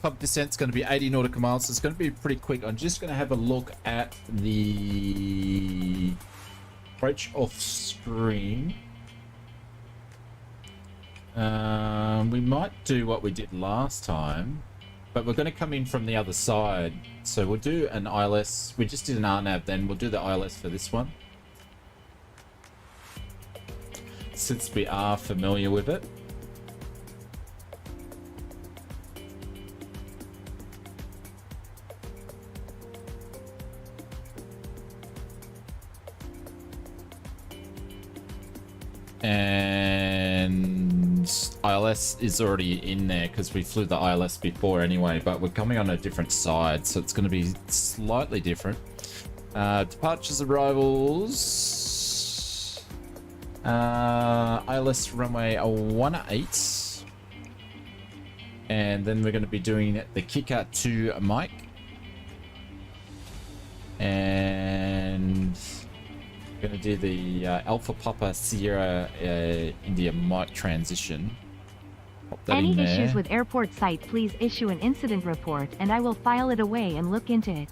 Pump descent's going to be 80 nautical miles, so it's going to be pretty quick. I'm just going to have a look at the approach off screen. We might do what we did last time, but we're going to come in from the other side. So we'll do an ILS. We just did an RNAV then. We'll do the ILS for this one, since we are familiar with it. And ILS is already in there because we flew the ILS before anyway, but we're coming on a different side, so it's going to be slightly different. Departures, arrivals. ILS runway 18, and then we're going to be doing the KIIKA to Mike, and we're going to do the Alpha Papa Sierra India Mike transition. Pop that Any in there. issues with airport site, please issue an incident report and I will file it away and look into it.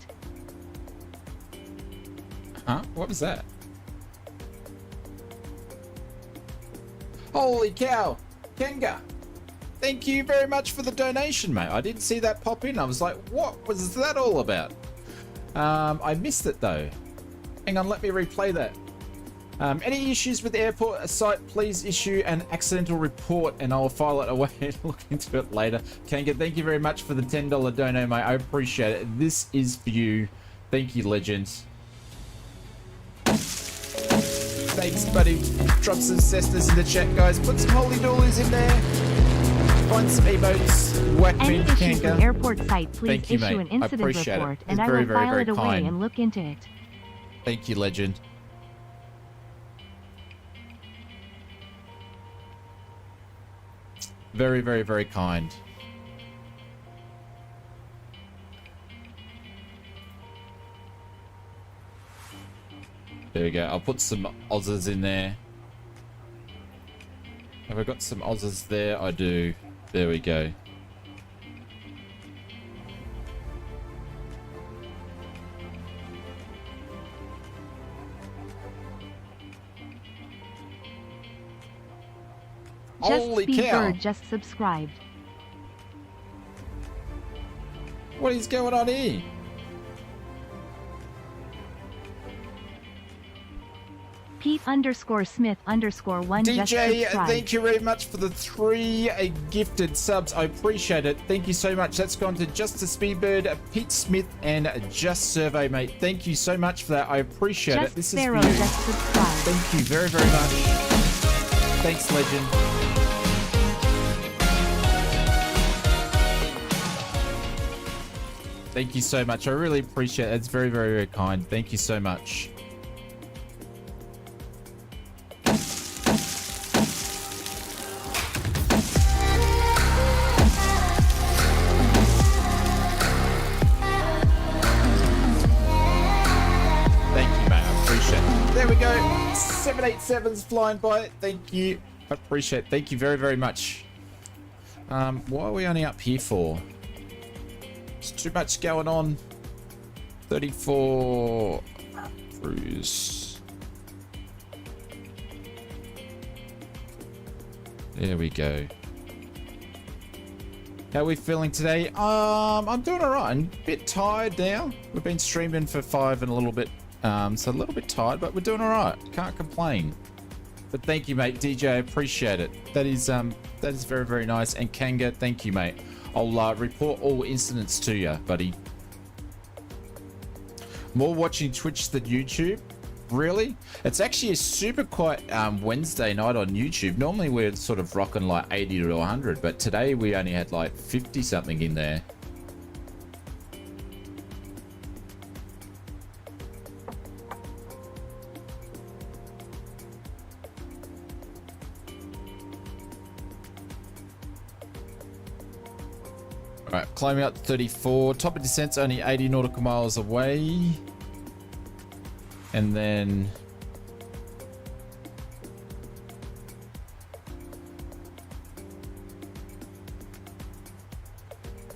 Huh? What was that? Holy cow! Kenga! Thank you very much for the donation, mate. I didn't see that pop in. I was like, what was that all about? I missed it though. Hang on, let me replay that. Any issues with the airport site, please issue an accidental report and I'll file it away and look into it later. Kanga, thank you very much for the $10 dono, mate. I appreciate it. This is for you. Thank you, legends. Thanks, buddy. Drop some cestas in the chat, guys. Put some holy dollars in there. Find some emotes. Whack me Any in issue from Kanga. airport site, please Thank you, issue mate. an I incident appreciate it. report, It's and I very, will very, file very it away kind. and look into it. Thank you, legend. Very, very, very kind. There we go. I'll put some Aussies in there. Have I got some Aussies there? I do. There we go. Holy Just cow. Bird just subscribed. What is going on here? Pete_Smith_1 just DJ, subscribed. thank you very much for the 3 gifted subs. I appreciate it. Thank you so much. That's gone to Just a Speedbird, Pete Smith, and Just Survey, mate. Thank you so much for that. I appreciate Just it. This Sparrow is for you. just subscribed. Thank you very, very much. Thanks, legend. Thank you so much. I really appreciate it. It's very, very, very kind. Thank you so much. Thank you, mate. I appreciate it. There we go. 787's flying by. Thank you. I appreciate it. Thank you very, very much. Why are we only up here for? There's too much going on. 34 cruise. There we go. How are we feeling today? I'm doing alright. I'm a bit tired now. We've been streaming for 5 and a little bit, so a little bit tired, but we're doing alright. Can't complain. But thank you, mate. DJ, I appreciate it. That is very, very nice. And Kanga, thank you, mate. I'll report all incidents to you, buddy. More watching Twitch than YouTube? Really? It's actually a super quiet Wednesday night on YouTube. Normally we're sort of rocking like 80 to 100, but today we only had like 50 something in there. Alright, climbing up to 34. Top of descent's only 80 nautical miles away. And then...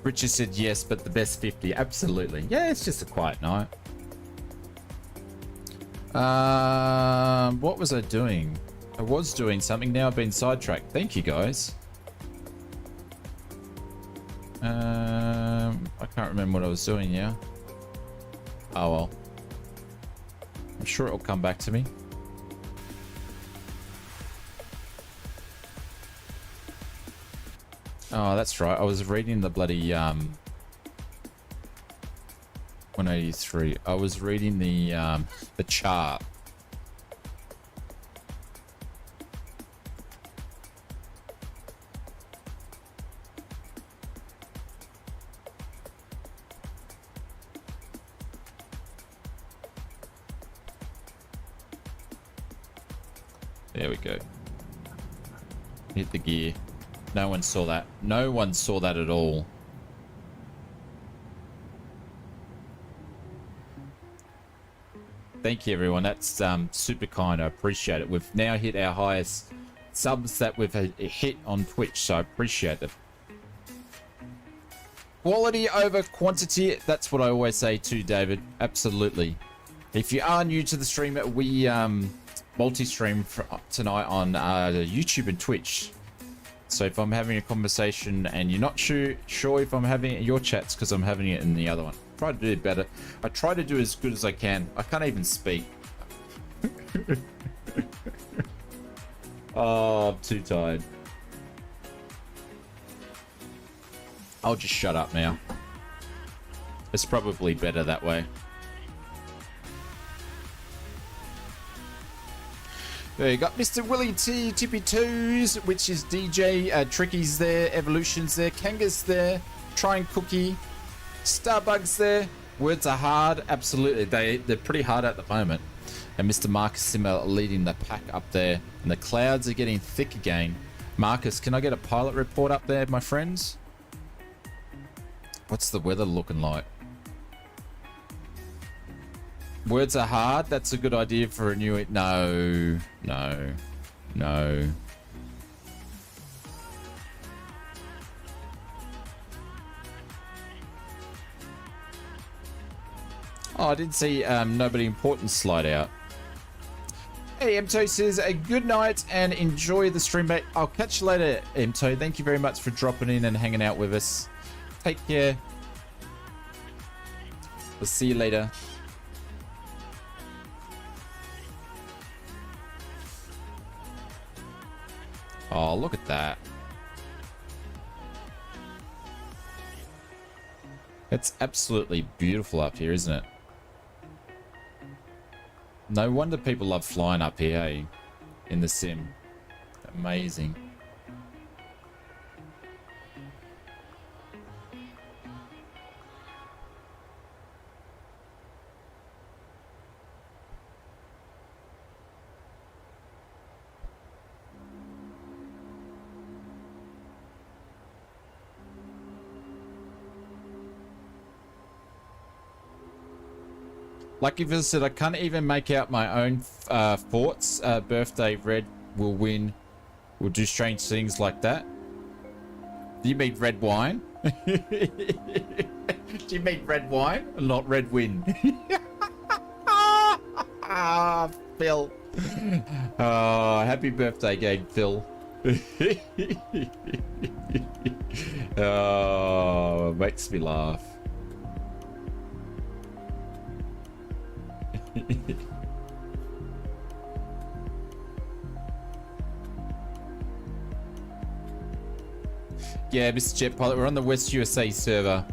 Richard said yes, but the best 50. Absolutely. Yeah, it's just a quiet night. What was I doing? I was doing something. Now I've been sidetracked. Thank you, guys. I can't remember what I was doing, yeah? Oh well. I'm sure it'll come back to me. Oh, that's right. I was reading the bloody 183. I was reading the chart. There we go. Hit the gear. No one saw that. No one saw that at all. Thank you, everyone. That's super kind. I appreciate it. We've now hit our highest subs that we've hit on Twitch, so I appreciate it. Quality over quantity. That's what I always say too, David. Absolutely. If you are new to the stream, we multi-stream tonight on YouTube and Twitch. So if I'm having a conversation and you're not sure if I'm having it in your chats, because I'm having it in the other one. Try to do better. I try to do as good as I can. I can't even speak. Oh, I'm too tired. I'll just shut up now. It's probably better that way. There you got Mr. Willie T, Tippy Twos, which is DJ, Tricky's there, Evolution's there, Kanga's there, Trying Cookie, Starbug's there. Words are hard, absolutely. They're pretty hard at the moment. And Mr. Marcus Simmer leading the pack up there. And the clouds are getting thick again. Marcus, can I get a pilot report up there, my friends? What's the weather looking like? Words are hard. That's a good idea for a new... No. Oh, I didn't see nobody important slide out. Hey, Mto says a good night and enjoy the stream, mate. I'll catch you later, Mto. Thank you very much for dropping in and hanging out with us. Take care. We'll see you later. Oh, look at that. It's absolutely beautiful up here, isn't it? No wonder people love flying up here, hey? In the sim. Amazing. Lucky Villa said, I can't even make out my own thoughts. Birthday Red will win. We'll do strange things like that. Do you mean red wine? Do you mean red wine? Not red win. Ah, Phil. Oh, happy birthday game, Phil. Oh, makes me laugh. Yeah, Mr. Jet Pilot, we're on the West USA server.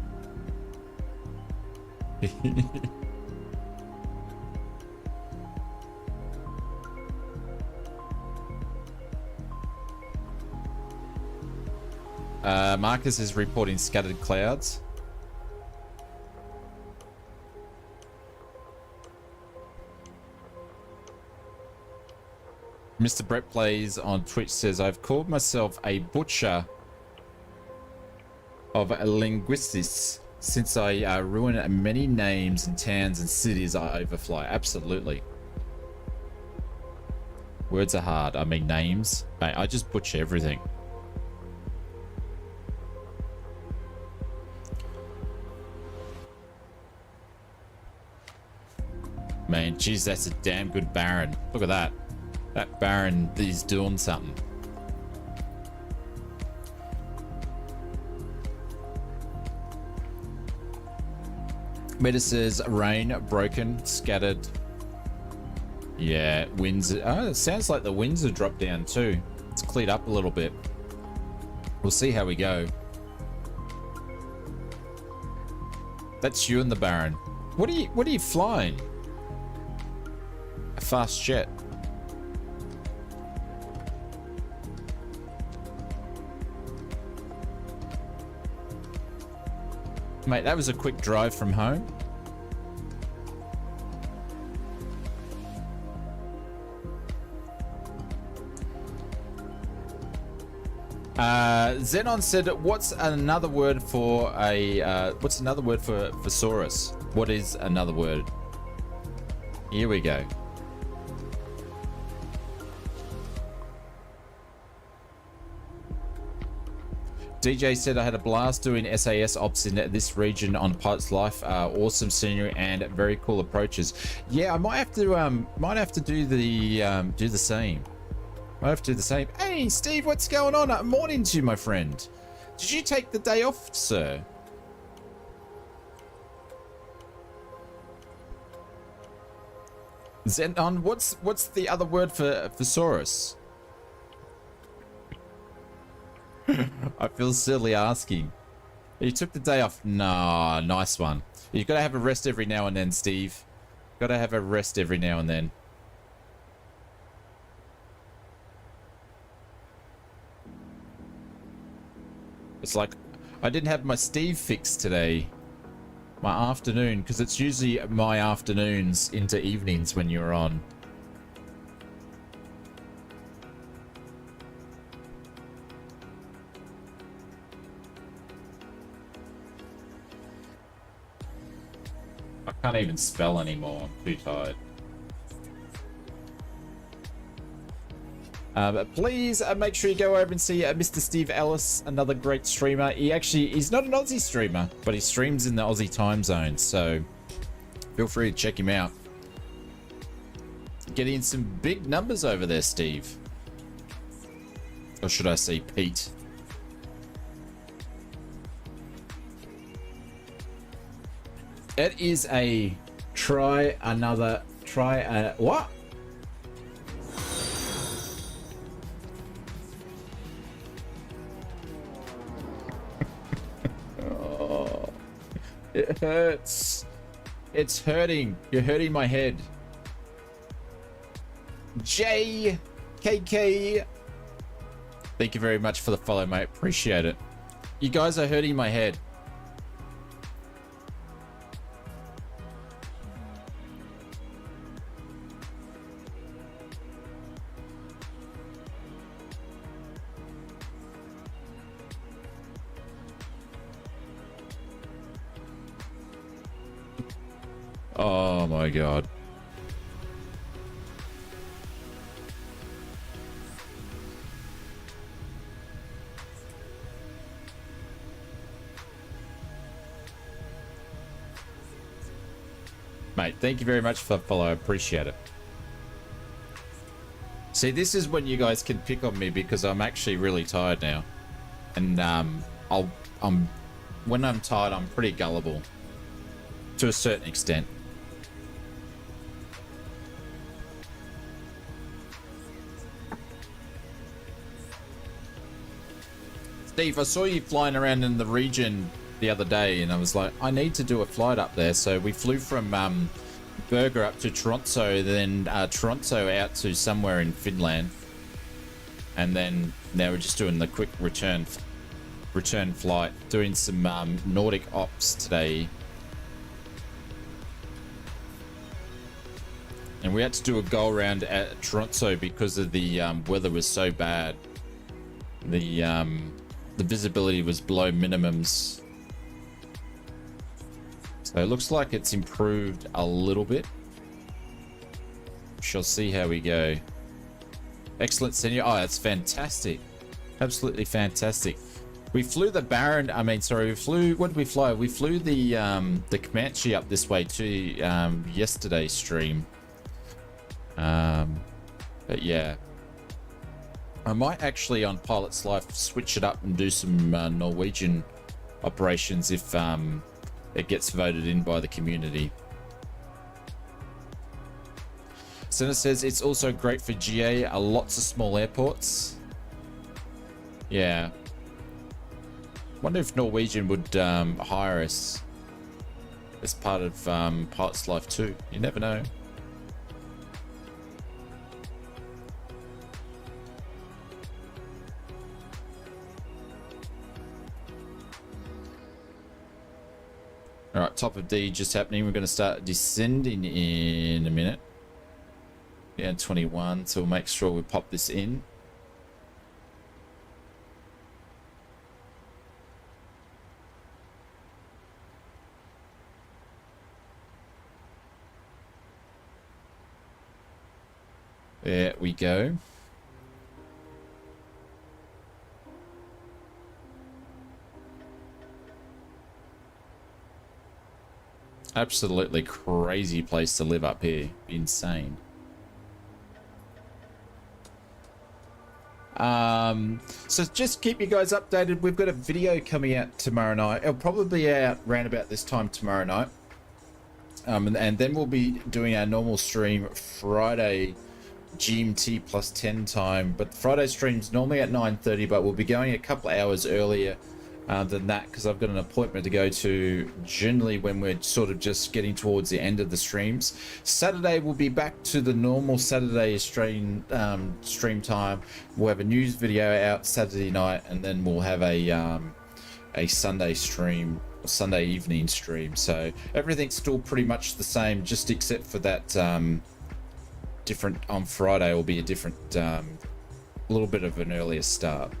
Marcus is reporting scattered clouds. Mr. Brett Plays on Twitch says, I've called myself a butcher of linguistics since I ruin many names and towns and cities I overfly. Absolutely. Words are hard. I mean, names. Mate, I just butcher everything. Man, geez, that's a damn good Baron. Look at that. That Baron is doing something. Meta says rain, broken, scattered. Yeah, winds. Oh, it sounds like the winds have dropped down too. It's cleared up a little bit. We'll see how we go. That's you and the Baron. What are you flying? A fast jet. Mate, that was a quick drive from home. Xenon said, "What's another word for a? What's another word for thesaurus? What is another word?" Here we go. DJ said, I had a blast doing SAS ops in this region on Pilot's Life. Awesome scenery and very cool approaches. Yeah, I might have to do the same. I have to do the same. Hey, Steve, what's going on? Morning to you, my friend. Did you take the day off, sir? Zenon, what's the other word for thesaurus? I feel silly asking. You took the day off. Nah, nice one. You've got to have a rest every now and then, Steve. Got to have a rest every now and then. It's like I didn't have my Steve fix today. My afternoon, because it's usually my afternoons into evenings when you're on. I can't even spell anymore. I'm too tired. But please make sure you go over and see Mr. Steve Ellis, another great streamer. He's not an Aussie streamer, but he streams in the Aussie time zone, so feel free to check him out. Getting some big numbers over there, Steve. Or should I say Pete? It is a what? Oh, it hurts. It's hurting. You're hurting my head. JKK. Thank you very much for the follow, mate. Appreciate it. You guys are hurting my head. Oh my god. Mate, thank you very much for the follow. I appreciate it. See, this is when you guys can pick on me because I'm actually really tired now. And when I'm tired, I'm pretty gullible to a certain extent. Steve, I saw you flying around in the region the other day, and I was like, I need to do a flight up there. So we flew from Berger up to Toronto, then Toronto out to somewhere in Finland, and then now we're just doing the quick return flight, doing some Nordic ops today. And we had to do a go around at Toronto because of the weather was so bad. The visibility was below minimums. So it looks like it's improved a little bit. Shall see how we go. Excellent, senior. Oh, that's fantastic. Absolutely fantastic. We flew the Baron. I mean, sorry, we flew. What did we fly? We flew the Comanche up this way too. Yesterday's stream. But yeah, I might actually on Pilot's Life switch it up and do some Norwegian operations if it gets voted in by the community. Senna says it's also great for GA, lots of small airports. Yeah. Wonder if Norwegian would hire us as part of Pilot's Life too. You never know. All right, top of D just happening. We're going to start descending in a minute. Yeah, 21. So we'll make sure we pop this in. There we go. Absolutely crazy place to live up here. Insane. So just keep you guys updated. We've got a video coming out tomorrow night. It'll probably be out around about this time tomorrow night. And then we'll be doing our normal stream Friday GMT plus 10 time. But the Friday stream's normally at 9:30, but we'll be going a couple of hours earlier than that because I've got an appointment to go to generally when we're sort of just getting towards the end of the streams. Saturday we'll be back to the normal Saturday Australian stream time. We'll have a news video out Saturday night, and then we'll have a a Sunday stream, Sunday evening stream. So everything's still pretty much the same, just except for that different on Friday will be a different, a little bit of an earlier start.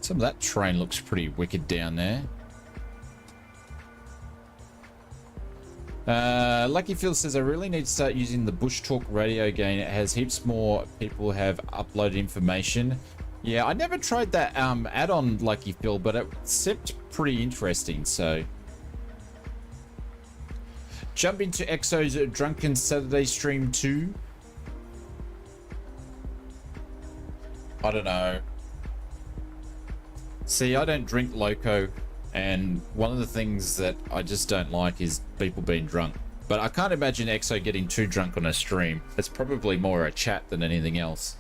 Some of that terrain looks pretty wicked down there. Lucky Phil says, I really need to start using the Bush Talk radio again. It has heaps more people have uploaded information. Yeah, I never tried that add-on, Lucky Phil, but it seemed pretty interesting, so. Jump into Exo's Drunken Saturday stream too. I don't know. See, I don't drink Loco, and one of the things that I just don't like is people being drunk. But I can't imagine Exo getting too drunk on a stream. It's probably more a chat than anything else.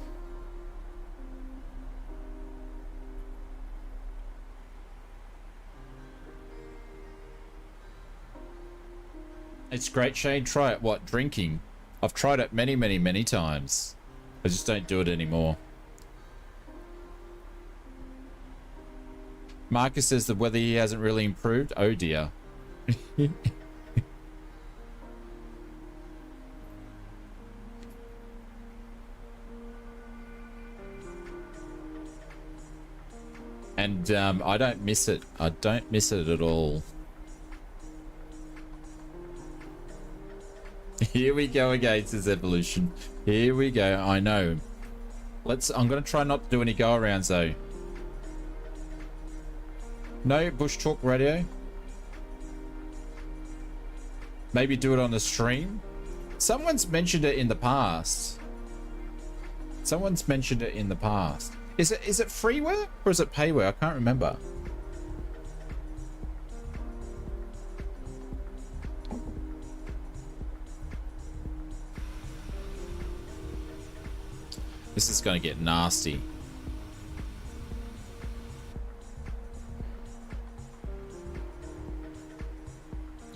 It's great, Shane. Try it. What? Drinking? I've tried it many, many, many times. I just don't do it anymore. Marcus says the weather here hasn't really improved. Oh dear. And I don't miss it. I don't miss it at all. Here we go again, says Evolution. Here we go. I know. I'm gonna try not to do any go arounds though. No Bush Talk radio. Maybe do it on the stream. Someone's mentioned it in the past. Someone's mentioned it in the past. Is it freeware or is it payware? I can't remember. This is going to get nasty.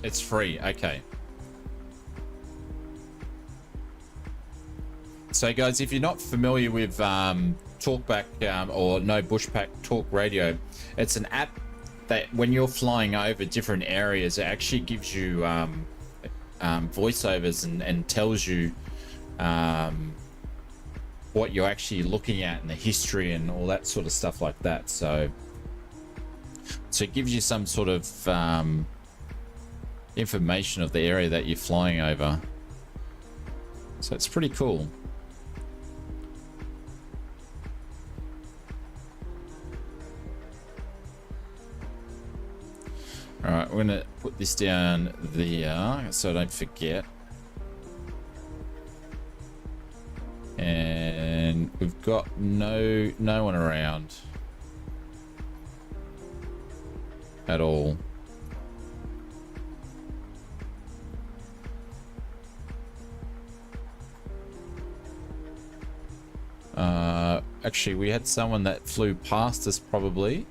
It's free, okay. So guys, if you're not familiar with Talkback or No Bushpack Talk Radio, it's an app that when you're flying over different areas, it actually gives you voiceovers and tells you what you're actually looking at and the history and all that sort of stuff like that. So it gives you some sort of information of the area that you're flying over. So it's pretty cool. All right, we're gonna put this down there so I don't forget. And we've got no one around at all. Actually, we had someone that flew past us, probably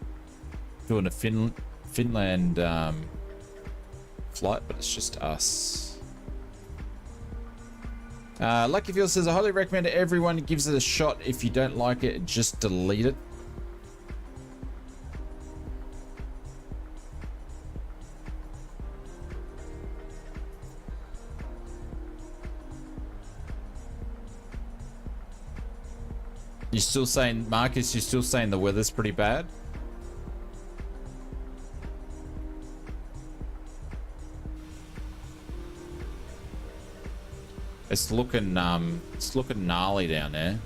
doing a Finland flight, but it's just us. Lucky Phil says, I highly recommend everyone gives it a shot. If you don't like it, just delete it. You're still saying, Marcus, you're still saying the weather's pretty bad? It's looking gnarly down there.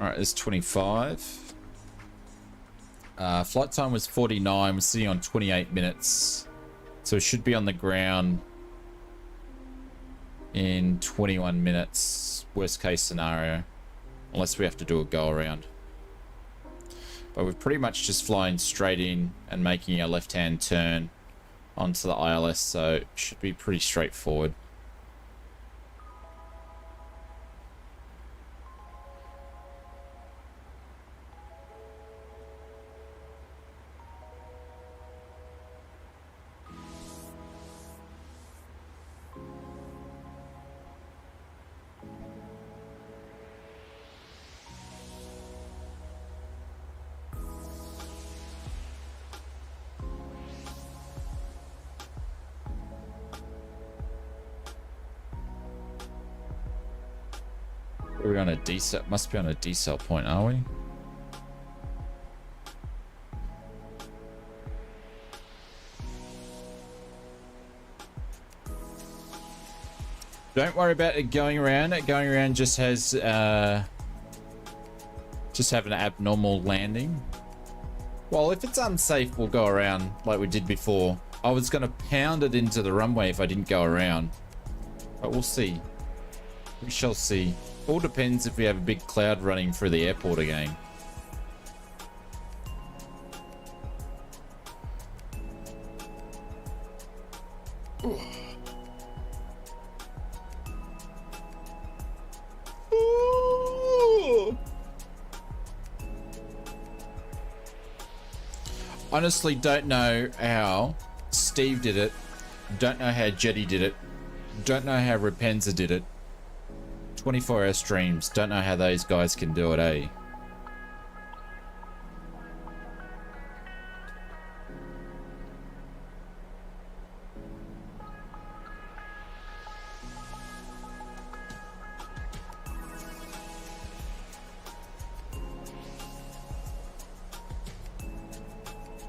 All right, there's 25. Flight time was 49. We're sitting on 28 minutes. So it should be on the ground in 21 minutes. Worst case scenario. Unless we have to do a go around. But we're pretty much just flying straight in and making a left-hand turn onto the ILS. So it should be pretty straightforward. We're on a decel, must be on a decel point, are we? Don't worry about it going around. Going around just has just have an abnormal landing. Well, if it's unsafe, we'll go around like we did before. I was going to pound it into the runway if I didn't go around, but we'll see. We shall see. All depends if we have a big cloud running through the airport again. Ooh. Ooh. Honestly, don't know how Steve did it. Don't know how Jetty did it. Don't know how Rapenza did it. 24-hour streams. Don't know how those guys can do it, eh?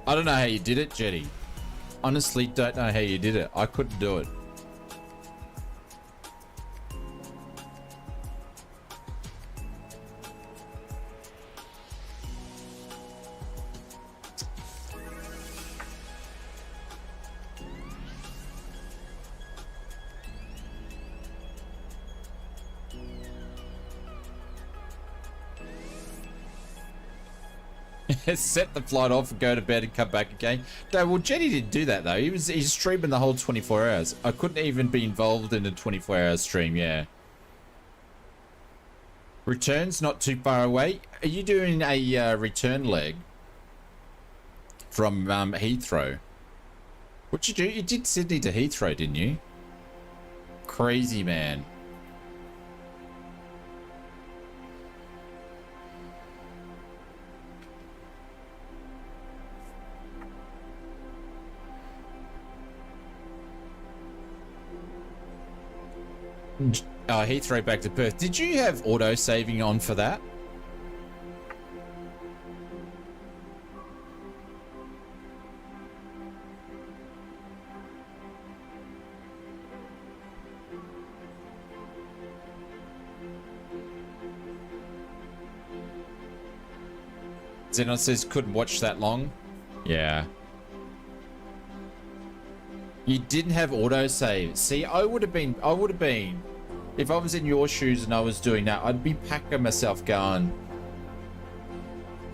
I don't know how you did it, Jetty. Honestly, don't know how you did it. I couldn't do it. Set the flight off and go to bed and come back again. No, well, Jetty didn't do that though. He's streaming the whole 24 hours. I couldn't even be involved in a 24-hour stream. Yeah. Return's not too far away. Are you doing a return leg from Heathrow? What'd you do? You did Sydney to Heathrow, didn't you? Crazy man. Heathrow back to Perth. Did you have auto saving on for that? Xenon says couldn't watch that long. Yeah. You didn't have auto save. See, I would have been, if I was in your shoes and I was doing that, I'd be packing myself going,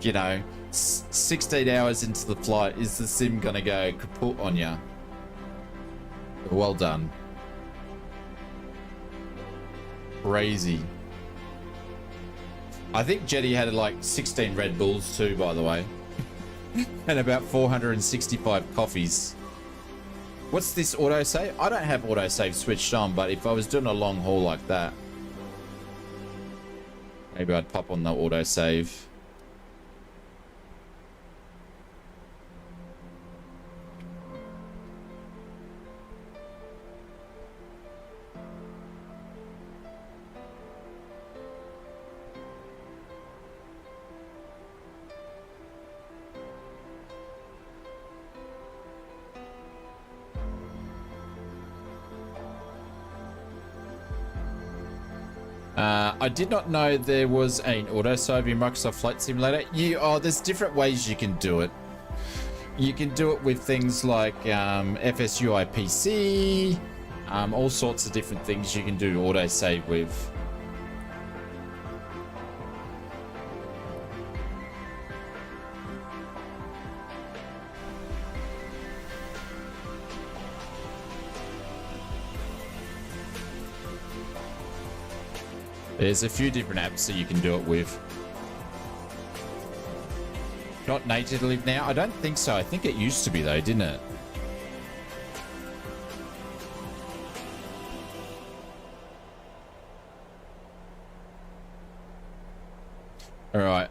you know, 16 hours into the flight, is the sim gonna go kaput on ya? Well done. Crazy. I think Jetty had like 16 Red Bulls too, by the way. And about 465 coffees. What's this autosave? I don't have autosave switched on, but if I was doing a long haul like that, maybe I'd pop on the autosave. I did not know there was an autosave in Microsoft Flight Simulator. There's different ways you can do it. You can do it with things like FSUI PC, all sorts of different things you can do autosave with. There's a few different apps that you can do it with. Not natively now? I don't think so. I think it used to be though, didn't it? All right.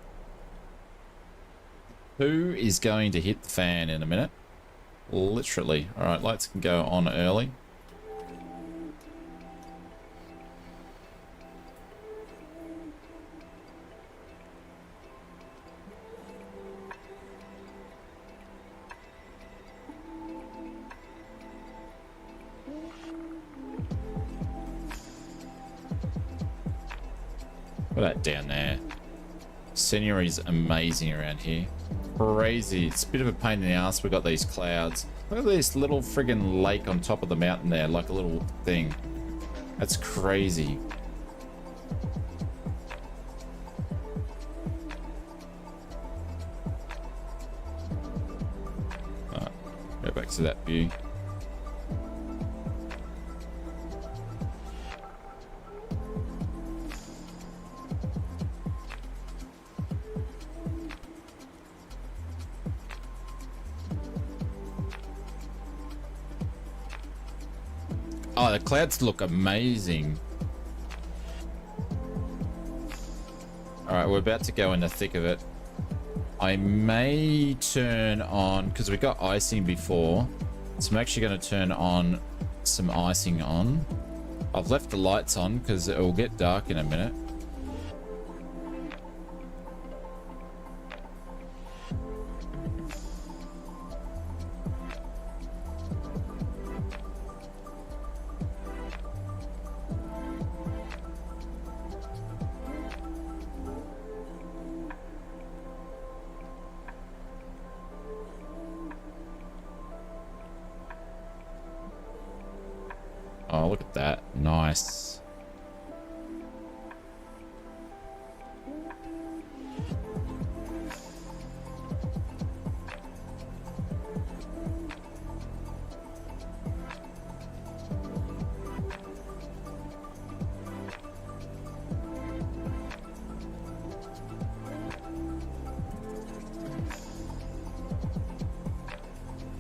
Who is going to hit the fan in a minute? Literally. All right, lights can go on early. Look at that down there. Scenery is amazing around here. Crazy. It's a bit of a pain in the ass. We've got these clouds. Look at this little friggin' lake on top of the mountain there, like a little thing. That's crazy. Alright, go back to that view. Oh, the clouds look amazing. Alright, we're about to go in the thick of it. I may turn on, because we got icing before, so I'm actually going to turn on some icing on. I've left the lights on because it will get dark in a minute. Oh, look at that. Nice.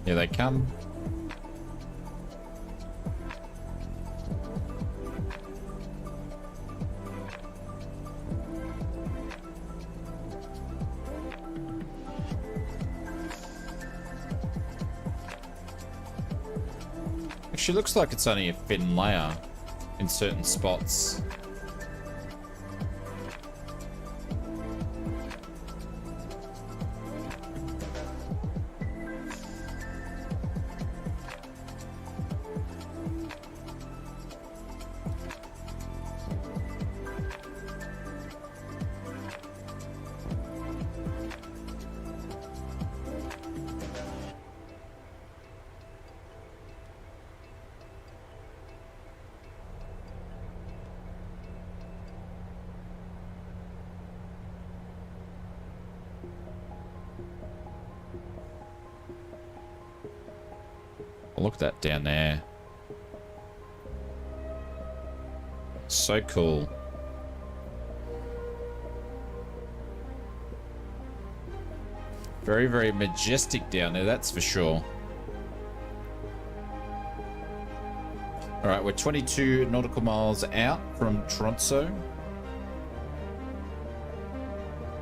Here they come. Actually, looks like it's only a thin layer in certain spots. Look at that down there. So cool. Very, very majestic down there, that's for sure. All right, we're 22 nautical miles out from Toronto.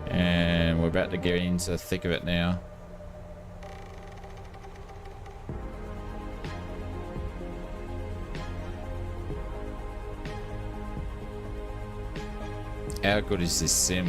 And we're about to get into the thick of it now. How good is this sim?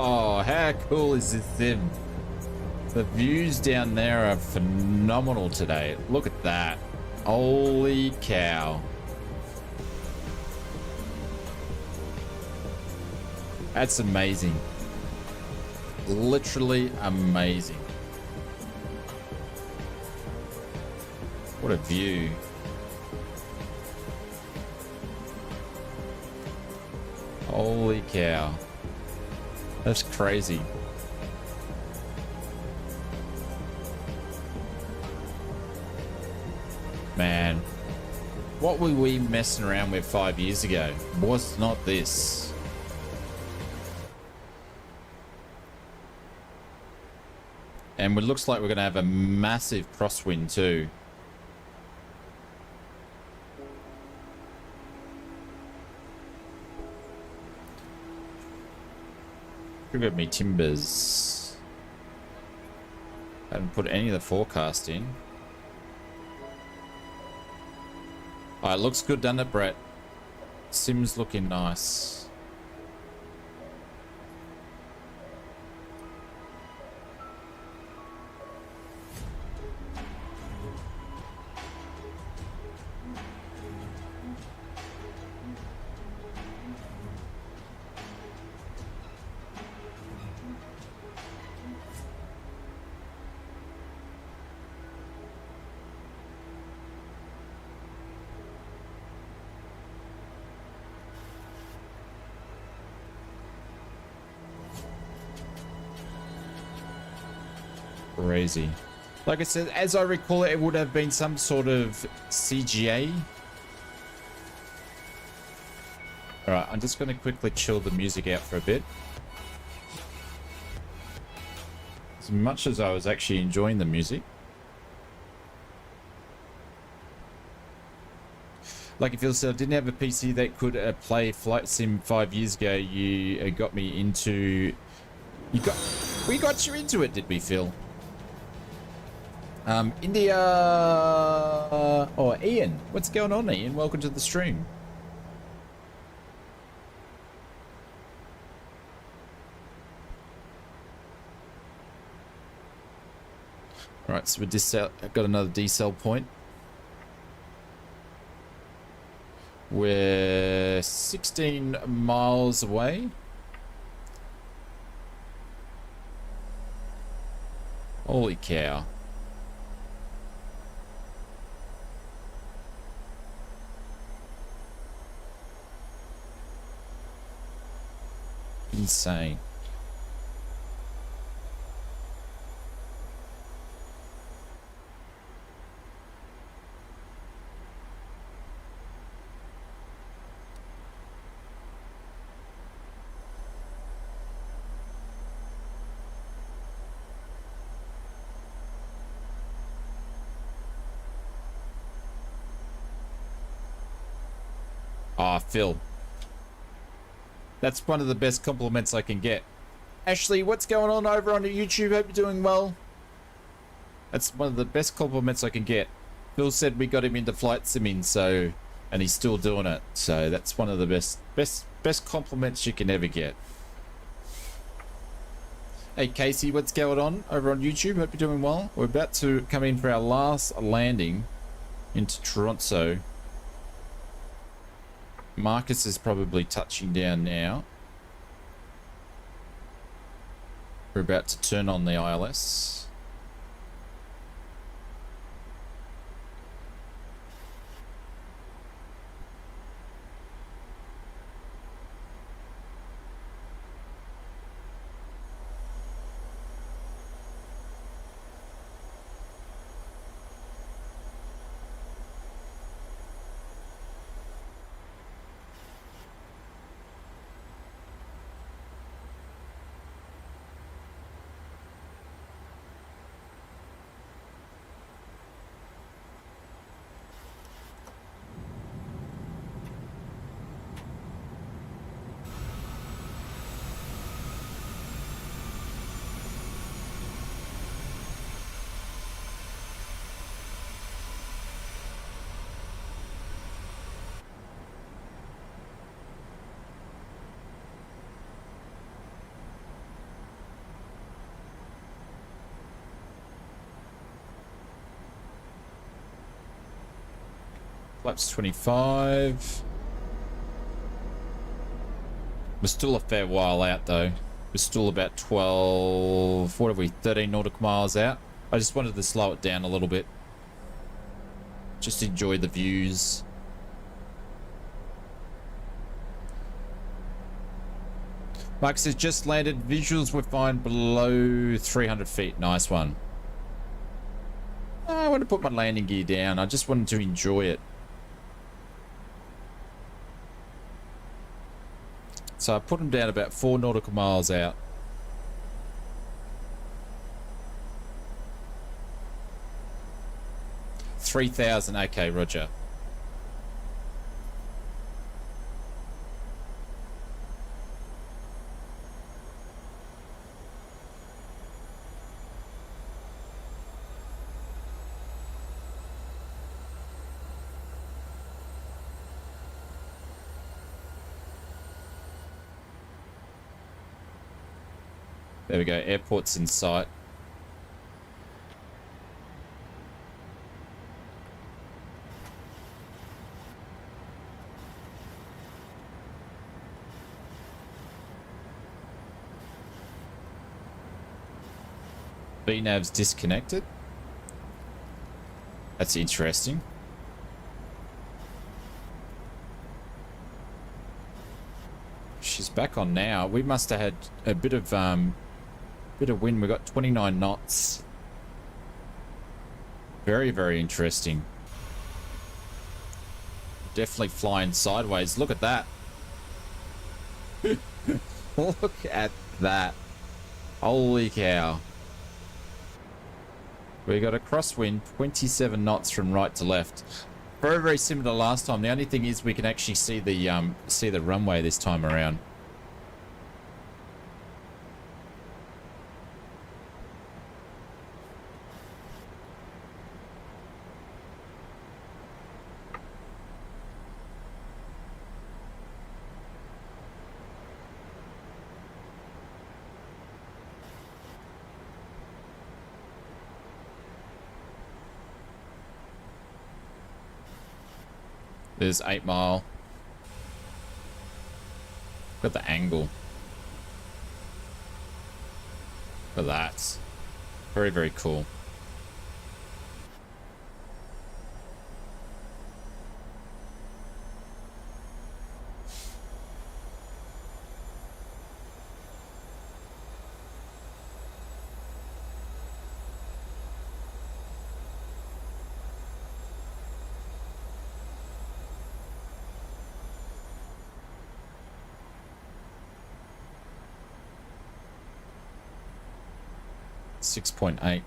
Oh, how cool is this sim? The views down there are phenomenal today. Look at that. Holy cow. That's amazing. Literally amazing. What a view. Holy cow. That's crazy. Man, what were we messing around with 5 years ago? Was not this. And it looks like we're going to have a massive crosswind too. Look at me timbers. Haven't put any of the forecast in. Alright, looks good, doesn't it, Brett? Sim's looking nice. Crazy. Like I said, as I recall it, it would have been some sort of CGA. Alright, I'm just going to quickly chill the music out for a bit. As much as I was actually enjoying the music. Like if you said I didn't have a PC that could play Flight Sim 5 years ago, you got me into... We got you into it, did we, Phil? India, or Ian, what's going on, Ian? Welcome to the stream. All right, so we got another decel point. We're 16 miles away. Holy cow. Insane. Ah, Phil. That's one of the best compliments I can get. Ashley, what's going on over on YouTube? Hope you're doing well. That's one of the best compliments I can get. Phil said we got him into flight simming, so, and he's still doing it. So that's one of the best compliments you can ever get. Hey Casey, what's going on over on YouTube? Hope you're doing well. We're about to come in for our last landing into Toronto. Marcus is probably touching down now. We're about to turn on the ILS. Flaps 25. We're still a fair while out though. We're still about 12, what have we, 13 nautical miles out. I just wanted to slow it down a little bit. Just enjoy the views. Mark says, just landed. Visuals were fine below 300 feet. Nice one. I want to put my landing gear down. I just wanted to enjoy it. So I put them down about 4 nautical miles out. $3,000. Okay, Roger. There we go. Airport's in sight. BNAV's disconnected. That's interesting. She's back on now. We must have had a bit of wind. We got 29 knots. Very, very interesting. Definitely flying sideways. Look at that. Look at that. Holy cow. We got a crosswind, 27 knots from right to left. Very, very similar to last time. The only thing is we can actually see the runway this time around. There's 8 Mile. Look at the angle. Look at that. Very, very cool. .8.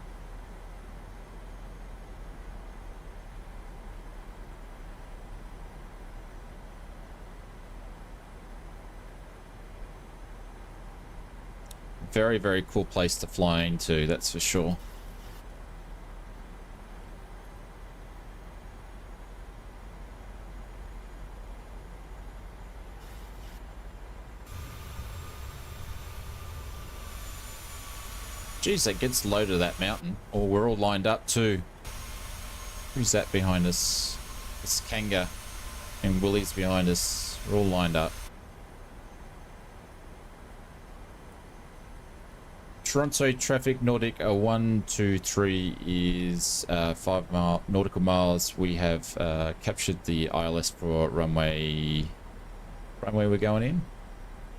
Very, very cool place to fly into, that's for sure. Geez, that gets low to that mountain. Oh, we're all lined up too. Who's that behind us? It's Kanga and Willie's behind us. We're all lined up. Toronto traffic Nordic 123 is 5 nautical miles. We have captured the ILS for runway we're going in.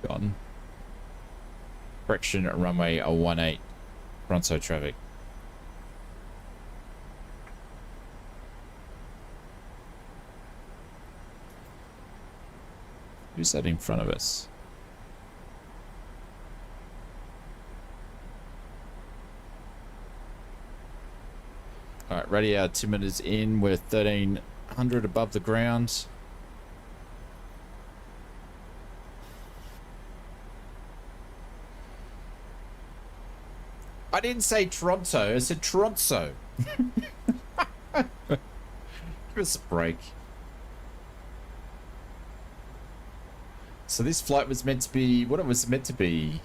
Gone. Correction, runway 18. Toronto traffic. Who's that in front of us? Alright, radio altimeter's in. We're 1300 above the ground. I didn't say Toronto, I said Toronto. Give us a break. So this flight was meant to be, what it was meant to be,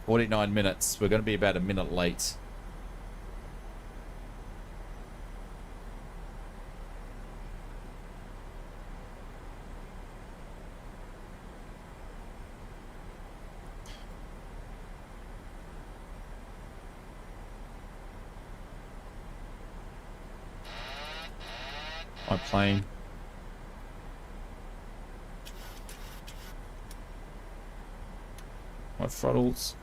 49 minutes. We're going to be about a minute late. My plane. My throttles.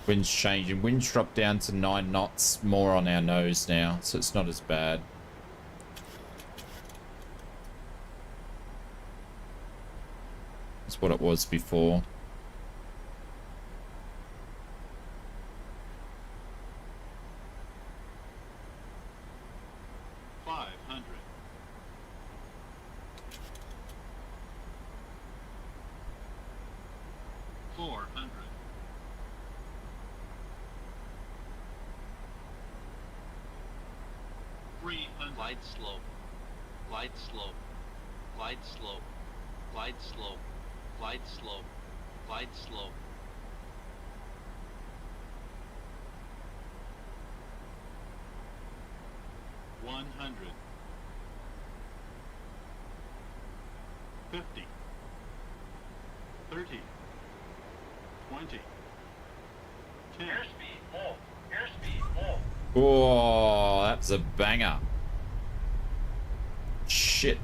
Wind's changing. Wind's dropped down to 9 knots, more on our nose now, so it's not as bad. It's what it was before. Glide slope. Glide slope. Glide slope. Glide slope. Glide slope. Glide slope. $100. 50. 30. 20. 10. Airspeed full. Airspeed full. Oh, that's a banger. Shit.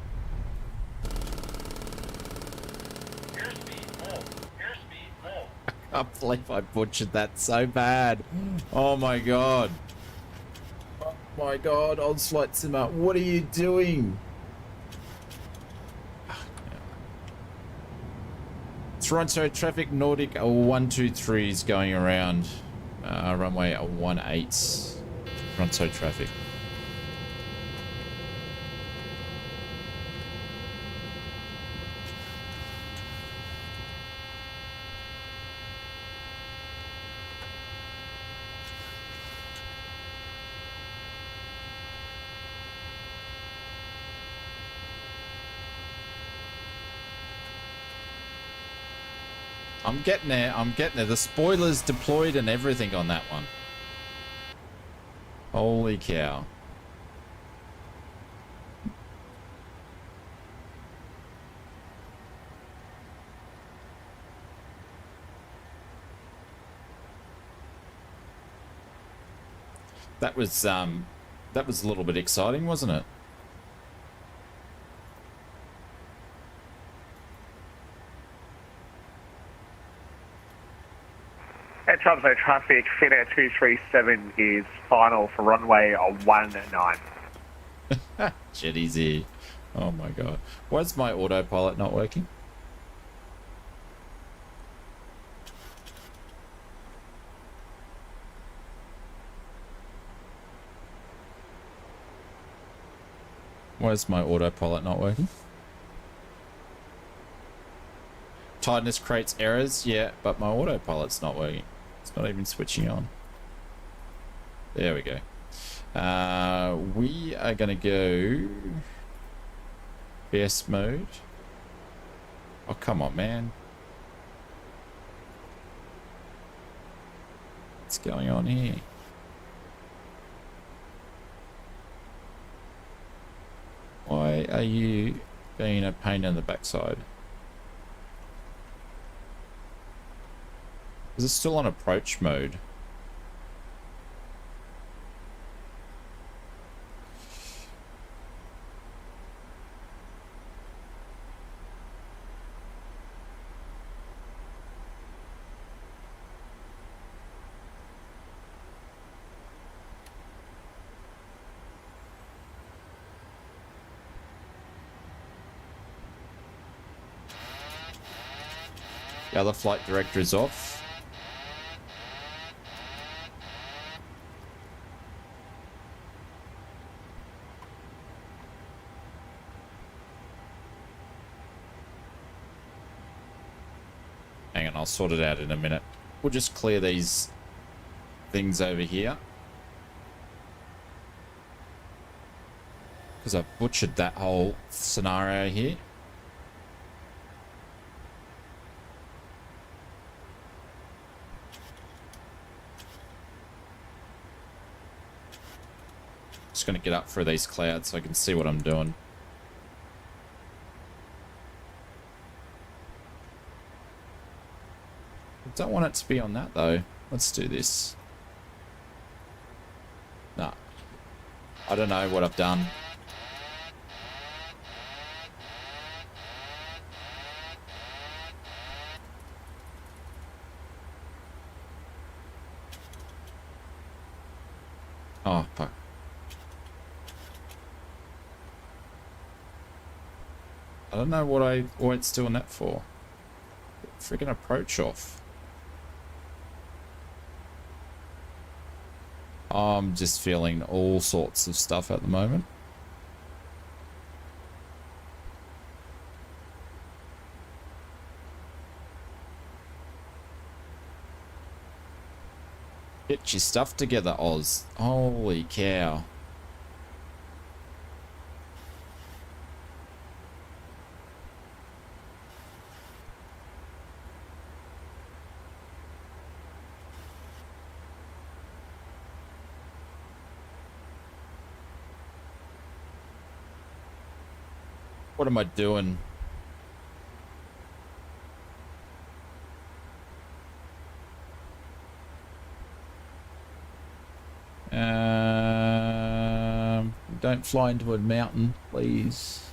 Airspeed full. Airspeed full. I can't believe I butchered that so bad. Oh my god. Oh my god, ausflightsimmer, what are you doing? Toronto traffic Nordic 123 is going around. Runway 18. Toronto traffic. I'm getting there. I'm getting there. The spoilers deployed and everything on that one. Holy cow. That was a little bit exciting, wasn't it? Toronto traffic, Finnair 237 is final for runway 19. Jetty's here. Oh my god. Why's my autopilot not working? Why's my autopilot not working? Tidiness creates errors, yeah, but my autopilot's not working. It's not even switching on. There we go. We are going to go BS mode. Oh, come on, man. What's going on here? Why are you being a pain in the backside? Is it still on approach mode? The other flight director is off. Hang on, I'll sort it out in a minute. We'll just clear these things over here. Because I've butchered that whole scenario here. Just going to get up through these clouds so I can see what I'm doing. I don't want it to be on that though. Let's do this. I don't know what I've done. Oh, fuck. I don't know what it's doing that for. Freaking approach off. I'm just feeling all sorts of stuff at the moment. Get your stuff together, Oz. Holy cow. What am I doing? Don't fly into a mountain, please.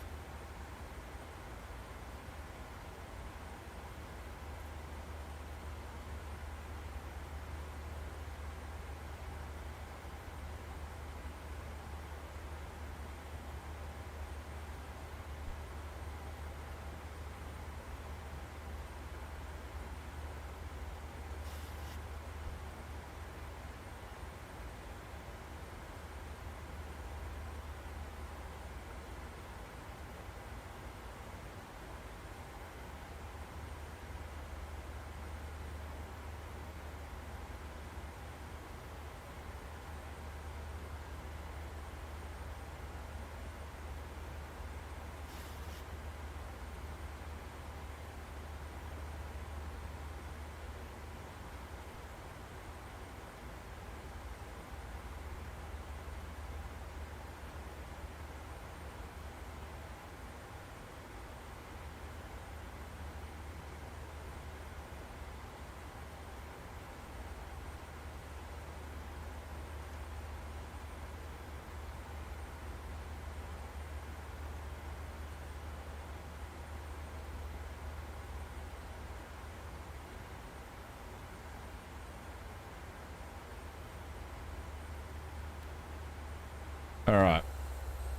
All right.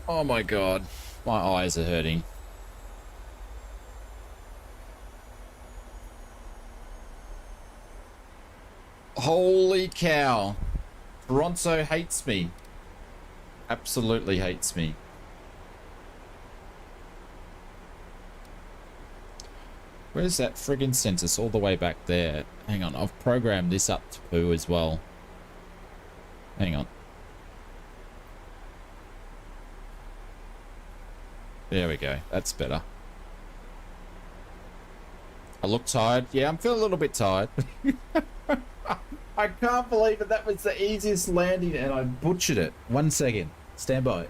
Oh my God. My eyes are hurting. Holy cow. Toronto hates me. Absolutely hates me. Where's that friggin' census? All the way back there. Hang on. I've programmed this up to poo as well. Hang on. There we go. That's better. I look tired. Yeah, I'm feeling a little bit tired. I can't believe it. That was the easiest landing and I butchered it. 1 second. Stand by.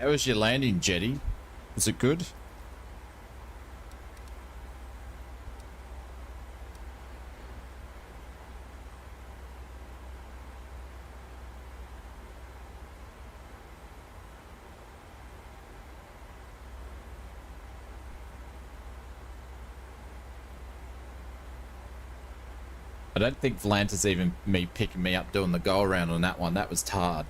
How was your landing, Jetty? Was it good? I don't think Vlanta's even me picking me up doing the go around on that one. That was hard.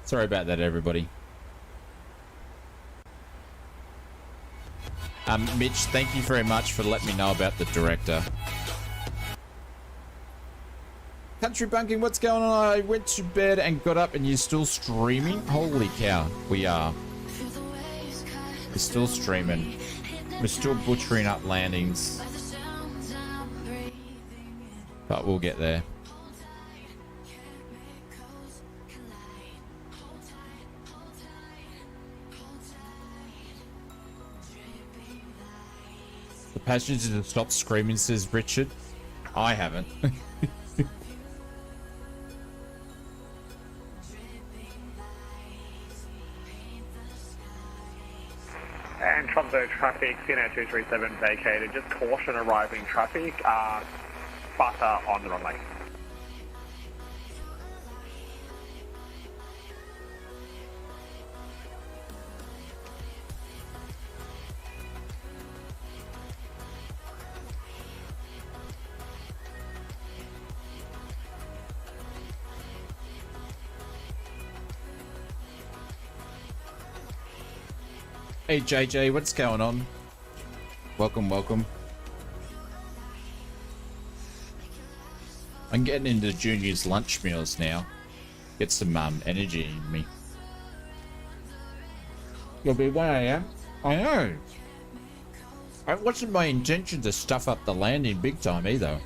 Sorry about that, everybody. Mitch, thank you very much for letting me know about the director. Country Bunking, what's going on? I went to bed and got up and you're still streaming? Holy cow, we are. We're still streaming. We're still butchering up landings, but we'll get there. The passengers have stopped screaming, says Richard. I haven't. And Tromso traffic, CNA 237 vacated. Just caution arriving traffic. Butter on the runway. Hey JJ, what's going on? Welcome, welcome. I'm getting into Junior's lunch meals now. Get some energy in me. It'll be 1 AM. I know. It wasn't my intention to stuff up the landing big time either.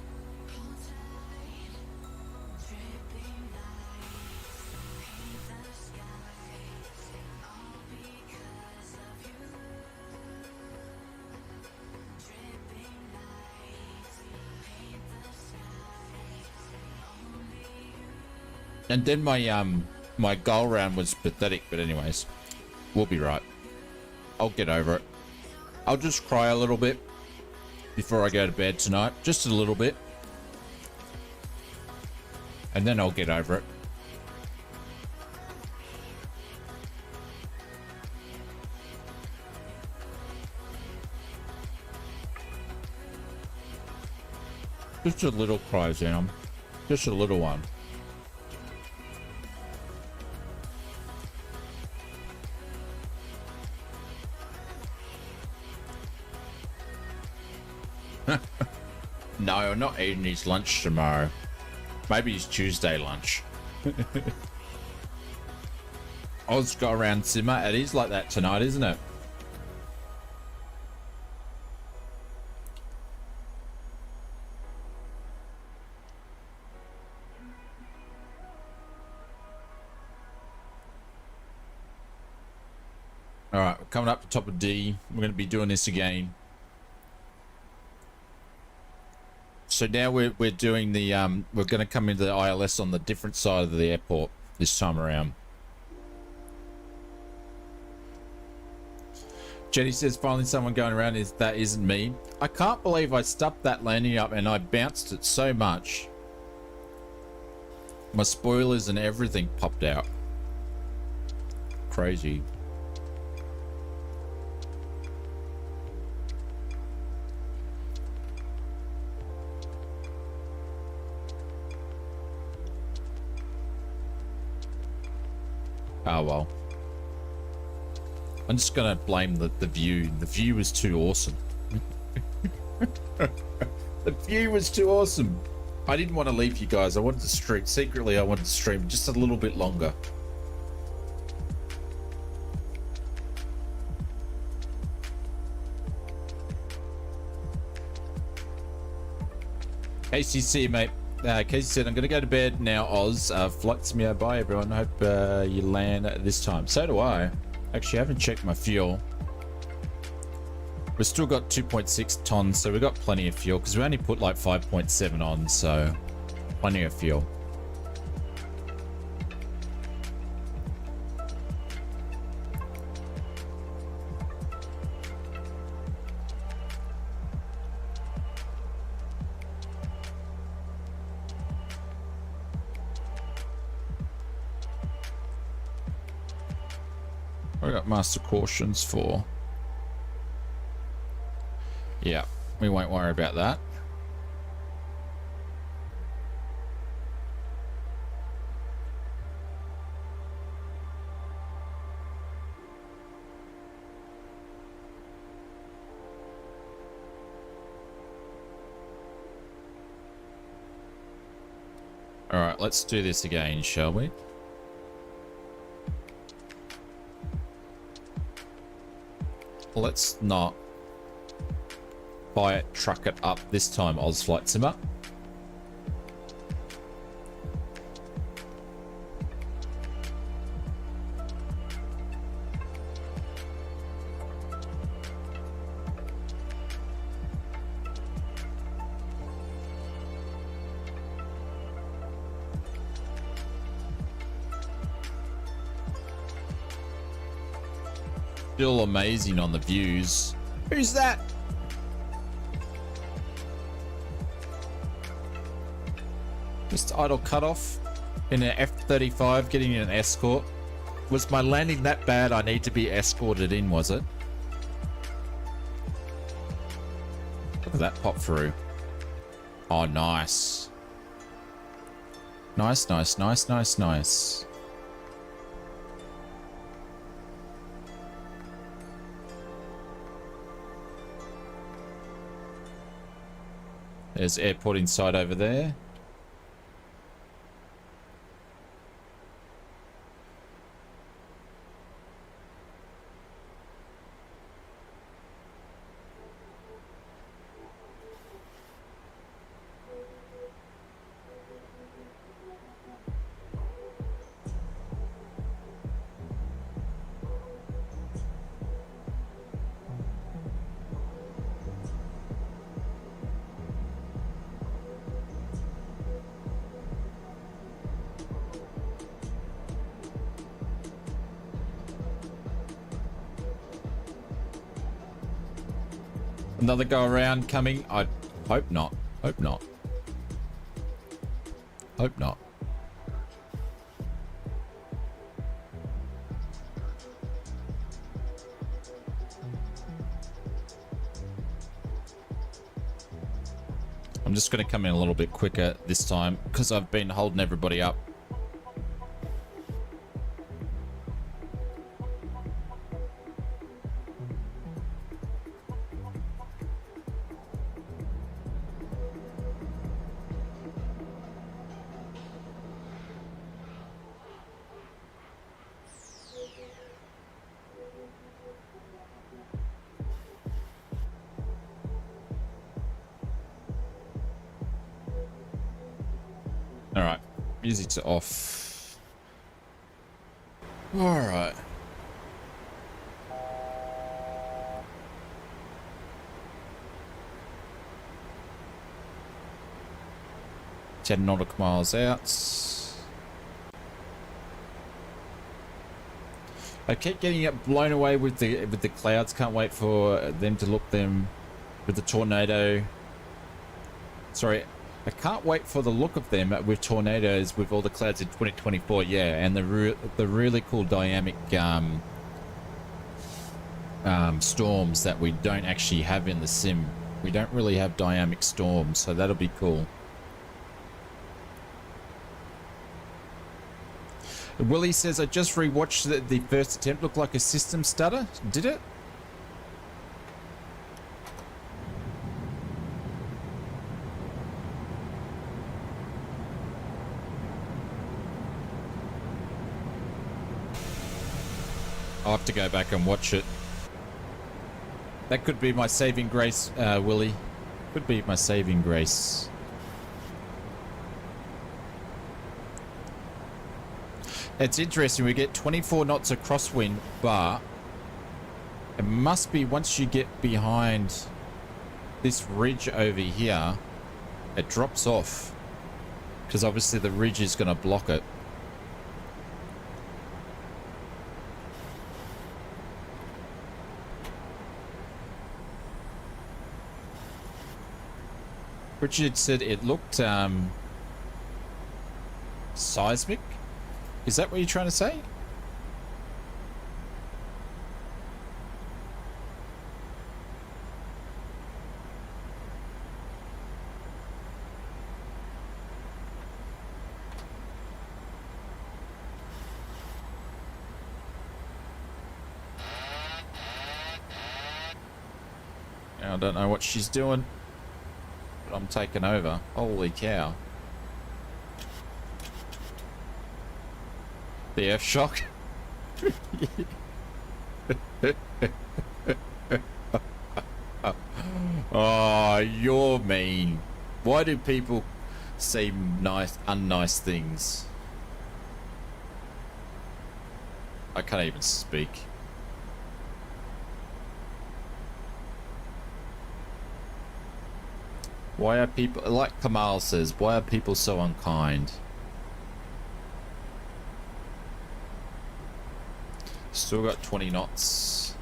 And then my goal round was pathetic, but anyways, we'll be right. I'll get over it. I'll just cry a little bit before I go to bed tonight, just a little bit, and then I'll get over it. Just a little cry, Xenom. Just a little one. No, I'm not eating his lunch tomorrow. Maybe his Tuesday lunch. Oz got around simmer. It is like that tonight, isn't it? Alright, we're coming up to top of D. We're going to be doing this again. So now we're doing the we're going to come into the ILS on the different side of the airport this time around. Jenny says finally someone going around that isn't me. I can't believe I stuffed that landing up and I bounced it so much. My spoilers and everything popped out. Crazy. Oh well. I'm just gonna blame the view. The view was too awesome. The view was too awesome. I didn't want to leave you guys. I wanted to stream. Secretly, I wanted to stream just a little bit longer. KCC, mate. Casey said, I'm going to go to bed now, Oz. FlightSimmer, bye, everyone. Hope you land this time. So do I. Actually, I haven't checked my fuel. We've still got 2.6 tons, so we've got plenty of fuel, because we only put like 5.7 on, so plenty of fuel. I got master cautions for. Yeah, we won't worry about that. All right, let's do this again, shall we? Let's not fire truck it up this time, ausflightsimmer. Still amazing on the views. Who's that? Just idle cutoff in an F-35 getting an escort. Was my landing that bad I need to be escorted in, was it? Look at that pop through. Oh, nice. Nice, nice, nice, nice, nice. There's airport inside over there. Another go around coming. I hope not. Hope not. Hope not. I'm just going to come in a little bit quicker this time because I've been holding everybody up. Alright, music's off. Alright. Ten nautical miles out. I keep getting it blown away with the clouds. Can't wait for them to look them with the tornado. Sorry. I can't wait for the look of them with tornadoes with all the clouds in 2024. Yeah, and the really cool dynamic storms that we don't actually have in the sim. We don't really have dynamic storms, so that'll be cool. Willie says, I just rewatched the first attempt. Looked like a system stutter. Did it? I'll have to go back and watch it. That could be my saving grace, Willie. Could be my saving grace. It's interesting, we get 24 knots of crosswind, but it must be once you get behind this ridge over here, it drops off. Because obviously the ridge is going to block it. Richard said it looked seismic. Is that what you're trying to say? I don't know what she's doing. I'm taking over. Holy cow. The F-shock. Oh, you're mean. Why do people say nice, unnice things? I can't even speak. Why are people, like Kamal says, why are people so unkind? Still got 20 knots.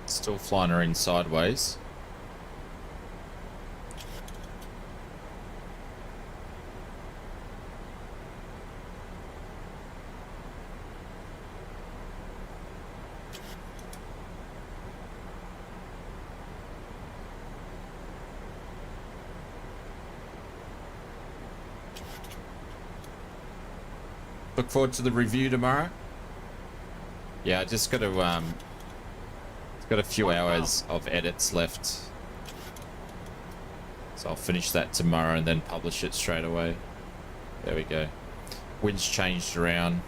Still flying her in sideways. Look forward to the review tomorrow. Yeah, I just got to got a few hours of edits left, so I'll finish that tomorrow and then publish it straight away. There we go. Wind's changed around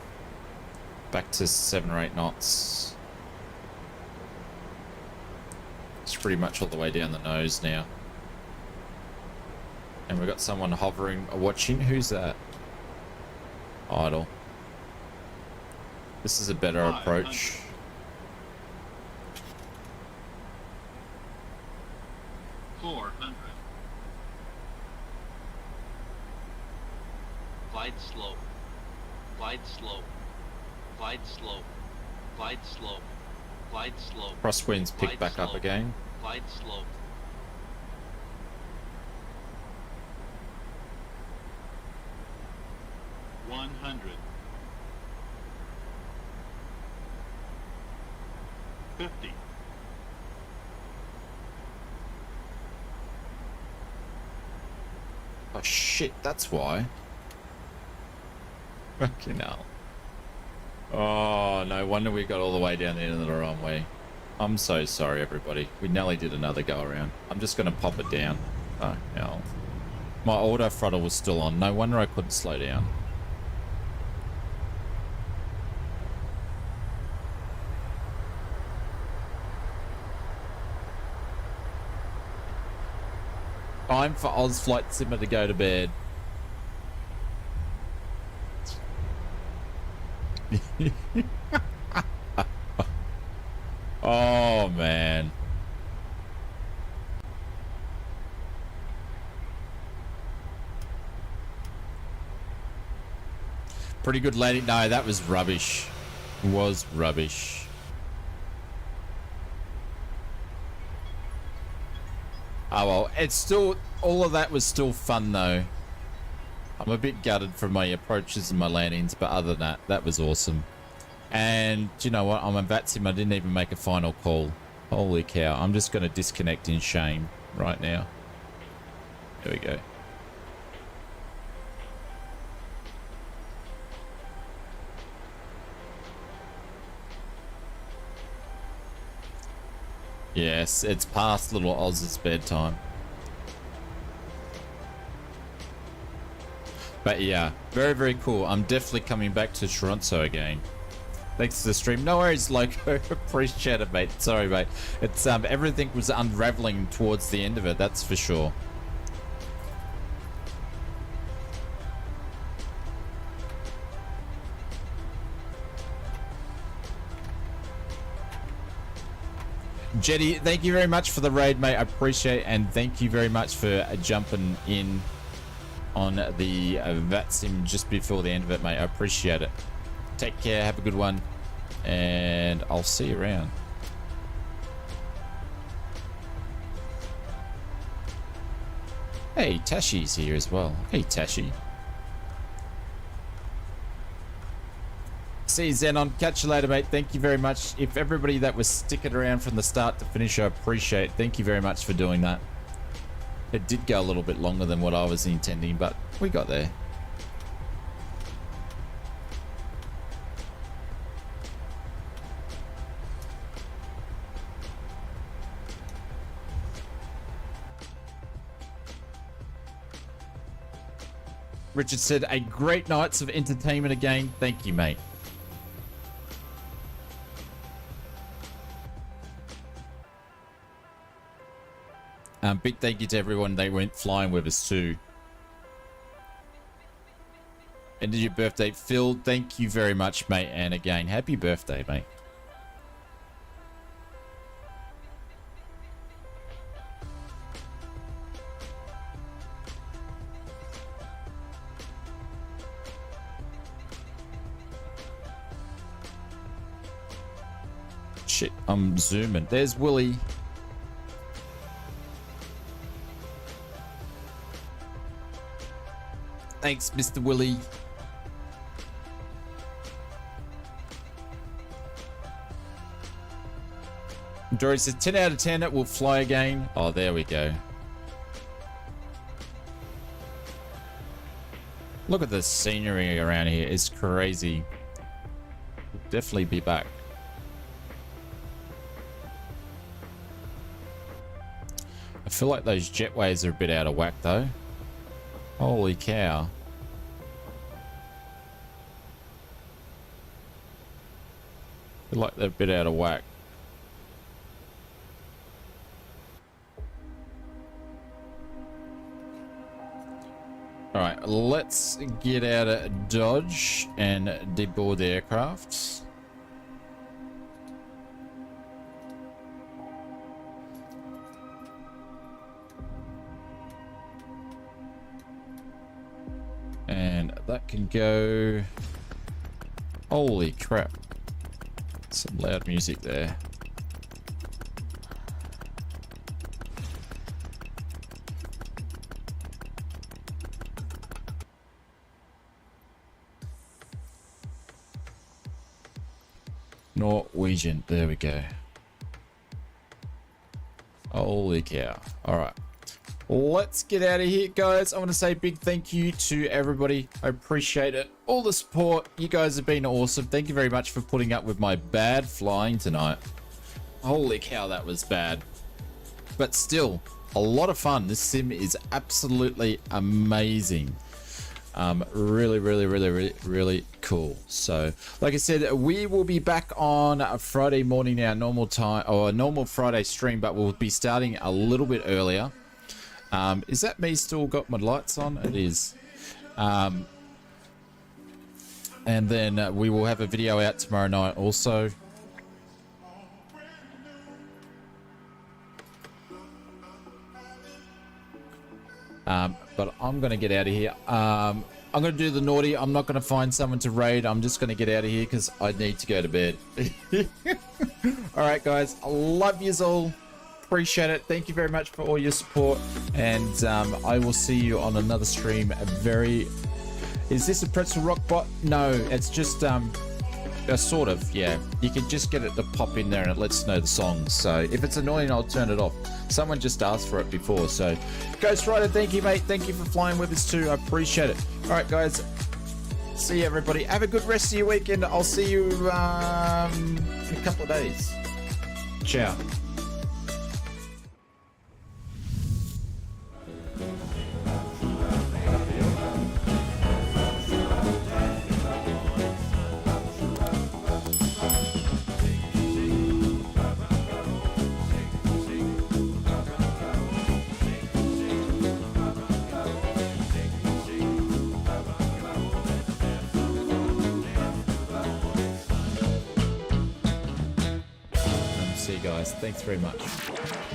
back to 7 or 8 knots. It's pretty much all the way down the nose now, and we've got someone hovering watching. Who's that? Idle. This is a better approach. Glide slow. Glide slow. Glide slow. Glide slow. Glide slow. Crosswinds pick back up again. Glide slow. Oh shit, that's why. Fucking hell. Oh, no wonder we got all the way down the end of the runway. I'm so sorry, everybody. We nearly did another go around. I'm just going to pop it down. Oh, hell. My auto throttle was still on. No wonder I couldn't slow down. Time for ausflightsimmer to go to bed. Oh man. Pretty good landing. No, that was rubbish. It was rubbish. Oh well, it's still, all of that was still fun though. I'm a bit gutted from my approaches and my landings, but other than that, that was awesome. And do you know what? I'm a VATSIM. I didn't even make a final call. Holy cow. I'm just going to disconnect in shame right now. There we go. Yes, it's past little Oz's bedtime. But yeah, very, very cool. I'm definitely coming back to Toronto again. Thanks to the stream. No worries, Loco. Appreciate it, mate. Sorry, mate. It's everything was unraveling towards the end of it, that's for sure. Jetty, thank you very much for the raid, mate. I appreciate it, and thank you very much for jumping in on the VATSIM just before the end of it, mate. I appreciate it. Take care, have a good one, and I'll see you around. Hey, Tashi's here as well. Hey, Tashi. See you, Xenon. Catch you later, mate. Thank you very much. If everybody that was sticking around from the start to finish, I appreciate it. Thank you very much for doing that. It did go a little bit longer than what I was intending, but we got there. Richard said, a great nights of entertainment again. Thank you, mate. Big thank you to everyone. They went flying with us too. Ended your birthday, Phil. Thank you very much, mate. And again, happy birthday, mate. Shit, I'm zooming. There's Willie. Thanks, Mr. Willie. Dory says 10 out of 10, it will fly again. Oh, there we go. Look at the scenery around here. It's crazy. We'll definitely be back. I feel like those jetways are a bit out of whack though. Holy cow. I feel like they're a bit out of whack. Alright, let's get out of Dodge and deboard the aircraft. And that can go... Holy crap. Some loud music there. Norwegian, there we go. Holy cow. Alright. Let's get out of here, guys. I want to say a big thank you to everybody. I appreciate it. All the support. You guys have been awesome. Thank you very much for putting up with my bad flying tonight. Holy cow, that was bad. But still, a lot of fun. This sim is absolutely amazing. Really cool. So, like I said, we will be back on a Friday morning now, normal time, or a normal Friday stream, but we'll be starting a little bit earlier. Is that me still got my lights on? It is. And then we will have a video out tomorrow night also. But I'm going to get out of here. I'm going to do the naughty. I'm not going to find someone to raid. I'm just going to get out of here because I need to go to bed. All right, guys. I love yous all. Appreciate it. Thank you very much for all your support. And I will see you on another stream. Is this a pretzel rock bot? No, it's just sort of, yeah. You can just get it to pop in there and it lets know the songs. So if it's annoying, I'll turn it off. Someone just asked for it before. So Ghost Rider, thank you, mate. Thank you for flying with us too. I appreciate it. All right, guys. See you, everybody. Have a good rest of your weekend. I'll see you in a couple of days. Ciao. Thanks very much.